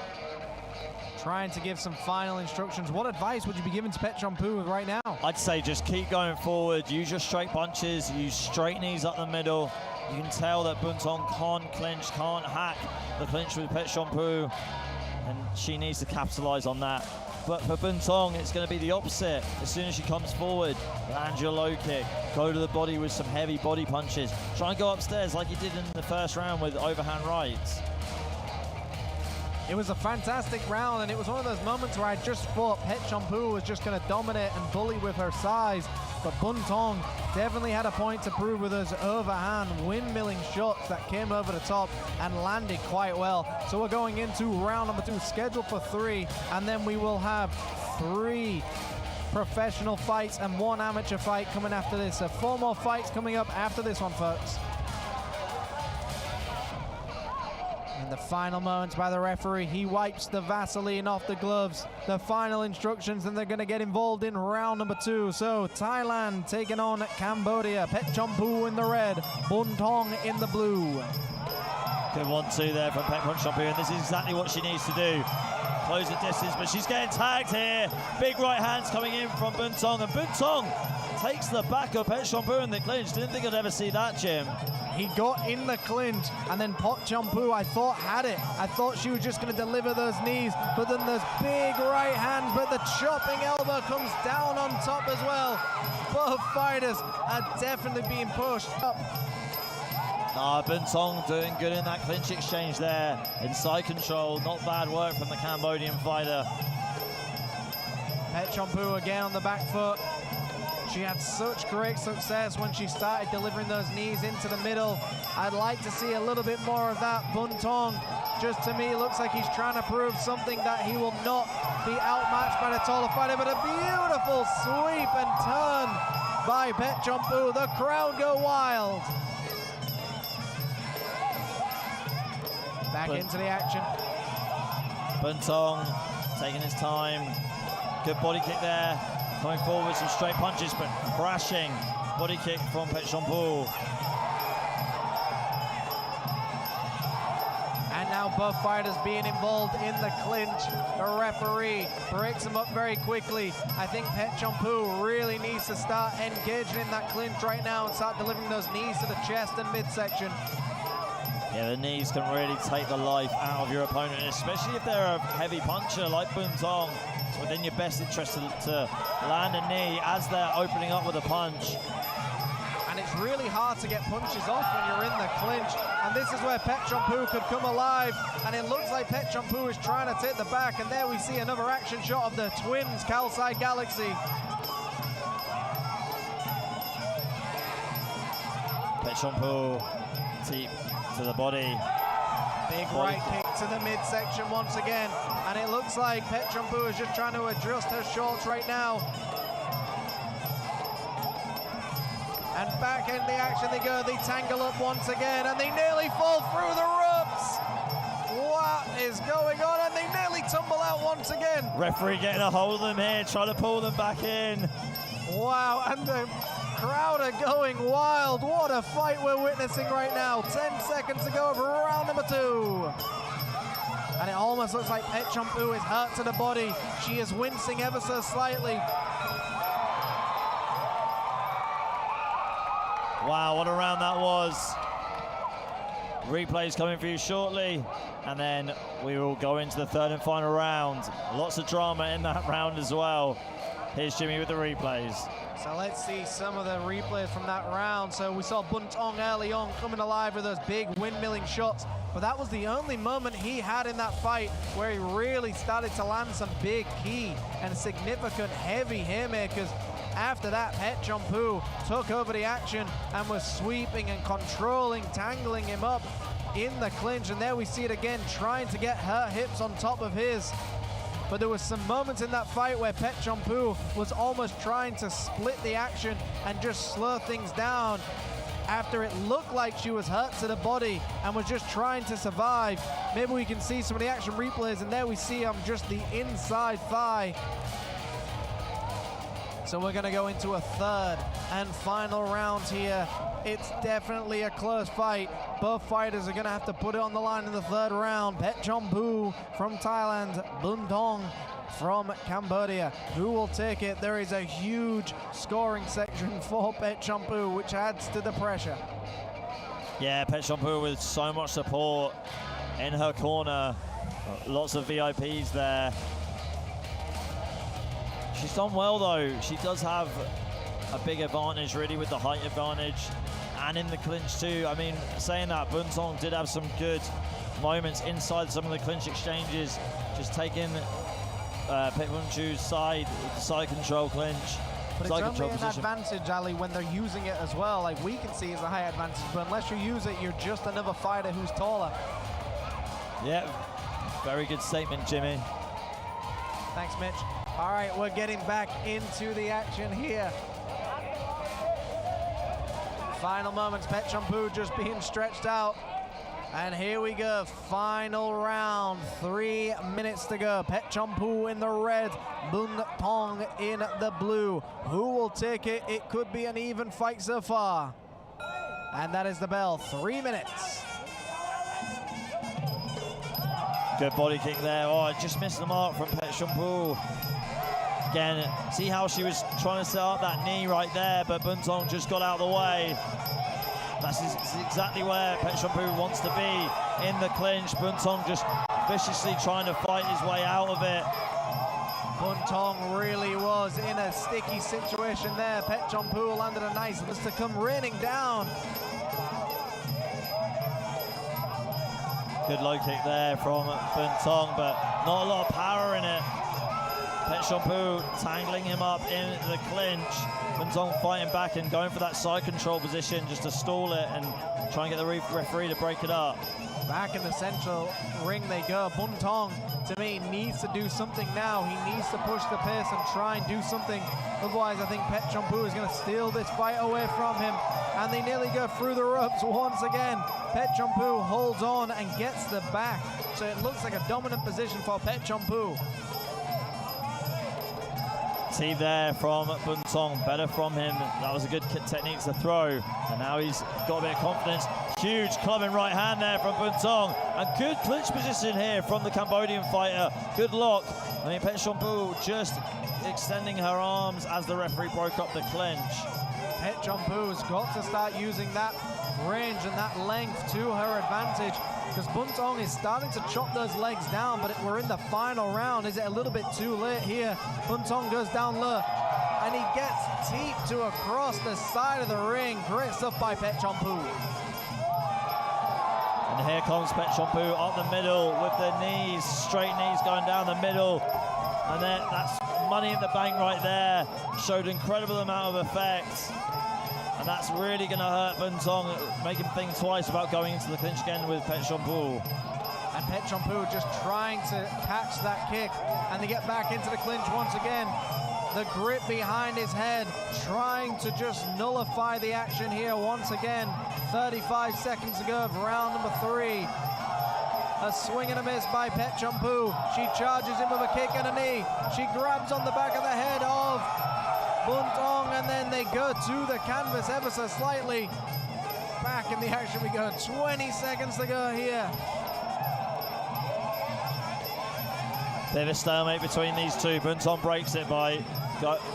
trying to give some final instructions. What advice would you be giving to Petchonpu right now? I'd say just keep going forward, use your straight punches, use straight knees up the middle. You can tell that Buntong can't clinch, can't hack the clinch with Petchonpu, and she needs to capitalize on that. But for Buntong, it's going to be the opposite. As soon as she comes forward, land your low kick, go to the body with some heavy body punches. Try and go upstairs like you did in the first round with overhand rights. It was a fantastic round, and it was one of those moments where I just thought Pet Champu was just going to dominate and bully with her size, but Buntong definitely had a point to prove with those overhand windmilling shots that came over the top and landed quite well. So we're going into round number 2, scheduled for 3, and then we will have 3 professional fights and 1 amateur fight coming after this. So 4 more fights coming up after this one, folks. And the final moments by the referee, he wipes the Vaseline off the gloves. The final instructions, and they're going to get involved in round number 2. So Thailand taking on Cambodia. Pet Champu in the red, Buntong in the blue. Good 1-2 there from Pet Champu, and this is exactly what she needs to do. Close the distance, but she's getting tagged here. Big right hands coming in from Buntong, and Buntong takes the back of Pet Champu in the clinch. Didn't think I'd ever see that, Jim. He got in the clinch, and then Pet Champu, I thought, had it. I thought she was just going to deliver those knees, but then those big right hands, but the chopping elbow comes down on top as well. Both fighters are definitely being pushed up. Buntong doing good in that clinch exchange there. Inside control, not bad work from the Cambodian fighter. Pet Champu again on the back foot. She had such great success when she started delivering those knees into the middle. I'd like to see a little bit more of that. Buntong, just to me, looks like he's trying to prove something, that he will not be outmatched by the taller fighter, but a beautiful sweep and turn by Pet Champu. The crowd go wild. Back into the action. Buntong taking his time. Good body kick there. Coming forward with some straight punches, but crashing body kick from Pet Champu. And now both fighters being involved in the clinch. The referee breaks them up very quickly. I think Pet Champu really needs to start engaging in that clinch right now and start delivering those knees to the chest and midsection. Yeah, the knees can really take the life out of your opponent, especially if they're a heavy puncher like Buntong. It's within your best interest to land a knee as they're opening up with a punch. And it's really hard to get punches off when you're in the clinch. And this is where Pet Champu could come alive. And it looks like Pet Champu is trying to take the back. And there we see another action shot of the twins, Calcite Galaxy. Pet Champu deep to the body. Big right kick to the midsection once again. And it looks like Pet Champu is just trying to adjust her shorts right now. And back in the action they go. They tangle up once again, and they nearly fall through the ropes. What is going on? And they nearly tumble out once again. Referee getting a hold of them here, trying to pull them back in. Wow, and the crowd are going wild. What a fight we're witnessing right now. 10 seconds to go of round number 2. And it almost looks like Pet Champu is hurt to the body. She is wincing ever so slightly. Wow, what a round that was. Replays coming for you shortly, and then we will go into the 3rd and final round. Lots of drama in that round as well. Here's Jimmy with the replays. So let's see some of the replays from that round. So we saw Buntong early on coming alive with those big windmilling shots, but that was the only moment he had in that fight where he really started to land some big key and significant heavy haymakers. After that, Pet Champu took over the action and was sweeping and controlling, tangling him up in the clinch. And there we see it again, trying to get her hips on top of his. But there was some moments in that fight where Pet Champu was almost trying to split the action and just slow things down after it looked like she was hurt to the body and was just trying to survive. Maybe we can see some of the action replays, and there we see just the inside thigh. So we're going to go into a 3rd and final round here. It's definitely a close fight. Both fighters are going to have to put it on the line in the 3rd round. Pet Champu from Thailand, Buntong from Cambodia. Who will take it? There is a huge scoring section for Pet Champu, which adds to the pressure. Yeah, Pet Champu with so much support in her corner. Lots of VIPs there. She's done well though. She does have a big advantage really with the height advantage and in the clinch too. I mean, saying that, Buntong did have some good moments inside some of the clinch exchanges, just taking Petchonpu's side control clinch. But it's only an advantage, Ali, when they're using it as well. Like, we can see it's a high advantage, but unless you use it, you're just another fighter who's taller. Yeah, very good statement, Jimmy. Thanks, Mitch. All right, we're getting back into the action here. Final moments, Petchonpu just being stretched out. And here we go, final round, 3 minutes to go. Petchonpu in the red, Buntong in the blue. Who will take it? It could be an even fight so far. And that is the bell, 3 minutes. Good body kick there. Oh, it just missed the mark from Petchonpu. Again, see how she was trying to set up that knee right there, but Buntong just got out of the way. That's exactly where Petchonpu wants to be, in the clinch. Buntong just viciously trying to fight his way out of it. Buntong really was in a sticky situation there. Petchonpu landed a nice list to come raining down. Good low kick there from Buntong, but not a lot of power in it. Petchonpu tangling him up in the clinch. Buntong fighting back and going for that side control position just to stall it and try and get the referee to break it up. Back in the central ring they go. Buntong, to me, needs to do something now. He needs to push the pace and try and do something. Otherwise, I think Petchonpu is going to steal this fight away from him. And they nearly go through the ropes once again. Petchonpu holds on and gets the back. So it looks like a dominant position for Petchonpu. Team there from Buntong, better from him. That was a good technique to throw, and now he's got a bit of confidence. Huge clubbing right hand there from Buntong, and good clinch position here from the Cambodian fighter. Good lock. I mean, Petchonpu just extending her arms as the referee broke up the clinch. Petchonpu's got to start using that range and that length to her advantage, because Buntong is starting to chop those legs down, but we're in the final round. Is it a little bit too late here? Buntong goes down low, and he gets teeped to across the side of the ring. Great stuff by Petchonpu. And here comes Petchonpu up the middle with the knees, straight knees going down the middle. And then that's money in the bank right there. Showed incredible amount of effect. And that's really going to hurt Buntong, make him think twice about going into the clinch again with Petchonpu. And Petchonpu just trying to catch that kick, and they get back into the clinch once again. The grip behind his head, trying to just nullify the action here once again. 35 seconds to go of round number 3. A swing and a miss by Petchonpu. She charges him with a kick and a knee. She grabs on the back of the head of Buntong, and then they go to the canvas ever so slightly. Back in the action we go. 20 seconds to go here. Bit of a stalemate between these two. Buntong breaks it by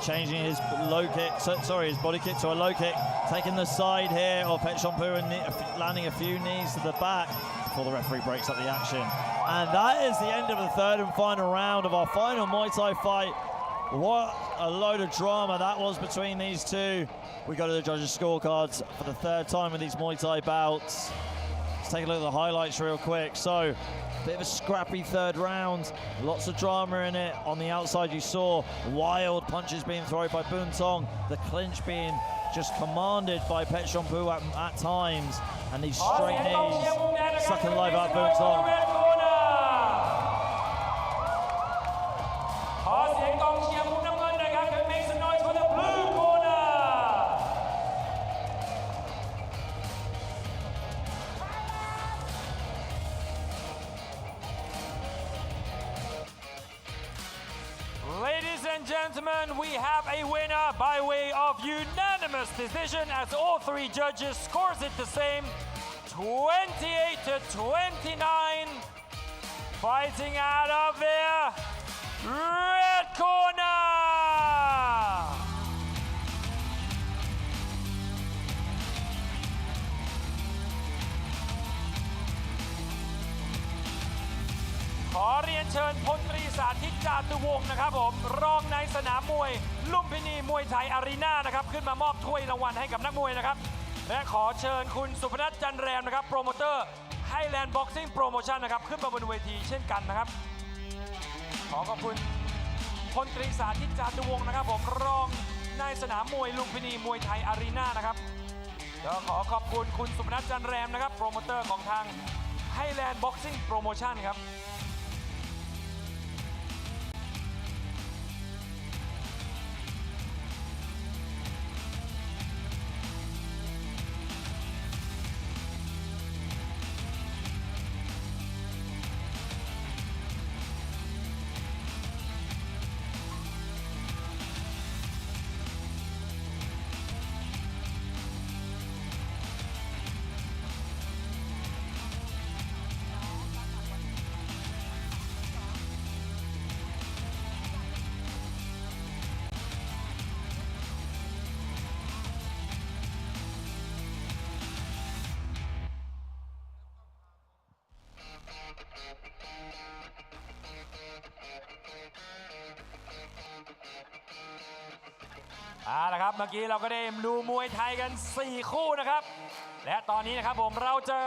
changing his his body kick to a low kick, taking the side here of Petchonpu and landing a few knees to the back before the referee breaks up the action. And that is the end of the third and final round of our final Muay Thai fight. What a load of drama that was between these two. We go to the judges' scorecards for the third time with these Muay Thai bouts. Let's take a look at the highlights real quick. So, bit of a scrappy third round, lots of drama in it. On the outside you saw wild punches being thrown by Buntong, the clinch being just commanded by Petchonpu at times, and these straight knees sucking life out of Buntong. Ladies and gentlemen, we have a winner by way of unanimous decision, as all 3 judges scores it the same, 28 to 29. Fighting out of their red corner.ขอเรียนเชิญพลตรีสาธิตจาตุวงศ์นะครับผมรองในสนามมวยลุมพินีมวยไทยอารีนานะครับขึ้นมามอบถ้วยรางวัลให้กับนักมวยนะครับและขอเชิญคุณสุพนัทจันแรมนะครับโปรโมเตอร์ Thailand Boxing Promotion นะครับขึ้นมาบนเวทีเช่นกันนะครับขอขอบคุณพลตรีสาธิตจาตุวงศ์นะครับผมรองนายสนามมวยลุมพินีมวยไทยอารีนานะครับแล้วขอขอบคุณคุณสุพนัทจันแรมนะครับโปรโมเตอร์ของทาง Thailand Boxing Promotion ครับ ละครับเมื่อกี้เราก็ได้ดูมวยไทยกัน4คู่นะครับและตอนนี้นะครับผมเราจะ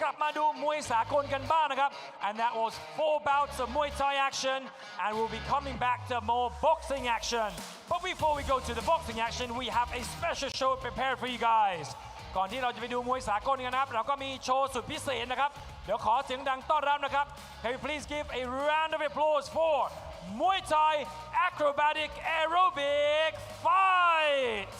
กลับมาดูมวยสากลกันบ้างนะครับ and that was 4 bouts of Muay Thai action and we'll be coming back to more boxing action but before we go to the boxing action we have a special show prepared for you guys ก่อนที่เราจะไปดูมวยสากลกันนะครับเราก็มีโชว์สุดพิเศษนะครับเดี๋ยวขอเสียงดังต้อนรับนะครับ Can you please give a round of applause for Muay Thai Acrobatic Aerobic Fight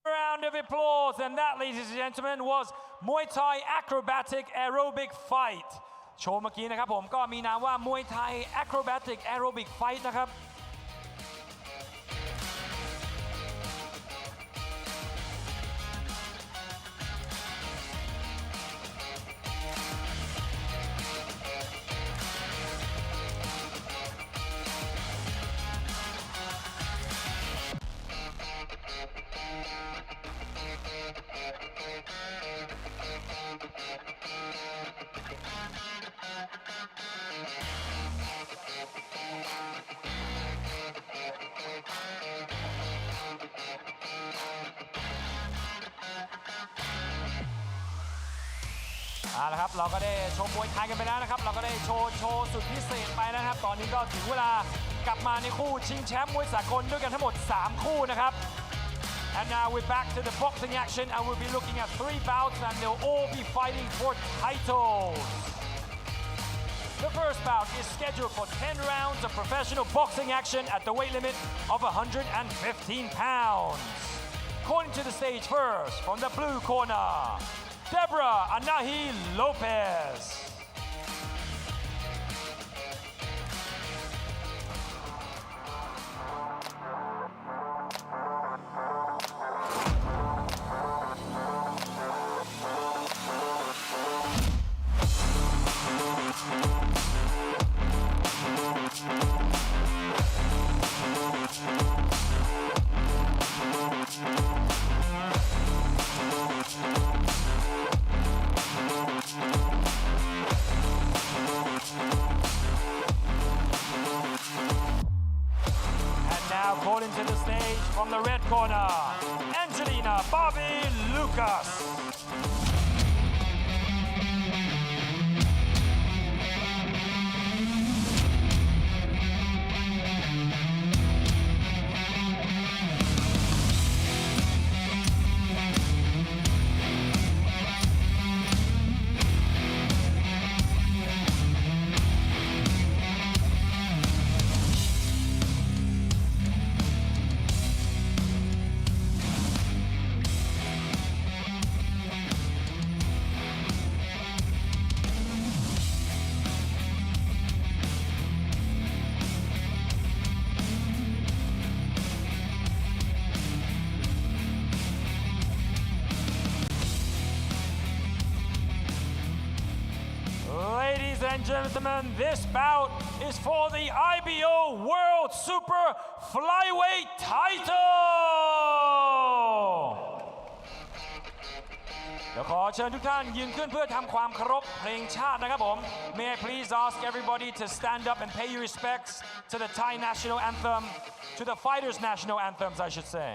Round of applause, and that, ladies and gentlemen, was Muay Thai Acrobatic Aerobic Fight โชว์เมื่อกี้นะครับผมก็มีนามว่า Muay Thai Acrobatic Aerobic Fight นะครับเอาละครับเราก็ได้ชมมวยไทยกันไปแล้วนะครับเราก็ได้โชว์สุดพิเศษไปนะครับตอนนี้ก็ถึงเวลากลับมาในคู่ชิงแชมป์มวยสากลด้วยกันทั้งหมด3คู่นะครับ And now we're back to the boxing action and we'll be looking at 3 bouts and they'll all be fighting for titles. The first bout is scheduled for 10 rounds of professional boxing action at the weight limit of 115 pounds. According to the stage first, from the blue corner, Deborah Anahi Lopez. Calling to the stage from the red corner, Angelina Bobby Lucas. Ladies and gentlemen, this bout is for the IBO World Super Flyweight title. เดี๋ยวขอเชิญทุกท่านยืนขึ้นเพื่อทำความเคารพเพลงชาตินะครับผม May I please ask everybody to stand up and pay your respects to the Thai national anthem, to the fighters' national anthems, I should say.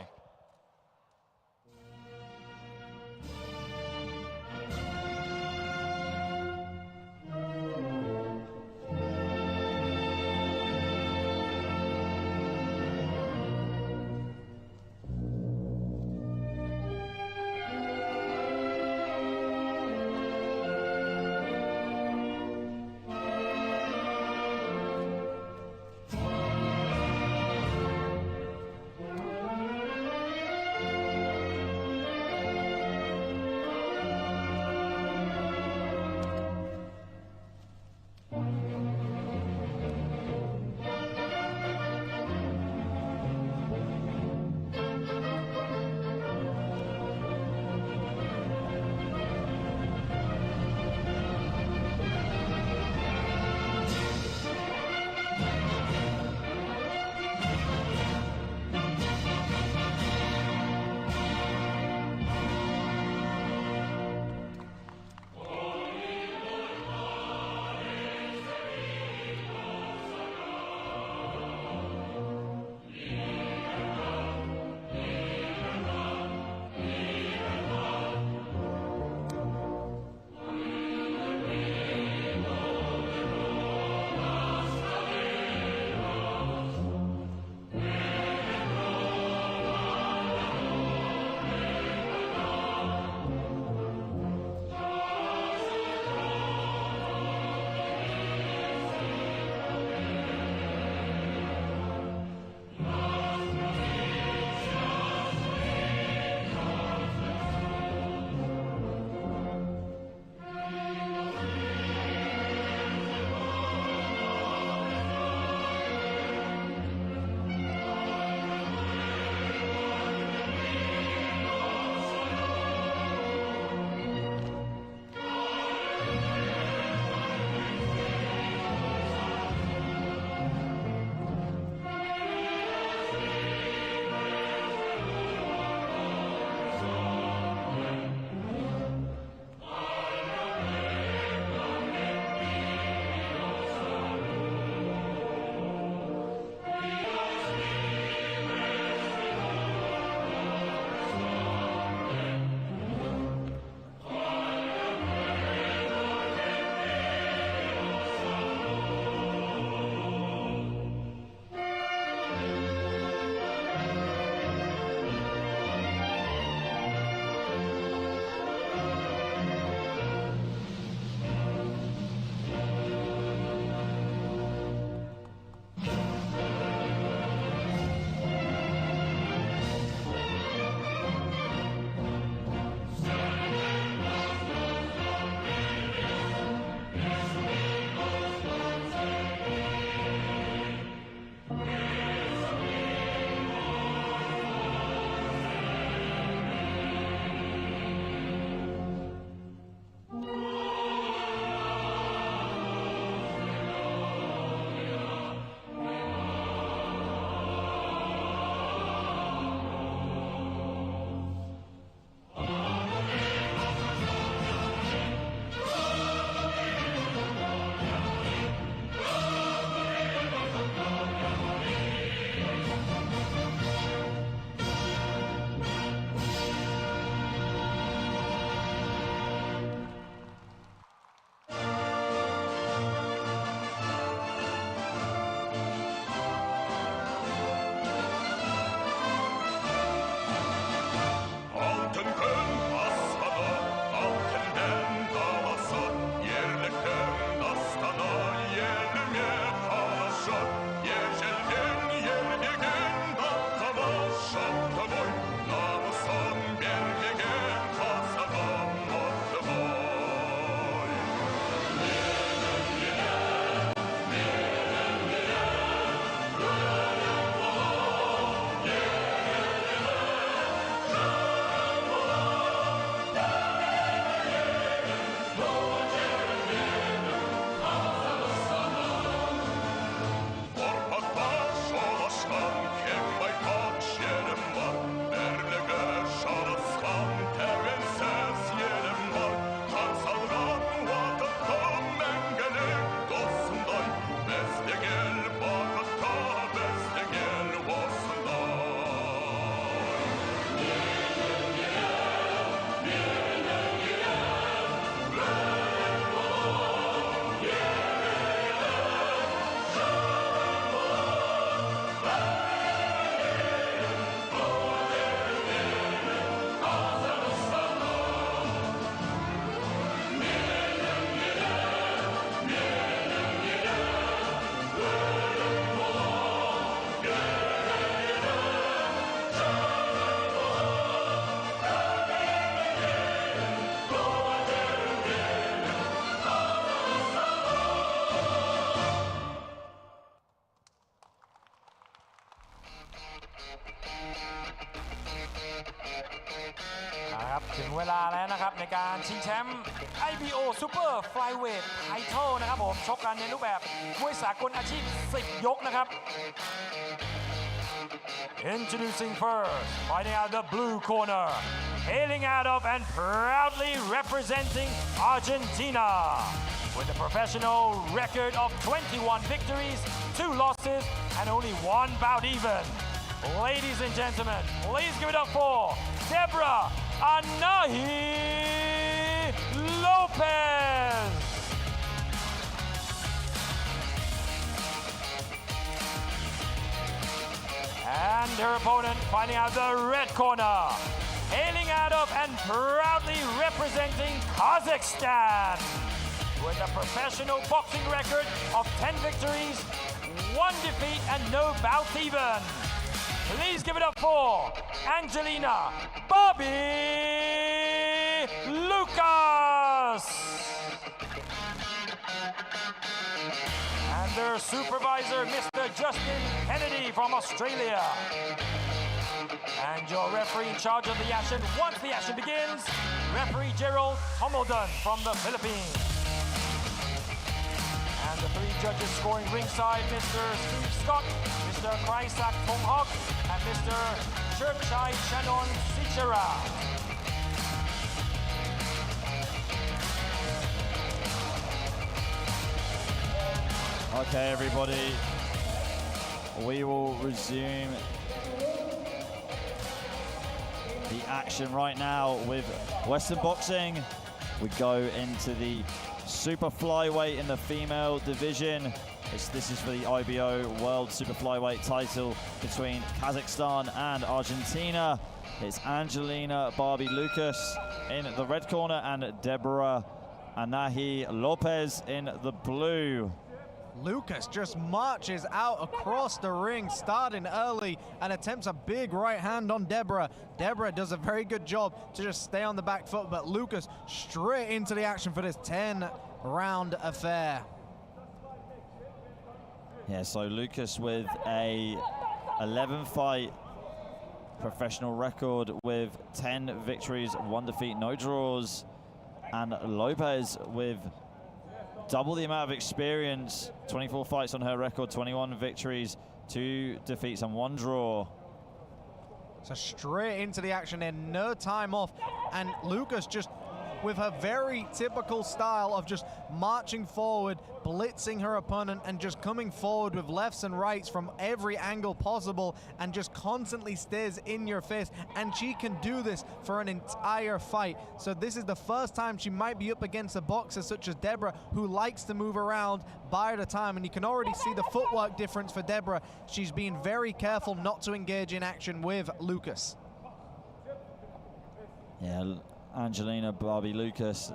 เวลาแล้วนะครับในการชิงแชมป์ IBO Super Flyweight Title นะครับผมชกกันในรูปแบบมวยสากลอาชีพ10 ยกนะครับ Introducing first, fighting out the blue corner, hailing out of and proudly representing Argentina with a professional record of 21 victories, 2 losses, and only 1 bout even. Ladies and gentlemen, please give it up for Deborah Anahi Lopez. And her opponent fighting out the red corner, hailing out of and proudly representing Kazakhstan with a professional boxing record of 10 victories, 1 defeat, and no bouts even. Please give it up for Angelina Bobby Lucas. And their supervisor, Mr. Justin Kennedy from Australia. And your referee in charge of the action once the action begins, referee Gerald Tomildon from the Philippines. And the 3 judges scoring ringside, Mr. Steve Scott, Mr. Kraisak Tonghok, and Mr. Churchai Shannon Sichera. Okay, everybody, we will resume the action right now with Western Boxing. We go into the Super Flyweight in the female division. This is for the IBO World Super Flyweight title between Kazakhstan and Argentina. It's Angelina Barbie Lucas in the red corner and Deborah Anahi Lopez in the blue. Lucas just marches out across the ring, starting early, and attempts a big right hand on Deborah. Deborah does a very good job to just stay on the back foot, but Lucas straight into the action for this 10-round affair. Yeah, so Lucas with a 11-fight professional record with 10 victories, 1 defeat, no draws, and Lopez with double the amount of experience, 24 fights on her record, 21 victories, 2 defeats and 1 draw. So straight into the action in no time off, and Lucas just with her very typical style of just marching forward, blitzing her opponent, and just coming forward with lefts and rights from every angle possible, and just constantly stays in your face. And she can do this for an entire fight. So this is the first time she might be up against a boxer such as Deborah, who likes to move around, buy her the time, and you can already see the footwork difference for Deborah. She's being very careful not to engage in action with Lucas. Yeah, Angelina Barbie Lucas,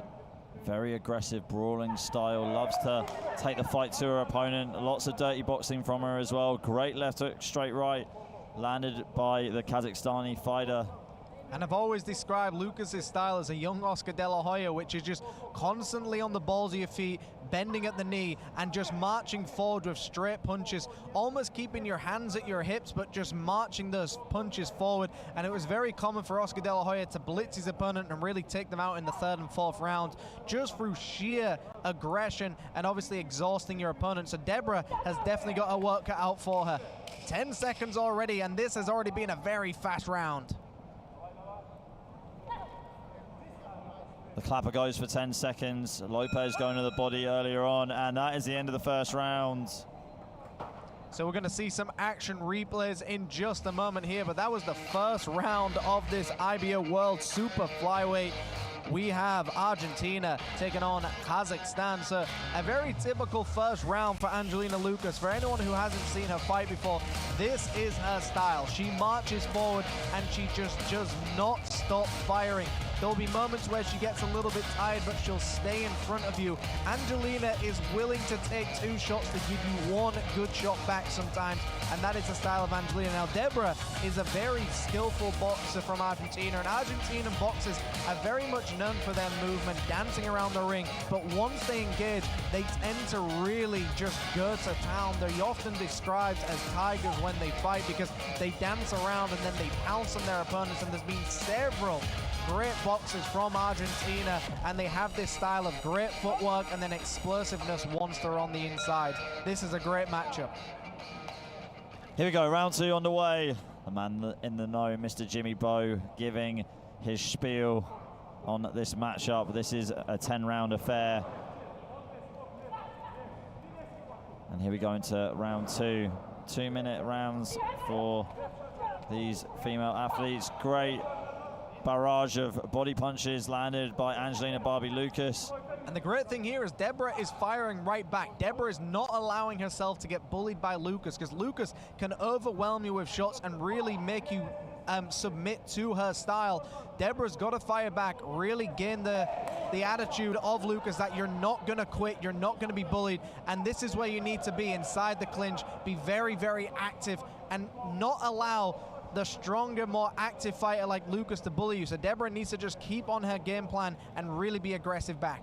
very aggressive, brawling style, loves to take the fight to her opponent. Lots of dirty boxing from her as well. Great left hook, straight right, landed by the Kazakhstani fighter. And I've always described Lucas's style as a young Oscar De La Hoya, which is just constantly on the balls of your feet, bending at the knee, and just marching forward with straight punches, almost keeping your hands at your hips, but just marching those punches forward. And it was very common for Oscar De La Hoya to blitz his opponent and really take them out in the 3rd and 4th round, just through sheer aggression and obviously exhausting your opponent. So Deborah has definitely got her work cut out for her. 10 seconds already, and this has already been a very fast round. The clapper goes for 10 seconds. Lopez going to the body earlier on, and that is the end of the 1st round. So we're going to see some action replays in just a moment here, but that was the 1st round of this IBO World Super Flyweight. We have Argentina taking on Kazakhstan. So a very typical 1st round for Angelina Lucas. For anyone who hasn't seen her fight before, this is her style. She marches forward and she just does not stop firing. There'll be moments where she gets a little bit tired, but she'll stay in front of you. Angelina is willing to take 2 shots to give you 1 good shot back sometimes, and that is the style of Angelina. Now, Deborah is a very skillful boxer from Argentina, and Argentinian boxers are very much known for their movement, dancing around the ring, but once they engage, they tend to really just go to town. They're often described as tigers when they fight because they dance around and then they pounce on their opponents, and there's been several great boxers from Argentina, and they have this style of great footwork and then explosiveness once they're on the inside. This is a great matchup. Here we go, round 2 on the way. The man in the know, Mr. Jimmy Bowe, giving his spiel on this matchup. This is a 10-round affair. And here we go into round 2. 2-minute rounds for these female athletes. Great barrage of body punches landed by Angelina Barbie Lucas. And the great thing here is Deborah is firing right back. Deborah is not allowing herself to get bullied by Lucas, because Lucas can overwhelm you with shots and really make you submit to her style. Deborah's got to fire back, really gain the attitude of Lucas that you're not going to quit, you're not going to be bullied, and this is where you need to be inside the clinch. Be very, very active and not allow the stronger, more active fighter like Lucas to bully you. So Deborah needs to just keep on her game plan and really be aggressive back.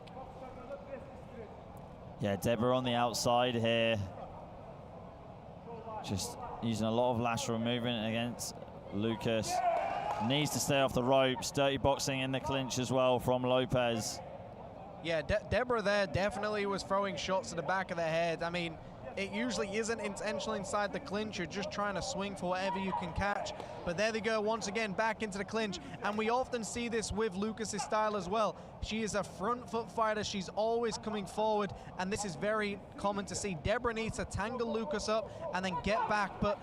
Yeah, Deborah on the outside here. Just using a lot of lateral movement against Lucas. Needs to stay off the ropes. Dirty boxing in the clinch as well from Lopez. Yeah, Deborah there definitely was throwing shots to the back of the head. I mean, it usually isn't intentional inside the clinch. You're just trying to swing for whatever you can catch. But there they go once again, back into the clinch. And we often see this with Lucas's style as well. She is a front foot fighter. She's always coming forward. And this is very common to see. Deborah needs to tangle Lucas up and then get back. But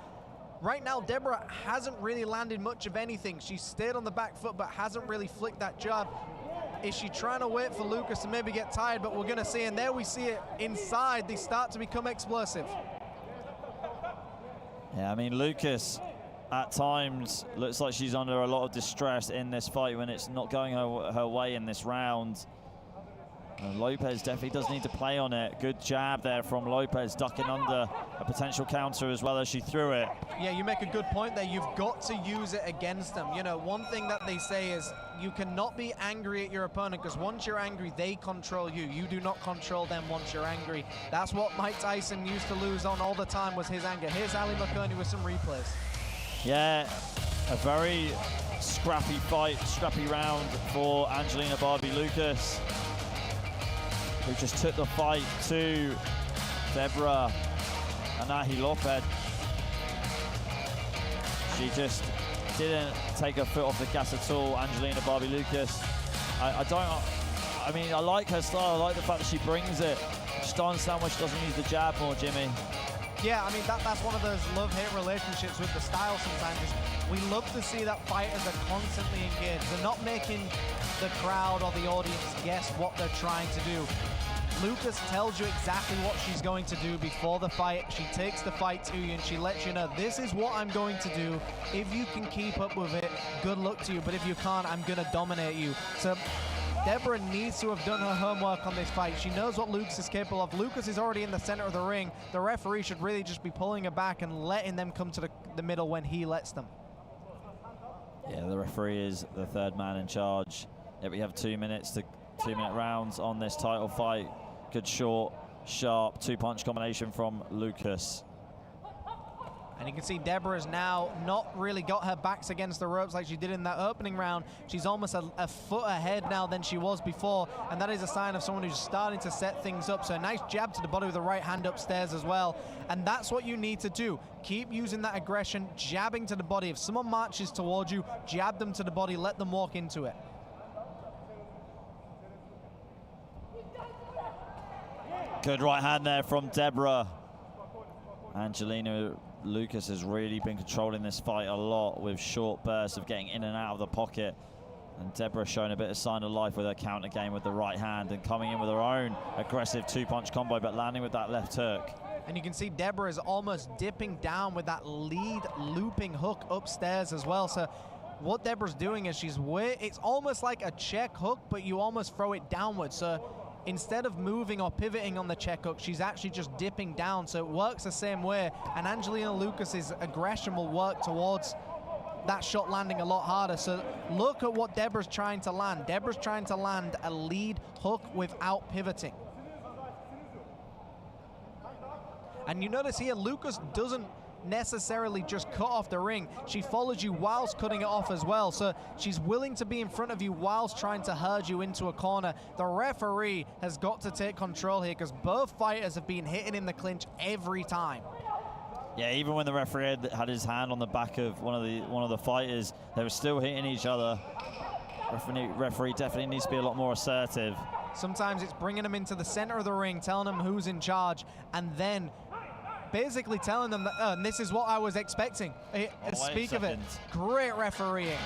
right now, Deborah hasn't really landed much of anything. She's stayed on the back foot, but hasn't really flicked that jab. Is she trying to wait for Lucas to maybe get tired? But we're going to see, and there we see it inside. They start to become explosive. Yeah, I mean, Lucas at times looks like she's under a lot of distress in this fight when it's not going her way in this round. And Lopez definitely does need to play on it. Good jab there from Lopez, ducking under a potential counter as well as she threw it. Yeah, you make a good point there. You've got to use it against them. You know, one thing that they say is you cannot be angry at your opponent, because once you're angry, they control you. You do not control them once you're angry. That's what Mike Tyson used to lose on all the time, was his anger. Here's Ali McCurney with some replays. Yeah, a very scrappy fight, scrappy round for Angelina Barbie Lucas, who just took the fight to Deborah Anahi Lopez. She just didn't take her foot off the gas at all, Angelina Barbie Lucas. I mean, I like her style. I like the fact that she brings it. I just don't understand why she doesn't use the jab more, Jimmy. Yeah, I mean, that's one of those love-hate relationships with the style sometimes. We love to see that fighters are constantly engaged. They're not making the crowd or the audience guess what they're trying to do. Lucas tells you exactly what she's going to do before the fight. She takes the fight to you and she lets you know, this is what I'm going to do. If you can keep up with it, good luck to you. But if you can't, I'm going to dominate you. So Deborah needs to have done her homework on this fight. She knows what Lucas is capable of. Lucas is already in the center of the ring. The referee should really just be pulling her back and letting them come to the middle when he lets them. Yeah, the referee is the third man in charge. Yeah, we have 2 minutes to 2-minute rounds on this title fight. Good short, sharp two-punch combination from Lucas. And you can see Deborah's now not really got her backs against the ropes like she did in that opening round. She's almost a foot ahead now than she was before, and that is a sign of someone who's starting to set things up. So a nice jab to the body with the right hand upstairs as well. And that's what you need to do. Keep using that aggression, jabbing to the body. If someone marches towards you, jab them to the body, let them walk into it. Good right hand there from Deborah. Angelina Lucas has really been controlling this fight a lot with short bursts of getting in and out of the pocket. And Deborah showing a bit of sign of life with her counter game with the right hand and coming in with her own aggressive two-punch combo, but landing with that left hook. And you can see Deborah is almost dipping down with that lead looping hook upstairs as well. So what Deborah's doing is it's almost like a check hook, but you almost throw it downwards. So instead of moving or pivoting on the check hook, she's actually just dipping down. So it works the same way. And Angelina Lucas's aggression will work towards that shot landing a lot harder. So look at what Deborah's trying to land. Deborah's trying to land a lead hook without pivoting. And you notice here, Lucas doesn't necessarily just cut off the ring. She follows you whilst cutting it off as well. So she's willing to be in front of you whilst trying to herd you into a corner. The referee has got to take control here because both fighters have been hitting in the clinch every time. Yeah, even when the referee had his hand on the back of one of the fighters, they were still hitting each other. Referee definitely needs to be a lot more assertive. Sometimes it's bringing them into the center of the ring, telling them who's in charge, and then basically telling them that, and this is what I was expecting. Speak of it, great refereeing.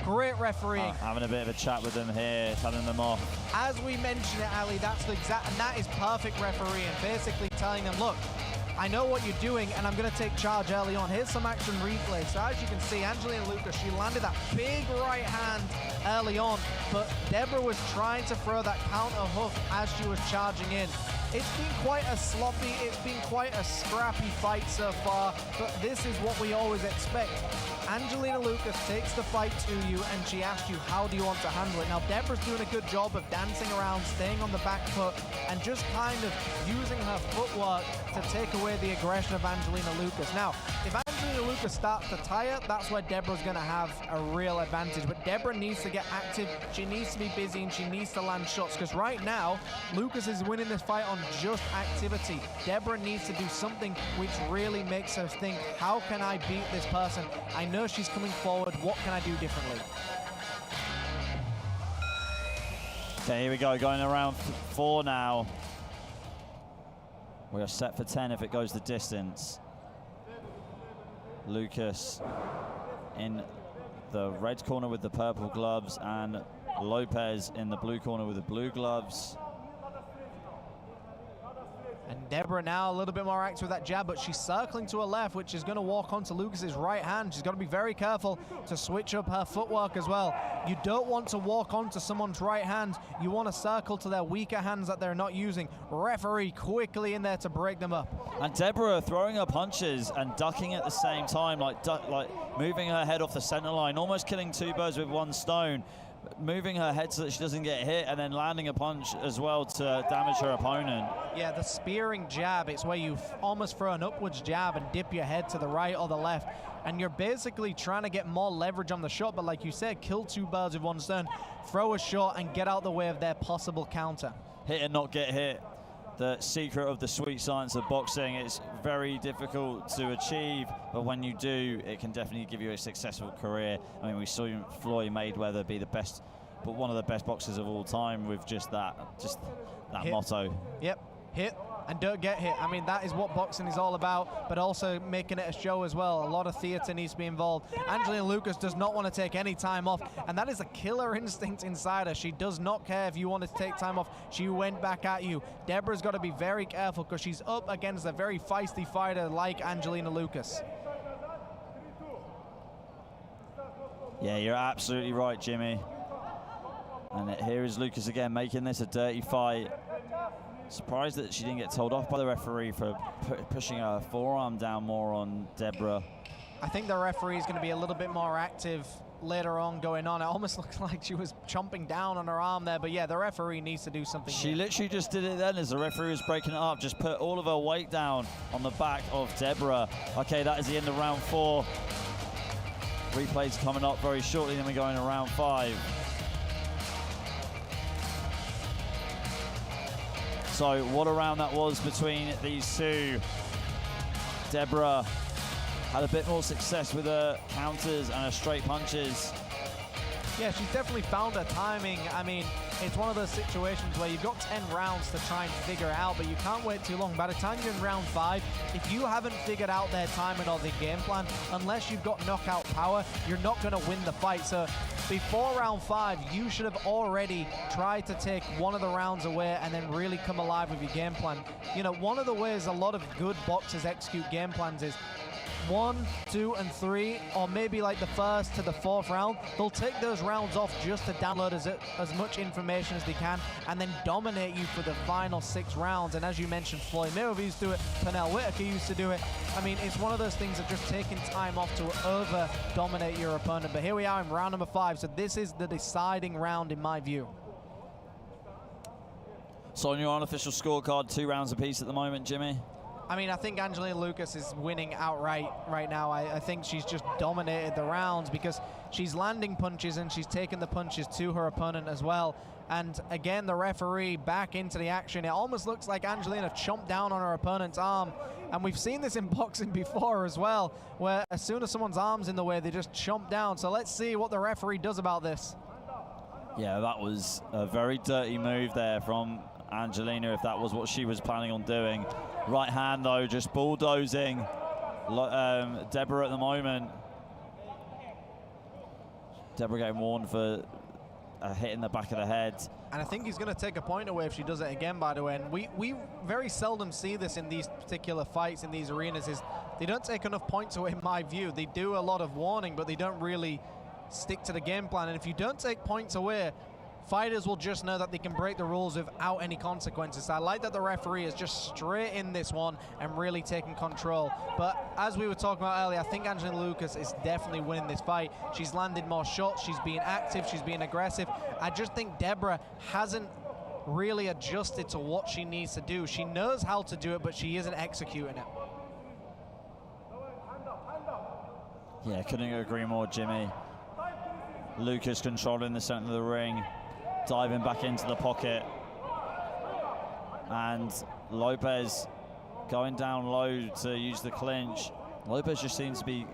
Great refereeing. Having a bit of a chat with them here, telling them off. As we mentioned it, Ali, that's the exact, and that is perfect refereeing. Basically telling them, look, I know what you're doing, and I'm going to take charge early on. Here's some action replay. So as you can see, Angelina Lucas, she landed that big right hand early on, but Deborah was trying to throw that counter hoof as she was charging in. It's been quite a sloppy, it's been quite a scrappy fight so far, but this is what we always expect. Angelina Lucas takes the fight to you and she asks you, how do you want to handle it? Now, Deborah's doing a good job of dancing around, staying on the back foot, and just kind of using her footwork to take away the aggression of Angelina Lucas. Now, if Angelina Lucas starts to tire, that's where Deborah's going to have a real advantage. But Deborah needs to get active, she needs to be busy, and she needs to land shots, because right now, Lucas is winning this fight on just activity. Deborah needs to do something which really makes her think, how can I beat this person? I know she's coming forward, what can I do differently? Okay, here we go, going around 4 now. We are set for 10 if it goes the distance. Lucas in the red corner with the purple gloves and Lopez in the blue corner with the blue gloves. And Deborah now a little bit more active with that jab, but she's circling to her left, which is going to walk onto Lucas's right hand. She's got to be very careful to switch up her footwork as well. You don't want to walk onto someone's right hand. You want to circle to their weaker hands that they're not using. Referee quickly in there to break them up. And Deborah throwing her punches and ducking at the same time, like moving her head off the center line, almost killing 2 birds with 1 stone. Moving her head so that she doesn't get hit, and then landing a punch as well to damage her opponent. Yeah, the spearing jab, it's where you almost throw an upwards jab and dip your head to the right or the left, and you're basically trying to get more leverage on the shot, but like you said, kill 2 birds with 1 stone, throw a shot and get out the way of their possible counter. Hit and not get hit. The secret of the sweet science of boxing. It's very difficult to achieve, but when you do, it can definitely give you a successful career. I mean, we saw Floyd Mayweather be the best, but one of the best boxers of all time with just that hit. Motto. Yep, hit and don't get hit. I mean, that is what boxing is all about, but also making it a show as well. A lot of theater needs to be involved. Angelina Lucas does not want to take any time off, and that is a killer instinct inside her. She does not care if you want to take time off. She went back at you. Deborah's got to be very careful because she's up against a very feisty fighter like Angelina Lucas. Yeah, you're absolutely right, Jimmy. And here is Lucas again, making this a dirty fight. Surprised that she didn't get told off by the referee for pushing her forearm down more on Deborah. I think the referee is going to be a little bit more active later on going on. It almost looks like she was chomping down on her arm there, but yeah, the referee needs to do something. She literally just did it then as the referee was breaking it up, just put all of her weight down on the back of Deborah. Okay, that is the end of round 4. Replays coming up very shortly, then we're going to round 5. So what a round that was between these two. Deborah had a bit more success with her counters and her straight punches. Yeah, she's definitely found her timing. I mean, it's one of those situations where you've got 10 rounds to try and figure it out, but you can't wait too long. By the time you're in round 5, if you haven't figured out their timing or their game plan, unless you've got knockout power, you're not going to win the fight. So before round 5, you should have already tried to take one of the rounds away and then really come alive with your game plan. You know, one of the ways a lot of good boxers execute game plans is 1, 2, and 3, or maybe like the 1st to the 4th round, they'll take those rounds off just to download as much information as they can and then dominate you for the final 6 rounds. And as you mentioned, Floyd Mayweather used to do it, Pernell Whitaker used to do it. I mean, it's one of those things of just taking time off to over-dominate your opponent. But here we are in round number 5, so this is the deciding round in my view. So on your unofficial scorecard, 2 rounds apiece at the moment, Jimmy? I mean, I think Angelina Lucas is winning outright right now. I think she's just dominated the rounds because she's landing punches and she's taking the punches to her opponent as well. And again, the referee back into the action. It almost looks like Angelina chomped down on her opponent's arm. And we've seen this in boxing before as well, where as soon as someone's arm's in the way, they just chomp down. So let's see what the referee does about this. Yeah, that was a very dirty move there from Angelina, if that was what she was planning on doing. Right hand, though, just bulldozing Deborah at the moment. Deborah getting warned for a hit in the back of the head. And I think he's going to take a point away if she does it again, by the way. And we very seldom see this in these particular fights, in these arenas, is they don't take enough points away, in my view. They do a lot of warning, but they don't really stick to the game plan. And if you don't take points away, fighters will just know that they can break the rules without any consequences. So I like that the referee is just straight in this one and really taking control. But as we were talking about earlier, I think Angelina Lucas is definitely winning this fight. She's landed more shots, she's being active, she's being aggressive. I just think Deborah hasn't really adjusted to what she needs to do. She knows how to do it, but she isn't executing it. Yeah, couldn't agree more, Jimmy. Lucas controlling the center of the ring, diving back into the pocket, and Lopez going down low to use the clinch. Lopez just seems to be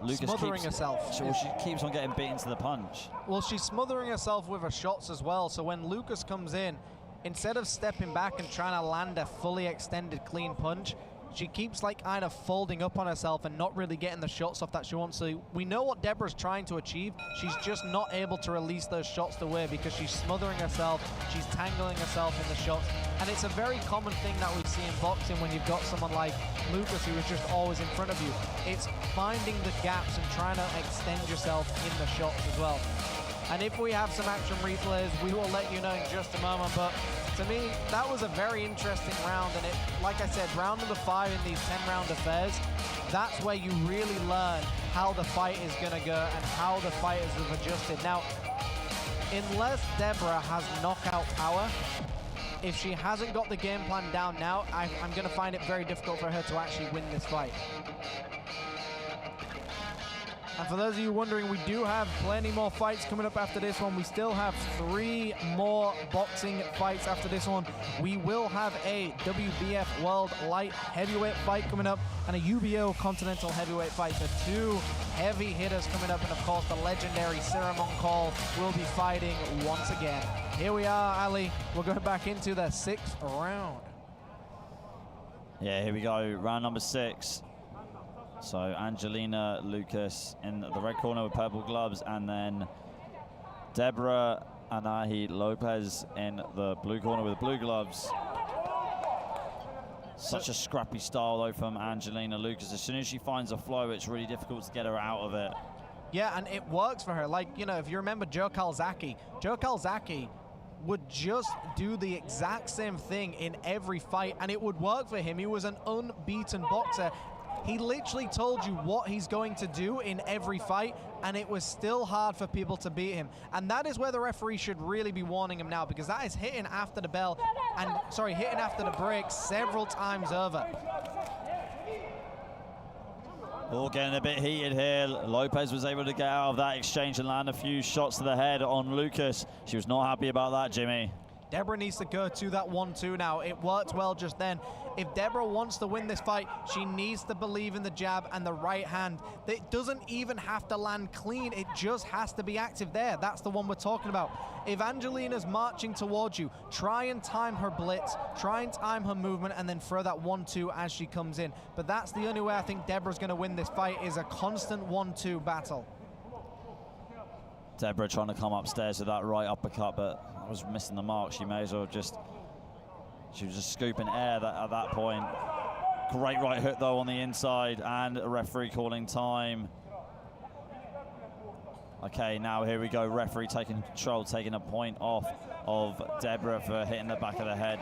Lucas smothering herself. She keeps on getting beaten to the punch. Well, she's smothering herself with her shots as well. So when Lucas comes in, instead of stepping back and trying to land a fully extended clean punch, she keeps like kind of folding up on herself and not really getting the shots off that she wants. So we know what Deborah's trying to achieve. She's just not able to release those shots away because she's smothering herself, she's tangling herself in the shots. And it's a very common thing that we see in boxing when you've got someone like Lucas who is just always in front of you. It's finding the gaps and trying to extend yourself in the shots as well. And if we have some action replays, we will let you know in just a moment. But to me, that was a very interesting round. And it, like I said, round number 5 in these 10-round affairs, that's where you really learn how the fight is going to go and how the fighters have adjusted. Now, unless Deborah has knockout power, if she hasn't got the game plan down now, I'm going to find it very difficult for her to actually win this fight. And for those of you wondering, we do have plenty more fights coming up after this one. We still have 3 more boxing fights after this one. We will have a WBF World Light Heavyweight fight coming up and a UBO Continental Heavyweight fight. So 2 heavy hitters coming up. And of course, the legendary Ciramon Call will be fighting once again. Here we are, Ali. We're going back into the 6th round. Yeah, here we go. Round number 6. So Angelina Lucas in the red corner with purple gloves, and then Deborah Anahi Lopez in the blue corner with blue gloves. Such a scrappy style, though, from Angelina Lucas. As soon as she finds a flow, it's really difficult to get her out of it. Yeah, and it works for her. Like, you know, if you remember Joe Calzaghe would just do the exact same thing in every fight, and it would work for him. He was an unbeaten boxer. He literally told you what he's going to do in every fight, and it was still hard for people to beat him. And that is where the referee should really be warning him now, because that is hitting after the bell, and hitting after the break several times over. All getting a bit heated here. Lopez was able to get out of that exchange and land a few shots to the head on Lucas. She was not happy about that, Jimmy. Deborah needs to go to that 1-2 now. It worked well just then. If Deborah wants to win this fight, she needs to believe in the jab and the right hand. It doesn't even have to land clean. It just has to be active there. That's the one we're talking about. If Angelina's marching towards you, try and time her blitz, try and time her movement, and then throw that 1-2 as she comes in. But that's the only way I think Deborah's going to win this fight, is a constant 1-2 battle. Deborah trying to come upstairs with that right uppercut, but I was missing the mark. She may as well she was just scooping air at that point. Great right hook, though, on the inside, and a referee calling time. Okay, now here we go. Referee taking control, taking a point off of Deborah for hitting the back of the head.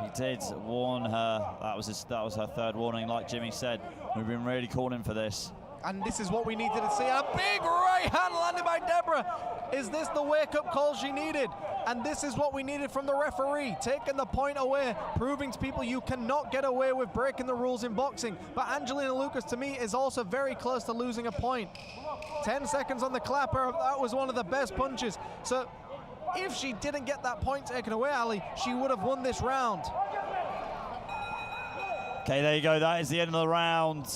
He did warn her. That was her 3rd warning. Like Jimmy said, we've been really calling for this. And this is what we needed to see. A big right hand landed by Deborah. Is this the wake-up call she needed? And this is what we needed from the referee, taking the point away, proving to people you cannot get away with breaking the rules in boxing. But Angelina Lucas, to me, is also very close to losing a point. 10 seconds on the clapper, that was one of the best punches. So if she didn't get that point taken away, Ali, she would have won this round. Okay, there you go. That is the end of the round.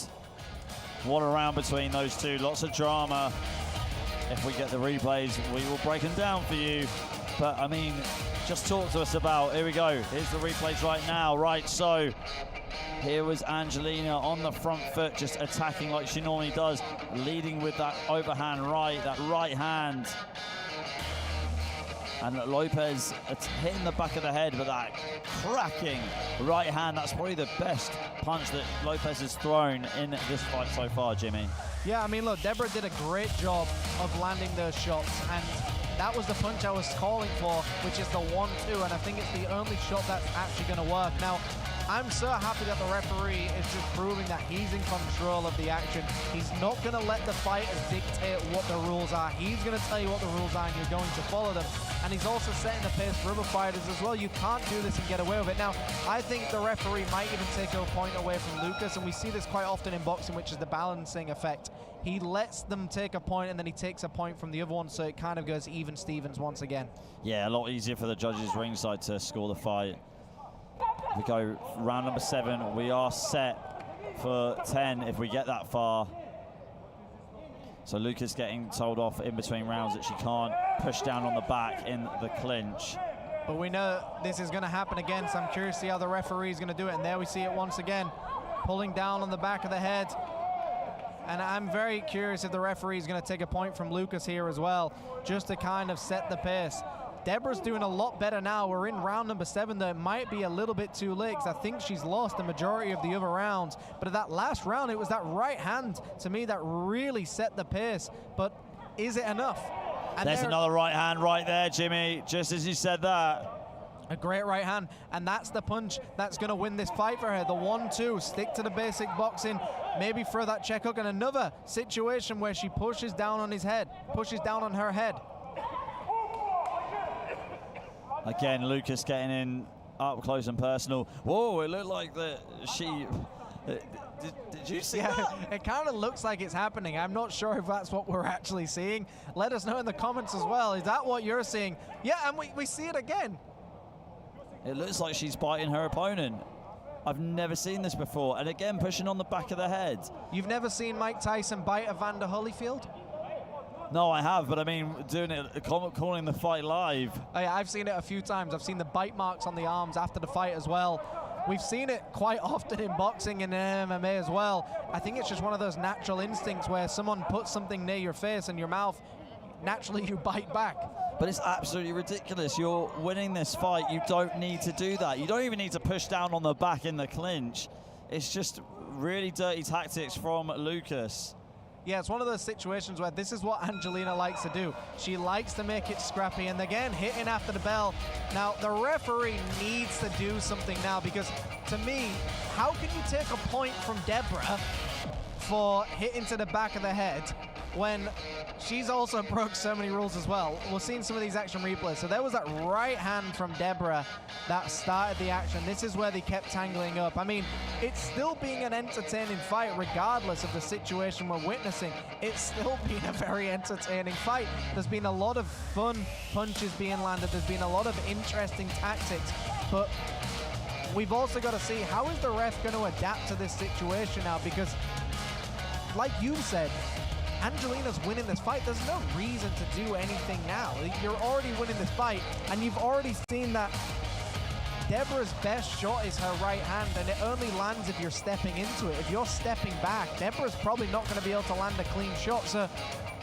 What a round between those two. Lots of drama. If we get the replays, we will break them down for you. But, I mean, just talk to us about, here we go. Here's the replays right now. Right, so here was Angelina on the front foot, just attacking like she normally does, leading with that overhand right, that right hand. And Lopez hitting the back of the head with that cracking right hand. That's probably the best punch that Lopez has thrown in this fight so far, Jimmy. Yeah, I mean, look, Deborah did a great job of landing those shots, and that was the punch I was calling for, which is the 1-2, and I think it's the only shot that's actually going to work. Now, I'm so happy that the referee is just proving that he's in control of the action. He's not going to let the fighters dictate what the rules are. He's going to tell you what the rules are, and you're going to follow them. And he's also setting the pace for other fighters as well. You can't do this and get away with it. Now, I think the referee might even take a point away from Lucas, and we see this quite often in boxing, which is the balancing effect. He lets them take a point, and then he takes a point from the other one, so it kind of goes even Stevens once again. Yeah, a lot easier for the judges ringside to score the fight. We go round number 7. We are set for 10 if we get that far. So Lucas getting told off in between rounds that she can't push down on the back in the clinch. But we know this is going to happen again, so I'm curious to see how the referee is going to do it. And there we see it once again, pulling down on the back of the head. And I'm very curious if the referee is going to take a point from Lucas here as well, just to kind of set the pace. Deborah's doing a lot better now. We're in round number 7, though it might be a little bit too late because I think she's lost the majority of the other rounds. But at that last round, it was that right hand, to me, that really set the pace. But is it enough? And there's another right hand right there, Jimmy, just as you said that. A great right hand, and that's the punch that's going to win this fight for her. The 1-2, stick to the basic boxing, maybe throw that check hook, and another situation where she pushes down on his head, pushes down on her head. Again, Lucas getting in up close and personal. Whoa, it looked like that she... Did you see that? It kind of looks like it's happening. I'm not sure if that's what we're actually seeing. Let us know in the comments as well. Is that what you're seeing? Yeah, and we see it again. It looks like she's biting her opponent. I've never seen this before. And again, pushing on the back of the head. You've never seen Mike Tyson bite Evander Holyfield? No, I have, but I mean, doing it, calling the fight live. Oh, yeah, I've seen it a few times. I've seen the bite marks on the arms after the fight as well. We've seen it quite often in boxing and in MMA as well. I think it's just one of those natural instincts where someone puts something near your face and your mouth, naturally you bite back. But it's absolutely ridiculous. You're winning this fight. You don't need to do that. You don't even need to push down on the back in the clinch. It's just really dirty tactics from Lucas. Yeah, it's one of those situations where this is what Angelina likes to do. She likes to make it scrappy, and again, hitting after the bell. Now, the referee needs to do something now, because to me, how can you take a point from Deborah for hitting to the back of the head when she's also broke so many rules as well? We're seeing some of these action replays. So there was that right hand from Deborah that started the action. This is where they kept tangling up. I mean, it's still being an entertaining fight regardless of the situation we're witnessing. It's still been a very entertaining fight. There's been a lot of fun punches being landed. There's been a lot of interesting tactics. But we've also got to see, how is the ref going to adapt to this situation now? Because like you said, Angelina's winning this fight. There's no reason to do anything now. You're already winning this fight, and you've already seen that Deborah's best shot is her right hand, and it only lands if you're stepping into it. If you're stepping back, Deborah's probably not going to be able to land a clean shot, so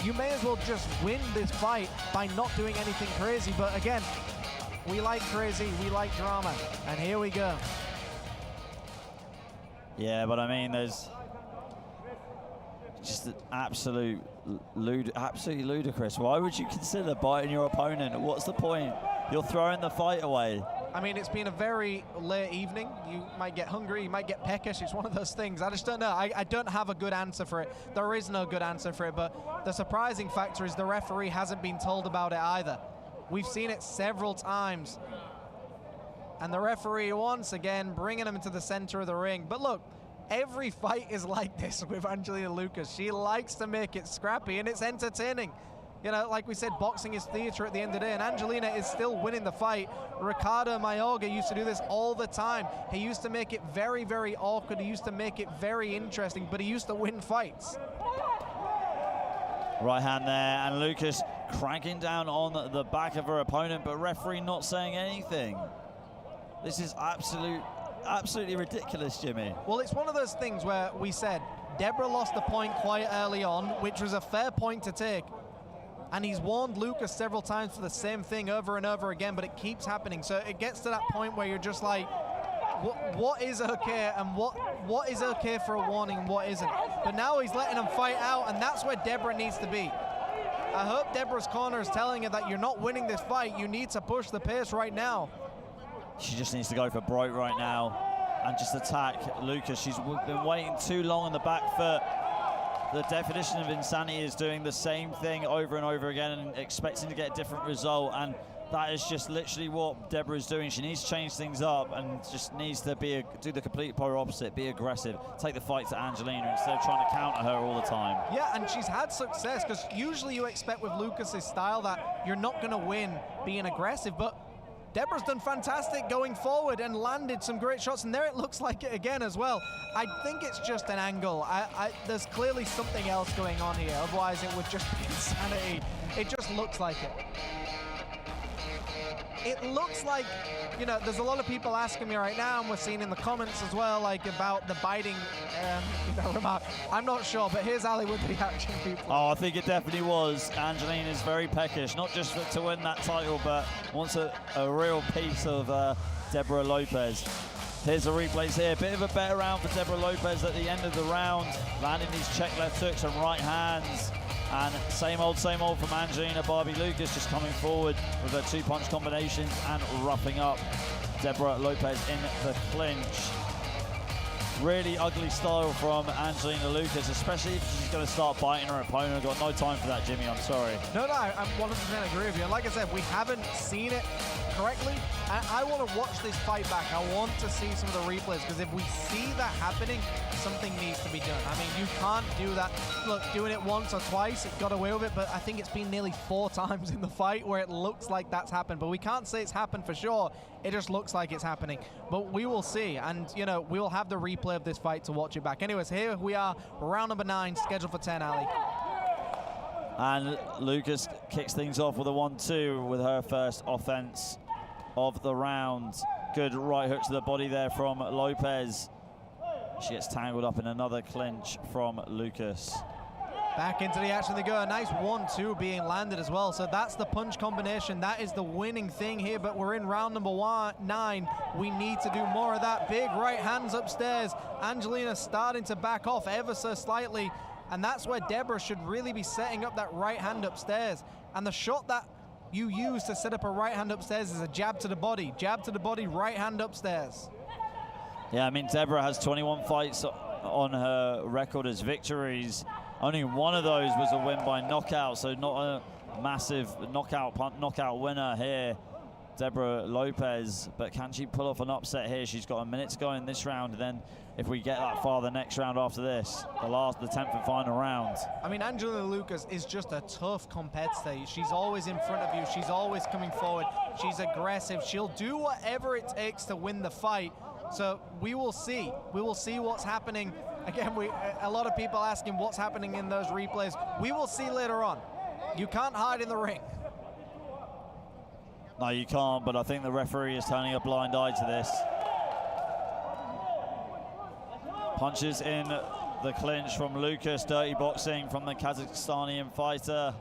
you may as well just win this fight by not doing anything crazy. But again, we like crazy, we like drama, and here we go. Yeah, but I mean, there's just an absolutely ludicrous. Why would you consider biting your opponent? What's the point? You're throwing the fight away. I mean, it's been a very late evening. You might get hungry, you might get peckish. It's one of those things. I just don't know. I don't have a good answer for it. There is no good answer for it, but the surprising factor is the referee hasn't been told about it either. We've seen it several times. And the referee once again bringing him into the center of the ring. But look, every fight is like this with Angelina Lucas. She likes to make it scrappy, and it's entertaining. You know, like we said, boxing is theater at the end of the day, and Angelina is still winning the fight. Ricardo Mayorga used to do this all the time. He used to make it very, very awkward. He used to make it very interesting, but he used to win fights. Right hand there, and Lucas cranking down on the back of her opponent, but referee not saying anything. This is absolutely ridiculous, Jimmy. Well, it's one of those things where we said Deborah lost the point quite early on, which was a fair point to take. And he's warned Lucas several times for the same thing over and over again, but it keeps happening. So it gets to that point where you're just like, what is okay and what is okay for a warning and what isn't. But now he's letting them fight out, and that's where Deborah needs to be. I hope Deborah's corner is telling her that you're not winning this fight. You need to push the pace right now. She just needs to go for broke right now and just attack Lucas. She's been waiting too long on the back foot. The definition of insanity is doing the same thing over and over again and expecting to get a different result, and that is just literally what Deborah is doing. She needs to change things up and just needs to do the complete polar opposite, be aggressive, take the fight to Angelina instead of trying to counter her all the time. Yeah, and she's had success, because usually you expect with Lucas's style that you're not going to win being aggressive, but Deborah's done fantastic going forward and landed some great shots, and there it looks like it again as well. I think it's just an angle. There's clearly something else going on here, otherwise it would just be insanity. It just looks like it. It looks like, you know, there's a lot of people asking me right now, and we're seeing in the comments as well, like about the biting remark. I'm not sure, but here's Ali with the reaction, people. Oh, I think it definitely was. Angelina is very peckish, not just to win that title, but wants a real piece of Deborah Lopez. Here's the replays here. Bit of a better round for Deborah Lopez at the end of the round, landing these check left hooks and right hands. And same old from Angelina Barbie Lucas, just coming forward with her two-punch combinations and roughing up Deborah Lopez in the clinch. Really ugly style from Angelina Lucas, especially if she's going to start biting her opponent. I've got no time for that, Jimmy, I'm sorry. No, I 100% agree with you. And like I said, we haven't seen it correctly. I want to watch this fight back. I want to see some of the replays, because if we see that happening, something needs to be done. I mean, you can't do that. Look, doing it once or twice, it got away with it, but I think it's been nearly 4 times in the fight where it looks like that's happened. But we can't say it's happened for sure. It just looks like it's happening. But we will see, and, you know, we will have the replay of this fight to watch it back. Anyways, here we are, round number 9, scheduled for 10, Ali. And Lucas kicks things off with a 1-2 with her first offense of the round. Good right hook to the body there from Lopez. She gets tangled up in another clinch from Lucas. Back into the action they go. A nice 1-2 being landed as well. So that's the punch combination. That is the winning thing here, but we're in round number 9. We need to do more of that. Big right hands upstairs. Angelina starting to back off ever so slightly, and that's where Deborah should really be setting up that right hand upstairs. And the shot that you use to set up a right hand upstairs is a jab to the body, right hand upstairs. Yeah, I mean, Deborah has 21 fights on her record as victories. Only one of those was a win by knockout, so not a massive knockout winner here, Deborah Lopez. But can she pull off an upset here? She's got a minute to go in this round, and then if we get that far, the next round after this, the 10th and final round. I mean, Angelina Lucas is just a tough competitor. She's always in front of you. She's always coming forward. She's aggressive. She'll do whatever it takes to win the fight. So we will see. We will see what's happening. Again, a lot of people asking what's happening in those replays. We will see later on. You can't hide in the ring. No, you can't, but I think the referee is turning a blind eye to this. Punches in the clinch from Lucas, dirty boxing from the Kazakhstani fighter.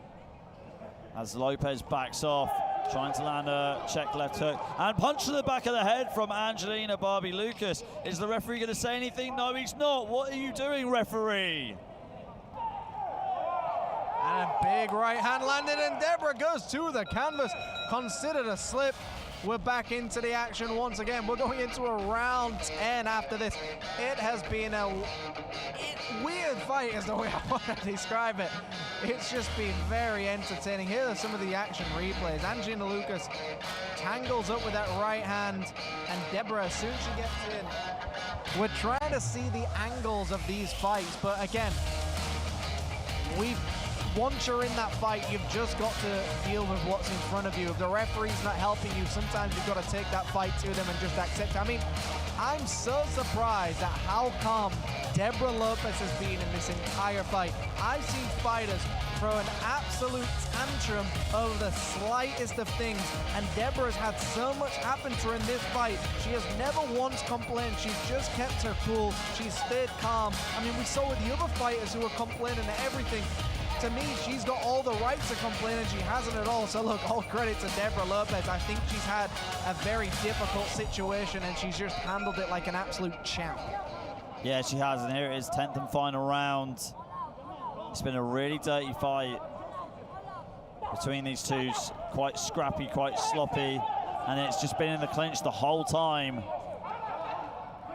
As Lopez backs off, trying to land a check left hook, and punch to the back of the head from Angelina Barbie Lucas. Is the referee going to say anything? No, he's not. What are you doing, referee? And a big right hand landed, and Deborah goes to the canvas. Considered a slip. We're back into the action once again. We're going into a round 10 after this. It has been a weird fight is the way I want to describe it. It's just been very entertaining. Here are some of the action replays. Angelina Lucas tangles up with that right hand, and Deborah, as soon as she gets in, we're trying to see the angles of these fights, but again, once you're in that fight, you've just got to deal with what's in front of you. If the referee's not helping you, sometimes you've got to take that fight to them and just accept it. I mean, I'm so surprised at how calm Deborah Lopez has been in this entire fight. I've seen fighters throw an absolute tantrum over the slightest of things, and Deborah's had so much happen to her in this fight. She has never once complained. She's just kept her cool. She's stayed calm. I mean, we saw with the other fighters who were complaining and everything. To me, she's got all the right to complain, and she hasn't at all. So look, all credit to Deborah Lopez. I think she's had a very difficult situation, and she's just handled it like an absolute champ. Yeah, she has, and here it is, 10th and final round. It's been a really dirty fight between these two. Quite scrappy, quite sloppy, and it's just been in the clinch the whole time.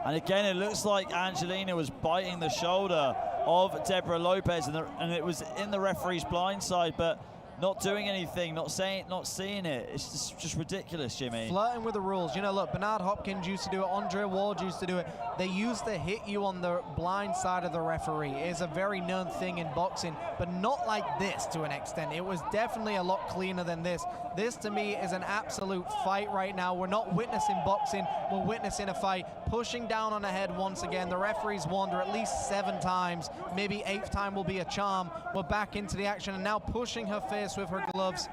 And again, it looks like Angelina was biting the shoulder of Deborah Lopez, and it was in the referee's blind side, but not doing anything, not seeing it. It's just ridiculous, Jimmy. Flirting with the rules. You know, look, Bernard Hopkins used to do it. Andre Ward used to do it. They used to hit you on the blind side of the referee. It's a very known thing in boxing, but not like this to an extent. It was definitely a lot cleaner than this. This, to me, is an absolute fight right now. We're not witnessing boxing. We're witnessing a fight. Pushing down on the head once again. The referee's warned her at least 7 times. Maybe 8th time will be a charm. We're back into the action, and now pushing her face with her gloves.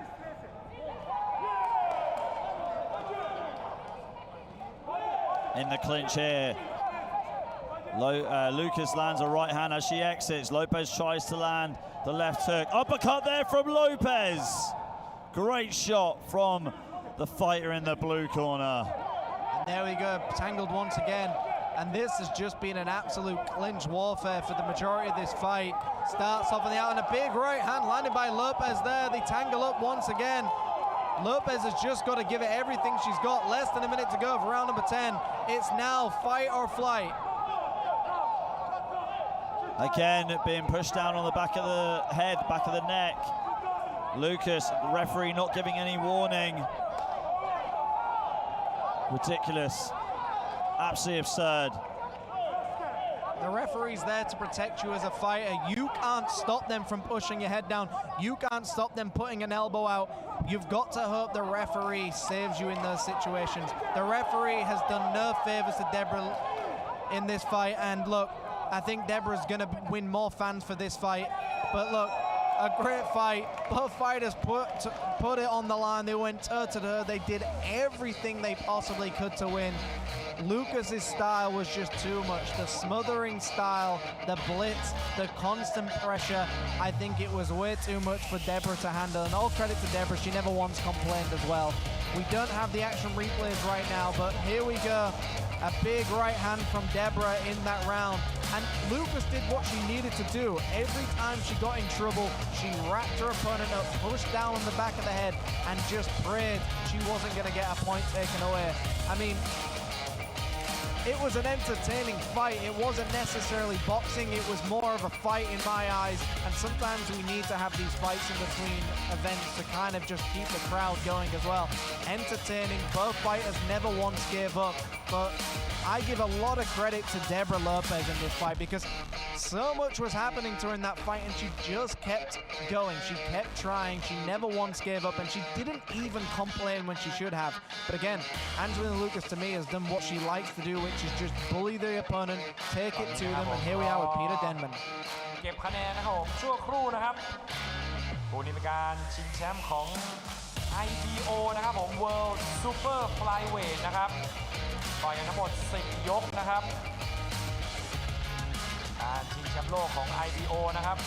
In the clinch here. Lucas lands a right hand as she exits. Lopez tries to land the left hook. Uppercut there from Lopez. Great shot from the fighter in the blue corner. And there we go, tangled once again. And this has just been an absolute clinch warfare for the majority of this fight. Starts off on the out, and a big right hand landed by Lopez there. They tangle up once again. Lopez has just got to give it everything she's got. Less than a minute to go for round number 10. It's now fight or flight. Again, being pushed down on the back of the head, back of the neck. Lucas, the referee not giving any warning. Ridiculous. Absolutely absurd. The referee's there to protect you as a fighter. You can't stop them from pushing your head down. You can't stop them putting an elbow out. You've got to hope the referee saves you in those situations. The referee has done no favors to Deborah in this fight, and look, I think Deborah's gonna win more fans for this fight. But look, a great fight. Both fighters put it on the line. They went toe to toe. They did everything they possibly could to win. Lucas's style was just too much. The smothering style, the blitz, the constant pressure. I think it was way too much for Deborah to handle. And all credit to Deborah, she never once complained as well. We don't have the action replays right now, but here we go. A big right hand from Deborah in that round. And Lucas did what she needed to do. Every time she got in trouble, she wrapped her opponent up, pushed down on the back of the head, and just prayed she wasn't going to get a point taken away. I mean, it was an entertaining fight. It wasn't necessarily boxing. It was more of a fight in my eyes. And sometimes we need to have these fights in between events to kind of just keep the crowd going as well. Entertaining. Both fighters never once gave up. But I give a lot of credit to Deborah Lopez in this fight because so much was happening to her in that fight, and she just kept going. She kept trying. She never once gave up, and she didn't even complain when she should have. But again, Angelina Lucas to me has done what she likes to do, which is just bully the opponent, take it to them, and here we are with Peter Denman. เก็บคะแนนนะครับผมชั่วครู่นะครับคู่นี้เป็นการชิงแชมป์ของ IBO นะครับผม World Super Flyweight นะครับต่อยกันทั้งหมด10 ยกนะครับการชิงแชมป์โลกของ IBO นะครับ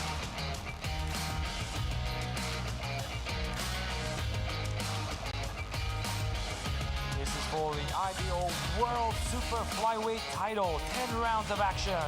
This is for the IBO World Super Flyweight title. 10 rounds of action.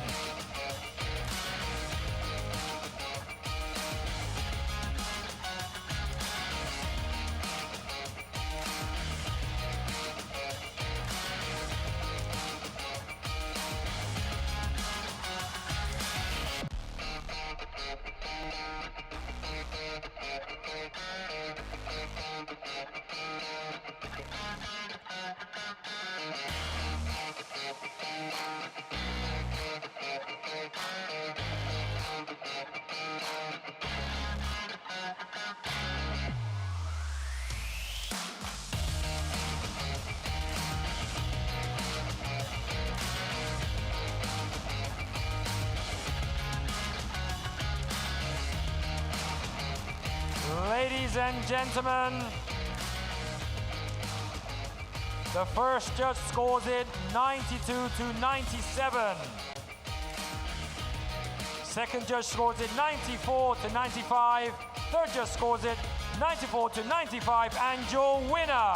Ladies and gentlemen, the first judge scores it 92 to 97. Second judge scores it 94 to 95. Third judge scores it 94 to 95. And your winner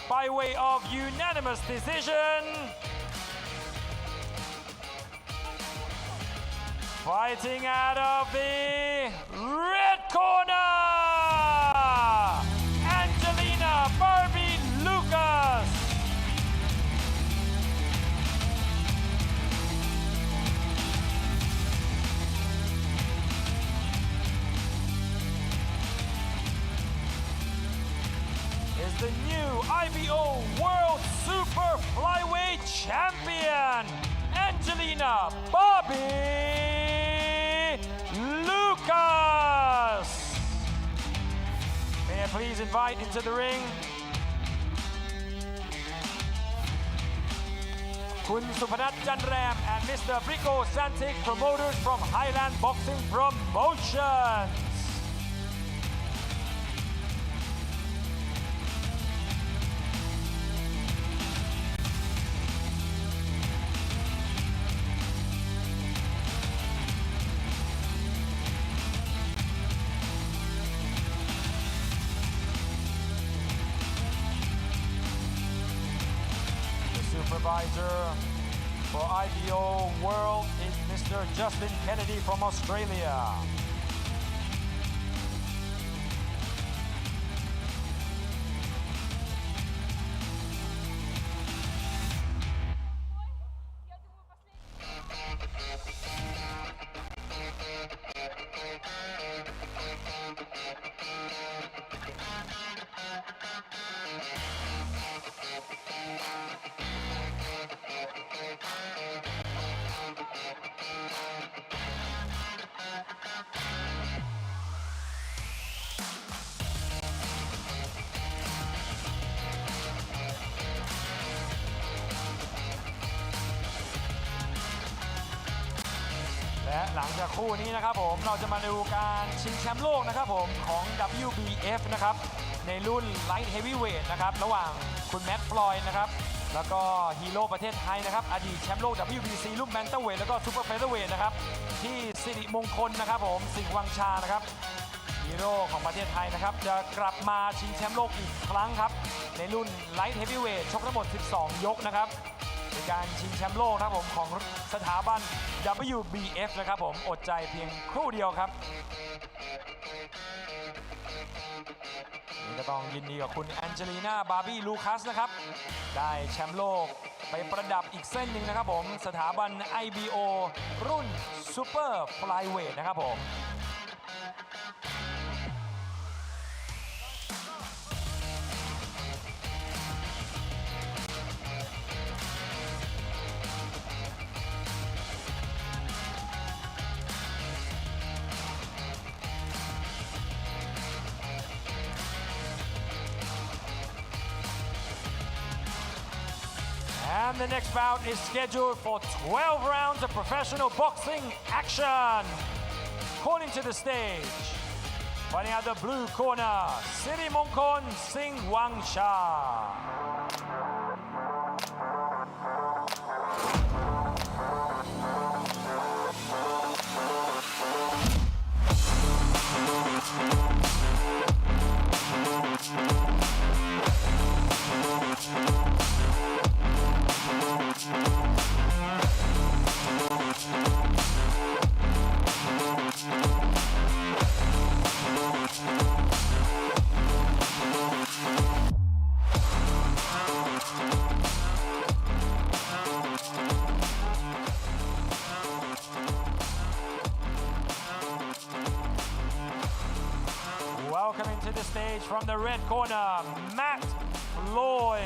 by way of unanimous decision, fighting out of the red corner, Angelina Barbie Lucas. Is the new IBO World Super Flyweight Champion, Angelina Barbie Lucas. May I please invite into the ring Kun Supanat Janram and Mr. Brico Santic, promoters from Highland Boxing Promotions. Supervisor for IBO World is Mr. Justin Kennedy from Australia.และหลังจากคู่นี้นะครับผมเราจะมาดูการชิงแชมป์โลกนะครับผมของ WBF นะครับในรุ่น Light Heavyweight นะครับระหว่างคุณแมตต์ฟลอยด์นะครับแล้วก็ฮีโร่ประเทศไทยนะครับอดีตแชมป์โลก WBC รุ่นแบนตัมเวทแล้วก็ซูเปอร์เฟเธอร์เวทนะครับที่สิริมงคลนะครับผมสิงห์วังชานะครับฮีโร่ของประเทศไทยนะครับจะกลับมาชิงแชมป์โลกอีกครั้งครับในรุ่น Light Heavyweight ชกทั้งหมด12 ยกนะครับในการชิงแชมป์โลกนะครับผมของสถาบัน WBF นะครับผมอดใจเพียงครู่เดียวครับนี่ก็ต้องยินดีกับคุณแองเจลีนาบาร์บี้ลูคัสนะครับได้แชมป์โลกไปประดับอีกเส้นหนึ่งนะครับผมสถาบัน IBO รุ่นซูเปอร์ฟลายเวทนะครับผมAnd the next bout is scheduled for 12 rounds of professional boxing action. According to the stage, fighting out the blue corner, Siri Mongkon Singh Wangsha. Welcoming to the stage from the red corner, Matt Floyd.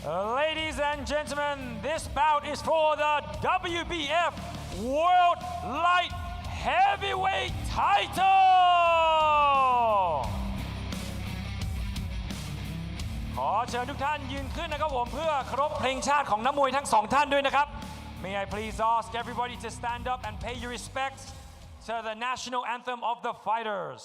Ladies and gentlemen, this bout is for the WBF World Light Heavyweight title ขอเชิญทุกท่านยืนขึ้นนะครับผมเพื่อเคารพเพลงชาติของนักมวยทั้งสองท่านด้วยนะครับ May I please ask everybody to stand up and pay your respects to the national anthem of the fighters.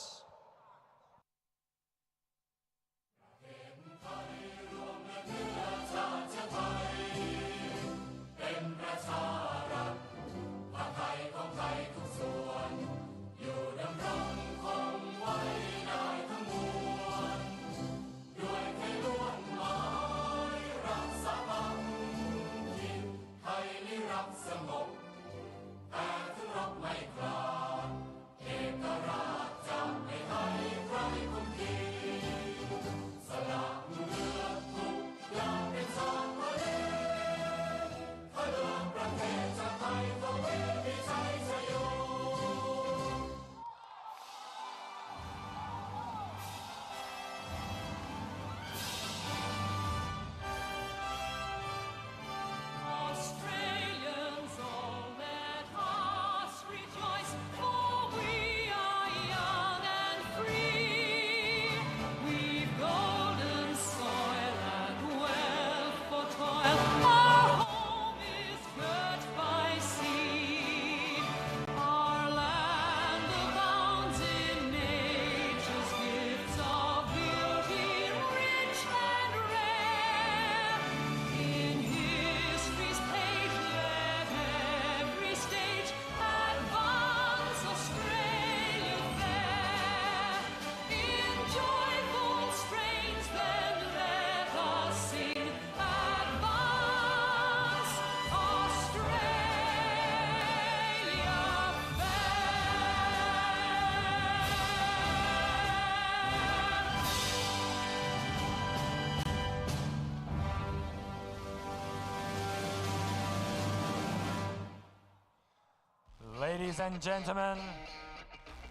Ladies and gentlemen,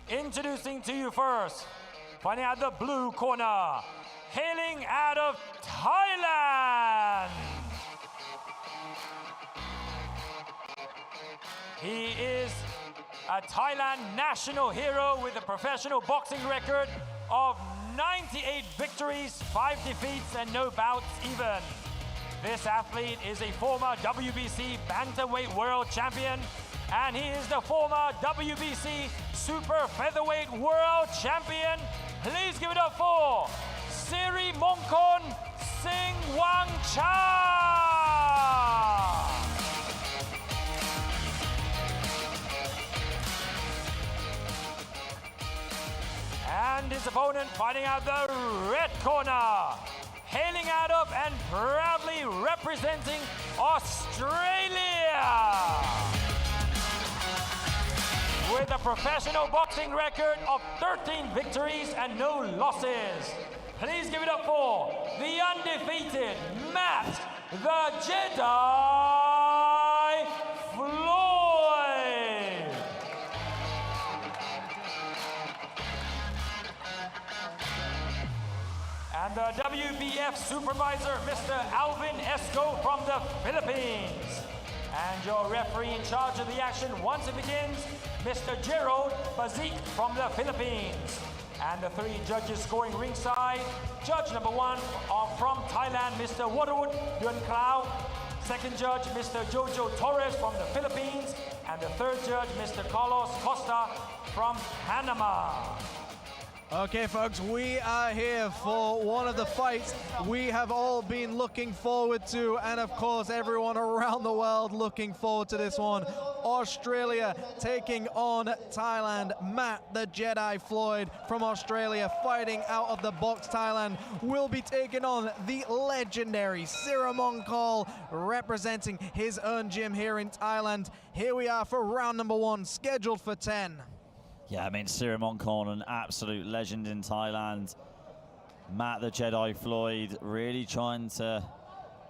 introducing to you first, fighting out the blue corner, hailing out of Thailand. He is a Thailand national hero with a professional boxing record of 98 victories, 5 defeats, and no bouts even. This athlete is a former WBC Bantamweight World Champion, and he is the former WBC Super Featherweight World Champion. Please give it up for Siri Mongkon Singwangcha. And his opponent fighting out the red corner, hailing out of and proudly representing Australia. With a professional boxing record of 13 victories and no losses. Please give it up for the undefeated Matt the Jedi Floyd. And the WBF supervisor, Mr. Alvin Esco from the Philippines. And your referee in charge of the action once it begins, Mr. Gerald Bazik from the Philippines. And the 3 judges scoring ringside. Judge number 1 from Thailand, Mr. Waterwood Duan Krau. Second judge, Mr. Jojo Torres from the Philippines. And the 3rd judge, Mr. Carlos Costa from Panama. Okay, folks, we are here for one of the fights we have all been looking forward to, and of course everyone around the world looking forward to this one. Australia taking on Thailand. Matt the Jedi Floyd from Australia fighting out of the box Thailand will be taking on the legendary Siri Mongkon representing his own gym here in Thailand. Here we are for round number 1, scheduled for 10. Yeah, I mean, Siri Mongkon, an absolute legend in Thailand. Matt the Jedi Floyd really trying to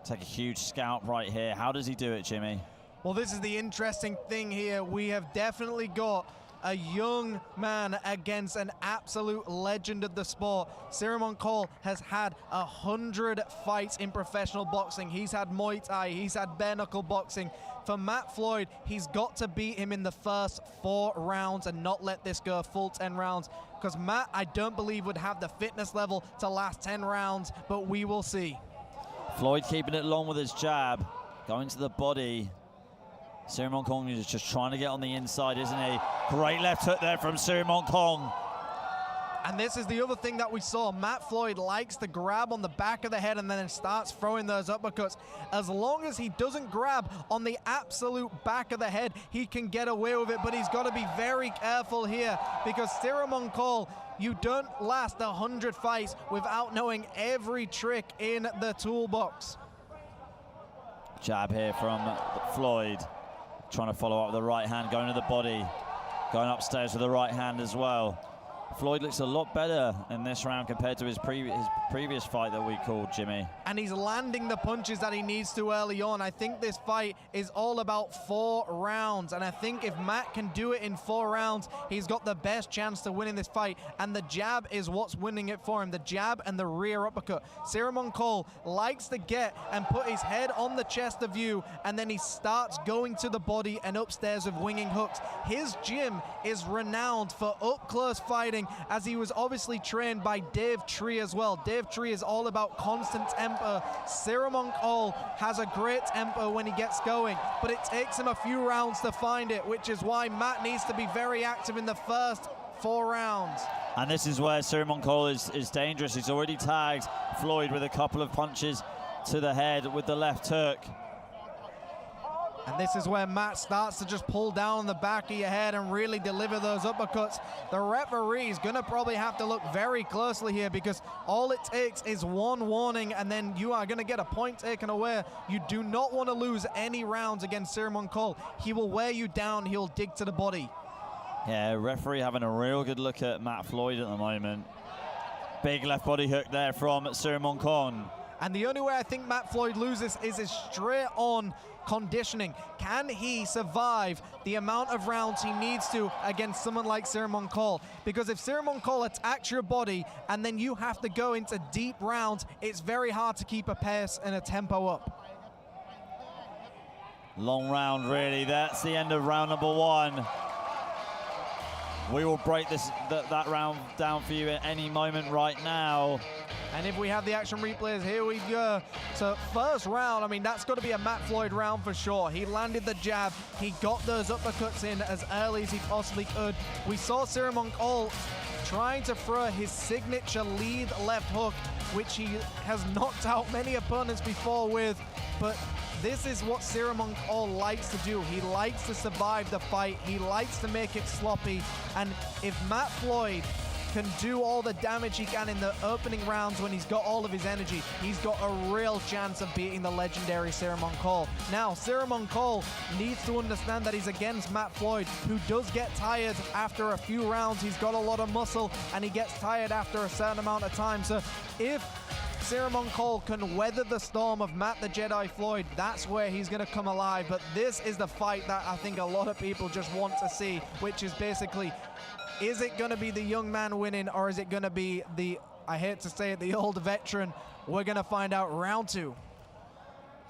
take a huge scalp right here. How does he do it, Jimmy? Well, this is the interesting thing here. We have definitely got a young man against an absolute legend of the sport. Ciaran Cole has had 100 fights in professional boxing. He's had Muay Thai, he's had bare knuckle boxing. For Matt Floyd, he's got to beat him in the first 4 rounds and not let this go full 10 rounds. Because Matt, I don't believe, would have the fitness level to last 10 rounds, but we will see. Floyd keeping it long with his jab, going to the body. Ciaran Kong is just trying to get on the inside, isn't he? Great left hook there from Ciaran Kong. And this is the other thing that we saw. Matt Floyd likes to grab on the back of the head and then starts throwing those uppercuts. As long as he doesn't grab on the absolute back of the head, he can get away with it, but he's got to be very careful here because Ciaran Cole, you don't last 100 fights without knowing every trick in the toolbox. Jab here from Floyd, trying to follow up with the right hand, going to the body, going upstairs with the right hand as well. Floyd looks a lot better in this round compared to his previous fight that we called, Jimmy. And he's landing the punches that he needs to early on. I think this fight is all about 4 rounds. And I think if Matt can do it in 4 rounds, he's got the best chance to win in this fight. And the jab is what's winning it for him. The jab and the rear uppercut. Ciaran Cole likes to get and put his head on the chest of you, and then he starts going to the body and upstairs with winging hooks. His gym is renowned for up-close fighting, as he was obviously trained by Dave Tree as well. Dave Tree is all about constant tempo. Ciaran Cole has a great tempo when he gets going, but it takes him a few rounds to find it, which is why Matt needs to be very active in the first 4 rounds. And this is where Ciaran Cole is dangerous. He's already tagged Floyd with a couple of punches to the head with the left hook. And this is where Matt starts to just pull down the back of your head and really deliver those uppercuts. The referee is going to probably have to look very closely here because all it takes is 1 warning and then you are going to get a point taken away. You do not want to lose any rounds against Ciaran Cole. He will wear you down. He'll dig to the body. Yeah, referee having a real good look at Matt Floyd at the moment. Big left body hook there from Ciaran Kong. And the only way I think Matt Floyd loses is his straight on conditioning. Can he survive the amount of rounds he needs to against someone like Ciaran Cole? Because if Ciaran Cole attacks your body and then you have to go into deep rounds, it's very hard to keep a pace and a tempo up. Long round, really. That's the end of round number 1. We will break that round down for you at any moment right now. And if we have the action replays, here we go. So first round, I mean, that's got to be a Matt Floyd round for sure. He landed the jab. He got those uppercuts in as early as he possibly could. We saw Ciaran Cole trying to throw his signature lead left hook, which he has knocked out many opponents before with. But this is what Ciaran Cole likes to do. He likes to survive the fight. He likes to make it sloppy. And if Matt Floyd can do all the damage he can in the opening rounds when he's got all of his energy, he's got a real chance of beating the legendary Ciaran Cole. Now, Ciaran Cole needs to understand that he's against Matt Floyd, who does get tired after a few rounds. He's got a lot of muscle, and he gets tired after a certain amount of time. So if Ciaran Cole can weather the storm of Matt the Jedi Floyd, that's where he's going to come alive. But this is the fight that I think a lot of people just want to see, which is basically, is it going to be the young man winning, or is it going to be the, I hate to say it, the old veteran? We're going to find out round 2.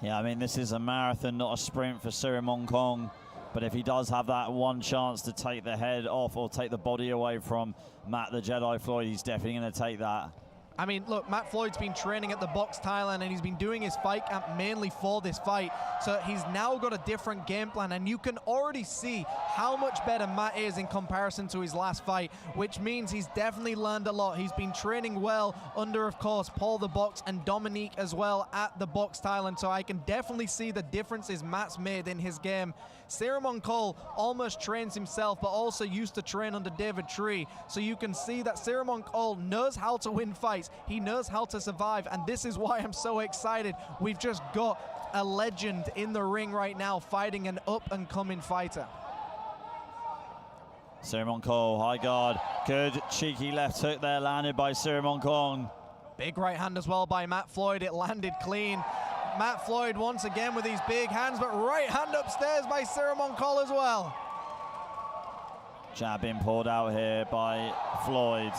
Yeah, I mean, this is a marathon, not a sprint for Ciaran Kong. But if he does have that one chance to take the head off or take the body away from Matt the Jedi Floyd, he's definitely going to take that. I mean, look, Matt Floyd's been training at the Box Thailand, and he's been doing his fight camp mainly for this fight. So he's now got a different game plan, and you can already see how much better Matt is in comparison to his last fight, which means he's definitely learned a lot. He's been training well under, of course, Paul the Box and Dominique as well at the Box Thailand. So I can definitely see the differences Matt's made in his game. Ciaran Cole almost trains himself, but also used to train under David Tree. So you can see that Ciaran Cole knows how to win fights. He knows how to survive, and this is why I'm so excited. We've just got a legend in the ring right now fighting an up-and-coming fighter. Ciaran Cole, high guard. Good cheeky left hook there landed by Ciaran Kong. Big right hand as well by Matt Floyd. It landed clean. Matt Floyd once again with these big hands, but right hand upstairs by Ciaran Cole as well. Jab being poured out here by Floyd.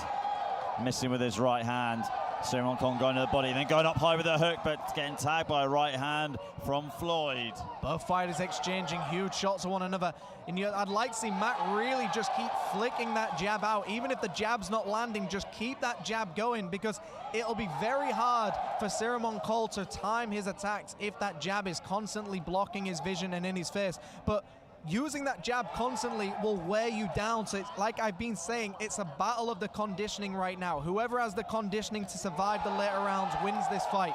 Missing with his right hand. Ciryl Kong going to the body, then going up high with a hook, but getting tagged by a right hand from Floyd. Both fighters exchanging huge shots at one another. And I'd like to see Matt really just keep flicking that jab out. Even if the jab's not landing, just keep that jab going, because it'll be very hard for Ciryl Kong to time his attacks if that jab is constantly blocking his vision and in his face. But using that jab constantly will wear you down. So it's like I've been saying, it's a battle of the conditioning right now. Whoever has the conditioning to survive the later rounds wins this fight.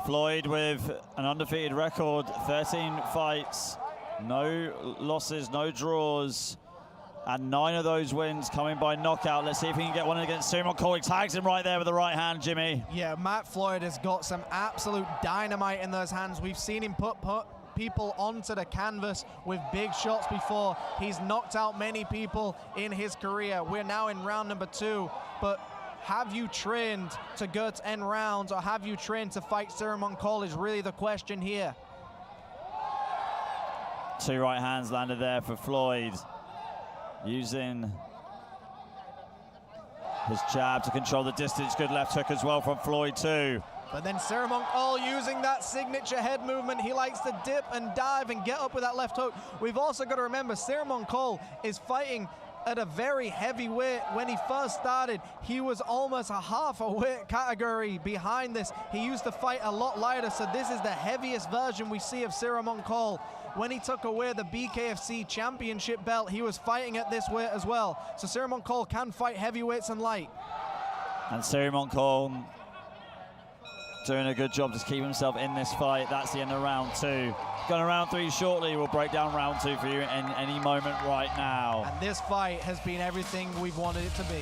Floyd with an undefeated record, 13 fights, no losses, no draws, and 9 of those wins coming by knockout. Let's see if he can get one against Ciryl Kong. He tags him right there with the right hand, Jimmy. Yeah, Matt Floyd has got some absolute dynamite in those hands. We've seen him put people onto the canvas with big shots before. He's knocked out many people in his career. We're now in round number 2, but have you trained to go to end rounds, or have you trained to fight Ciryl Kong is really the question here. 2 right hands landed there for Floyd, using his jab to control the distance. Good left hook as well from Floyd too. But then Ciryl Kong using that signature head movement. He likes to dip and dive and get up with that left hook. We've also got to remember Ciryl Kong is fighting at a very heavy weight. When he first started, he was almost a half a weight category behind this. He used to fight a lot lighter, so this is the heaviest version we see of Ciryl Kong. When he took away the BKFC championship belt, he was fighting at this weight as well. So Ciryl Kong can fight heavyweights and light. And Ciryl Kong doing a good job to keep himself in this fight. That's the end of round 2. Going to round 3 shortly. We'll break down round 2 for you in any moment right now. And this fight has been everything we've wanted it to be.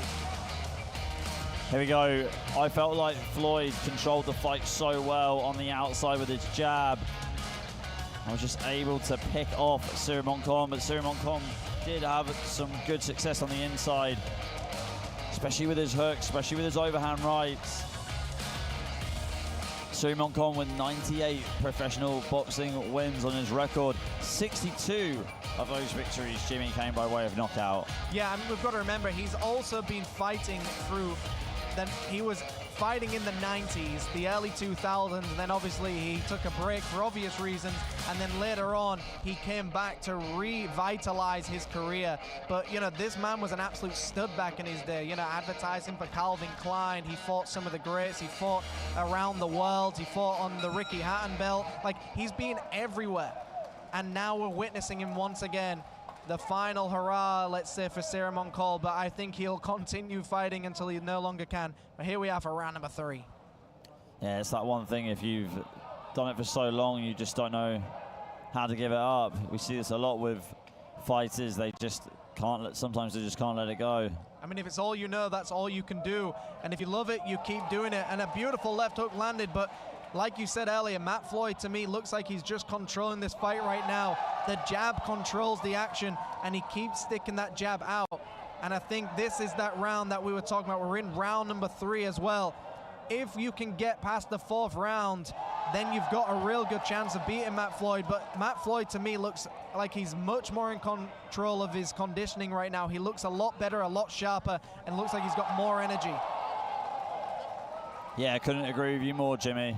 Here we go. I felt like Floyd controlled the fight so well on the outside with his jab. I was just able to pick off Ciryl Kong, but Ciryl Kong did have some good success on the inside, especially with his hooks, especially with his overhand rights. Ciryl Kong with 98 professional boxing wins on his record. 62 of those victories, Jimmy, came by way of knockout. Yeah, and we've got to remember, he's also been fighting through, he was fighting in the 90s, the early 2000s, and then obviously he took a break for obvious reasons, and then later on he came back to revitalize his career. But you know, this man was an absolute stud back in his day, you know, advertising for Calvin Klein. He fought some of the greats, he fought around the world, he fought on the Ricky Hatton belt. Like, he's been everywhere, and now we're witnessing him once again. The final hurrah, let's say, for Ciryl Kong, but I think he'll continue fighting until he no longer can. But here we are for round number 3. Yeah, it's that one thing, if you've done it for so long, you just don't know how to give it up. We see this a lot with fighters. They just can't, sometimes they just can't let it go. I mean, if it's all you know, that's all you can do. And if you love it, you keep doing it. And a beautiful left hook landed, but like you said earlier, Matt Floyd, to me, looks like he's just controlling this fight right now. The jab controls the action, and he keeps sticking that jab out. And I think this is that round that we were talking about. We're in round number 3 as well. If you can get past the 4th round, then you've got a real good chance of beating Matt Floyd. But Matt Floyd, to me, looks like he's much more in control of his conditioning right now. He looks a lot better, a lot sharper, and looks like he's got more energy. Yeah, I couldn't agree with you more, Jimmy.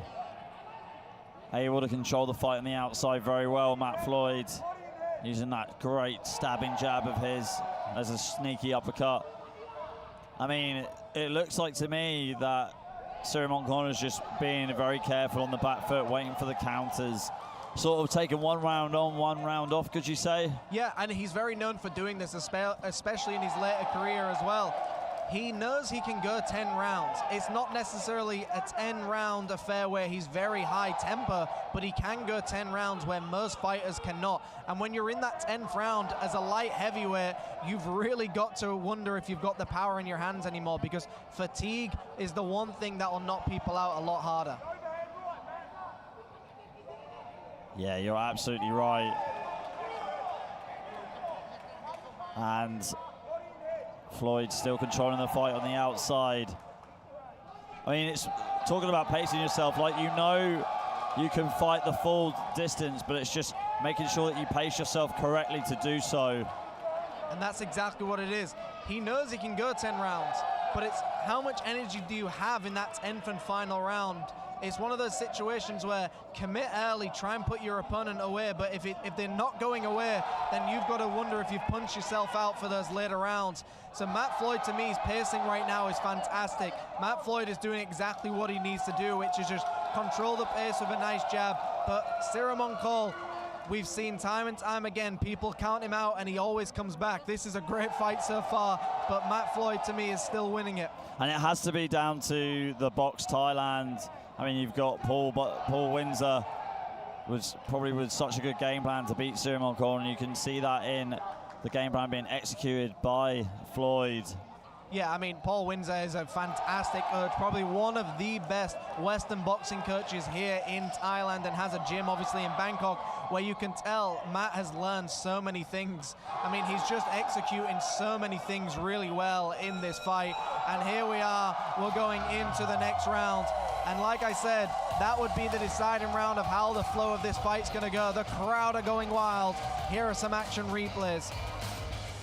Able to control the fight on the outside very well, Matt Floyd, using that great stabbing jab of his as a sneaky uppercut. I mean, it looks like to me that Ciryl Kong is just being very careful on the back foot, waiting for the counters, sort of taking one round on, one round off, could you say? Yeah, and he's very known for doing this, especially in his later career as well. He knows he can go 10 rounds. It's not necessarily a 10-round affair where he's very high tempo, but he can go 10 rounds where most fighters cannot. And when you're in that 10th round as a light heavyweight, you've really got to wonder if you've got the power in your hands anymore, because fatigue is the one thing that will knock people out a lot harder. Yeah, you're absolutely right. And Floyd still controlling the fight on the outside. I mean, it's talking about pacing yourself, like, you know you can fight the full distance, but it's just making sure that you pace yourself correctly to do so. And that's exactly what it is. He knows he can go 10 rounds, but it's how much energy do you have in that 10th and final round? It's one of those situations where commit early, try and put your opponent away, but if they're not going away, then you've got to wonder if you've punched yourself out for those later rounds. So Matt Floyd, to me, his pacing right now is fantastic. Matt Floyd is doing exactly what he needs to do, which is just control the pace with a nice jab. But Ciaran Cole, we've seen time and time again, people count him out and he always comes back. This is a great fight so far, but Matt Floyd, to me, is still winning it. And it has to be down to the Box Thailand. I mean, you've got Paul Windsor was probably with such a good game plan to beat Ciaran Cole, and you can see that in the game plan being executed by Floyd. Yeah, I mean, Paul Windsor is a fantastic coach, probably one of the best Western boxing coaches here in Thailand, and has a gym, obviously, in Bangkok, where you can tell Matt has learned so many things. I mean, he's just executing so many things really well in this fight. And here we are, we're going into the next round. And like I said, that would be the deciding round of how the flow of this fight's gonna go. The crowd are going wild. Here are some action replays.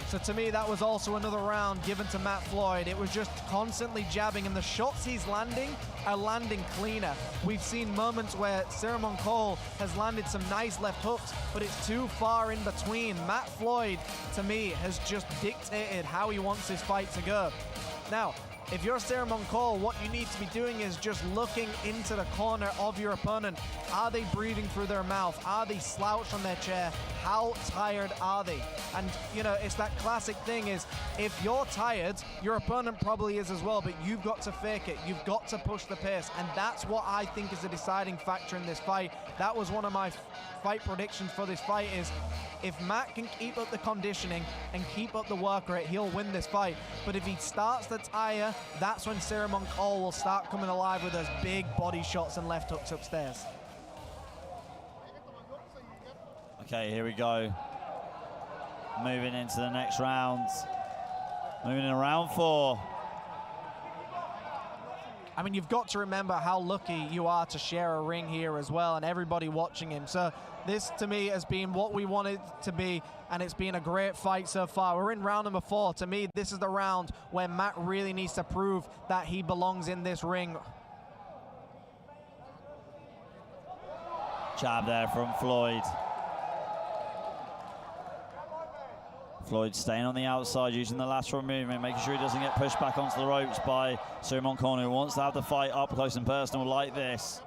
So to me, that was also another round given to Matt Floyd. It was just constantly jabbing, and the shots he's landing are landing cleaner. We've seen moments where Ciaran Cole has landed some nice left hooks, but it's too far in between. Matt Floyd, to me, has just dictated how he wants this fight to go. Now, if you're Ciaran Cole, what you need to be doing is just looking into the corner of your opponent. Are they breathing through their mouth? Are they slouched on their chair? How tired are they? And, you know, it's that classic thing is, if you're tired, your opponent probably is as well, but you've got to fake it. You've got to push the pace, and that's what I think is a deciding factor in this fight. That was one of my fight predictions for this fight is, if Matt can keep up the conditioning and keep up the work rate, he'll win this fight. But if he starts to tire, that's when Ciaran Cole will start coming alive with those big body shots and left hooks upstairs. Okay, here we go. Moving into the next round. Moving in round 4. I mean, you've got to remember how lucky you are to share a ring here as well, and everybody watching him. So this, to me, has been what we wanted to be, and it's been a great fight so far. We're in round number 4. To me, this is the round where Matt really needs to prove that he belongs in this ring. Jab there from Floyd. Floyd staying on the outside, using the lateral movement, making sure he doesn't get pushed back onto the ropes by Ciaran Cole, who wants to have the fight up close and personal like this.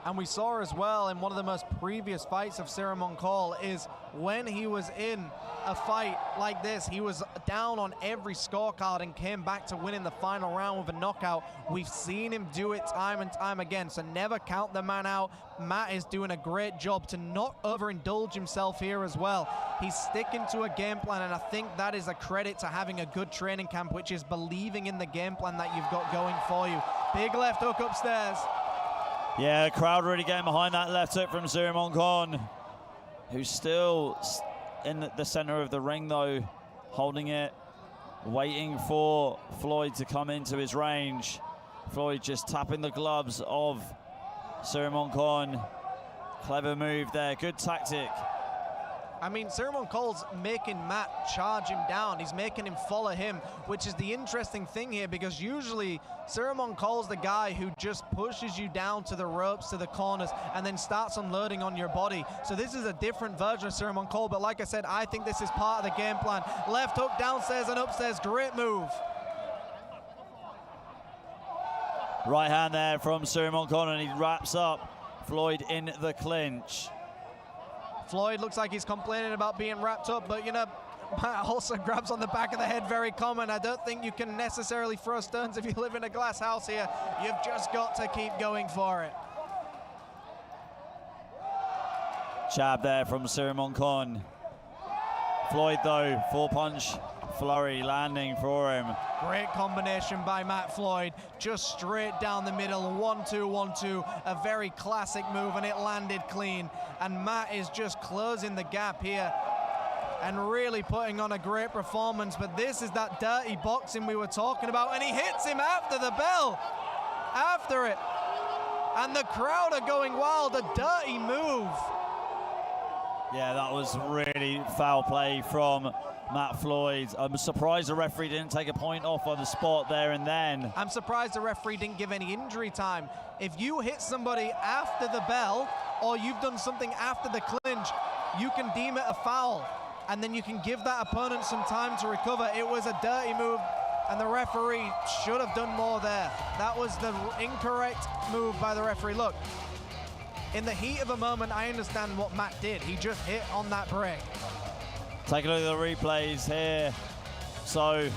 And we saw as well in one of the most previous fights of Ciaran Cole is when he was in a fight like this, he was down on every scorecard and came back to win in the final round with a knockout. We've seen him do it time and time again, so never count the man out. Matt is doing a great job to not overindulge himself here as well. He's sticking to a game plan, and I think that is a credit to having a good training camp, which is believing in the game plan that you've got going for you. Big left hook upstairs. Yeah, the crowd really getting behind that left hook from Ciaran Cole, who's still in the center of the ring though, holding it, waiting for Floyd to come into his range. Floyd just tapping the gloves of Ciaran Cole. Clever move there, good tactic. I mean, Ciaran Cole's making Matt charge him down. He's making him follow him, which is the interesting thing here, because usually Ciaran Cole's the guy who just pushes you down to the ropes, to the corners, and then starts unloading on your body. So this is a different version of Ciaran Cole, but like I said, I think this is part of the game plan. Left hook downstairs and upstairs, great move. Right hand there from Ciaran Cole, and he wraps up Floyd in the clinch. Floyd looks like he's complaining about being wrapped up, but you know, Matt also grabs on the back of the head, very common. I don't think you can necessarily throw stones if you live in a glass house here. You've just got to keep going for it. Jab there from Ciaran Cole. Floyd though, 4-punch flurry landing for him. Great combination by Matt Floyd, just straight down the middle, 1-2, 1-2, a very classic move, and it landed clean. And Matt is just closing the gap here and really putting on a great performance. But this is that dirty boxing we were talking about, and he hits him after the bell, after it. And the crowd are going wild, a dirty move. Yeah, that was really foul play from Matt Floyd. I'm surprised the referee didn't take a point off on the spot there and then. I'm surprised the referee didn't give any injury time. If you hit somebody after the bell or you've done something after the clinch, you can deem it a foul, and then you can give that opponent some time to recover. It was a dirty move, and the referee should have done more there. That was the incorrect move by the referee. Look, in the heat of a moment, I understand what Matt did. He just hit on that break. Take a look at the replays here. So,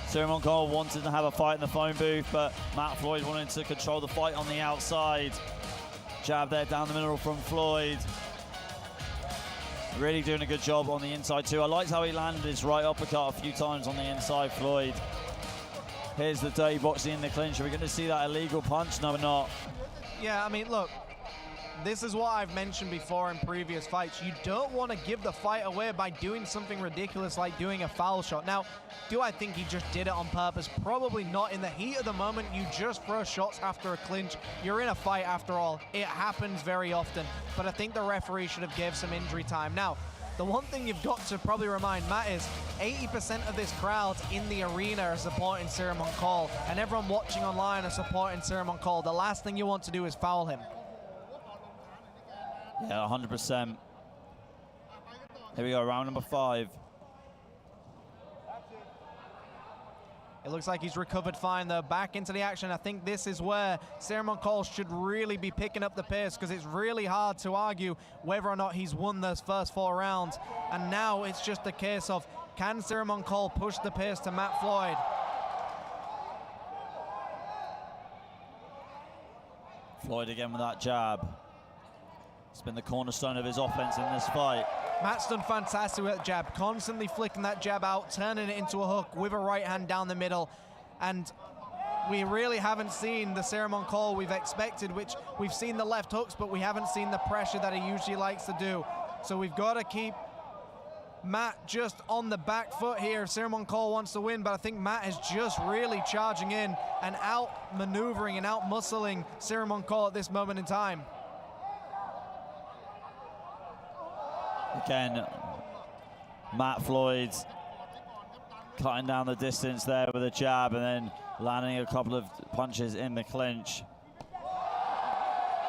Cyril Moncol wanted to have a fight in the phone booth, but Matt Floyd wanted to control the fight on the outside. Jab there down the middle from Floyd. Really doing a good job on the inside too. I liked how he landed his right uppercut a few times on the inside, Floyd. Here's the dirty boxing in the clinch. Are we going to see that illegal punch? No, we're not. Yeah, I mean, look, this is what I've mentioned before in previous fights. You don't want to give the fight away by doing something ridiculous like doing a foul shot. Now, do I think he just did it on purpose? Probably not. In the heat of the moment, you just throw shots after a clinch. You're in a fight after all. It happens very often. But I think the referee should have gave some injury time. Now, the one thing you've got to probably remind Matt is 80% of this crowd in the arena are supporting Cyril Moncol, and everyone watching online are supporting Cyril Moncol. The last thing you want to do is foul him. Yeah, 100%. Here we go, round number 5. It looks like he's recovered fine, though. Back into the action. I think this is where Cyril Moncol should really be picking up the pace, because it's really hard to argue whether or not he's won those first 4 rounds. And now it's just a case of, can Cyril Moncol push the pace to Matt Floyd? Floyd again with that jab. It's been the cornerstone of his offense in this fight. Matt's done fantastic with that jab, constantly flicking that jab out, turning it into a hook with a right hand down the middle. And we really haven't seen the Cyril Moncol we've expected, which we've seen the left hooks, but we haven't seen the pressure that he usually likes to do. So we've got to keep Matt just on the back foot here if Cyril Moncol wants to win, but I think Matt is just really charging in and out-maneuvering and out-muscling Cyril Moncol at this moment in time. Again, Matt Floyd cutting down the distance there with a jab and then landing a couple of punches in the clinch.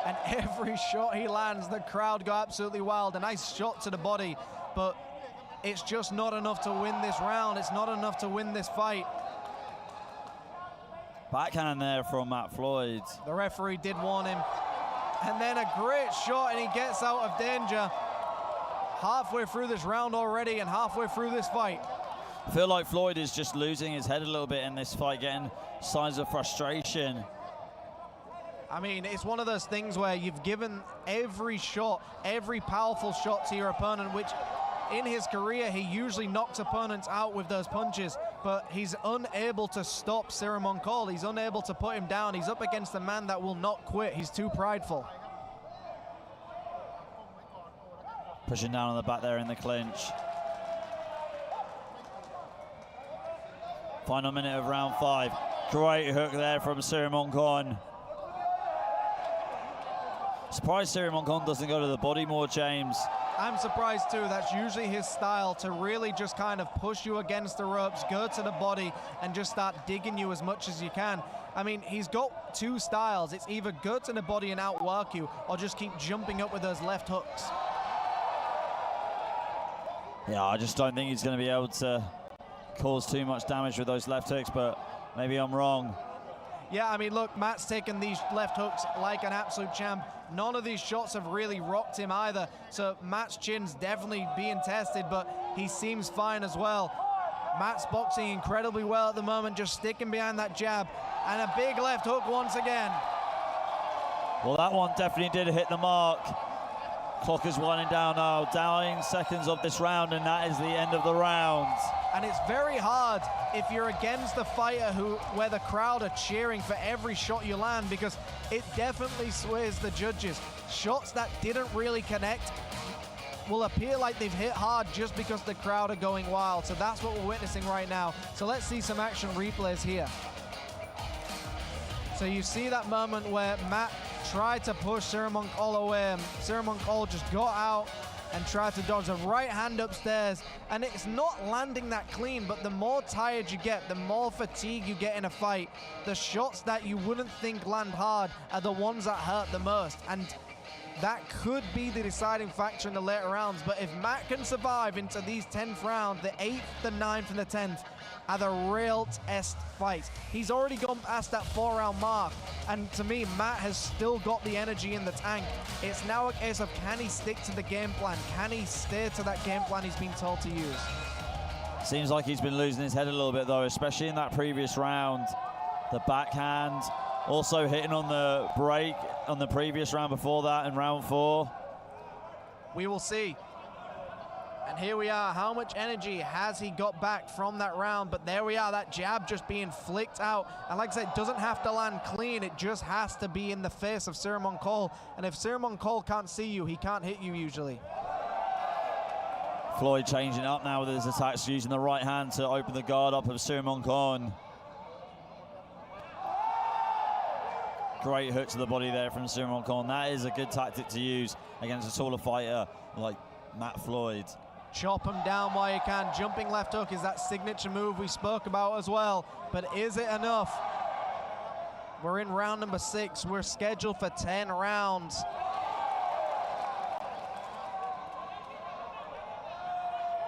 And every shot he lands, the crowd go absolutely wild. A nice shot to the body, but it's just not enough to win this round. It's not enough to win this fight. Backhand there from Matt Floyd. The referee did warn him. And then a great shot, and he gets out of danger. Halfway through this round already and halfway through this fight. I feel like Floyd is just losing his head a little bit in this fight, getting signs of frustration. I mean, it's one of those things where you've given every shot, every powerful shot to your opponent, which in his career, he usually knocks opponents out with those punches, but he's unable to stop Cyril Moncol. He's unable to put him down. He's up against a man that will not quit. He's too prideful. Pushing down on the back there in the clinch. Final minute of round 5. Great hook there from Cyril Moncol. Surprised Cyril Moncol doesn't go to the body more, James. I'm surprised too. That's usually his style, to really just kind of push you against the ropes, go to the body, and just start digging you as much as you can. I mean, he's got 2 styles. It's either go to the body and outwork you, or just keep jumping up with those left hooks. Yeah, I just don't think he's going to be able to cause too much damage with those left hooks, but maybe I'm wrong. Yeah, I mean, look, Matt's taken these left hooks like an absolute champ. None of these shots have really rocked him either, so Matt's chin's definitely being tested, but he seems fine as well. Matt's boxing incredibly well at the moment, just sticking behind that jab, and a big left hook once again. Well, that one definitely did hit the mark. Clock is winding down now, 9 seconds of this round, and that is the end of the round. And it's very hard if you're against the fighter where the crowd are cheering for every shot you land, because it definitely sways the judges. Shots that didn't really connect will appear like they've hit hard just because the crowd are going wild. So that's what we're witnessing right now. So let's see some action replays here. So you see that moment where Matt tried to push Cyril Moncol away. Cyril Moncol just got out and tried to dodge a right hand upstairs, and it's not landing that clean. But the more tired you get, the more fatigue you get in a fight, the shots that you wouldn't think land hard are the ones that hurt the most, and that could be the deciding factor in the later rounds. But if Matt can survive into these 10th rounds, the 8th, the 9th, and the 10th are the real test fights. He's already gone past that 4-round mark, and to me, Matt has still got the energy in the tank. It's now a case of, can he stick to the game plan? Can he stay to that game plan he's been told to use? Seems like he's been losing his head a little bit, though, especially in that previous round. The backhand, also hitting on the break on the previous round before that in round 4. We will see. And here we are. How much energy has he got back from that round? But there we are, that jab just being flicked out. And like I said, it doesn't have to land clean. It just has to be in the face of Sirmoncoll. And if Sirmoncoll can't see you, he can't hit you usually. Floyd changing up now with his attacks, using the right hand to open the guard up of Sirmoncoll. Great hook to the body there from Sirmoncoll. That is a good tactic to use against a taller fighter like Matt Floyd. Chop him down while you can. Jumping left hook is that signature move we spoke about as well. But is it enough? We're in round number 6. We're scheduled for 10 rounds.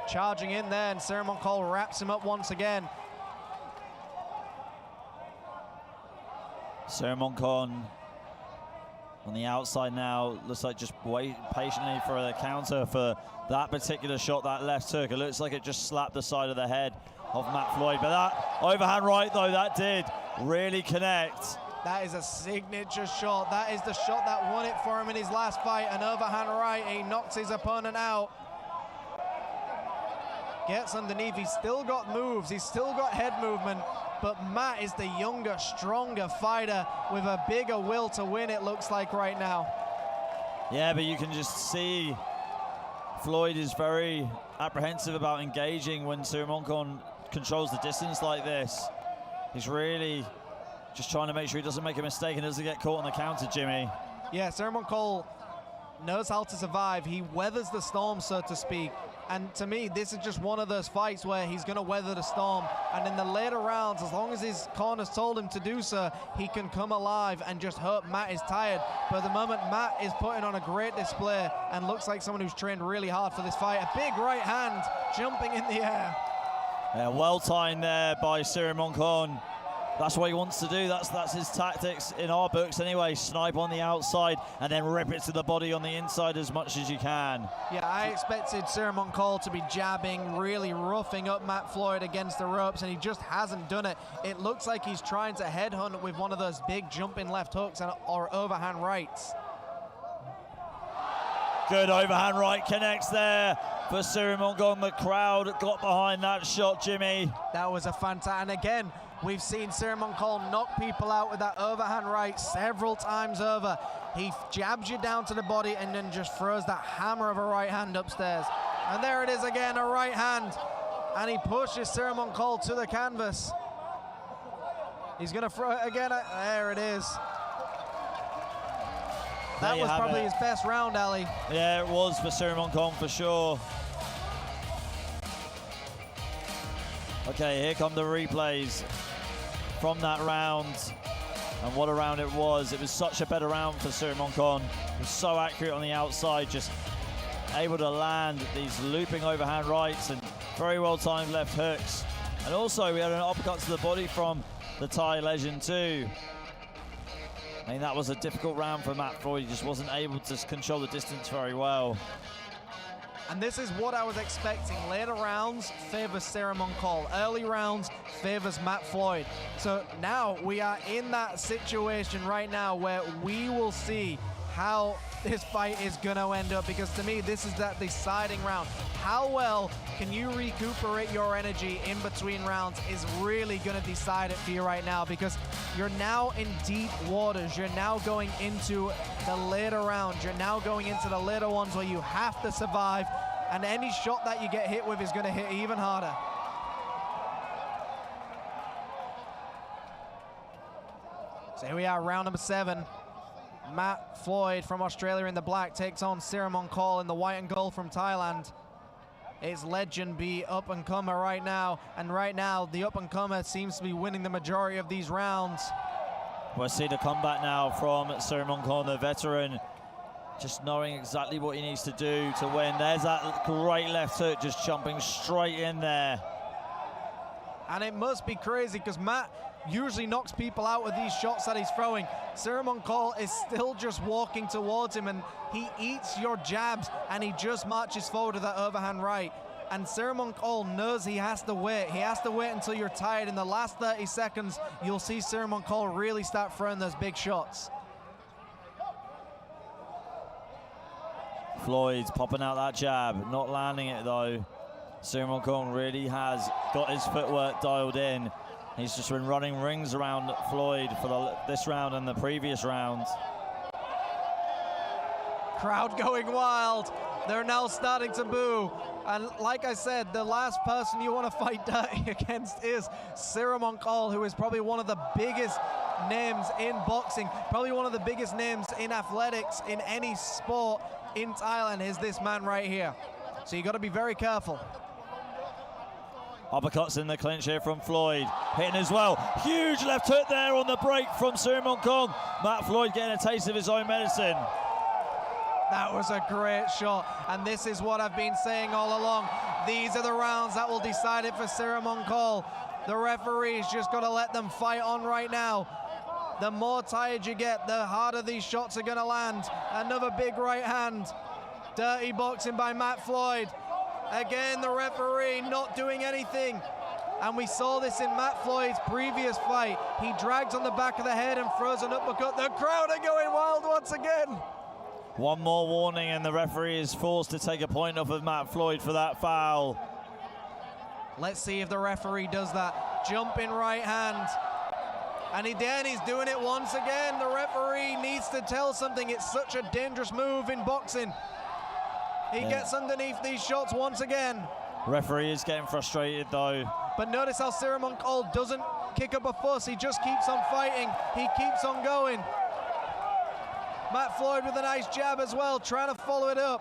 Charging in there, and Sirmoncoll wraps him up once again. Sirmoncoll on the outside now, looks like just wait patiently for the counter for that particular shot, that left hook. It looks like it just slapped the side of the head of Matt Floyd, but that overhand right, though, that did really connect. That is a signature shot. That is the shot that won it for him in his last fight. An overhand right, he knocks his opponent out. Gets underneath, he's still got moves, he's still got head movement, but Matt is the younger, stronger fighter with a bigger will to win, it looks like right now. Yeah, but you can just see Floyd is very apprehensive about engaging when Sirmoncoll controls the distance like this. He's really just trying to make sure he doesn't make a mistake and doesn't get caught on the counter, Jimmy. Yeah, Sirmoncoll knows how to survive. He weathers the storm, so to speak. And to me, this is just one of those fights where he's going to weather the storm. And in the later rounds, as long as his corners told him to do so, he can come alive and just hope Matt is tired. But at the moment, Matt is putting on a great display and looks like someone who's trained really hard for this fight. A big right hand jumping in the air. Yeah, well timed there by Sirmoncoll. That's what he wants to do. That's his tactics in our books anyway. Snipe on the outside and then rip it to the body on the inside as much as you can. Yeah, I expected Sirmoncoll to be jabbing, really roughing up Matt Floyd against the ropes, and he just hasn't done it. It looks like he's trying to headhunt with one of those big jumping left hooks or overhand rights. Good overhand right connects there for Sirmoncoll. The crowd got behind that shot, Jimmy. That was a fantastic, and again, we've seen Sirmoncoll knock people out with that overhand right several times over. He jabs you down to the body and then just throws that hammer of a right hand upstairs. And there it is again, a right hand. And he pushes Sirmoncoll to the canvas. He's going to throw it again. There it is. That was probably his best round, Ali. Yeah, it was for Sirmoncoll for sure. Okay, here come the replays from that round. And what a round it was. It was such a better round for Sirmoncoll. He was so accurate on the outside, just able to land these looping overhand rights and very well timed left hooks. And also we had an uppercut to the body from the Thai legend too. I mean, that was a difficult round for Matt Floyd. He just wasn't able to control the distance very well. And this is what I was expecting. Later rounds favors Sirmoncoll. Early rounds favors Matt Floyd. So now we are in that situation right now where we will see how this fight is going to end up, because to me, this is that deciding round. How well can you recuperate your energy in between rounds is really going to decide it for you right now, because you're now in deep waters. You're now going into the later rounds. You're now going into the later ones where you have to survive, and any shot that you get hit with is going to hit even harder. So here we are, round number 7. Matt Floyd from Australia in the black takes on Cinnamon Call in the white and gold from Thailand. It's Legend B up-and-comer right now, and right now the up-and-comer seems to be winning the majority of these rounds. We'll see the comeback now from Cinnamon Call, the veteran, just knowing exactly what he needs to do to win. There's that great left hook, just jumping straight in there. And it must be crazy because Matt usually knocks people out with these shots that he's throwing. Cinnamon Call is still just walking towards him, and he eats your jabs and he just marches forward to that overhand right. And Cinnamon Call knows he has to wait. He has to wait until you're tired. In the last 30 seconds, you'll see Cinnamon Call really start throwing those big shots. Floyd's popping out that jab, not landing it though. Cinnamon Call really has got his footwork dialed in. He's just been running rings around Floyd for this round and the previous rounds. Crowd going wild. They're now starting to boo. And like I said, the last person you want to fight dirty against is Cinnamon Call, who is probably one of the biggest names in boxing, probably one of the biggest names in athletics in any sport in Thailand is this man right here. So you got to be very careful. Uppercuts in the clinch here from Floyd. Hitting as well. Huge left hook there on the break from Cinnamon Call. Matt Floyd getting a taste of his own medicine. That was a great shot. And this is what I've been saying all along. These are the rounds that will decide it for Cinnamon Call. The referee's just got to let them fight on right now. The more tired you get, the harder these shots are going to land. Another big right hand. Dirty boxing by Matt Floyd. Again, the referee not doing anything. And we saw this in Matt Floyd's previous fight. He drags on the back of the head and throws an uppercut. The crowd are going wild once again. One more warning and the referee is forced to take a point off of Matt Floyd for that foul. Let's see if the referee does that. Jumping right hand. And he's doing it once again. The referee needs to tell something. It's such a dangerous move in boxing. He gets underneath these shots once again. Referee is getting frustrated though. But notice how Cinnamon Call doesn't kick up a fuss. He just keeps on fighting. He keeps on going. Matt Floyd with a nice jab as well, trying to follow it up.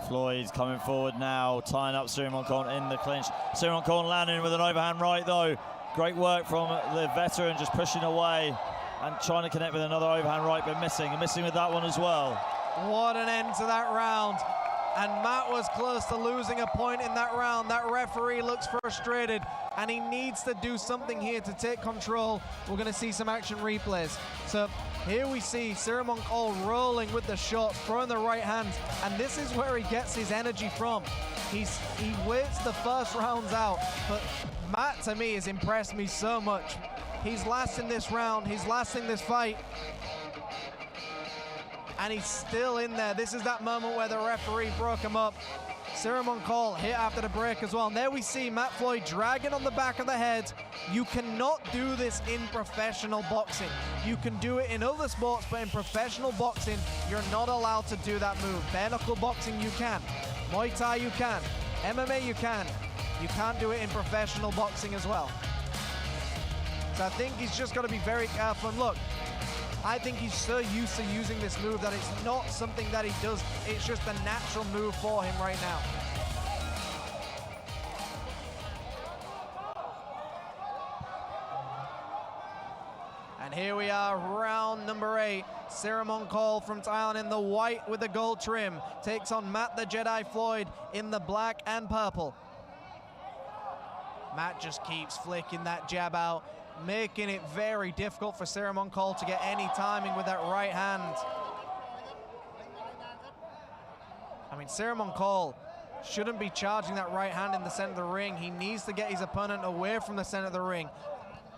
Floyd's coming forward now, tying up Cinnamon Call in the clinch. Cinnamon Call landing with an overhand right though. Great work from the veteran, just pushing away and trying to connect with another overhand right, but missing with that one as well. What an end to that round. And Matt was close to losing a point in that round. That referee looks frustrated, and he needs to do something here to take control. We're going to see some action replays. So here we see Cinnamon Call rolling with the shots, throwing the right hand, and this is where he gets his energy from. He waits the first rounds out, but Matt, to me, has impressed me so much. He's lasting this round, he's lasting this fight, and he's still in there. This is that moment where the referee broke him up. Cinnamon Call hit after the break as well. And there we see Matt Floyd dragging on the back of the head. You cannot do this in professional boxing. You can do it in other sports, but in professional boxing, you're not allowed to do that move. Bare knuckle boxing, you can. Muay Thai, you can. MMA, you can. You can't do it in professional boxing as well. So I think he's just got to be very careful. And look, I think he's so used to using this move that it's not something that he does. It's just a natural move for him right now. And here we are, round number 8. Cinnamon Call from Thailand in the white with the gold trim takes on Matt the Jedi Floyd in the black and purple. Matt just keeps flicking that jab out, making it very difficult for Cinnamon Call to get any timing with that right hand. I mean, Cinnamon Call shouldn't be charging that right hand in the center of the ring. He needs to get his opponent away from the center of the ring.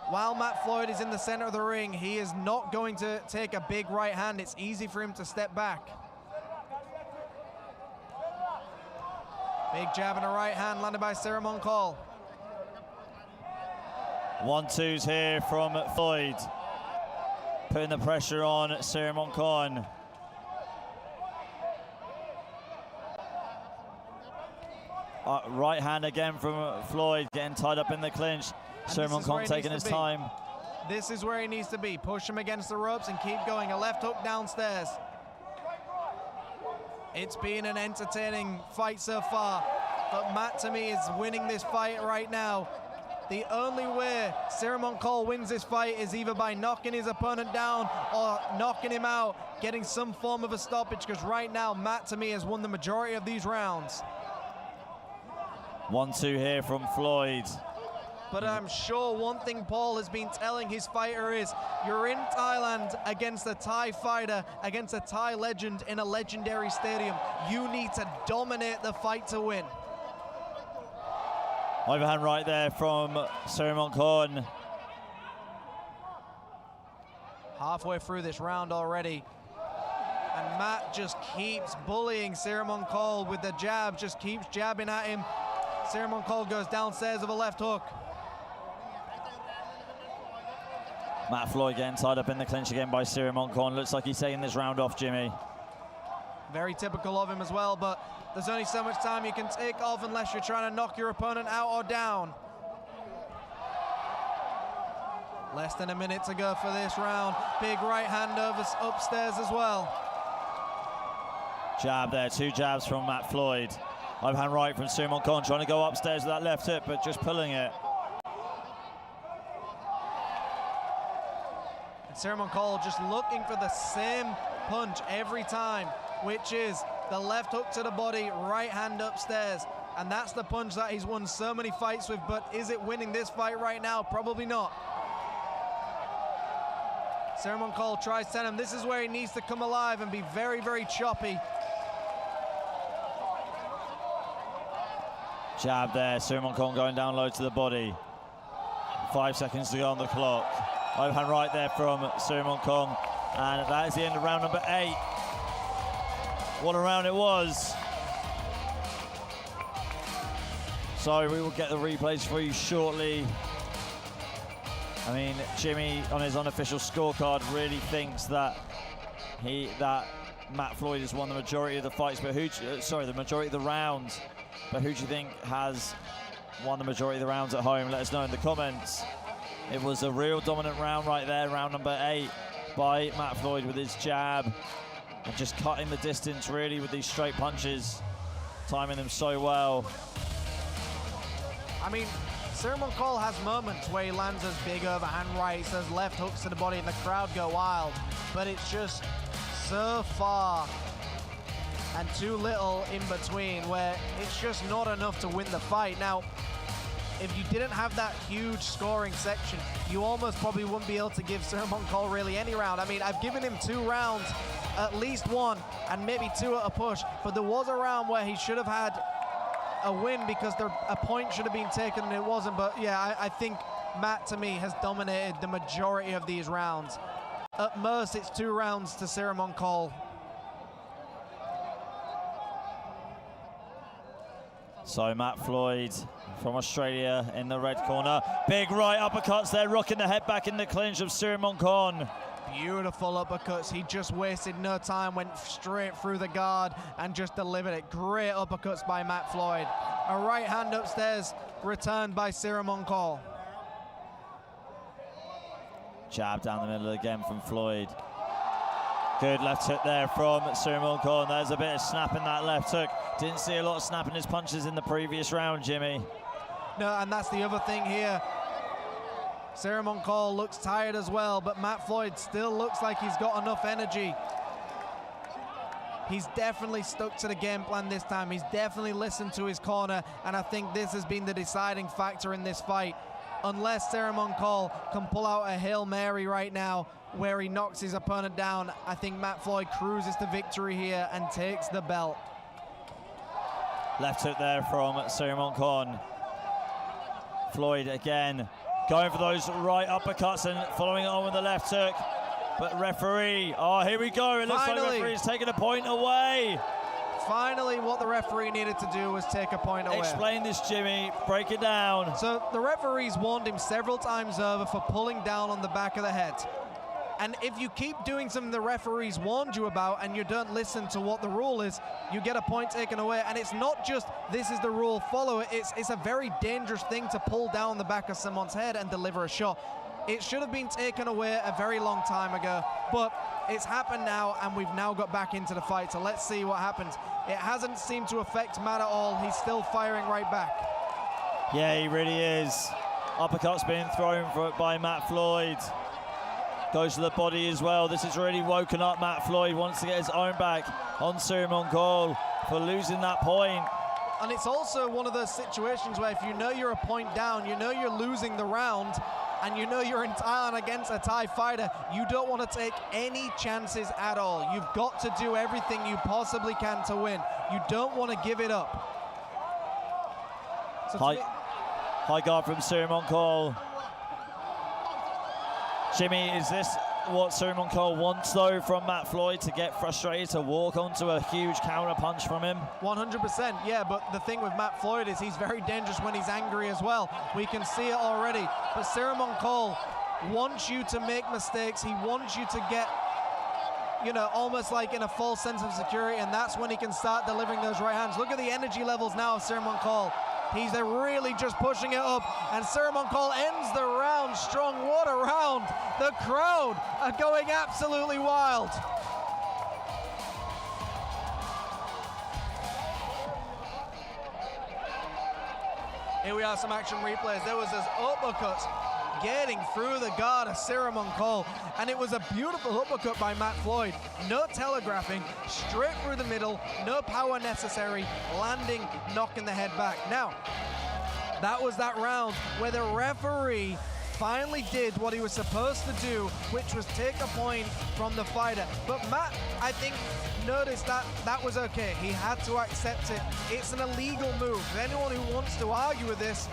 While Matt Floyd is in the center of the ring, he is not going to take a big right hand. It's easy for him to step back. Big jab and a right hand landed by Cinnamon Call. 1-2s here from Floyd, putting the pressure on Cinnamon Call. right hand again from Floyd, getting tied up in the clinch. Ciryl Kong taking his time. This is where he needs to be. Push him against the ropes and keep going. A left hook downstairs. It's been an entertaining fight so far, but Matt, to me, is winning this fight right now. The only way Ciryl Kong wins this fight is either by knocking his opponent down or knocking him out, getting some form of a stoppage, because right now, Matt, to me, has won the majority of these rounds. 1-2 here from Floyd. But I'm sure one thing Paul has been telling his fighter is, you're in Thailand against a Thai fighter, against a Thai legend in a legendary stadium. You need to dominate the fight to win. Overhand right there from Ciryl Kong. Halfway through this round already. And Matt just keeps bullying Ciryl Kong with the jab, just keeps jabbing at him. Ciryl Kong goes downstairs with a left hook. Matt Floyd getting tied up in the clinch again by Ciryl Kong. Looks like he's taking this round off, Jimmy. Very typical of him as well, but there's only so much time you can take off unless you're trying to knock your opponent out or down. Less than a minute to go for this round. Big right hand over upstairs as well. Jab there, 2 jabs from Matt Floyd. Overhand right from Ciryl Kong, trying to go upstairs with that left hip, but just pulling it. And Ciryl Kong just looking for the same punch every time, which is the left hook to the body, right hand upstairs. And that's the punch that he's won so many fights with, but is it winning this fight right now? Probably not. Ciryl Kong tries to tell him this is where he needs to come alive and be very, very choppy. Jab there, Ciryl Kong going down low to the body. 5 seconds to go on the clock. Overhand right there from Ciryl Kong. And that is the end of round number 8. What a round it was. So we will get the replays for you shortly. I mean, Jimmy on his unofficial scorecard really thinks that Matt Floyd has won the majority of the fights, but the majority of the rounds. But who do you think has won the majority of the rounds at home? Let us know in the comments. It was a real dominant round right there, round number 8 by Matt Floyd with his jab and just cutting the distance really with these straight punches, timing them so well. I mean, Ciryl Kong has moments where he lands those big overhand rights, those left hooks to the body, and the crowd go wild. But it's just so far and too little in between where it's just not enough to win the fight. Now, if you didn't have that huge scoring section, you almost probably wouldn't be able to give Ciryl Kong really any round. I mean, I've given him 2 rounds, at least 1, and maybe 2 at a push, but there was a round where he should have had a win because a point should have been taken and it wasn't. But yeah, I think Matt, to me, has dominated the majority of these rounds. At most, it's 2 rounds to Ciryl Kong. So Matt Floyd from Australia in the red corner. Big right uppercuts there, rocking the head back in the clinch of Ciryl Kong. Beautiful uppercuts. He just wasted no time, went straight through the guard and just delivered it. Great uppercuts by Matt Floyd. A right hand upstairs returned by Ciryl Kong. Jab down the middle again from Floyd. Good left hook there from Ciryl Kong. There's a bit of snap in that left hook. Didn't see a lot of snap in his punches in the previous round, Jimmy. No, and that's the other thing here. Ciryl Kong looks tired as well, but Matt Floyd still looks like he's got enough energy. He's definitely stuck to the game plan this time. He's definitely listened to his corner, and I think this has been the deciding factor in this fight. Unless Ciryl Kong can pull out a Hail Mary right now where he knocks his opponent down, I think Matt Floyd cruises to victory here and takes the belt. Left hook there from Ciryl Kong. Floyd again going for those right uppercuts and following it on with the left hook. But referee, oh, here we go. It looks like the referee's taking a point away. Finally, what the referee needed to do was take a point away. Explain this, Jimmy. Break it down. So the referees warned him several times over for pulling down on the back of the head. And if you keep doing something the referees warned you about and you don't listen to what the rule is, you get a point taken away. And it's not just this is the rule, follow it. It's a very dangerous thing to pull down the back of someone's head and deliver a shot. It should have been taken away a very long time ago, but it's happened now, and we've now got back into the fight. So let's see what happens. It hasn't seemed to affect Matt at all. He's still firing right back. Yeah, he really is. Uppercut's being thrown by Matt Floyd. Goes to the body as well. This has really woken up Matt Floyd. Wants to get his own back on Cyril Moncol for losing that point. And it's also one of those situations where if you know you're a point down, you know you're losing the round, and you know you're in Thailand against a Thai fighter, you don't want to take any chances at all. You've got to do everything you possibly can to win. You don't want to give it up. So high guard from Cyril Moncol. Jimmy, is this what Cyril Moncol wants, though, from Matt Floyd, to get frustrated, to walk onto a huge counter punch from him? 100%, yeah, but the thing with Matt Floyd is he's very dangerous when he's angry as well. We can see it already. But Cyril Moncol wants you to make mistakes. He wants you to get, you know, almost like in a false sense of security, and that's when he can start delivering those right hands. Look at the energy levels now of Cyril Moncol. He's really just pushing it up, and Cyril Moncol ends the round strong. What a round! The crowd are going absolutely wild. Here we are, some action replays. There was this uppercut getting through the guard of Cyril Moncol, and it was a beautiful uppercut by Matt Floyd. No telegraphing, straight through the middle, no power necessary, landing, knocking the head back. Now, that was that round where the referee finally did what he was supposed to do, which was take a point from the fighter. But Matt, I think, noticed that that was okay. He had to accept it. It's an illegal move. For anyone who wants to argue with this,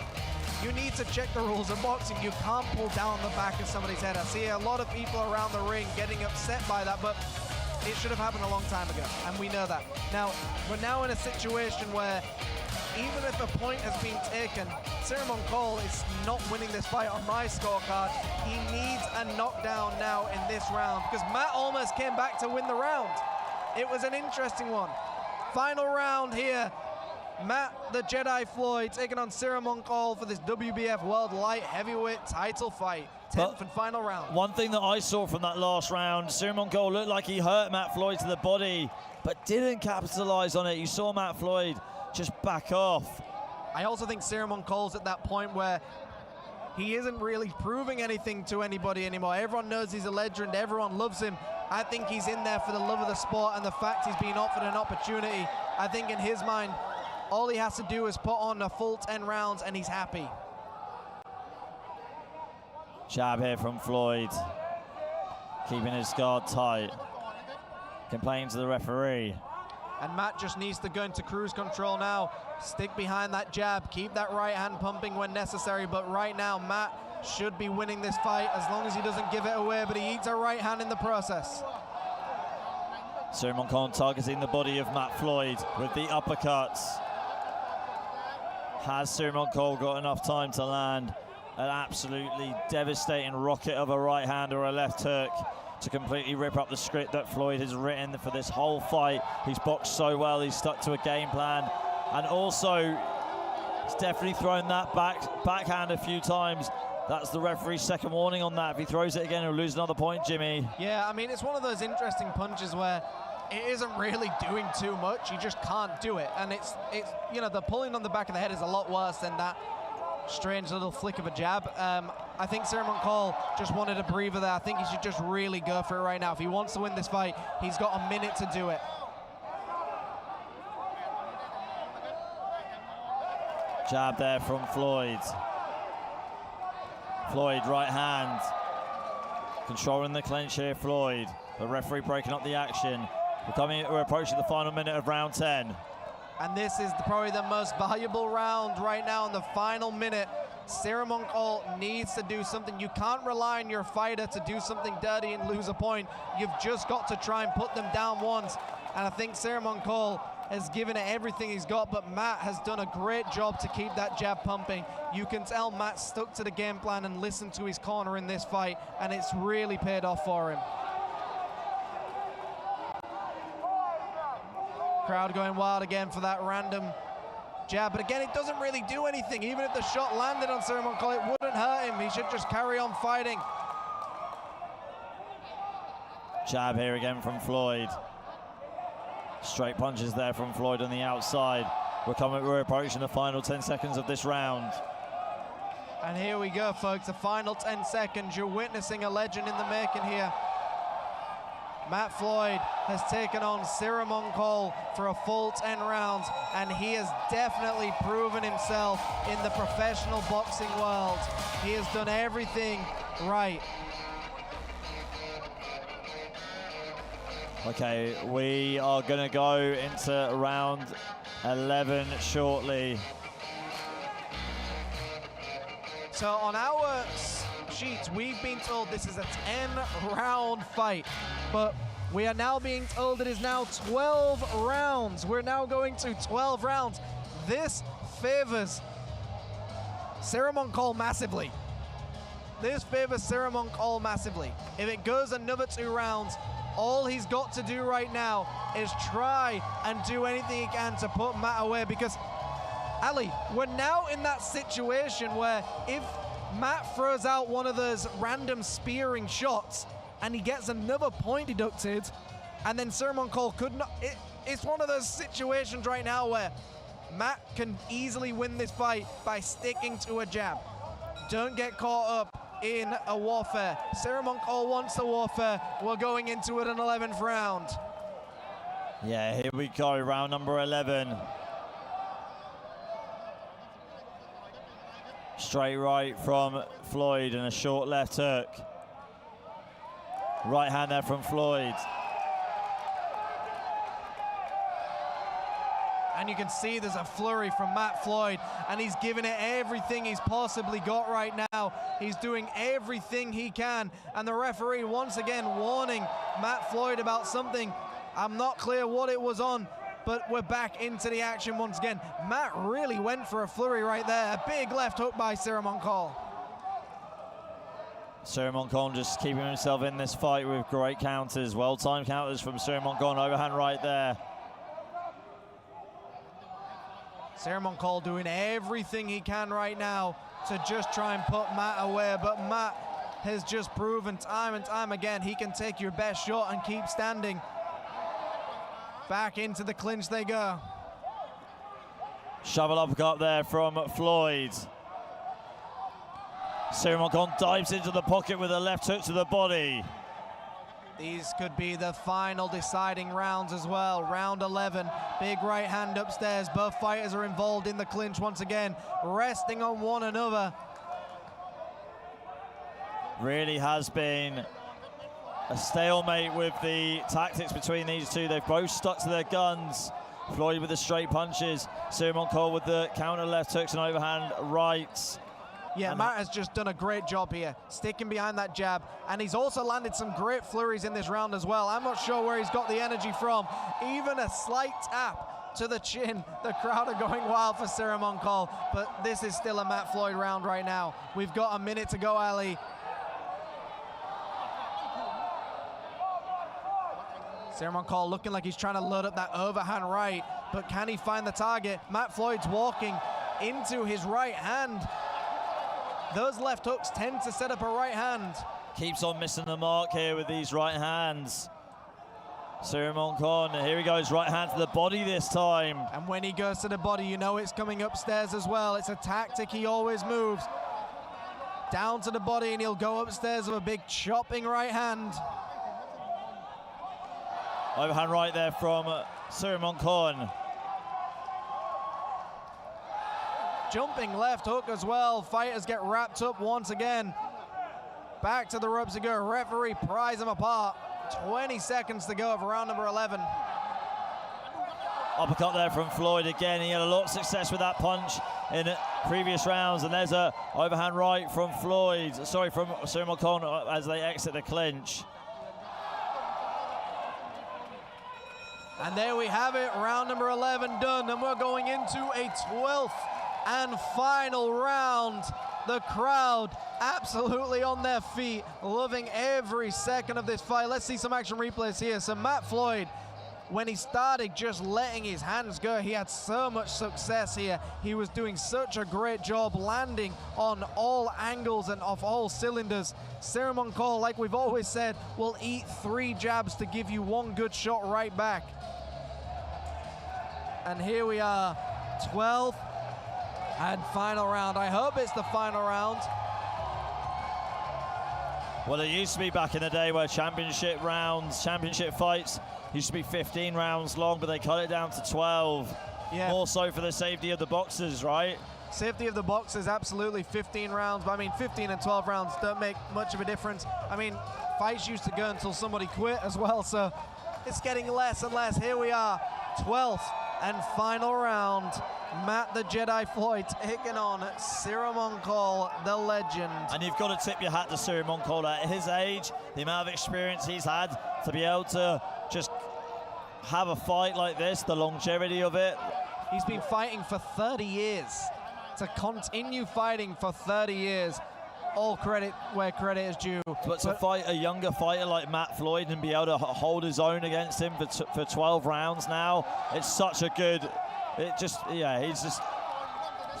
you need to check the rules of boxing. You can't pull down the back of somebody's head. I see a lot of people around the ring getting upset by that, but it should have happened a long time ago, and we know that. Now, we're now in a situation where even if a point has been taken, Cyril Moncol is not winning this fight on my scorecard. He needs a knockdown now in this round, because Matt almost came back to win the round. It was an interesting one. Final round here. Matt the Jedi Floyd taking on Cyril Moncol for this WBF World Light Heavyweight title fight. 10th and final round. One thing that I saw from that last round, Cyril Moncol looked like he hurt Matt Floyd to the body, but didn't capitalize on it. You saw Matt Floyd just back off. I also think Cyril Moncol's at that point where he isn't really proving anything to anybody anymore. Everyone knows he's a legend. Everyone loves him. I think he's in there for the love of the sport and the fact he's being offered an opportunity. I think in his mind, all he has to do is put on a full 10 rounds and he's happy. Jab here from Floyd, keeping his guard tight, complaining to the referee. And Matt just needs to go into cruise control now, stick behind that jab, keep that right hand pumping when necessary, but right now Matt should be winning this fight as long as he doesn't give it away, but he eats a right hand in the process. Cyril Moncol targeting the body of Matt Floyd with the uppercuts. Has Cyril Moncol got enough time to land an absolutely devastating rocket of a right hand or a left hook to completely rip up the script that Floyd has written for this whole fight? He's boxed so well, he's stuck to a game plan, and also he's definitely thrown that backhand a few times. That's the referee's second warning on that. If he throws it again, he'll lose another point, Jimmy. Yeah, I mean, it's one of those interesting punches where it isn't really doing too much. You just can't do it. And it's you know, the pulling on the back of the head is a lot worse than that strange little flick of a jab. I think Cyril Moncol just wanted a breather there. I think he should just really go for it right now. If he wants to win this fight, he's got a minute to do it. Jab there from Floyd. Floyd, right hand. Controlling the clinch here, Floyd. The referee breaking up the action. We're approaching the final minute of round 10. And this is probably the most valuable round right now in the final minute. Cyril Moncol needs to do something. You can't rely on your fighter to do something dirty and lose a point. You've just got to try and put them down once. And I think Cyril Moncol has given it everything he's got, but Matt has done a great job to keep that jab pumping. You can tell Matt stuck to the game plan and listened to his corner in this fight, and it's really paid off for him. Crowd going wild again for that random jab, but again, it doesn't really do anything. Even if the shot landed on Ciaran Cole, it wouldn't hurt him. He should just carry on fighting. Jab here again from Floyd. Straight punches there from Floyd on the outside. We're approaching the final 10 seconds of this round. And here we go, folks, the final 10 seconds. You're witnessing a legend in the making here. Matt Floyd has taken on Ciaran Cole for a full 10 rounds, and he has definitely proven himself in the professional boxing world. He has done everything right. Okay, we are going to go into round 11 shortly. So on our sheets, we've been told this is a 10-round fight, but we are now being told it is now 12 rounds. We're now going to 12 rounds. This favors Ciaran Cole massively. This favors Ciaran Cole massively. If it goes another 2 rounds, all he's got to do right now is try and do anything he can to put Matt away, because, Ali, we're now in that situation where if Matt throws out one of those random spearing shots and he gets another point deducted, and then Ciaran Cole could not, it's one of those situations right now where Matt can easily win this fight by sticking to a jab. Don't get caught up in a warfare. Ciaran Cole wants the warfare. We're going into it an 11th round. Yeah, here we go, round number 11. Straight right from Floyd and a short left hook. Right hand there from Floyd. And you can see there's a flurry from Matt Floyd, and he's giving it everything he's possibly got right now. He's doing everything he can, and the referee once again warning Matt Floyd about something. I'm not clear what it was on, but we're back into the action once again. Matt really went for a flurry right there. A big left hook by Ciaran Cole. Ciaran Cole just keeping himself in this fight with great counters. Well-timed counters from Ciaran Cole. Overhand right there. Ciaran Cole doing everything he can right now to just try and put Matt away, but Matt has just proven time and time again he can take your best shot and keep standing. Back into the clinch they go. Shovel uppercut there from Floyd. Ciaran Cole dives into the pocket with a left hook to the body. These could be the final deciding rounds as well. Round 11, big right hand upstairs. Both fighters are involved in the clinch once again, resting on one another. Really has been a stalemate with the tactics between these two. They've both stuck to their guns. Floyd with the straight punches, Ciaran Cole with the counter left hooks and overhand rights. Yeah, Matt has just done a great job here, sticking behind that jab, and he's also landed some great flurries in this round as well. I'm not sure where he's got the energy from. Even a slight tap to the chin, the crowd are going wild for Ciaran Cole, but this is still a Matt Floyd round right now. We've got a minute to go, Ali. Ciaran Cole looking like he's trying to load up that overhand right, but can he find the target? Matt Floyd's walking into his right hand. Those left hooks tend to set up a right hand. Keeps on missing the mark here with these right hands. Ciaran Cole, here he goes, right hand to the body this time. And when he goes to the body, you know it's coming upstairs as well. It's a tactic he always moves. Down to the body, and he'll go upstairs with a big chopping right hand. Overhand right there from Ciaran Cole. Jumping left hook as well. Fighters get wrapped up once again. Back to the ropes to go. Referee pries them apart. 20 seconds to go of round number 11. Uppercut there from Floyd again. He had a lot of success with that punch in previous rounds. And there's a overhand right from Floyd. Sorry, from Ciaran Cole as they exit the clinch. And there we have it, round number 11 done, and we're going into a 12th and final round. The crowd absolutely on their feet, loving every second of this fight. Let's see some action replays here. So Matt Floyd, when he started just letting his hands go, he had so much success here. He was doing such a great job landing on all angles and off all cylinders. Ciaran Cole, like we've always said, will eat 3 jabs to give you 1 good shot right back. And here we are, 12th and final round. I hope it's the final round. Well, it used to be back in the day where championship rounds, championship fights used to be 15 rounds long, but they cut it down to 12. Yeah. More so for the safety of the boxers, right? Safety of the boxers, absolutely. 15 rounds, but I mean 15 and 12 rounds don't make much of a difference. I mean, fights used to go until somebody quit as well, so it's getting less and less. Here we are, 12th and final round. Matt the Jedi Floyd taking on Ciaran Cole, the legend. And you've got to tip your hat to Ciaran Cole. At his age, the amount of experience he's had to be able to just have a fight like this, the longevity of it. He's been fighting for 30 years. To continue fighting for 30 years, all credit where credit is due. But to fight a younger fighter like Matt Floyd and be able to hold his own against him for 12 rounds now, it's such a good, it's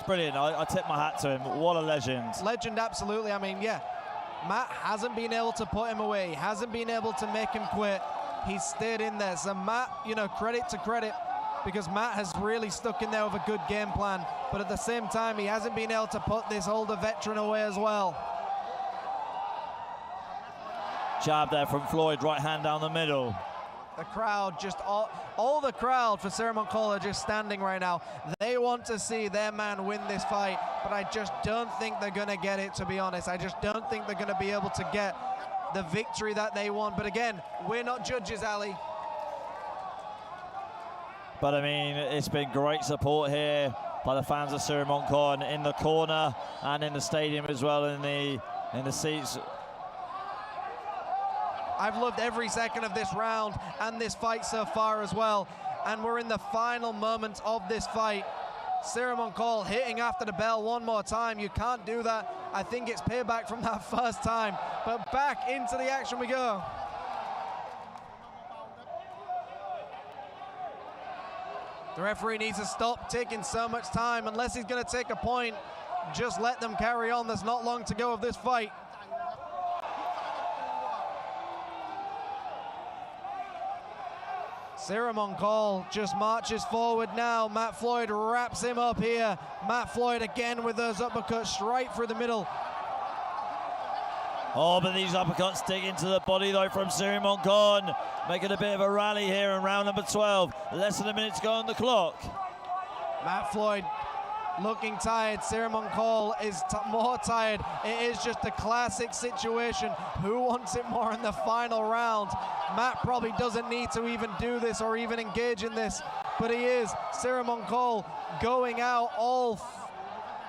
brilliant. I tip my hat to him. What a legend. Legend, absolutely. I mean, yeah, Matt hasn't been able to put him away. He hasn't been able to make him quit. He's stayed in there. So Matt, you know, credit to credit, because Matt has really stuck in there with a good game plan. But at the same time, he hasn't been able to put this older veteran away as well. Jab there from Floyd, right hand down the middle. The crowd, just all the crowd for Ciaran Cole are just standing right now. They want to see their man win this fight, but I just don't think they're going to get it, to be honest. I just don't think they're going to be able to get the victory that they want. But again, we're not judges, Ali. But I mean, it's been great support here by the fans of Ciaran Cole in the corner and in the stadium as well, in the seats. I've loved every second of this round and this fight so far as well. And we're in the final moments of this fight. Ciaran Cole hitting after the bell one more time. You can't do that. I think it's payback from that first time. But back into the action we go. The referee needs to stop taking so much time. Unless he's going to take a point, just let them carry on. There's not long to go of this fight. Ciaran Cole just marches forward now. Matt Floyd wraps him up here. Matt Floyd again with those uppercuts straight through the middle. Oh, but these uppercuts dig into the body though from Ciaran Cole, making a bit of a rally here in round number 12. Less than a minute to go on the clock. Matt Floyd looking tired. Ciaran Cole is more tired. It is just a classic situation. Who wants it more in the final round? Matt probably doesn't need to even do this or even engage in this, but he is. Ciaran Cole going out off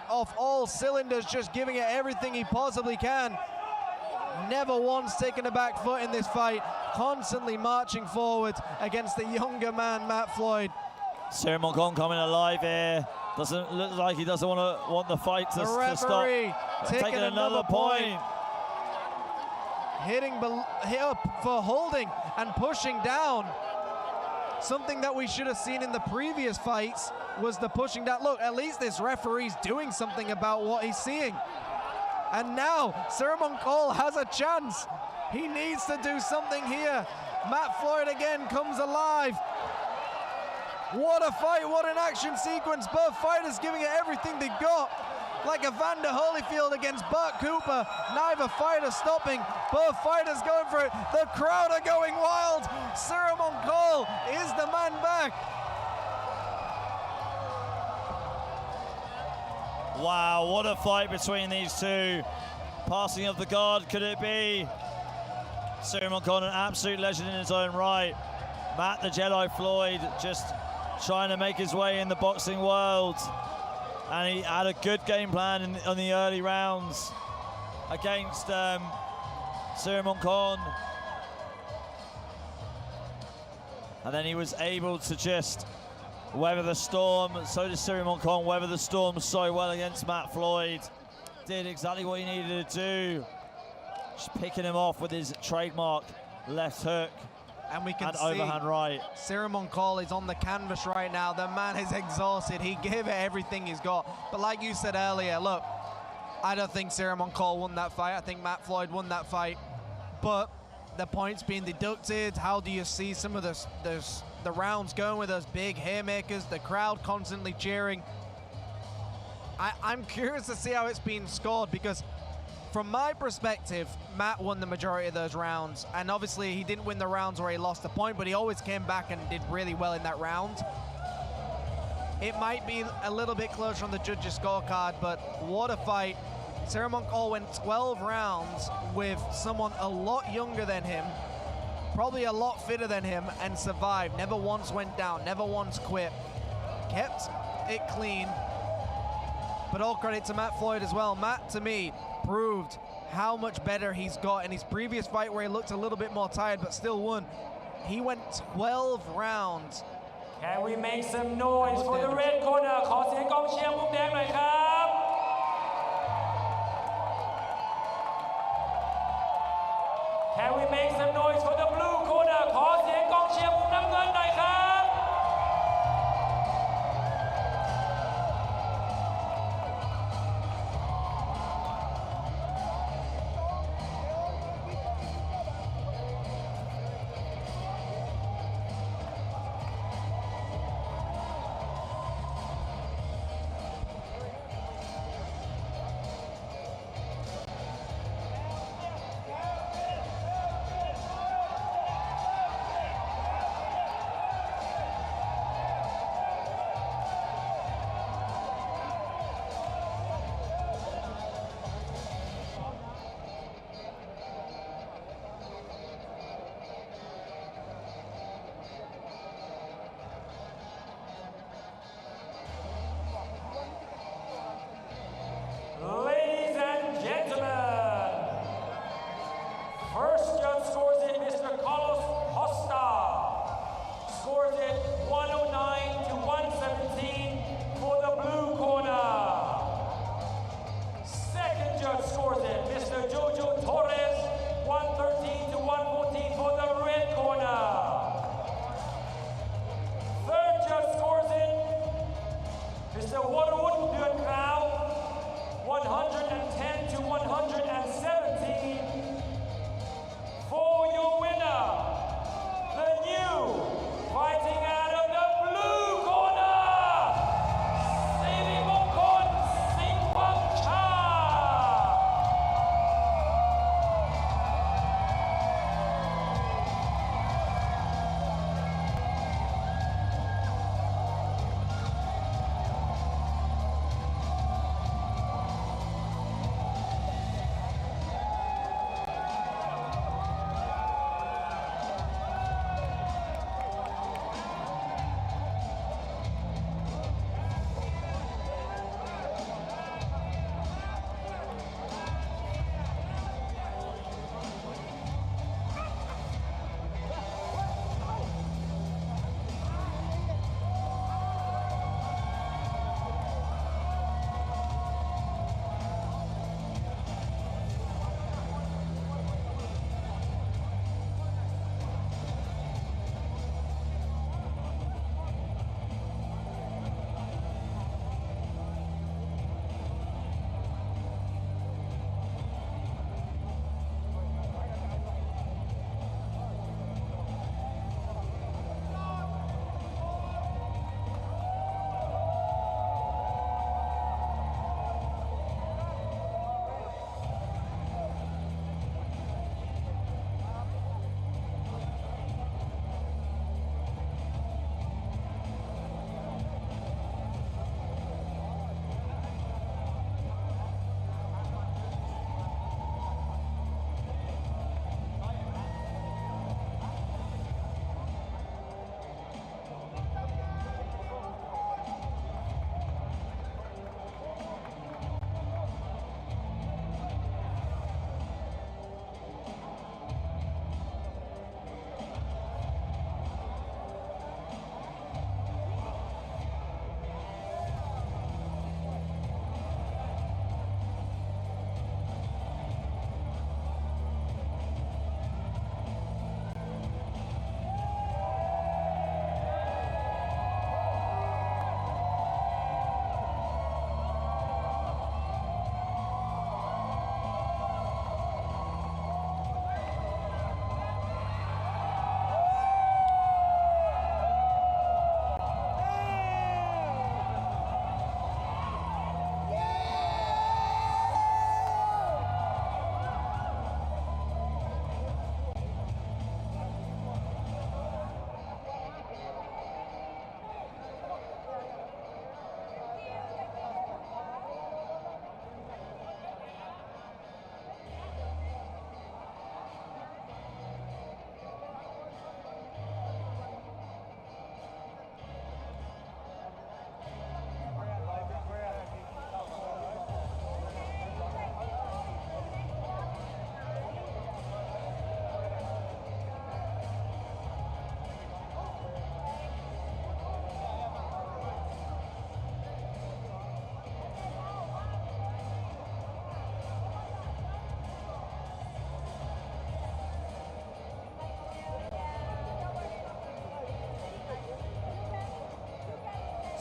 all cylinders, just giving it everything he possibly can. Never once taking a back foot in this fight, constantly marching forward against the younger man, Matt Floyd. Ciaran Cole coming alive here. Doesn't look like he doesn't want the fight to stop. Taking another point. Hitting up for holding and pushing down. Something that we should have seen in the previous fights was the pushing down. Look, at least this referee's doing something about what he's seeing. And now Ciaran Cole has a chance. He needs to do something here. Matt Floyd again comes alive. What a fight, what an action sequence. Both fighters giving it everything they got. Like Evander Holyfield against Burt Cooper. Neither fighter stopping. Both fighters going for it. The crowd are going wild. Ciaran Cole is the man back. Wow, what a fight between these two. Passing of the guard, could it be? Ciaran Cole, an absolute legend in his own right. Matt the Jedi Floyd just trying to make his way in the boxing world. And he had a good game plan on the early rounds against Ciaran Cole. And then he was able to just weather the storm. So did Ciryl Kong weather the storm so well against Matt Floyd. Did exactly what he needed to do. Just picking him off with his trademark left hook. And we can and see overhand right. Ciryl Kong is on the canvas right now. The man is exhausted. He gave it everything he's got. But like you said earlier, look, I don't think Ciryl Kong won that fight. I think Matt Floyd won that fight. But the points being deducted, how do you see some of the rounds going with those big haymakers, the crowd constantly cheering? I'm curious to see how it's being scored, because from my perspective, Matt won the majority of those rounds, and obviously he didn't win the rounds where he lost a point, but he always came back and did really well in that round. It might be a little bit closer on the judges' scorecard, but what a fight. Ciryl Kong went 12 rounds with someone a lot younger than him, probably a lot fitter than him, and survived. Never once went down, never once quit. Kept it clean. But all credit to Matt Floyd as well. Matt, to me, proved how much better he's got in his previous fight where he looked a little bit more tired but still won. He went 12 rounds. Can we make some noise for the red corner? ขอเสียงกองเชียร์มุมแดงหน่อยครับ Can we make some noise for the blue corner? ขอเสียงกองเชียร์มุมน้ำเงินหน่อยครับ Jaya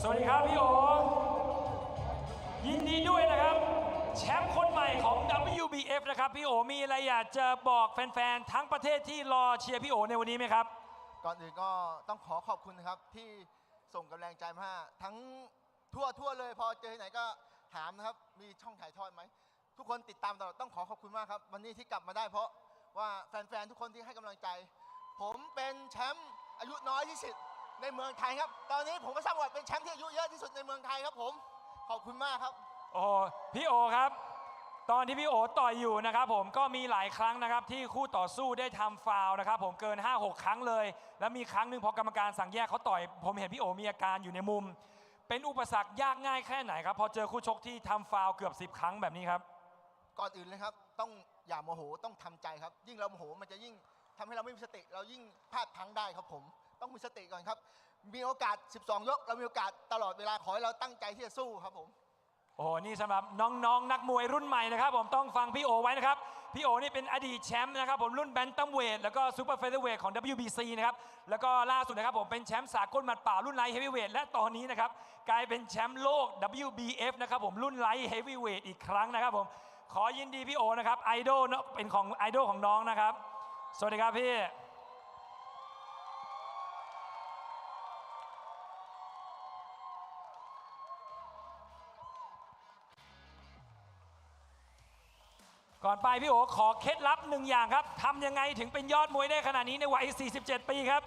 สวัสดีครับพี่โอยินดีด้วยนะครับแชมป์คนใหม่ของ WBF นะครับพี่โอมีอะไรอยากจะบอกแฟนๆทั้งประเทศที่รอเชียร์พี่โอในวันนี้ไหมครับก่อนอื่นก็ต้องขอขอบคุณนะครับที่ส่งกำลังใจมาทั้งทั่วเลยพอเจอที่ไหนก็ถามนะครับมีช่องถ่ายทอดไหมทุกคนติดตามตลอดต้องขอขอบคุณมากครับวันนี้ที่กลับมาได้เพราะว่าแฟนๆทุกคนที่ให้กำลังใจผมเป็นแชมป์อายุน้อยที่สุดในเมืองไทยครับตอนนี้ผมก็สร้างประวัติเป็นแชมป์ที่อายุเยอะที่สุดในเมืองไทยครับผมขอบคุณมากครับโอ้พี่โอครับตอนที่พี่โอต่อยอยู่นะครับผมก็มีหลายครั้งนะครับที่คู่ต่อสู้ได้ทำฟาวล์นะครับผมเกิน 5-6 ครั้งเลยแล้วมีครั้งหนึ่งพอกรรมการสั่งแยกเขาต่อยผมเห็นพี่โอมีอาการอยู่ในมุมเป็นอุปสรรคยากง่ายแค่ไหนครับพอเจอคู่ชกที่ทำฟาวล์เกือบ10 ครั้งแบบนี้ครับก่อนอื่นเลยครับต้องอย่าโมโหต้องทำใจครับยิ่งเราโมโหมันจะยิ่งทำให้เราไม่มีสติเรายิ่งพลาดพลั้งได้ครับผมต้องมีสติก่อนครับมีโอกาส12 ยกเรามีโอกาสตลอดเวลาขอให้เราตั้งใจที่จะสู้ครับผมโอ้นี่สำหรับน้องๆนักมวยรุ่นใหม่นะครับผมต้องฟังพี่โอไว้นะครับพี่โอนี่เป็นอดีตแชมป์นะครับผมรุ่นแบนตัมเวทแล้วก็ซูเปอร์เฟเธอร์เวทของ WBC นะครับแล้วก็ล่าสุดนะครับผมเป็นแชมป์สากลหมัดเปล่ารุ่นไลท์เฮฟวีเวทและตอนนี้นะครับกลายเป็นแชมป์โลก WBF นะครับผมรุ่นไลท์เฮฟวีเวทอีกครั้งนะครับผมขอยินดีพี่โอนะครับไอดอลเป็นของไอดอลของน้องนะครับสวัสดีครับพี่ก่อนไปพี่โอขอเคล็ดลับหนึ่งอย่างครับทำยังไงถึงเป็นยอดมวยได้ขนาดนี้ในวัย 47 ปีครับ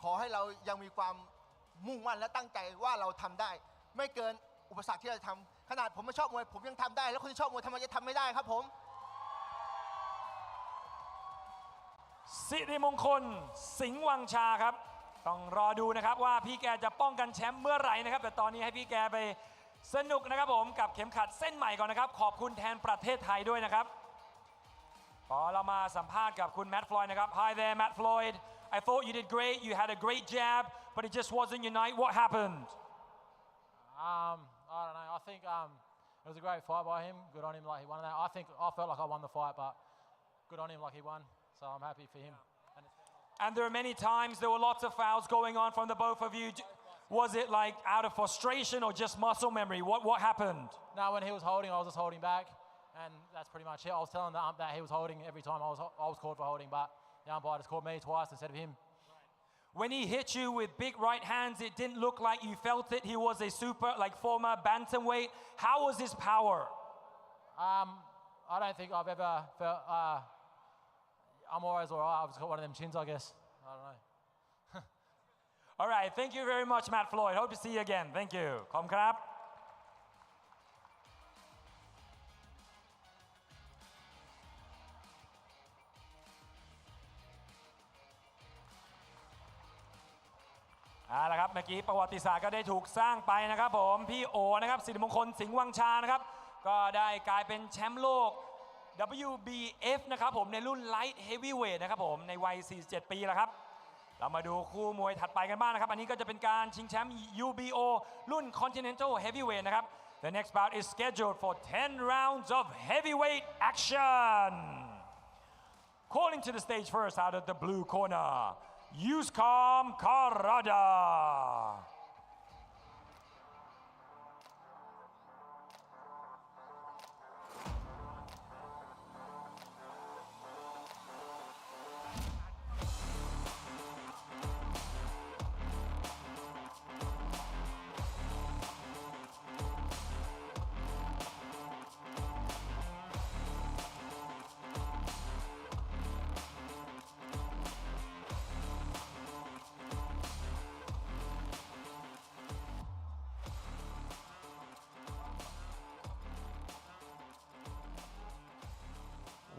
ขอให้เรายังมีความมุ่งมั่นและตั้งใจว่าเราทำได้ไม่เกินอุปสรรคที่เราทำขนาดผมไม่ชอบมวยผมยังทำได้แล้วคนที่ชอบมวยทำไมจะทำไม่ได้ครับผมสิริมงคลสิงห์วังชาครับต้องรอดูนะครับว่าพี่แกจะป้องกันแชมป์เมื่อไหร่นะครับแต่ตอนนี้ให้พี่แกไปสนุกนะครับผมกับเข็มขัดเส้นใหม่ก่อนนะครับขอบคุณแทนประเทศไทยด้วยนะครับพอเรามาสัมภาษณ์กับคุณแมตต์ฟลอยด์นะครับ Hi there Matt Floyd I thought you did great you had a great jab but it just wasn't your night what happened I don't know I think it was a great fight by him good on him like he won that I felt like I won the fight but good on him like he won so I'm happy for him and there were many times there were lots of fouls going on from the both of you Was it like out of frustration or just muscle memory? What happened? No, when he was holding, I was just holding back, and that's pretty much it. I was telling the ump that he was holding every time I was called for holding, but the umpire just called me twice instead of him. When he hit you with big right hands, it didn't look like you felt it. He was a former bantamweight. How was his power? I don't think I've ever felt. I'm always alright. I've just got one of them chins, I guess. I don't know. All right, thank you very much, Matt Floyd. Hope to see you again. Thank you. ขอบคุณครับเอาละครับเมื่อกี้ประวัติศาสตร์ก็ได้ถูกสร้างไปนะครับผมพี่โอนะครับสิริมงคลสิงห์วังชานะครับก็ได้กลายเป็นแชมป์โลก WBF นะครับผมในรุ่น Light Heavyweight นะครับผมในวัย 47 ปีแล้วครับเรามาดูคู่มวยถัดไปกันบ้างนะครับอันนี้ก็จะเป็นการชิงแชมป์ UBO รุ่น Continental Heavyweight นะครับ The next bout is scheduled for 10 rounds of heavyweight action. Calling to the stage first out of the blue corner, Yuskom Karada.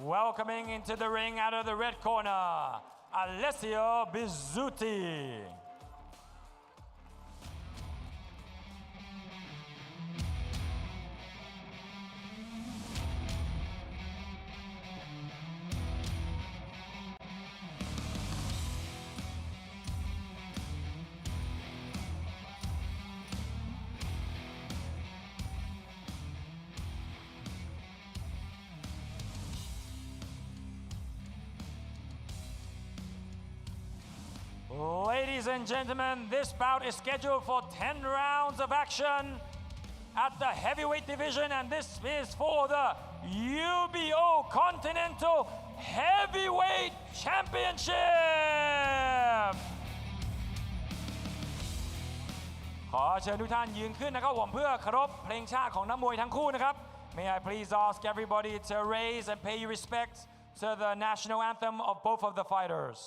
Welcoming into the ring out of the red corner, Alessio Bizzuti. Ladies and gentlemen, this bout is scheduled for 10 rounds of action at the heavyweight division, and this is for the UBO Continental Heavyweight Championship. ขอเชิญทุกท่านยืนขึ้นนะครับผมเพื่อเคารพเพลงชาติของนักมวยทั้งคู่นะครับ May I please ask everybody to raise and pay respect to the national anthem of both of the fighters.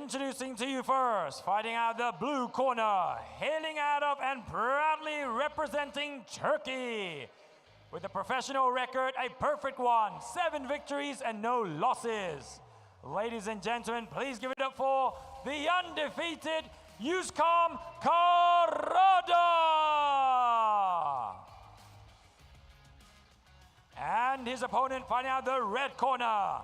Introducing to you first, fighting out the blue corner, hailing out of and proudly representing Turkey. With a professional record, a perfect one, 7 victories and no losses. Ladies and gentlemen, please give it up for the undefeated Yuskom Karada. And his opponent fighting out the red corner,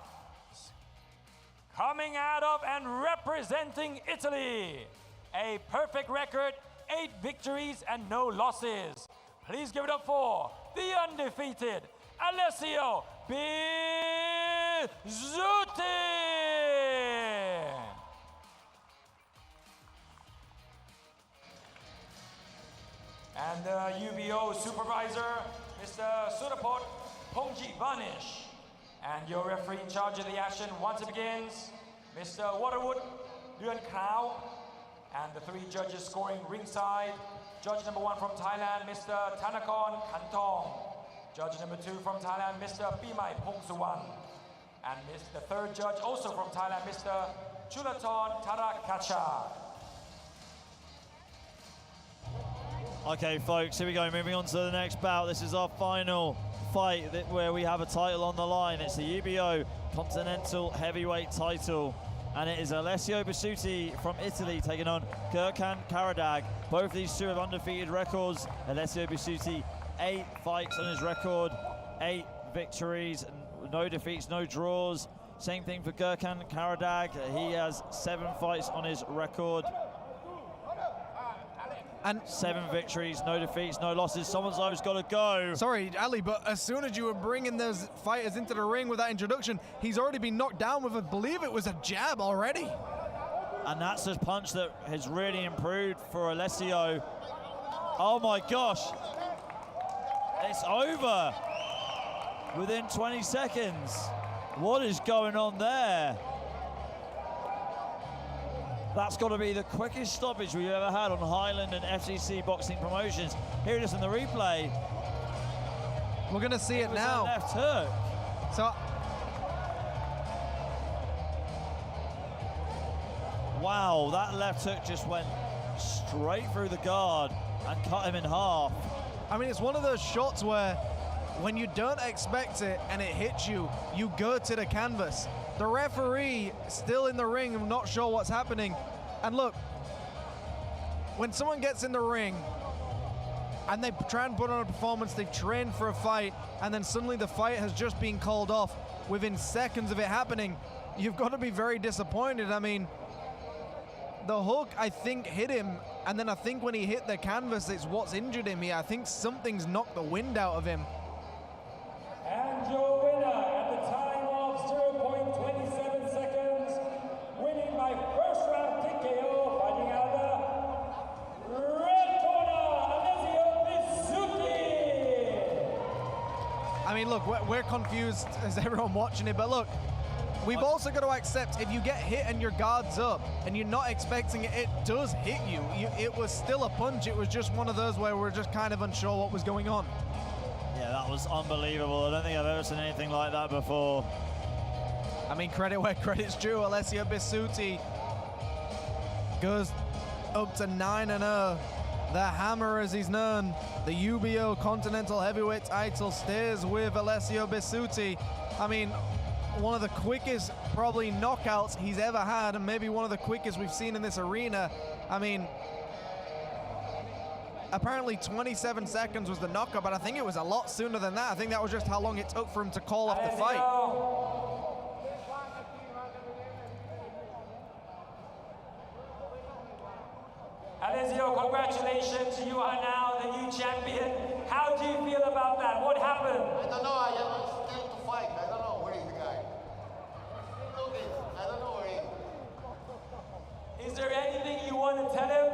coming out of and representing Italy, a perfect record, 8 victories and no losses. Please give it up for the undefeated Alessio Bizzuti. And the UBO supervisor, Mr. Suraport Pongji Vanish. And your referee in charge of the action once it begins, Mr. Waterwood Duan Krao. And the 3 judges scoring ringside. Judge number 1 from Thailand, Mr. Thanakon Kantong. Judge number 2 from Thailand, Mr. Pimai Pongsuwan. And the 3rd judge also from Thailand, Mr. Chulaton Tarakacha. Okay, folks, here we go. Moving on to the next bout. This is our final fight where we have a title on the line. It's the UBO Continental Heavyweight title. And it is Alessio Bizzuti from Italy taking on Gurkan Karadag. Both these two have undefeated records. Alessio Bizzuti, 8 fights on his record, 8 victories, no defeats, no draws. Same thing for Gurkan Karadag. He has 7 fights on his record. And 7 victories, no defeats, no losses. Someone's always got to go. Sorry, Ali, but as soon as you were bringing those fighters into the ring with that introduction, he's already been knocked down with, I believe it was a jab already. And that's a punch that has really improved for Alessio. Oh my gosh. It's over within 20 seconds. What is going on there? That's got to be the quickest stoppage we've ever had on Highland and FCC Boxing Promotions. Here it is in the replay. We're going to see it now. Left hook. So, wow, that left hook just went straight through the guard and cut him in half. I mean, it's one of those shots where when you don't expect it and it hits you, you go to the canvas. The referee still in the ring, I'm not sure what's happening. And look, when someone gets in the ring and they try and put on a performance, they've trained for a fight, and then suddenly the fight has just been called off within seconds of it happening, you've got to be very disappointed. I mean, the hook, I think, hit him, and then I think when he hit the canvas, it's what's injured him here. I think something's knocked the wind out of him. And your winner at the time of 0.27 seconds, winning by first round TKO, fighting out of the red corner, Alessio Bisutti. I mean, look, we're confused as everyone watching it, but look, we've also got to accept if you get hit and your guard's up and you're not expecting it, it does hit you. It was still a punch. It was just one of those where we're just kind of unsure what was going on. Yeah, that was unbelievable. I don't think I've ever seen anything like that before. I mean, credit where credit's due. Alessio Bisutti goes up to 9-0. The Hammer, as he's known, the UBO Continental Heavyweight title stays with Alessio Bisutti. I mean, one of the quickest probably knockouts he's ever had, and maybe one of the quickest we've seen in this arena. I mean, apparently 27 seconds was the knockout, but I think it was a lot sooner than that. I think that was just how long it took for him to call off the fight. Alessio, congratulations. You are now the new champion. How do you feel about that? What happened? I don't know. I am scared to fight. I don't know where is the guy. Okay, I don't know where he is. Is there anything you want to tell him?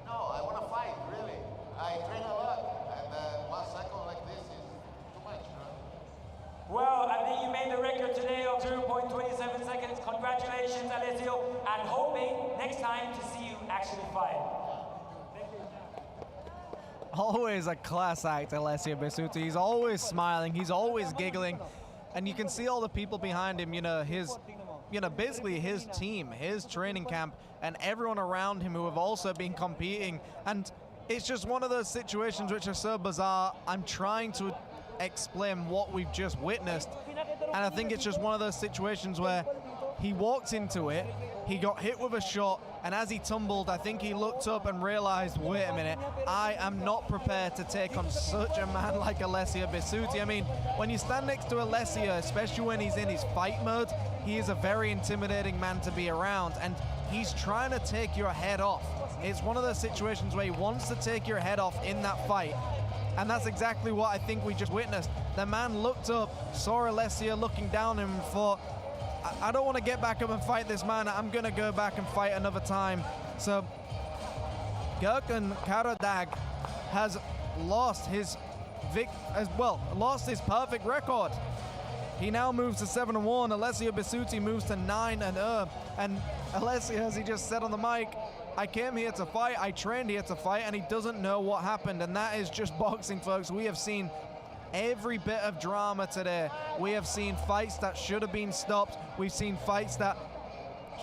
No, I want to fight, really. I train a lot, and 1 second like this is too much, bro. Well, I think you made the record today of 0.27 seconds. Congratulations, Alessio, and hoping next time to see you actually fight. Always a class act, Alessio Bisutti. He's always smiling, he's always giggling, and you can see all the people behind him, basically his team, his training camp, and everyone around him who have also been competing. And it's just one of those situations which are so bizarre. I'm trying to explain what we've just witnessed, and I think it's just one of those situations where he walked into it, he got hit with a shot, and as he tumbled, I think he looked up and realized, wait a minute, I am not prepared to take on such a man like Alessio Bisutti. I mean, when you stand next to Alessio, especially when he's in his fight mode, he is a very intimidating man to be around, and he's trying to take your head off. It's one of those situations where he wants to take your head off in that fight, and that's exactly what I think we just witnessed. The man looked up, saw Alessio looking down at him, and thought, I don't want to get back up and fight this man. I'm going to go back and fight another time. So Gurkan Karadag has lost his perfect record. He now moves to 7-1. Alessio Bisutti moves to 9-0. And Alessio, as he just said on the mic, I came here to fight, I trained here to fight, and he doesn't know what happened. And that is just boxing, folks. We have seen every bit of drama today. We have seen fights that should have been stopped. We've seen fights that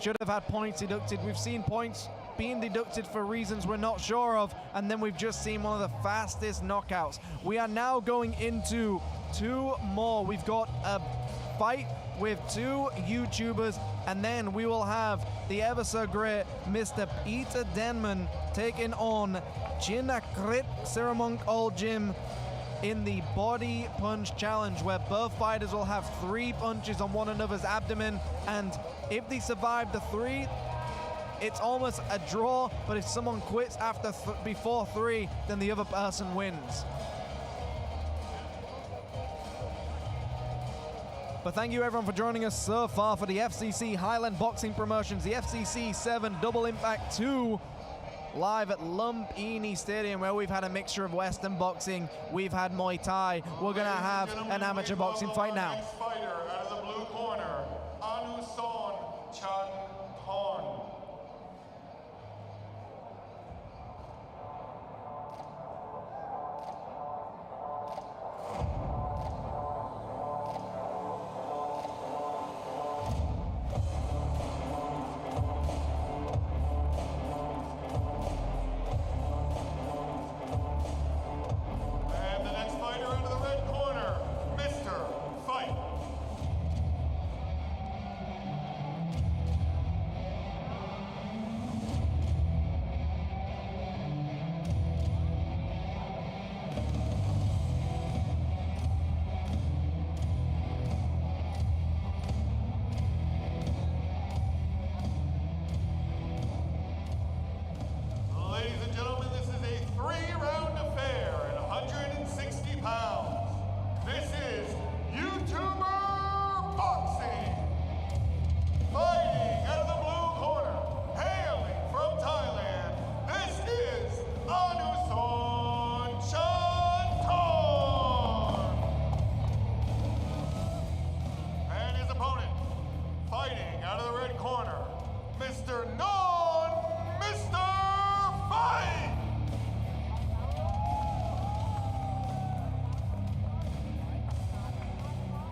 should have had points deducted. We've seen points being deducted for reasons we're not sure of. And then we've just seen one of the fastest knockouts. We are now going into 2 more. We've got a fight with 2 YouTubers, and then we will have the ever so great Mr. Peter Denman taking on Jinakrit Siramonk Old Jim. in the body punch challenge, where both fighters will have 3 punches on one another's abdomen, and if they survive the 3, it's almost a draw, but if someone quits after before 3, then the other person wins. But thank you everyone for joining us so far for the FCC Highland Boxing Promotions, the FCC 7 Double Impact 2, live at Lumpini Stadium, where we've had a mixture of Western boxing, we've had Muay Thai, we're gonna have an amateur boxing fight now. Next fighter out of the blue corner, Anuson Chanton.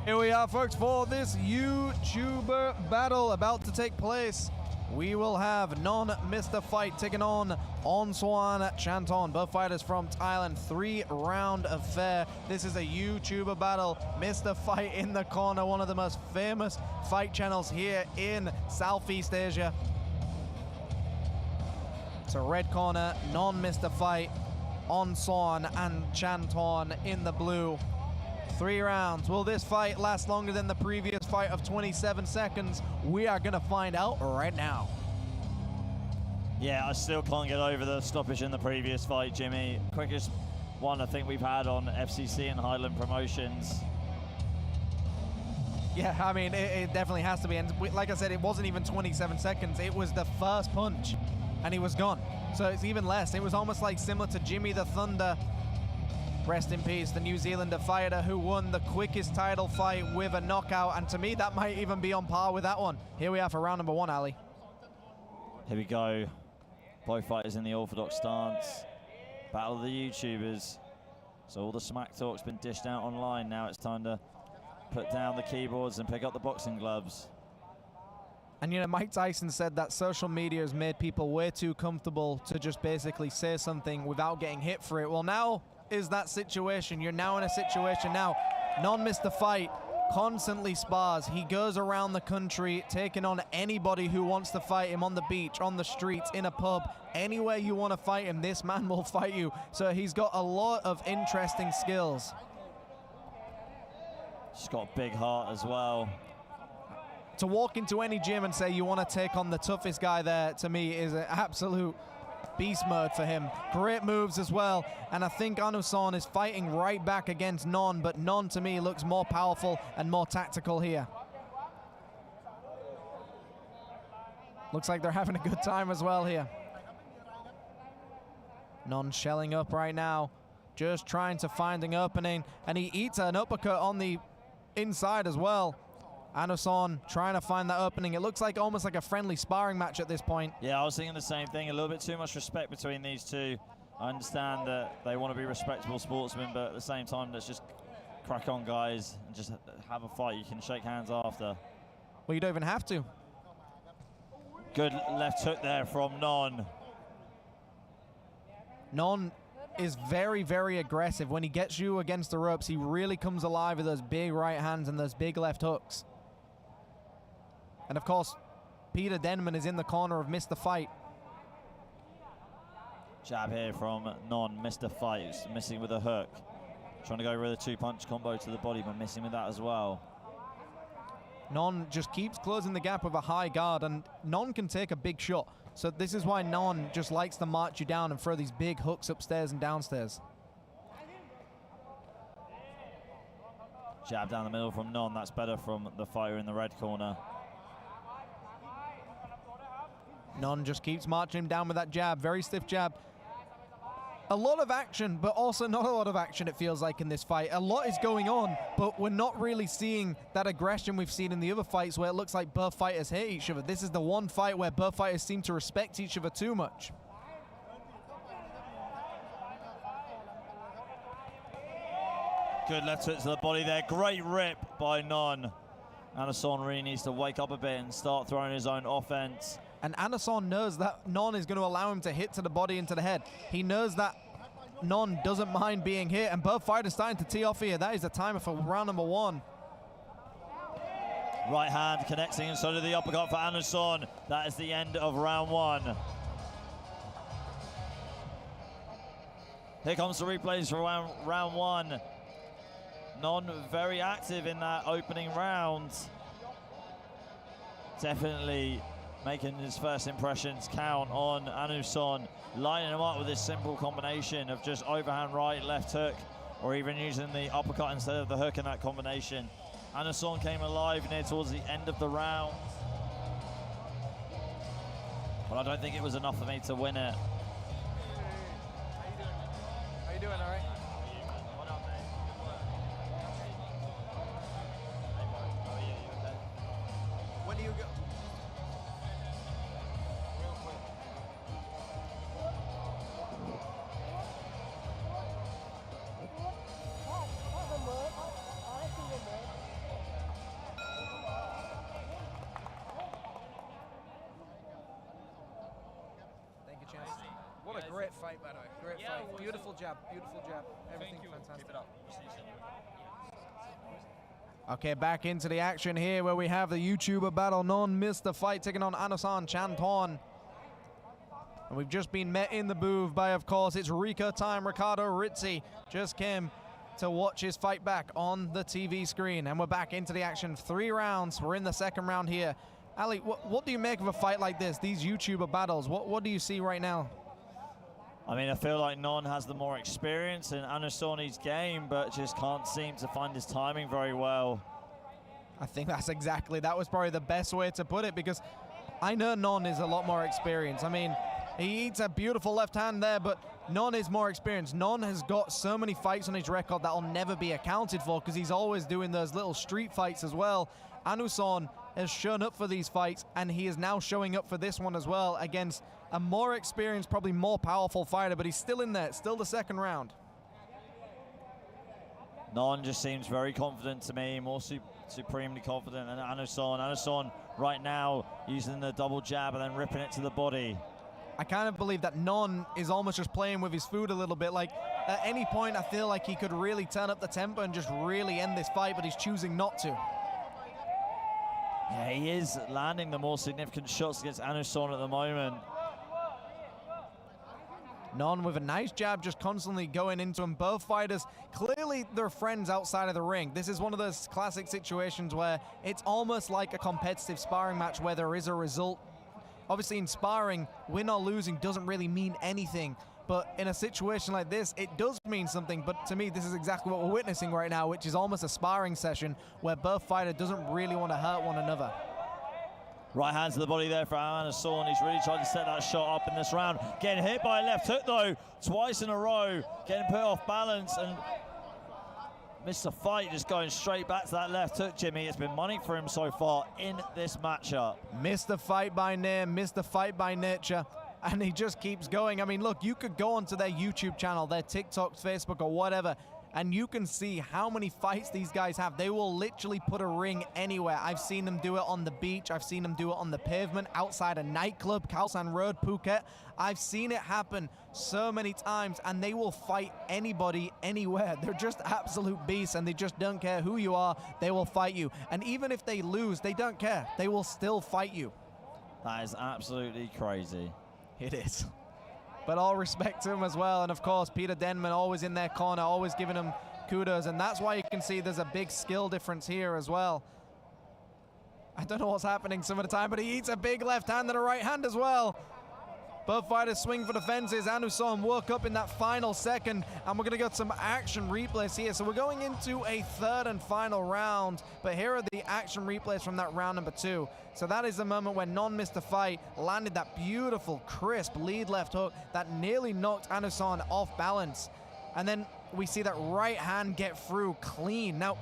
Here we are, folks, for this YouTuber battle about to take place. We will have non-Mr. Fight taking on Anuson Chanton, both fighters from Thailand, 3-round affair. This is a YouTuber battle. Mr. Fight in the corner, one of the most famous fight channels here in Southeast Asia. So red corner, non-Mr. Fight, Anuson and Chanton in the blue. 3 rounds. Will this fight last longer than the previous fight of 27 seconds? We are going to find out right now. Yeah, I still can't get over the stoppage in the previous fight, Jimmy. Quickest one I think we've had on FCC and Highland Promotions. Yeah, I mean, it definitely has to be. And like I said, it wasn't even 27 seconds. It was the first punch, and he was gone. So it's even less. It was almost like similar to Jimmy the Thunder, rest in peace, the New Zealander fighter who won the quickest title fight with a knockout, and to me that might even be on par with that one. Here we are for round number 1, Ali. Here we go. Both fighters in the orthodox stance. Battle of the YouTubers. So all the smack talk's been dished out online. Now it's time to put down the keyboards and pick up the boxing gloves. And you know, Mike Tyson said that social media has made people way too comfortable to just basically say something without getting hit for it. Well, now is that situation. You're now in a situation now. Non-Mr. Fight constantly spars. He goes around the country taking on anybody who wants to fight him on the beach, on the streets, in a pub, anywhere you want to fight him, this man will fight you. So he's got a lot of interesting skills. He's got a big heart as well. To walk into any gym and say you want to take on the toughest guy there, to me, is an absolute beast mode for him. Great moves as well, and I think Anuson is fighting right back against Non, but Non to me looks more powerful and more tactical here. Looks like they're having a good time as well here. Non shelling up right now, just trying to find an opening, and he eats an uppercut on the inside as well. Anuson trying to find that opening. It looks like almost like a friendly sparring match at this point. Yeah, I was thinking the same thing. A little bit too much respect between these two. I understand that they want to be respectable sportsmen, but at the same time, let's just crack on, guys, and just have a fight. You can shake hands after. Well, you don't even have to. Good left hook there from Non. Non is very, very aggressive. When he gets you against the ropes, he really comes alive with those big right hands and those big left hooks. And of course, Peter Denman is in the corner of Mr. Fight. Jab here from Non, Mr. Fight, missing with a hook. Trying to go with a 2-punch combo to the body, but missing with that as well. Non just keeps closing the gap with a high guard, and Non can take a big shot. So this is why Non just likes to march you down and throw these big hooks upstairs and downstairs. Jab down the middle from Non. That's better from the fighter in the red corner. Non just keeps marching him down with that jab. Very stiff jab. A lot of action, but also not a lot of action, it feels like, in this fight. A lot is going on, but we're not really seeing that aggression we've seen in the other fights where it looks like both fighters hate each other. This is the one fight where both fighters seem to respect each other too much. Good left hook to the body there. Great rip by Non. Anderson really needs to wake up a bit and start throwing his own offense. And Anderson knows that Non is going to allow him to hit to the body and to the head. He knows that Non doesn't mind being hit, and both fighters starting to tee off here. That is the timer for round number 1. Right hand connecting, and so did the uppercut for Anderson. That is the end of round 1. Here comes the replays for round 1. Non very active in that opening round. Definitely making his first impressions count on Anderson, lining him up with this simple combination of just overhand right, left hook, or even using the uppercut instead of the hook in that combination. Anderson came alive near towards the end of the round, but I don't think it was enough for me to win it. How you doing, all right? When do you go? What a great fight, by the way. Great fight. Beautiful jab. Beautiful jab. Everything fantastic. Okay, back into the action here where we have the YouTuber battle. Non missed the fight, taking on Anderson Chanton. And we've just been met in the booth by, of course, it's Rica time. Ricardo Rizzi just came to watch his fight back on the TV screen. And we're back into the action. 3 rounds. We're in the second round here. Ali, what do you make of a fight like this, these YouTuber battles? What do you see right now? I mean, I feel like Non has the more experience in Anderson's game, but just can't seem to find his timing very well. I think that was probably the best way to put it, because I know Non is a lot more experienced. I mean, he eats a beautiful left hand there, but Non is more experienced. Non has got so many fights on his record that will never be accounted for, because he's always doing those little street fights as well. Anderson has shown up for these fights, and he is now showing up for this one as well against a more experienced, probably more powerful fighter, but he's still in there. It's still the second round. Non just seems very confident to me, more supremely confident than Anderson. Anderson right now using the double jab and then ripping it to the body. I kind of believe that Non is almost just playing with his food a little bit. Like, at any point, I feel like he could really turn up the tempo and just really end this fight, but he's choosing not to. Yeah, he is landing the more significant shots against Anderson at the moment. Non with a nice jab, just constantly going into him. Both fighters, clearly they're friends outside of the ring. This is one of those classic situations where it's almost like a competitive sparring match where there is a result. Obviously in sparring, win or losing doesn't really mean anything. But in a situation like this, it does mean something. But to me, this is exactly what we're witnessing right now, which is almost a sparring session where both fighters doesn't really want to hurt one another. Right hand to the body there for Anderson. He's really tried to set that shot up in this round. Getting hit by a left hook though, twice in a row. Getting put off balance and missed the fight, just going straight back to that left hook, Jimmy. It's been money for him so far in this matchup. Missed the fight by name, missed the fight by nature. And he just keeps going. I mean, look, you could go onto their YouTube channel, their TikTok, Facebook, or whatever, and you can see how many fights these guys have. They will literally put a ring anywhere. I've seen them do it on the beach. I've seen them do it on the pavement, outside a nightclub, Khao San Road, Phuket. I've seen it happen so many times, and they will fight anybody, anywhere. They're just absolute beasts, and they just don't care who you are. They will fight you. And even if they lose, they don't care. They will still fight you. That is absolutely crazy. It is. But all respect to him as well. And of course, Peter Denman always in their corner, always giving them kudos, and that's why you can see there's a big skill difference here as well. I don't know what's happening some of the time, but he eats a big left hand and a right hand as well. Both fighters swing for the fences. Anuson woke up in that final second, and we're going to get some action replays here. So we're going into a third and final round, but here are the action replays from that round number 2. So that is the moment when Non missed the fight, landed that beautiful, crisp lead left hook that nearly knocked Anuson off balance. And then we see that right hand get through clean. Now,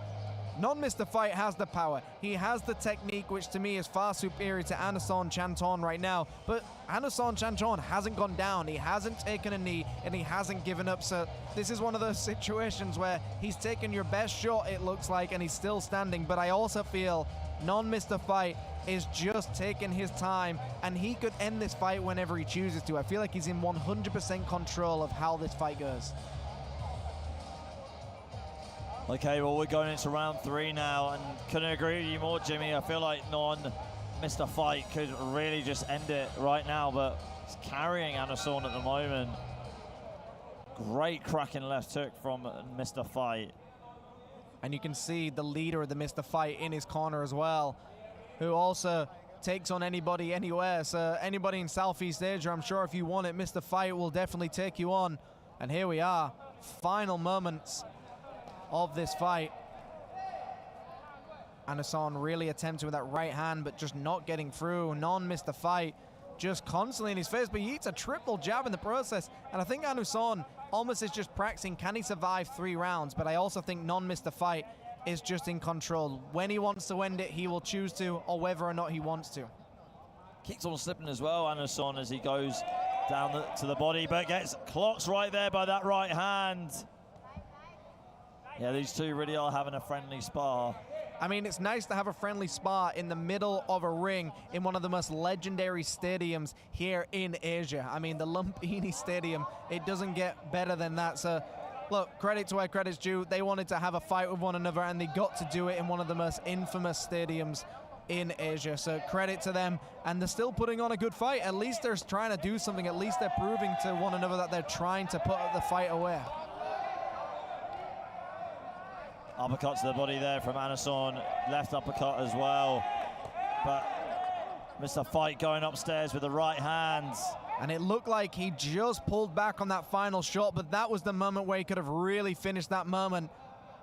Non missed the fight has the power. He has the technique, which to me is far superior to Anuson Chanton right now. But Anuson Chanton hasn't gone down. He hasn't taken a knee, and he hasn't given up. So this is one of those situations where he's taken your best shot, it looks like, and he's still standing. But I also feel Non missed the fight is just taking his time, and he could end this fight whenever he chooses to. I feel like he's in 100% control of how this fight goes. Okay, well, we're going into round 3 now, and couldn't agree with you more, Jimmy. I feel like Non missed a fight, could really just end it right now, but he's carrying Anuson at the moment. Great cracking left hook from Mr. Fight. And you can see the leader of the Mr. Fight in his corner as well, who also takes on anybody anywhere. So anybody in Southeast Asia, I'm sure if you want it, Mr. Fight will definitely take you on. And here we are, final moments of this fight. Anuson really attempting with that right hand, but just not getting through. Non missed the fight, just constantly in his face, but he eats a triple jab in the process. And I think Anuson almost is just practicing, can he survive 3 rounds? But I also think Non missed the fight is just in control. When he wants to end it, he will choose to, or whether or not he wants to. Keeps on slipping as well, Anuson, as he goes down to the body, but gets clocks right there by that right hand. Yeah, these two really are having a friendly spar. I mean, it's nice to have a friendly spar in the middle of a ring in one of the most legendary stadiums here in Asia. I mean, the Lumpini Stadium, it doesn't get better than that. So, look, credit to where credit's due. They wanted to have a fight with one another, and they got to do it in one of the most infamous stadiums in Asia. So credit to them, and they're still putting on a good fight. At least they're trying to do something. At least they're proving to one another that they're trying to put the fight away. Uppercut to the body there from Anuson, left uppercut as well. But Mr. Fight going upstairs with the right hands. And it looked like he just pulled back on that final shot, but that was the moment where he could have really finished that moment.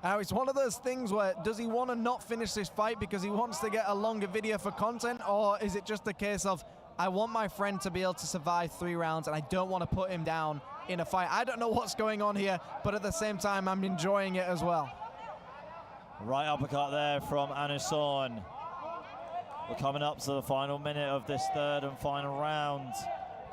Now, it's one of those things where, does he want to not finish this fight because he wants to get a longer video for content, or is it just a case of, I want my friend to be able to survive 3 rounds and I don't want to put him down in a fight? I don't know what's going on here, but at the same time, I'm enjoying it as well. Right uppercut there from Anuson. We're coming up to the final minute of this third and final round.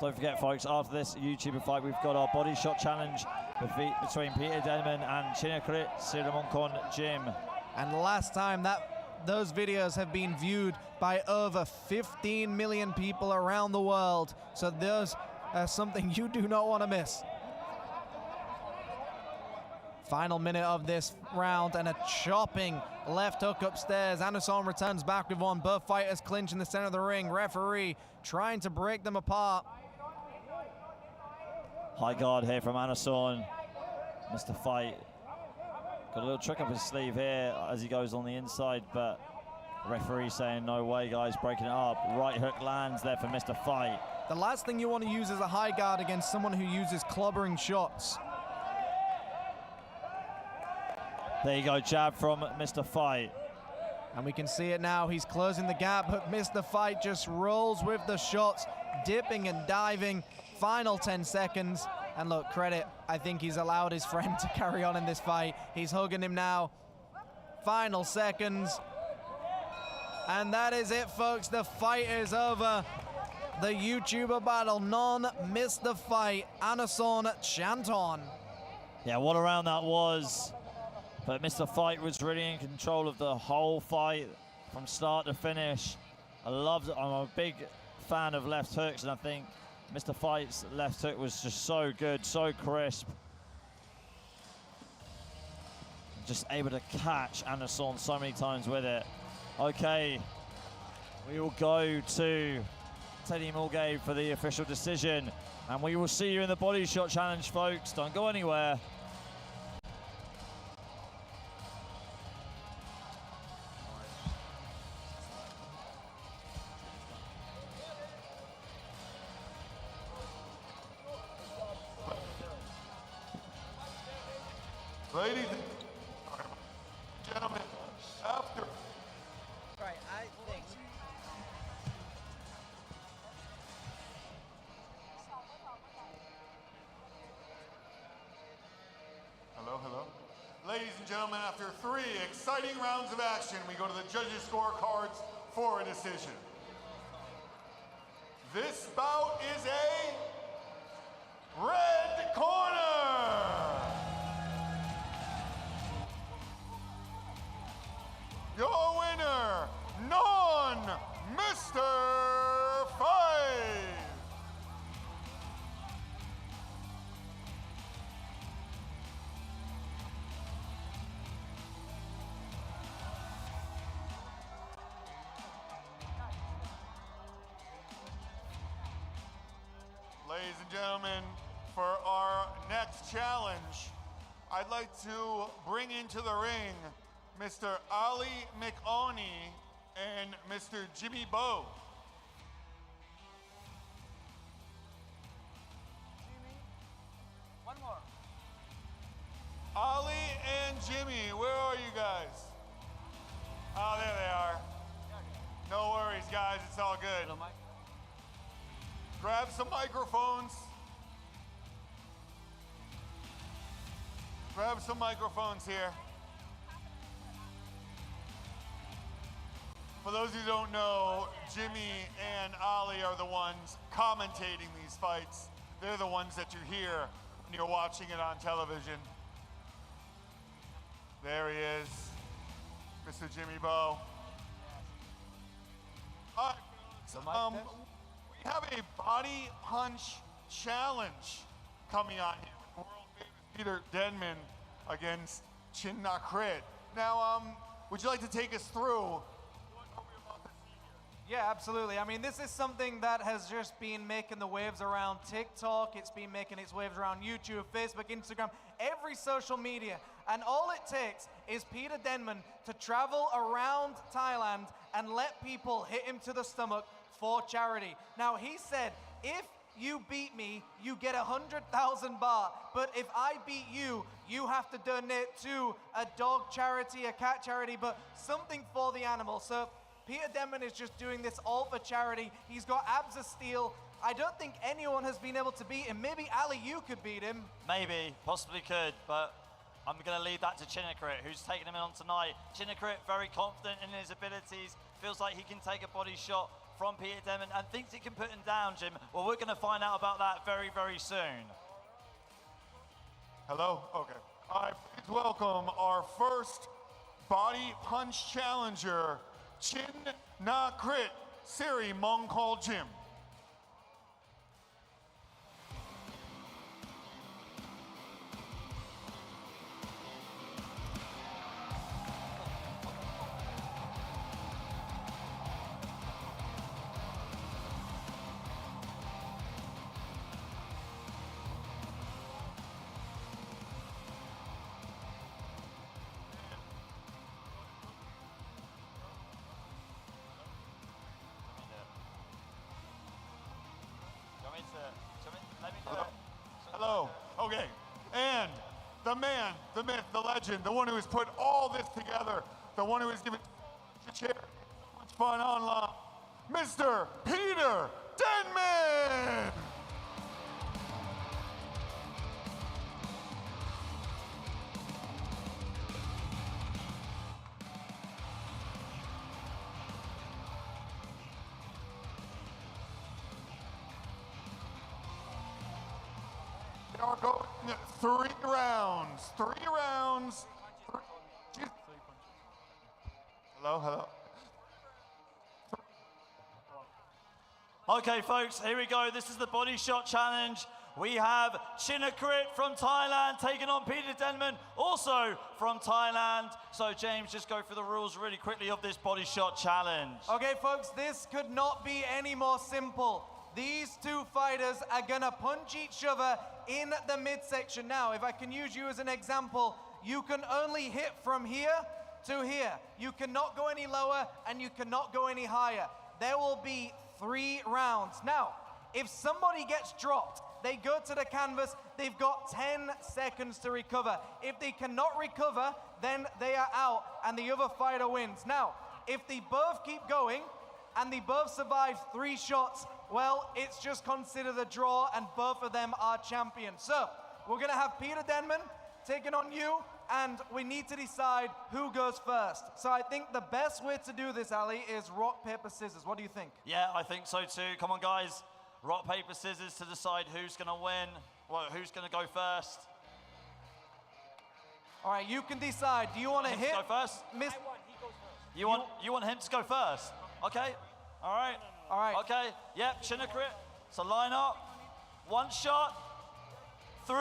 Don't forget, folks, after this YouTuber fight, we've got our body shot challenge between Peter Denman and Chinakrit Siramonkon Jim. And last time those videos have been viewed by over 15 million people around the world. So those are something you do not want to miss. Final minute of this round, and a chopping left hook upstairs. Anuson returns back with one. Both fighters clinch in the center of the ring. Referee trying to break them apart. High guard here from Anuson. Mr. Fight got a little trick up his sleeve here as he goes on the inside, but referee saying no way, guys, breaking it up. Right hook lands there for Mr. Fight. The last thing you want to use is a high guard against someone who uses clobbering shots. There you go, jab from Mr. Fight. And we can see it now, he's closing the gap, but Mr. Fight just rolls with the shots, dipping and diving. Final 10 seconds, and look, credit, I think he's allowed his friend to carry on in this fight. He's hugging him now. Final seconds. And that is it, folks. The fight is over. The YouTuber battle, Non missed the fight. Anuson Chanton. Yeah, what a round that was. But Mr. Fight was really in control of the whole fight from start to finish. I'm a big fan of left hooks, and I think Mr. Fight's left hook was just so good, so crisp. Just able to catch Anuson so many times with it. Okay, we will go to Teddy Mulgay for the official decision, and we will see you in the body shot challenge, folks. Don't go anywhere. Ladies and gentlemen, after Right, I think. Hello, hello. Ladies and gentlemen, after 3 exciting rounds of action, we go to the judges' scorecards for a decision. This bout is a red corner. Your winner, Mr. 5. Ladies and gentlemen, for our next challenge, I'd like to bring into the ring Mr. Ali McOney and Mr. Jimmy Bowe. One more. Ali and Jimmy, where are you guys? Oh, there they are. No worries, guys, it's all good. Grab some microphones. Grab some microphones here. For those who don't know, Jimmy and Ali are the ones commentating these fights. They're the ones that you hear when you're watching it on television. There he is, Mr. Jimmy Bowe. All right, we have a body punch challenge coming on here with world famous Peter Denman against Chin Nakrit. Now, would you like to take us through? Yeah, absolutely. I mean, this is something that has just been making the waves around TikTok. It's been making its waves around YouTube, Facebook, Instagram, every social media. And all it takes is Peter Denman to travel around Thailand and let people hit him to the stomach for charity. Now, he said, if you beat me, you get 100,000 baht. But if I beat you, you have to donate to a dog charity, a cat charity, but something for the animal. So Peter Denman is just doing this all for charity. He's got abs of steel. I don't think anyone has been able to beat him. Maybe Ali, you could beat him. Maybe, possibly could, but I'm going to leave that to Chinakrit, who's taking him on tonight. Chinakrit, very confident in his abilities, feels like he can take a body shot from Peter Denman and thinks he can put him down, Jim. Well, we're going to find out about that very, very soon. Hello? Okay. All right, please welcome our first body punch challenger, Chin Nakrit, Siri Mongkol Jim. Hello. Okay. And the man, the myth, the legend, the one who has put all this together, the one who has given so much fun online, Mr. Peter Denman! We are going 3 rounds. 3 rounds. Hello, hello. Okay, folks, here we go. This is the body shot challenge. We have Chinakrit from Thailand taking on Peter Denman, also from Thailand. So, James, just go through the rules really quickly of this body shot challenge. Okay, folks, this could not be any more simple. These two fighters are gonna punch each other in the midsection. Now, if I can use you as an example, you can only hit from here to here. You cannot go any lower and you cannot go any higher. There will be 3 rounds. Now, If somebody gets dropped, they go to the canvas, they've got 10 seconds to recover. If they cannot recover, then they are out and the other fighter wins. Now, if they both keep going and they both survive 3 shots, well, it's just considered a draw and both of them are champions. So, we're gonna have Peter Denman taking on you, and we need to decide who goes first. So I think the best way to do this, Ali, is rock, paper, scissors. What do you think? Yeah, I think so too. Come on, guys. Rock, paper, scissors to decide who's going to win. Well, who's going to go first? All right, you can decide. Do you want to hit? Go first? Miss. You want him to go first? Okay. All right. All right. Okay. Yep. Chinakrit. So line up. 1 shot. 3,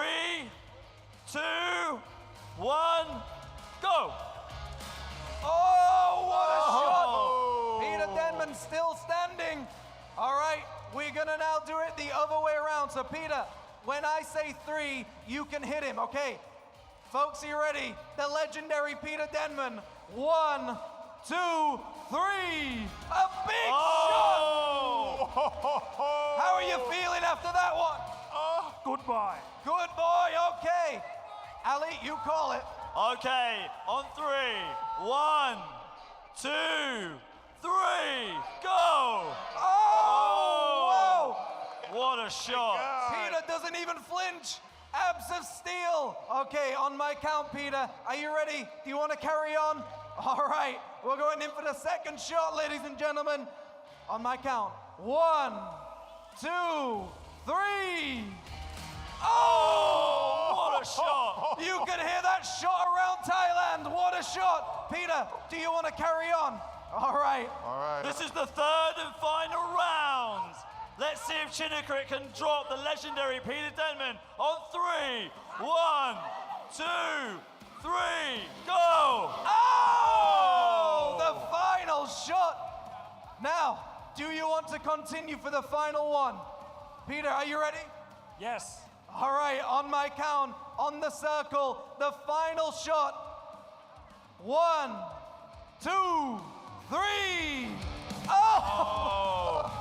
2, 1. Go. Oh, what a shot! Peter Denman still standing. All right, we're gonna now do it the other way around. So Peter, when I say 3, you can hit him, okay? Folks, are you ready? The legendary Peter Denman. 1, 2, 3. A big shot! How are you feeling after that one? Good boy. Good boy, okay. Ali, you call it. Okay, on 3. 1, 2, 3, go! Oh! Whoa! What a shot! Peter doesn't even flinch. Abs of steel. Okay, on my count, Peter. Are you ready? Do you want to carry on? All right, we're going in for the second shot, ladies and gentlemen. On my count. 1, 2, 3. Oh! What a shot! You can hear that shot around Thailand. What a shot. Peter, do you want to carry on? All right. All right. This is the 3rd and final round. Let's see if Chinakrit can drop the legendary Peter Denman on 3. 1, 2, 3, go! Oh! The final shot. Now, do you want to continue for the final one? Peter, are you ready? Yes. All right, on my count, on the circle, the final shot. 1, 2, 3. Oh!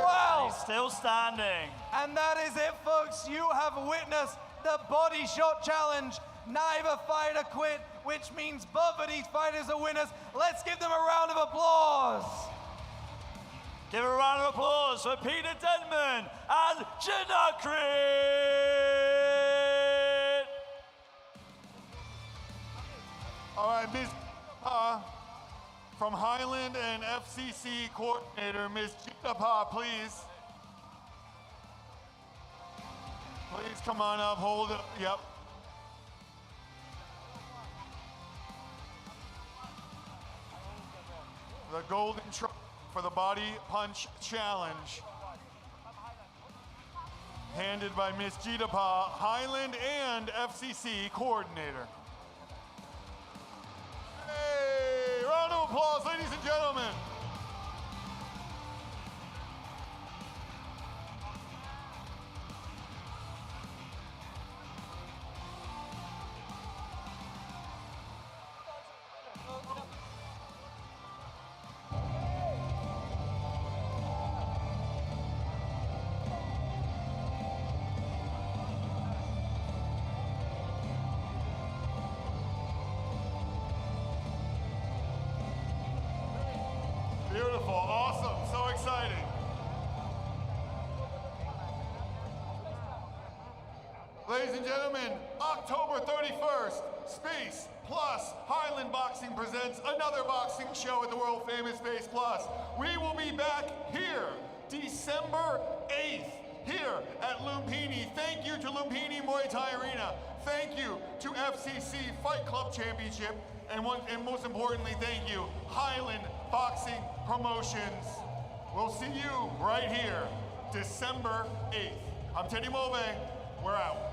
Wow! He's still standing. And that is it, folks. You have witnessed the body shot challenge. Neither fighter quit, which means both of these fighters are winners. Let's give them a round of applause. Give a round of applause for Peter Denman and Chinakrit. All right, Ms. From Highland and FCC coordinator, Ms. Jitapa, please. Please come on up, hold it, yep. The golden trophy for the body punch challenge. Handed by Ms. Jitapa, Highland and FCC coordinator. Hey, round of applause, ladies and gentlemen. Beautiful, awesome, so exciting. Ladies and gentlemen, October 31st, Space Plus Highland Boxing presents another boxing show at the world famous Space Plus. We will be back here December 8th, here at Lumpini. Thank you to Lumpini Muay Thai Arena. Thank you to FCC Fight Club Championship. And most importantly, thank you, Highland Boxing Promotions. We'll see you right here, December 8th. I'm Teddy Mulvey. We're out.